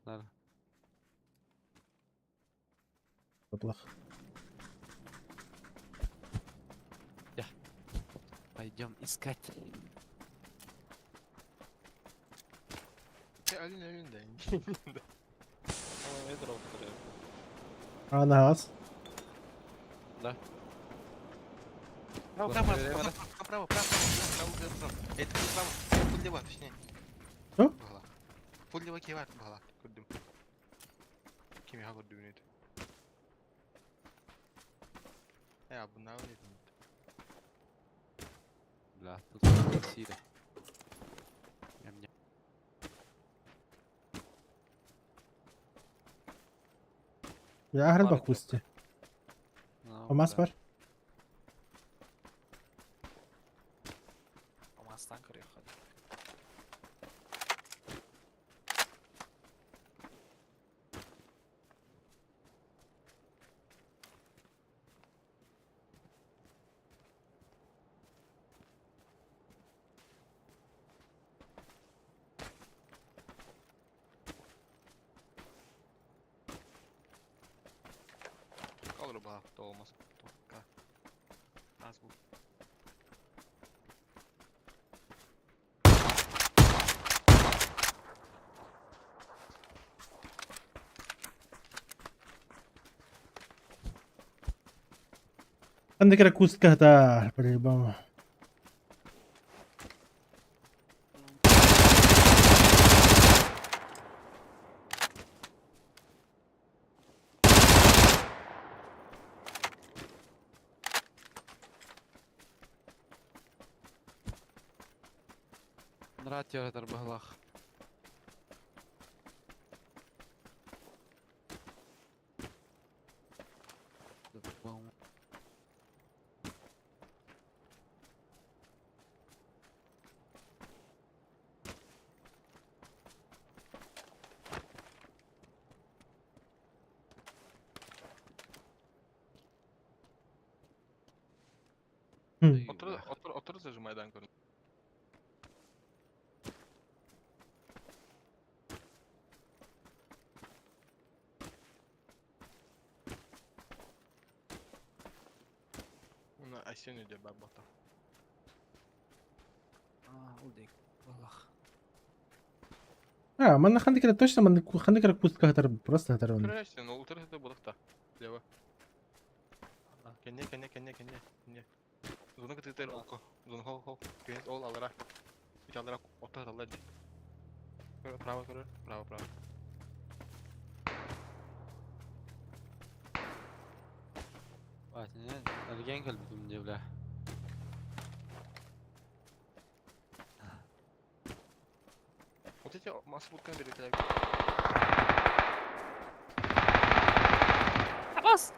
Ладно. Плохо. Пойдем искать. Alin önünde. Ama ne drop duruyor? А на газ? Право, право, право, право, право, право. Это право. Full leva, точнее. Что? Бағала. Full leva кие бар, бағала. Көрдім. Кеме көрдім еді. Бұнағы не деймін. Бля, тут какая сири. Ням-ням. Ya her Var bak yok. pusti. Ну, Olmaz бля. var. Olmazdan kırıyor hadi. Қалыр баға, толмас. Аз бұл. عندك كوست ده по-любому. Нрать я бағлах. Otur зажимайдан көрін. Оны әсен өде бар бата. Улдик. Бағлах. А, من خلي كده точно من خلي كده كوست كهتر просто هتر Көрі әсен, ол тұр әсен бұлықта. Лева. Кенне. Зуны кытытыр око. Зуны хол. Кенес ол алыра. Үч алыра отыр алла ди. Право көрі. Право. Бать, не, өлген көлбүдүм де, бля. Вот эти массы будканы бери келек. Абас!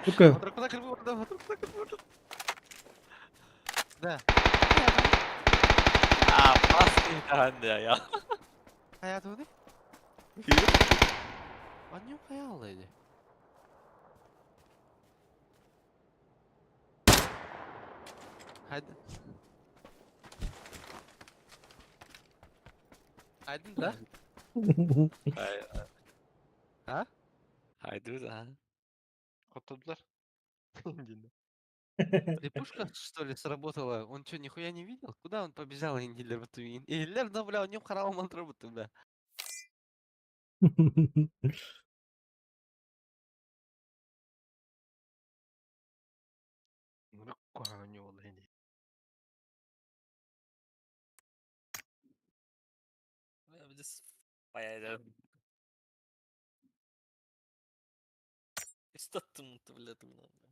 Только Куда кірбі орда, Да, Aa bastı intihanda ya. hayatı öyle. Annem hayalıydı. Hadi. Hadi da. А? Haydi da. Kottladılar. Dinle. Липушка, что ли, сработала? Он что, нихуя не видел? Куда он побежал, Индилер, в эту Индилер, да, бля, у него харал мантроботы, бля. Нұрық қоғаны не олы енді. Biz bayağı da Статтым-то, блядь, блядь.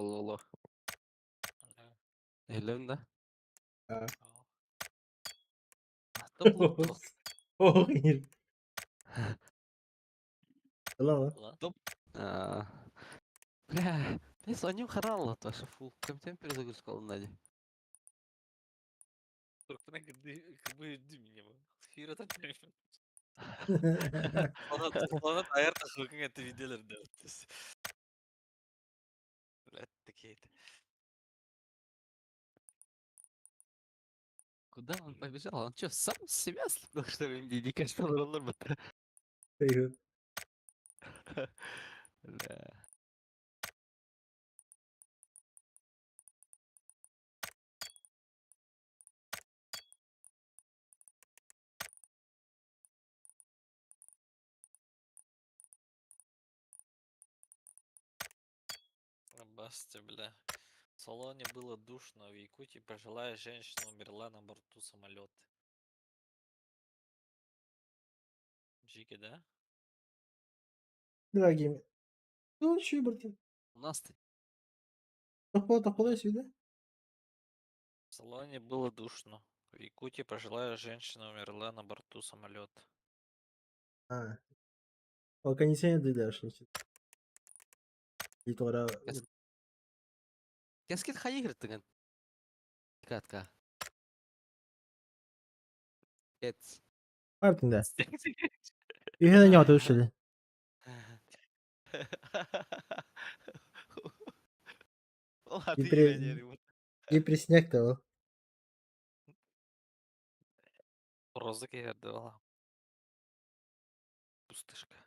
Allah Allah. Ага. Ellerim de. А. Ау. Топ топ. Охренеть. Ладно. Ладно. Топ. Бля, я звоню хорал, то что фу. Комитет перезагрузка надо. Только как бы меня бы. Хира так не Аерта хукин это виделер да. Блядь, такие-то. Куда он побежал? Он что, сам с себя слепил, что ли? Не кажется, он ровно Привет. Бля. Баста, бля. В салоне было душно. В Якутии пожилая женщина умерла на борту самолета. Джики, да? Дорогими. Ну, че, братан? У нас-то Тахпала сюда. В салоне было душно. В Якутии пожилая женщина умерла на борту самолета. А. Organize dediler şimdi. İlk olarak Кескит хаигр тыгын. Катка. Эц. Мартин'de. Üyeden yaptı uçtu. Ладно, И при, инженер. и при снег того. Розык я отдавала. Пустышка.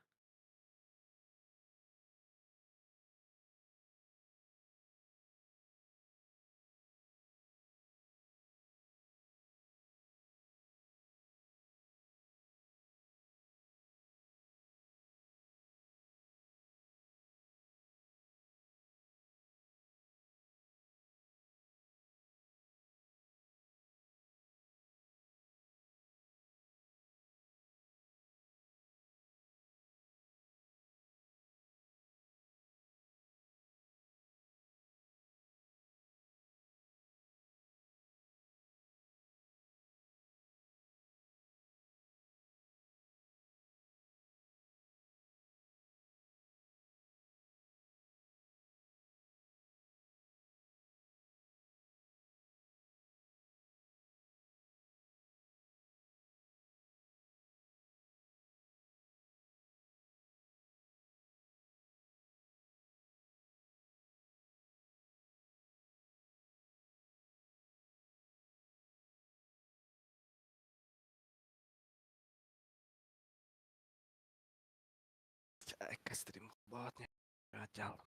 Экстрим. Ладно. Отдел.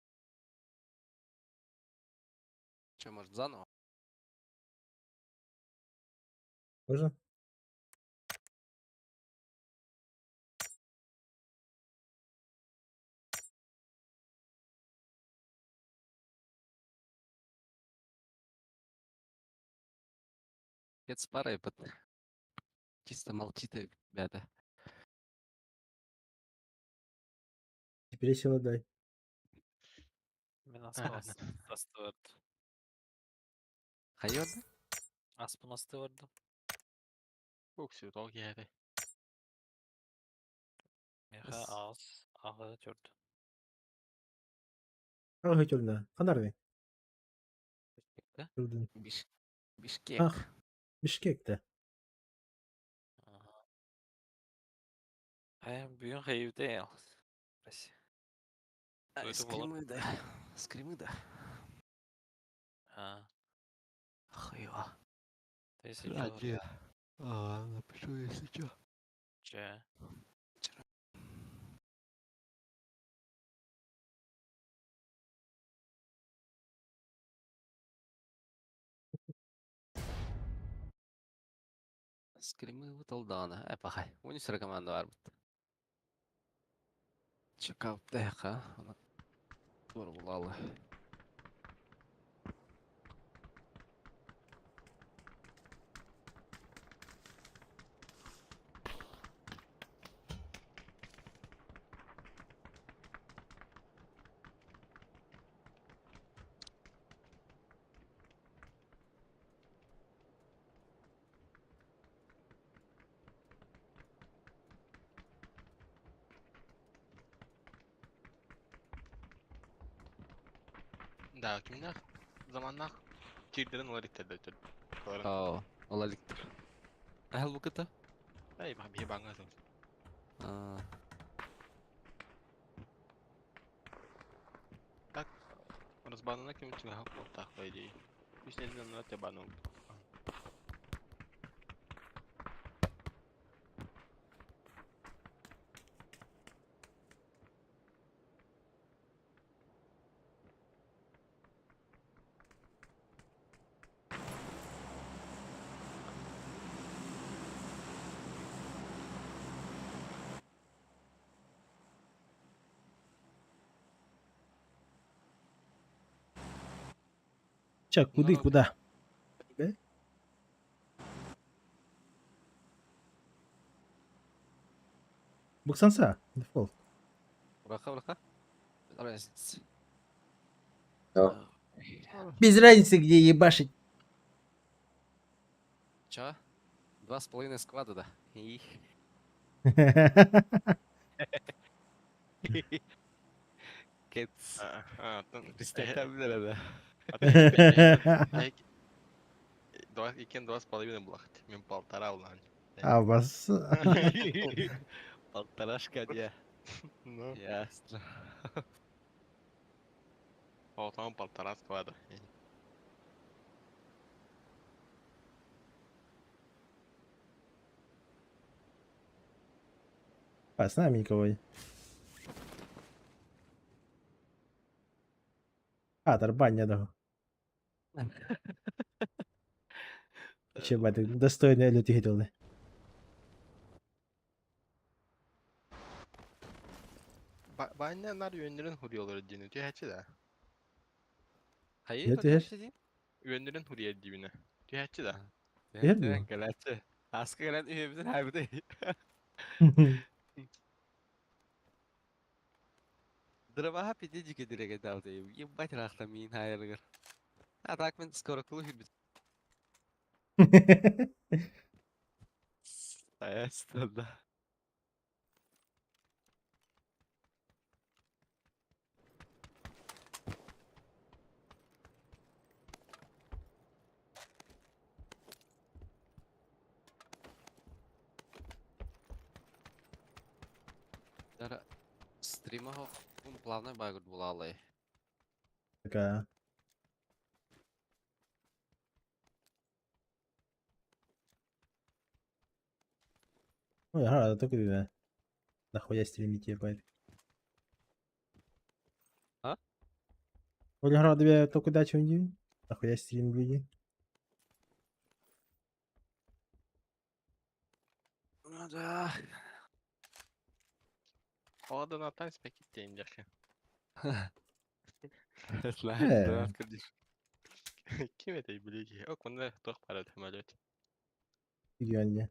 Че, может, заново? Можно? Эц парой, чисто молчит, ребята. Теперь силы дай. Мен Ага. асты барды. Хайорда? Аспын асты барды. Көксү тоо киһэри. Меха Ас- ağız ağı gördü. Ага, тюрьма. Фонарный. Бишкекте? Тюрдün. Бишкек. Ах, Бишкек'te. Aha. Büyük hayır değil. Burası. Duyduk oğlum. Скримыда. Скримыда. Ha. Хайва. Тысячу Радио. Напишу, если чё. Че. Скримы выталдана. Пахай. Унис рекомендую арбит. Чекап деха. Doğru bulalı. Да, kimler zamanlar kirlerin var ittirdi. Kaların. Aa, olalıktır. Ahal bu kıta? Ay bak bir bangga sen. Aa, Tak. Rozbanına kim için hak ortak baydı. Biz ne diyorlar te banu. Чак, куды, Ну, куда? Э? Буксанса, дефолт. bırak. Разница. Без разницы, где ебашить. Чё? 2,5 склада, да. И... Кец. Пристятам да. Iken 2,5 булахт. Мен полтора улан. А у вас... Полторашка, я. Ну, Ясно. там полтора склада. А, с нами никого нет. А, тарбань не дал. Че, бать, достойные люди гидели. Bayanlar yönlerin huriyaları dini. Tüy hatçı da. Hayır, Ne öyle diyor? şey değil. Yönlerin huriye dibine. Tüy hatçı da. Değil mi? Evet, galaçı. Askı gelen üyemizin harbi değil. Drama hapi dicik direkt edavdayım. Yımbak rakta min hayırgır. Atak men skoro kulu hürbit. Sayesinde. Дара стрима плавный байгур булалы. Такая. Ой, ага, только видно. Нахуя стримить, ебать. А? Оля грала тебе только дачу не. Нахуя стрим люди. Ну да. O adını atan spek gittiğin yakı. لا Ee. كرديش. Kim edeyi biliyor ki? O konuda çok para ödemeler. Gidiyorsun ya.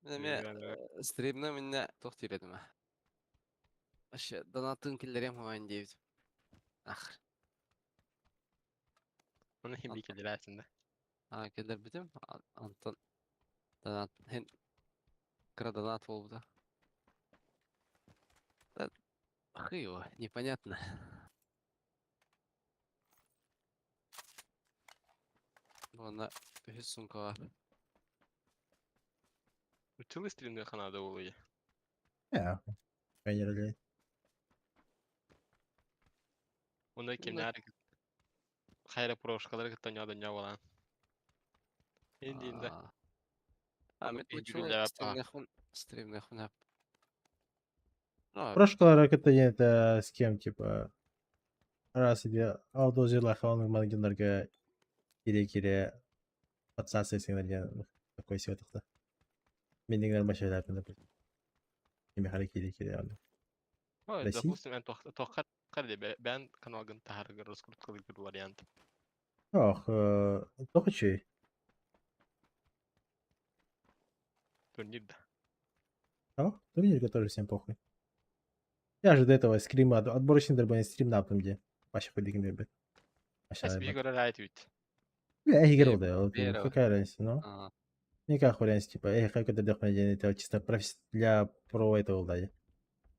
من ستريمنا من تختي ردمه. أش دوناتون كلريم هو عندي. آخر. Onu şimdi Anladım. kediler aslında. كلر بدم. أنتن Донат. Хен донат болду. Да, его, непонятно. Вона үһүс сумка бар. Училы стримде канада болуя. Ja, kan je dat Онда Ну, кемнәр хайра прошкалар гыттан дөнья болан. Инде инде. Мен Инде учу гүлләп стримнахун хап. Ну, Прошлый раз это с кем, типа, раз иде аудио жерлаха оның магазиндарға кире подсасы сеңдерген такой сыйатыкта. Мен дегенер машайларында бір. Неме хары кире аны. Ой, Россия? допустим, эн тохкар карде бен каналгын тахарга раскруткалы bir вариант. Ох, только чей. Турнирда. Турнирка тоже всем похуй. Я же до этого скрима отборочный дробный стрим на где. Вообще хоть дегенер бит. Эс би гора райт вит. Я играл, Не, да, вот, верю. какая разница, ну? а, Никакой разницы, типа, как это это чисто для про этого влади.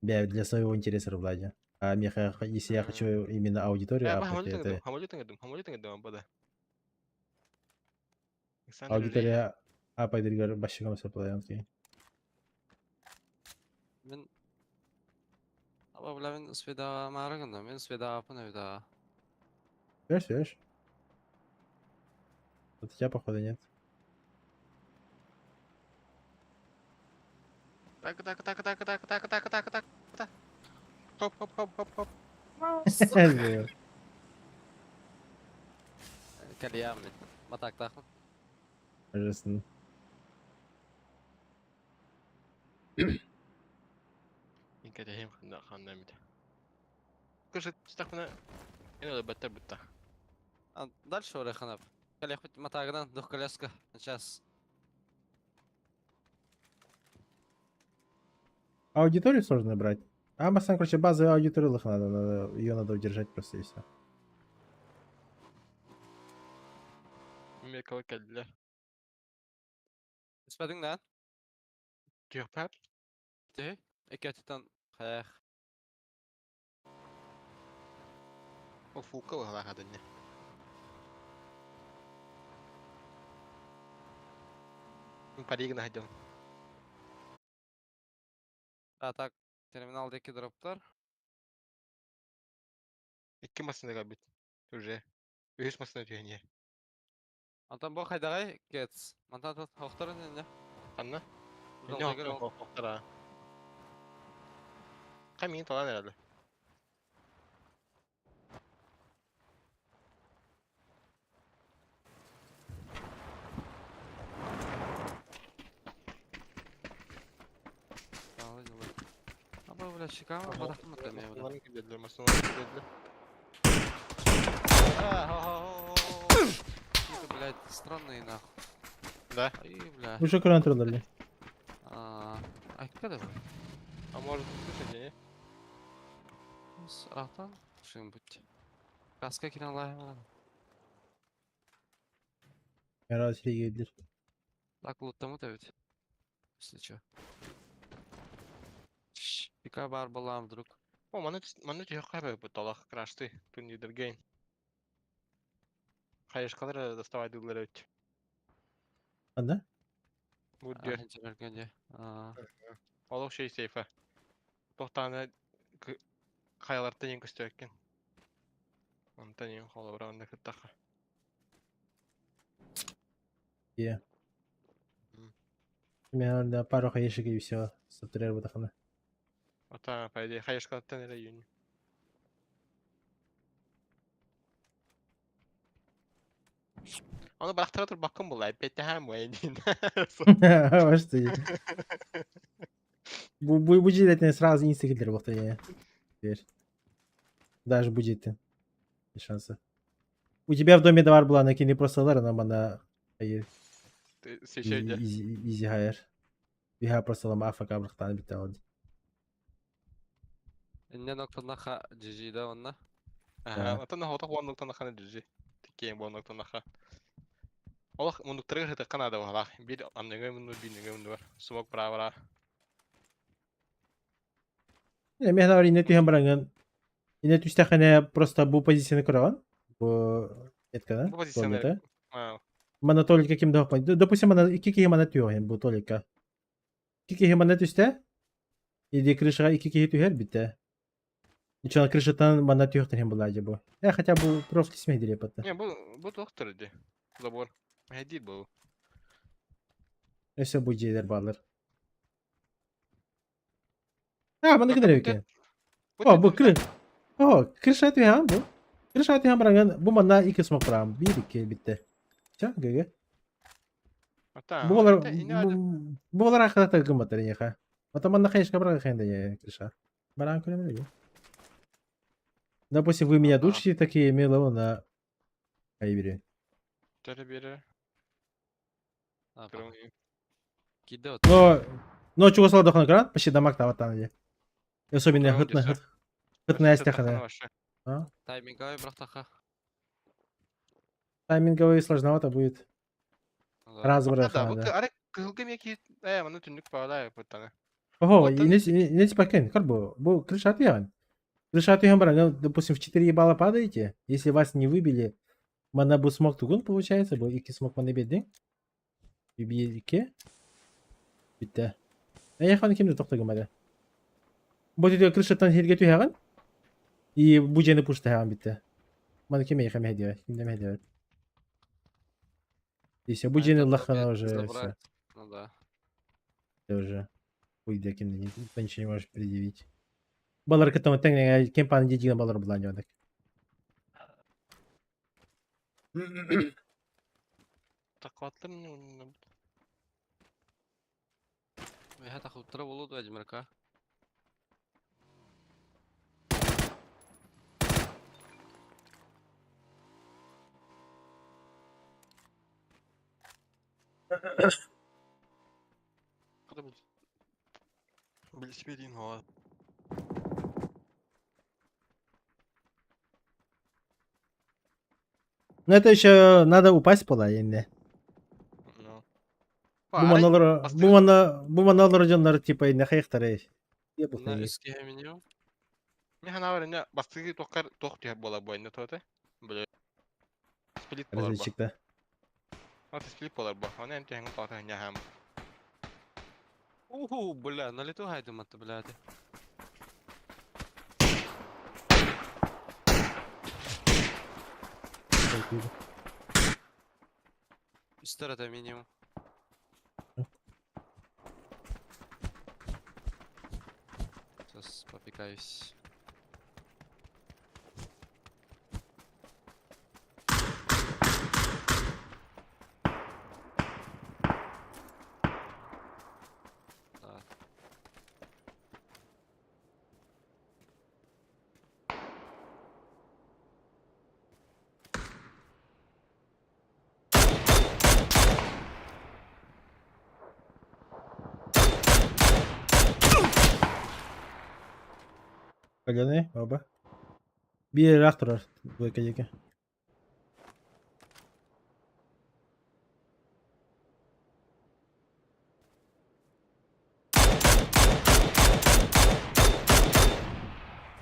Для своего интереса влади. А мне, если я хочу именно аудиторию Я ба апать, это хамолютың бада. аудитория апайдыргар башыгам саплаyan ki. мен аба билен сведа марагында, мен сведа апын өйда. Видишь? Вот у тебя, походу, нет. Так. Хоп. Калиям мен. Матактахын. Божественно. Инкәдә һәм ханна мид. Кыш стакына ина да баттар бутта. Дальше ореханап. Калия хоть матагдан дух коляска. Сейчас. Аудиторию сложно набрать. А басан, короче, базы аудитории надо, ее надо удержать просто и все. Мин кавы кәлләр. Испадың да? Төхпәп. Тей. Экәтитан хаях. О фука ва хадынне. Мин паригына һәдәм. Так, терминалдaki дроптар. Ике машинага бит. Уже. Өйс машина түйәне. Антан бу хайдагай кетс. Антан тот хохтарын инде. Ханна. Жол Не дегер ол. хоқтара. Камин талан әле. Аба бля шикама бадахтым мытын я бля. Машиналар киделди, машиналар киделди. Это, блядь, странные нахуй. Да. Ай, бля. Уже кран тронули. Ай, когда вы? А может, слышите, не? Саратан? Что-нибудь. Каска кирен лайм. Я раз едешь. Так, луттамы-то ведь. Если чё. Пика бар была вдруг. О, маны түйе қайбай бұт алақ крашты. Турнирдер гейн. Қайышқалар доставайдылар өт. Ладно? Буддер. Хенчерергенде. Олық шей сейфа. Тоқтаны қайларты ең күсті өккен. Онтан ең қолы бұрағында күттақы. Где? У меня надо пару хаешек и все. Саптурер выдохана. Ота, по идее, қайышқалаттан әлі үйін. Оны бақтыра тұр баққым бұл, әпетті әм өйін дейін. Вот что. Будет это сразу инстаграм повторение. Даже будет шансы. У тебя в доме товар была накини просто лара, нам она Сечерде. изи хайер. Я просто лама афа кабрахтан битал. Инне ноктанаха джижида онна. Ага, отан хота хуан ноктан наханы джи. Тикең бон ноктан наха. Ola mundukları hıtı kanada var. Bir anlığı mundu var. Smoke brava. Мен бар инет түйен баранган. Инет үстәхәнә просто бу позицияны корган. Бу неткада. Bu pozisyonları. Mana Толика кимде хапмай. Допустим, mana 2 киһи mana түйәген бу Толика. 2 киһи mana төстә. Иде крышага 2 киһи түйәр битә. Ничего крышатан mana түйәктән һәм була бу. Хотя бу просто исмәй дире патта. Ne bu doktor idi. Labor. Değil bu. Öse bu җәйләр барлар. Mana кидер икән. Bu крыша түйәген бу. Крыша түйәген баранган. Бу mana 2 смок барам. 1-2 битте. Ча, гәгә. Hatta. Bu olar hakikaten kıymetli ya. Потому конечно браха я крыша. Баран көлемлеги. Допустим, вы меня душите такие мило на Айбере. Biri. Gidiyor. Но чего слова дохна кран? Почти дамаг там там где. Особенно хытная стяхана. Тайминговый брахтаха. Тайминговый сложновато будет. Раз Bu браха. ara kılgım yeki bana tünlük bağla bu tane. Ого, не спокойно. Как бы, крыша отъявлен. Крыша отъявлен, баран. Допустим, в 4 балла падаете. Если вас не выбили, мана бу смог тугун получается. Бу 2 смог мана беддин. Биби 2. Битте. Яхан кимде токтогумады. Бу тиде крышатан херге түйәген. И бу жені пушты һәгән битте. Мана кеме яхам һәдия. Кимде һәдия. Если бу жені лахана уже всё. Ну да. Ты уже уйди, кимде никто ничего не можешь предъявить. Балар к этому теңнең кемпаны дидигән балар булан җадык. Takvatlı mı? Ve hatta хуттыра болуду Эдмирка. Bilişmediğin hava. Но это еще надо упасть было, енді. Bu manalar canları tipa ne hayıktare. Ya bu На hayır. üstü heminiyor. Ne hana var ne bastığı tokar tok diye bola bu oyunda tote. Böyle split bolar bu. Различикта. Ат split bolar bu. Ona ente hangi tote ne ham. Уху, бля, на лету хайдем это, блядь. Üstler это минимум. Сейчас попикаюсь. Так. Каляны, оба. Bir reaktör bu kadeki.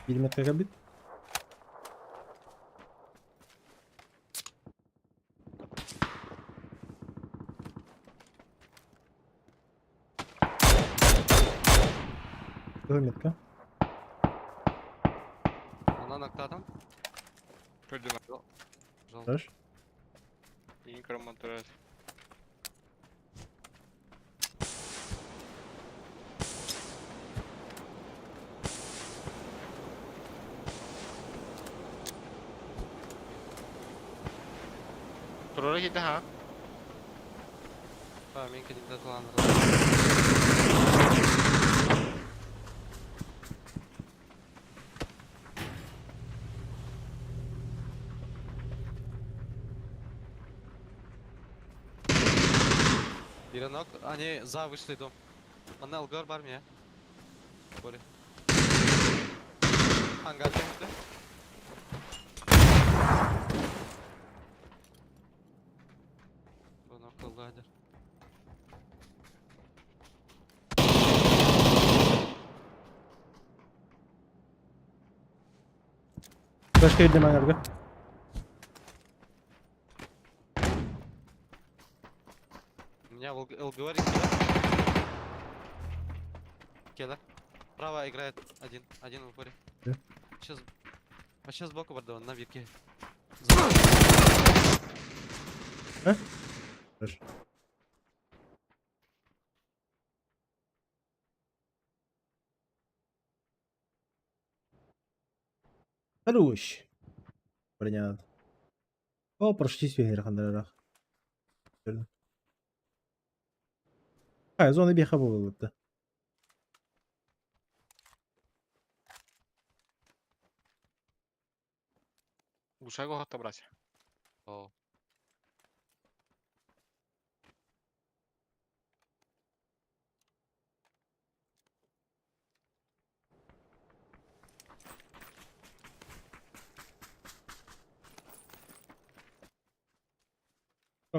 Bir metre kabit. Метка. Она ноктатом. Gördüm. Жал. Хорош. İyi karamantıra. Turora gitti ha. Tamam, мен кедимде туламын. Иранок, они за вышли дом. Ана Алгар бар мия. Бори. Ангар темізде. Флешка йдемо енерго. У меня говорит киллер. Киллер. Право играет один в упоре. Да. Сейчас. Вообще сбоку бордован, на вирке. Хорошо. Хорош. Принят. О, прошли сюда, хандрах. Зона беха була тут. Гушаго хата брать. О.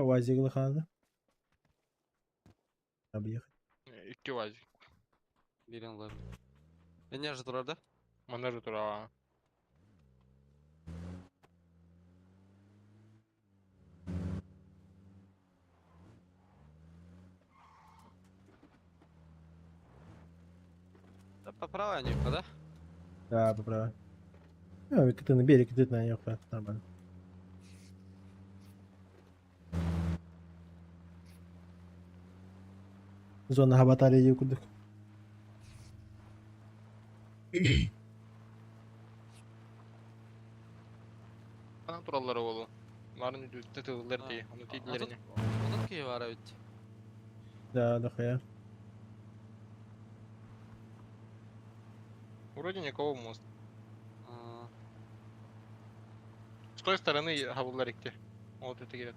Вазик лоханdı. Объехать. İki vazı. Birini alalım. Enerji orada. Mana rutura. Да, по правой они, да? Да, поправь. Ты на берег, ты на нее, нормально. Зона хабатали її куди. Ana turaları oğlu. Bunların tütüleri değil. Onu tütülerini. Тут Киев ведь. Да, дохуя. Вроде никого мост. А, С той стороны havlular ikti. Вот это гирет.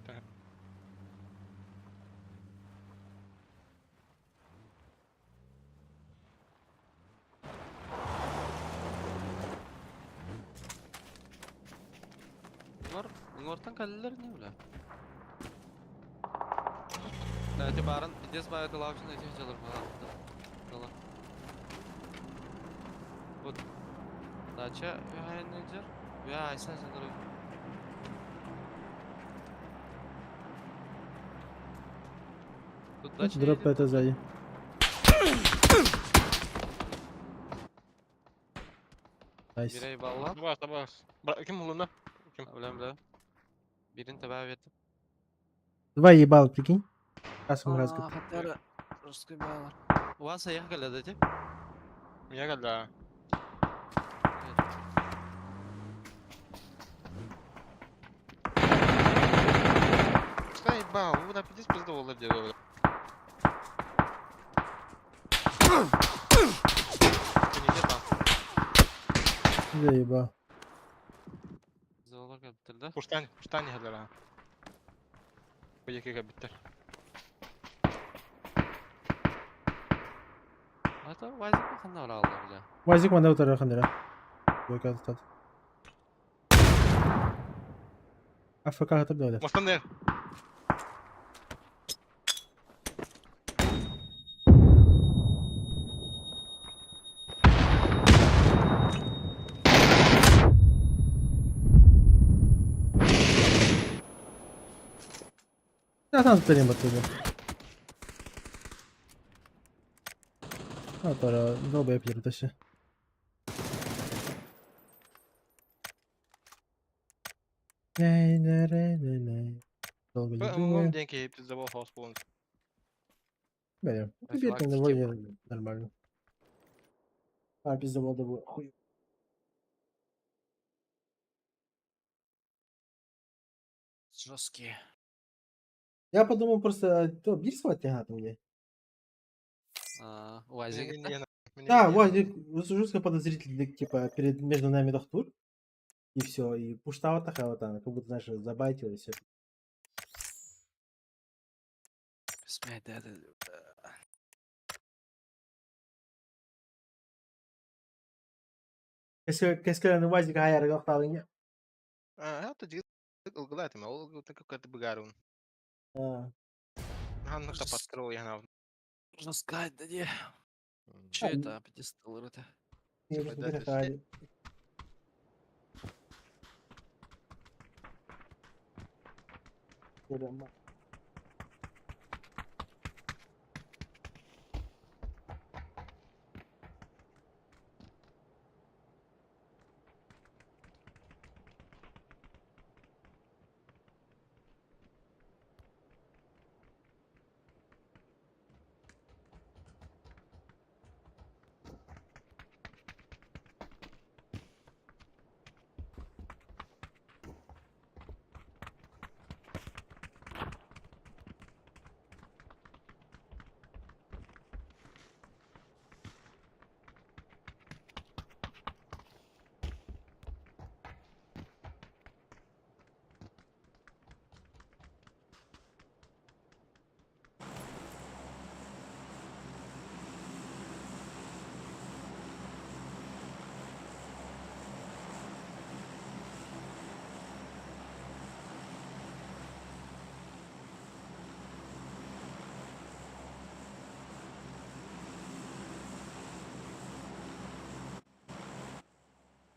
Bunlardan kalleler ne öyle? Эти баран, здесь бают лавчин этих делов было. Вот. Дача, я не дер. Я айса задорой. Тут дача. Дроп это сзади. Найс. Birey balla. Bas. Kim bulundu? Kim? Öyle. Birini tabağa verdim. Два ебал, прикинь. Касым разгад. Hatta rızkı bağlar. Varsa yak geldi dedi. Меня когда. Что ебал? Вы на 50 пиздовал делали. Ты не где-то? Заебал. Zola geldi. Пуштань geldi. Bu iki bitti. Hatta vazgeç bakalım ne aldı bile. Вазик манда утара хандера. Бойка тат. АФК хатып да öyle. Mostan ne? Zaten tutarım batırdı. Atara долго yapıyor taşı. Не. Долго не Мы думаю. деньги пиздовал хаус полностью. Берем. Профилактики Теперь вроде нормально. А, пиздовода был хуй. Жорсткі. Я подумал просто, то бирского тягать мне. Вазик. Да, Вазик жестко подозрительный, типа, между нами дохтур. И все, и пушта вот такая вот она, как будто, знаешь, забайтила и все. Bismillah dedi. Qu'est-ce que le Вазик аяр дохтал не? Это дик ылгылай тема. Ол какой-то быгарун. А, Ханны капаттырыл яна. Жорстка dedi. Че это? Пятистол это. не Типа, да, перехали.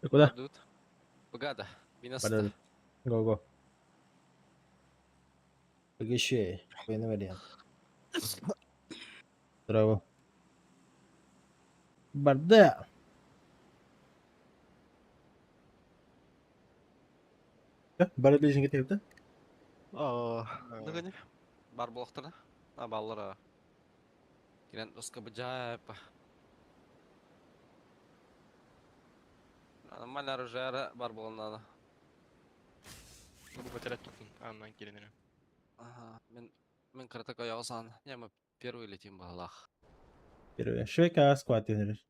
Ты куда? Падут. Богато. Минус Подожди. Го-го. Погощай. Военный вариант. Здорово. Бардак. Бары ближнее кетеді. Нагане. Бар болықтырды. Баллары. Кирен доска бджайпа. Нормально оружие бар болғаннан. Бұл бәтелет тұтын, аннан келінері. Ага, мен краток аяғысан. Нема первый летим балах. Первый. Швейка сквад денер.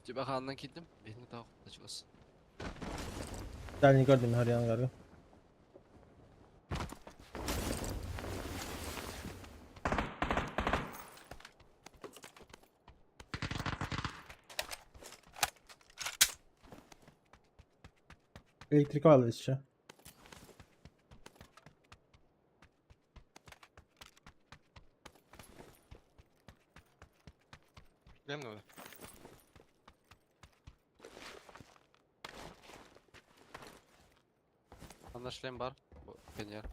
Тебе ханнан кидdim. Бені тауып açıkçası. Дальний gördüm Hariyan garı. Elektrik aldı işte. Білем не Анда шлем бар. Пенер.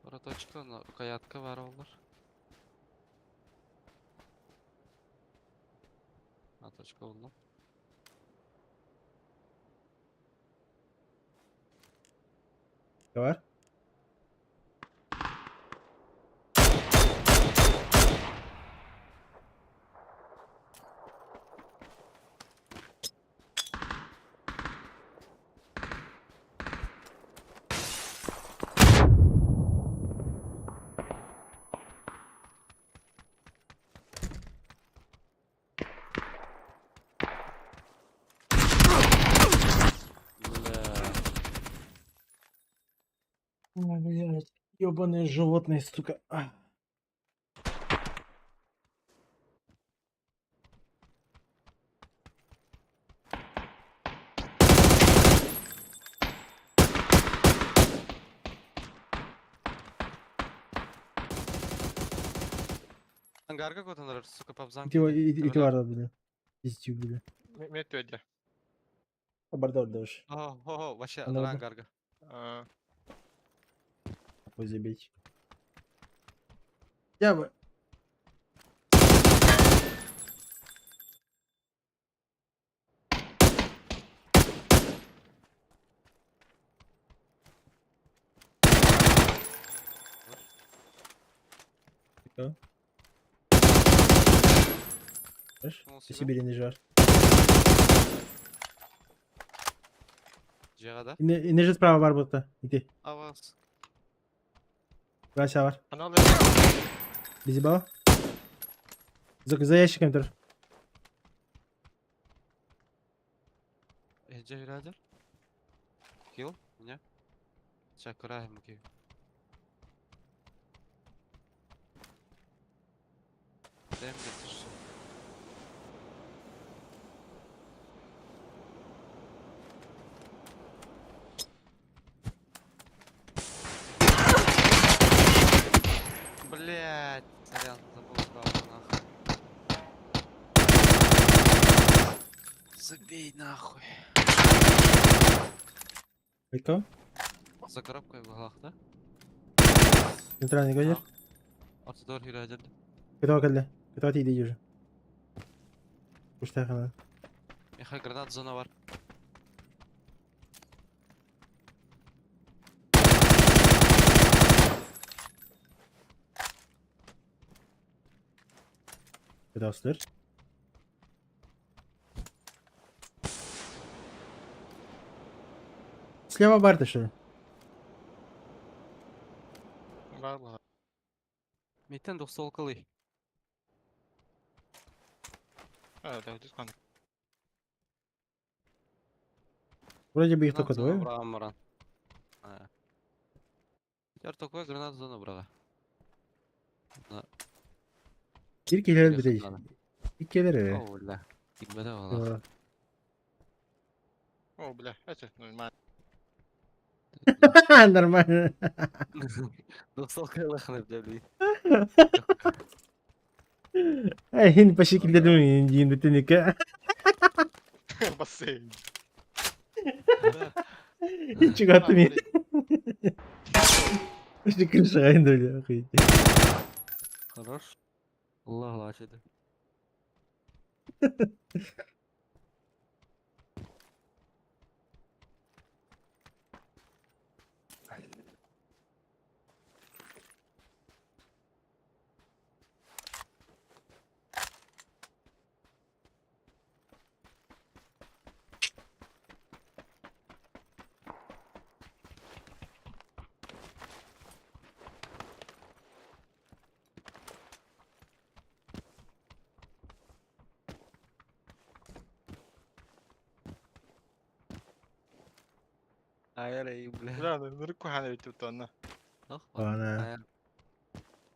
Бара точка, но каятка бар олар. Точка oldu. Ne var? Ой, блядь, ёбаные животные, сука. Ангарга көтөнөр, сука, папзан. İti var da bile. İstiyor bile. Мет өйді. Barda orada уж. О, вообще, Она ана оба. ангарга. Позабить. Я бы. Что? Знаешь, Ну, ты себе. себе не жар. Жегада. Enerji справа var burada. İti. Авас. Bir aşağı var. Ана алып. Bizi bağ. За ящиком dur. Жегадер. Килл меня. Чакра мки. Дэм что? Блять, сорян, забыл право нахуй. Забей нахуй. Войко? За коробкой в углах, да? Центральный гвардир? Ортодор хирajadi. Кетова келди. Кетова тиди уже. Пуштай кана. Меха гранат зона бар. Кетова сдыр. Слева бар ты что ли? Бар бар. Митен доксол кылый. Да, дискон. Вроде бы их Гранат только зона двое. браган баран. Теперь такой гранат зона брага. Кир келер Келе бирей. хатаны. Ик келер. О, бля. Килмеде вала. О, бля, это нормально. Нормально. Доксол кылый ханып дебли. Ин по şekilde değil mi? Yine tenika. Бассейн. Hiç çıkarttım ya. İşte крыша aynı öyle. Охуеть. Хорош. Allah лачыды. Аяр ей, бля. Бля, нырку хана битіп тонна. Ох, Ana.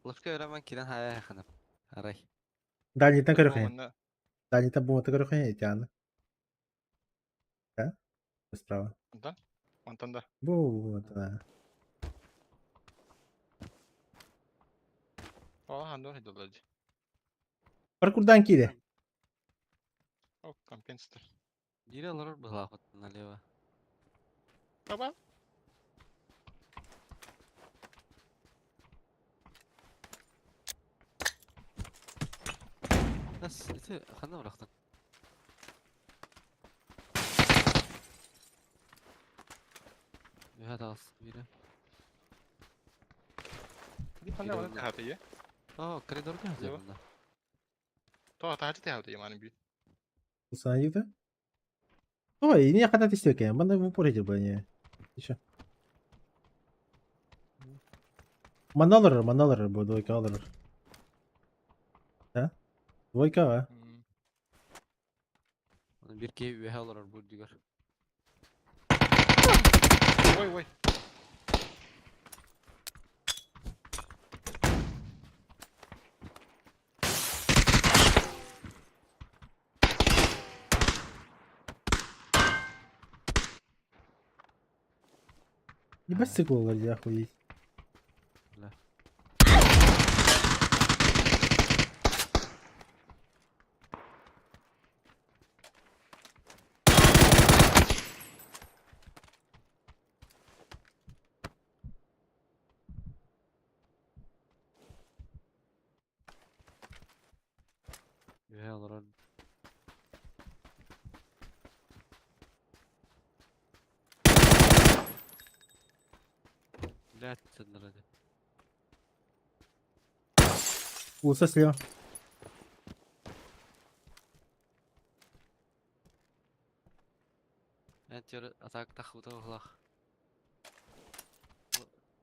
Лышка öğrenmen kiren haya yakınım. Aray. Дальний-то Нырку корохай. онна. Дальний-то был это корохай тяна. Да? Справа. Онтан? Онтанда. Вот она. О, хандор хидолади. Паркурдан киде. О, компенсатор. Дире алар была вот налево. Баба. Нас, это хана бырактын. Ühe dağılsın biri. Ди хана Бiri оны онда. тахаты е. Aa, koridorda Лево. yazıyor bunda. То тахаты тахаты е маны би. Установил-то? Ой, не когда ты стёки. Мanda в упор эти были. Еще. Маналар bu двойка alır. Ha? Двойка va. Onu bir kez ühe alır bu diyor. Ой, ой. Ебать цикл вроде охуеть. Бля. Ühe alır. Блядь, центр ради. Улса слева. Enter atak taxıda uğlaq.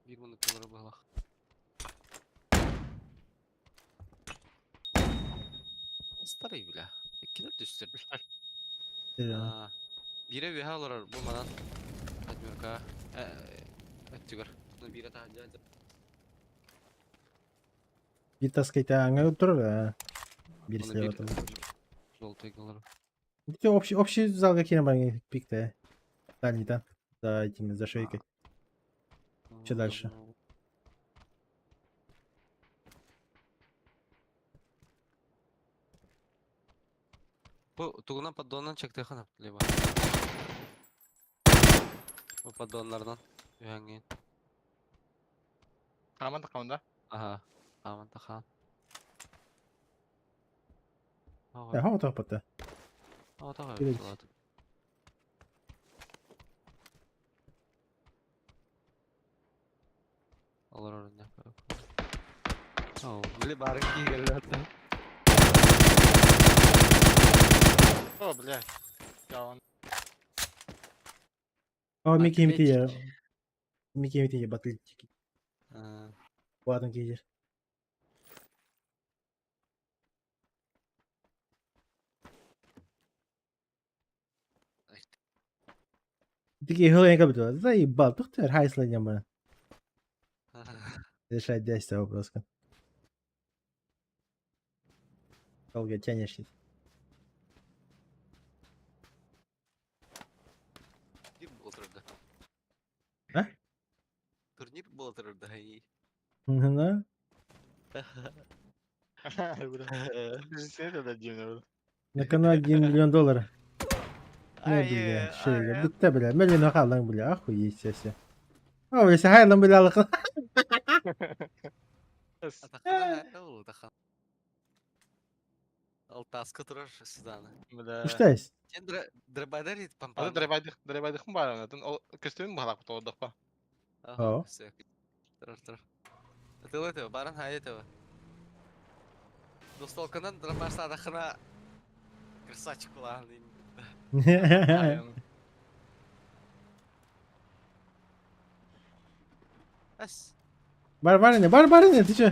Bir bunu kılırı uğlaq. Старый, бля. Килер düştürmüş. Слева. Bire ühe alır bu madan. Atmıyorka. Öttügür. Bunu bire tahacı. Bir таскать аңа тұр. Bir Bunu слева bir там. желтый alır. Где общий залга кино пик-то. Дальний-то. За этими, за шейкой. Чё дальше? Bu tuğuna поддоннан çekti kanım. Leba. Bu поддоннардан. Ühengin. Aman takamında. Aha. Aman takan. Ja, har tappat det. Aa takan. Direkt. Alır oraya. Oh, bile barın ki geldi hatta. О, блядь. Yalan. Aa, Mickey Atletik. ya. Mickey ya batletik. Ha. Bu adam gelir. Такие голенько будет. Заебал, тух ты, хайсла не было. Решать 10 вопроска. Долго тянешь. Турнир был трудно. А? Турнир был трудно. И... Да? Biz seni de diyeceğim. На кону $1 миллион. Не, Ай, бля, ай, шея. ай. Битте, бля. Миллион халан, бля. Охуеть все. О, если хайлан, бля, лахан. Атахан ha ул атахан. Алтаска турар сиданы. Бля. Уштайс. Сен драбайдар ит Ады пампан. драйбайдық бар онатын. Ол костюм бағалақ бұтылдық па. О. Турар. Атылы тәу, барын хайы тәу. Досталканан драбарса атахана красавчик булан. Ас. Барбарины, ты чё?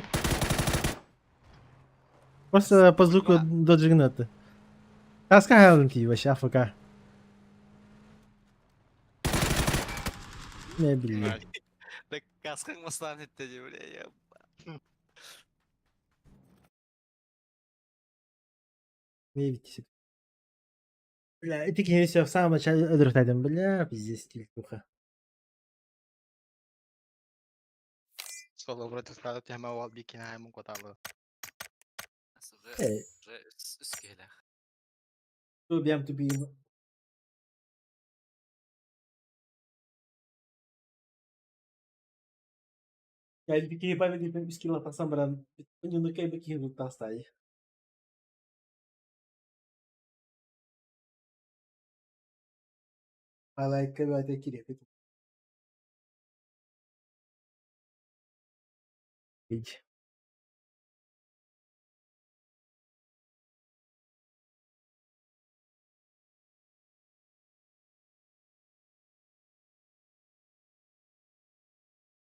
Просто по звуку до джигната. Таска хайлан ти, вообще, АФК. Не, бля. Так каскан мастан итте же, бля, я. Не видите. Бля, и такие все в самом начале отрутайдем. Бля, пиздец, стиль туха. Solo berarti selalu dia mau bikin ayam kota lo. Эй, Скеля. что бьем тубим? Я такие памяти без килла по самбран. Не на кай баки тут tasтай. I like когда такие репеты. Видь.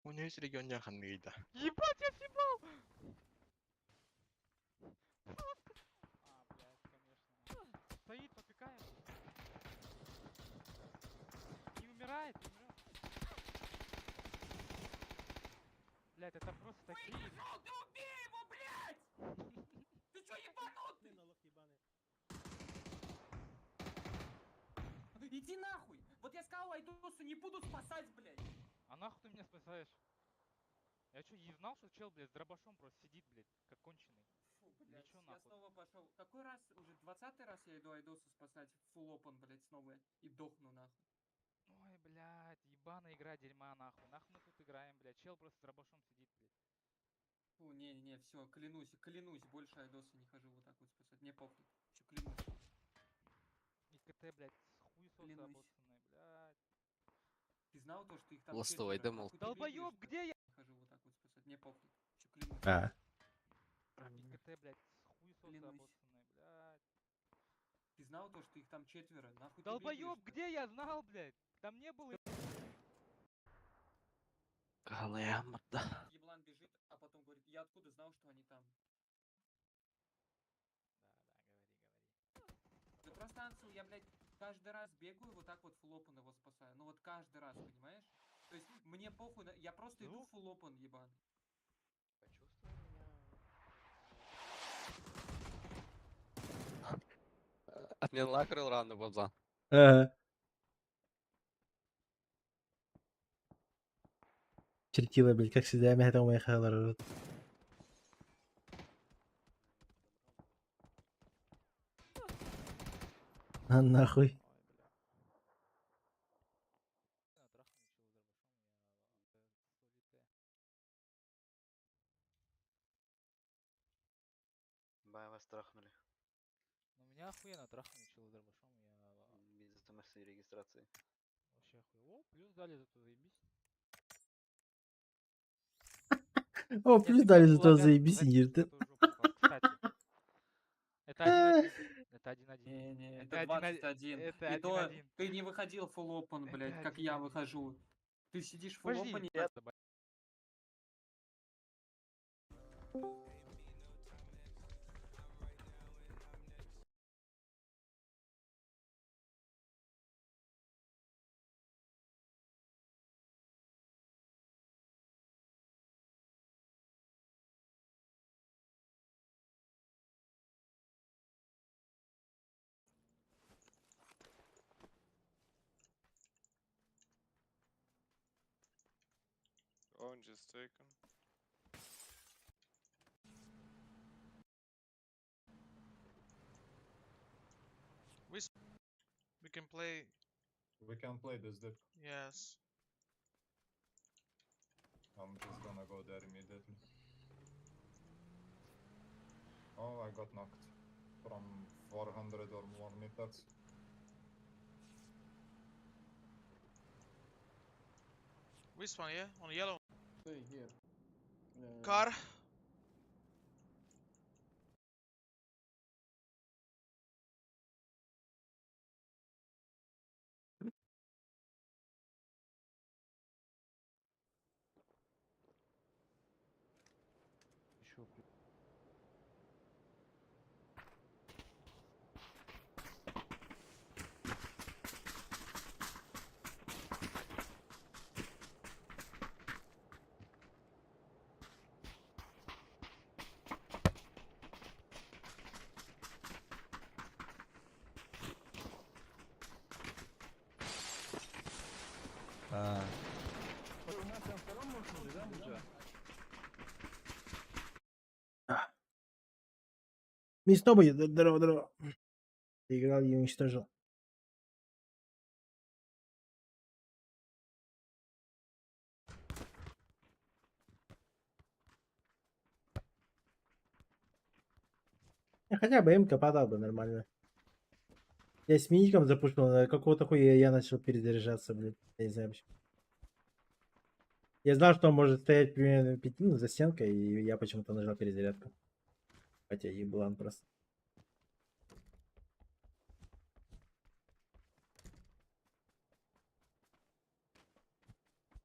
У него есть регион Яханныйда. Ебать, я съебал! Конечно. Стоит, попекает. Не умирает, не умрет. Блять, это просто такие... Ты убей его, блядь! Ты чё ебанутый? Иди нахуй! Вот я сказал Айдосу, не буду спасать, блядь! А нахуй ты меня спасаешь? Я чё, не знал, что чел, блядь, с дробашом просто сидит, блядь, как конченый? Фу, блядь, Ничего я нахуй. снова пошел. Какой раз? Уже 20-й раз я иду Айдосу спасать фулл опен, блядь, снова и дохну нахуй. Ой, блядь, ебаная игра дерьма, нахуй. Нахуй мы тут играем, блядь. Чел просто с дробашом сидит, блядь. Фу, не, все, клянусь, больше Айдоса не хожу вот так вот спасать. Мне похуй. Чё, клянусь. И КТ, блядь, с хуесосы Клянусь. обоссанные, блядь. Ты знал то, что их там Ластовый, четверо? да, мол. Нахуй ты Долбоёб, бегаешь, где я? блядь? Не хожу вот так вот спасать. Мне похуй. Чё, клянусь. А. И КТ, блядь, с хуесосы Клянусь. обоссанные, блядь. Ты знал то, что их там четверо? Нахуй ты Долбоёб, бегаешь-то? где я знал, блядь? Там не было... Галямда. Еблан бежит, а потом говорит, я откуда знал, что они там? Да просто, Ансел, я, блядь, каждый раз бегаю, вот так вот фуллопен его спасаю. Ну вот каждый раз, понимаешь? То есть мне похуй, я просто иду фуллопен, ебан. Отмен лакрыл рано, бабзан. Ага. Чертила, блядь, как всегда, я это моих халаров. А нахуй. Бай, вас трахнули. Ну, меня охуенно трахнули, чел, дробашом, я Без смс и регистрации. вообще охуел. О, плюс дали зато, заебись. О, Нет, плюс ты дали прям за то, улагал заебись, записку Нир. эту жопу клал. Кстати, это 1-1. Это 1-1. Не-не, Это это 1-1. 21. Это И то 1-1. ты не выходил full open, блядь, Это как я 1-1. выхожу. Ты сидишь в full Подожди, open. я с тобой. Orange is taken. We can play. We can play this dip. Yes. I'm just gonna go there immediately. Oh, I got knocked from 400 or more meters. This one, yeah? On yellow. Stay here. Car. Еще плюс. А. Мясной будет, здорово. Играл и уничтожил. Хотя бы МК подал бы нормально. Я с миником запушил, какого-то хуя я начал перезаряжаться, блин. Я не знаю почему. Я знал, что он может стоять примерно 5 минут за стенкой, и я почему-то нажал перезарядку. Хотя еблан просто.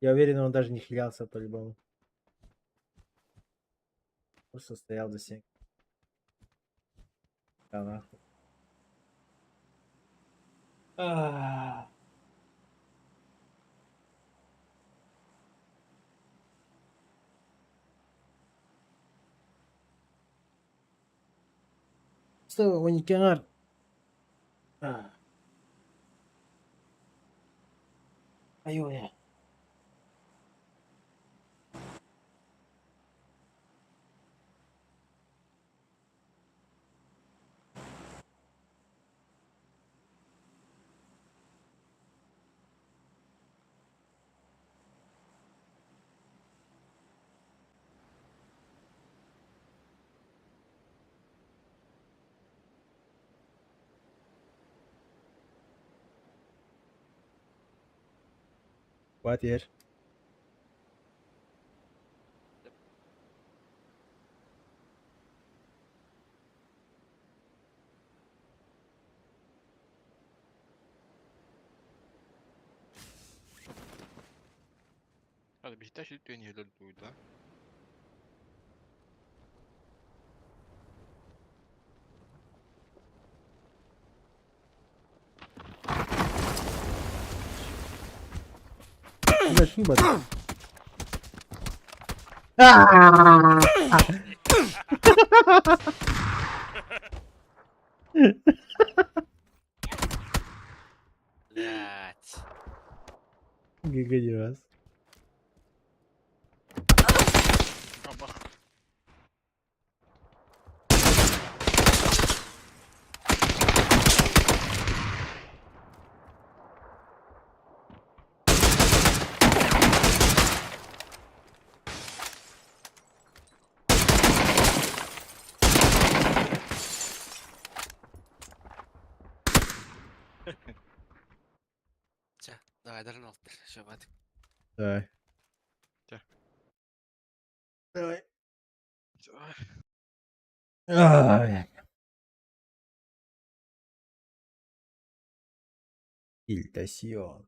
Я уверен, он даже не хилялся по-любому. Просто стоял за стенкой. Да нахуй. Что, уникар? Ай-ой. Хватит. Hadi Beşiktaş ilk dönüyor duydu lan. Зачем бы? Блять. Гигадиас. Всё, давай, даже ноль. Всё, хватит. Давай. Чё? Давай. Давай. Ай. Ильтасион.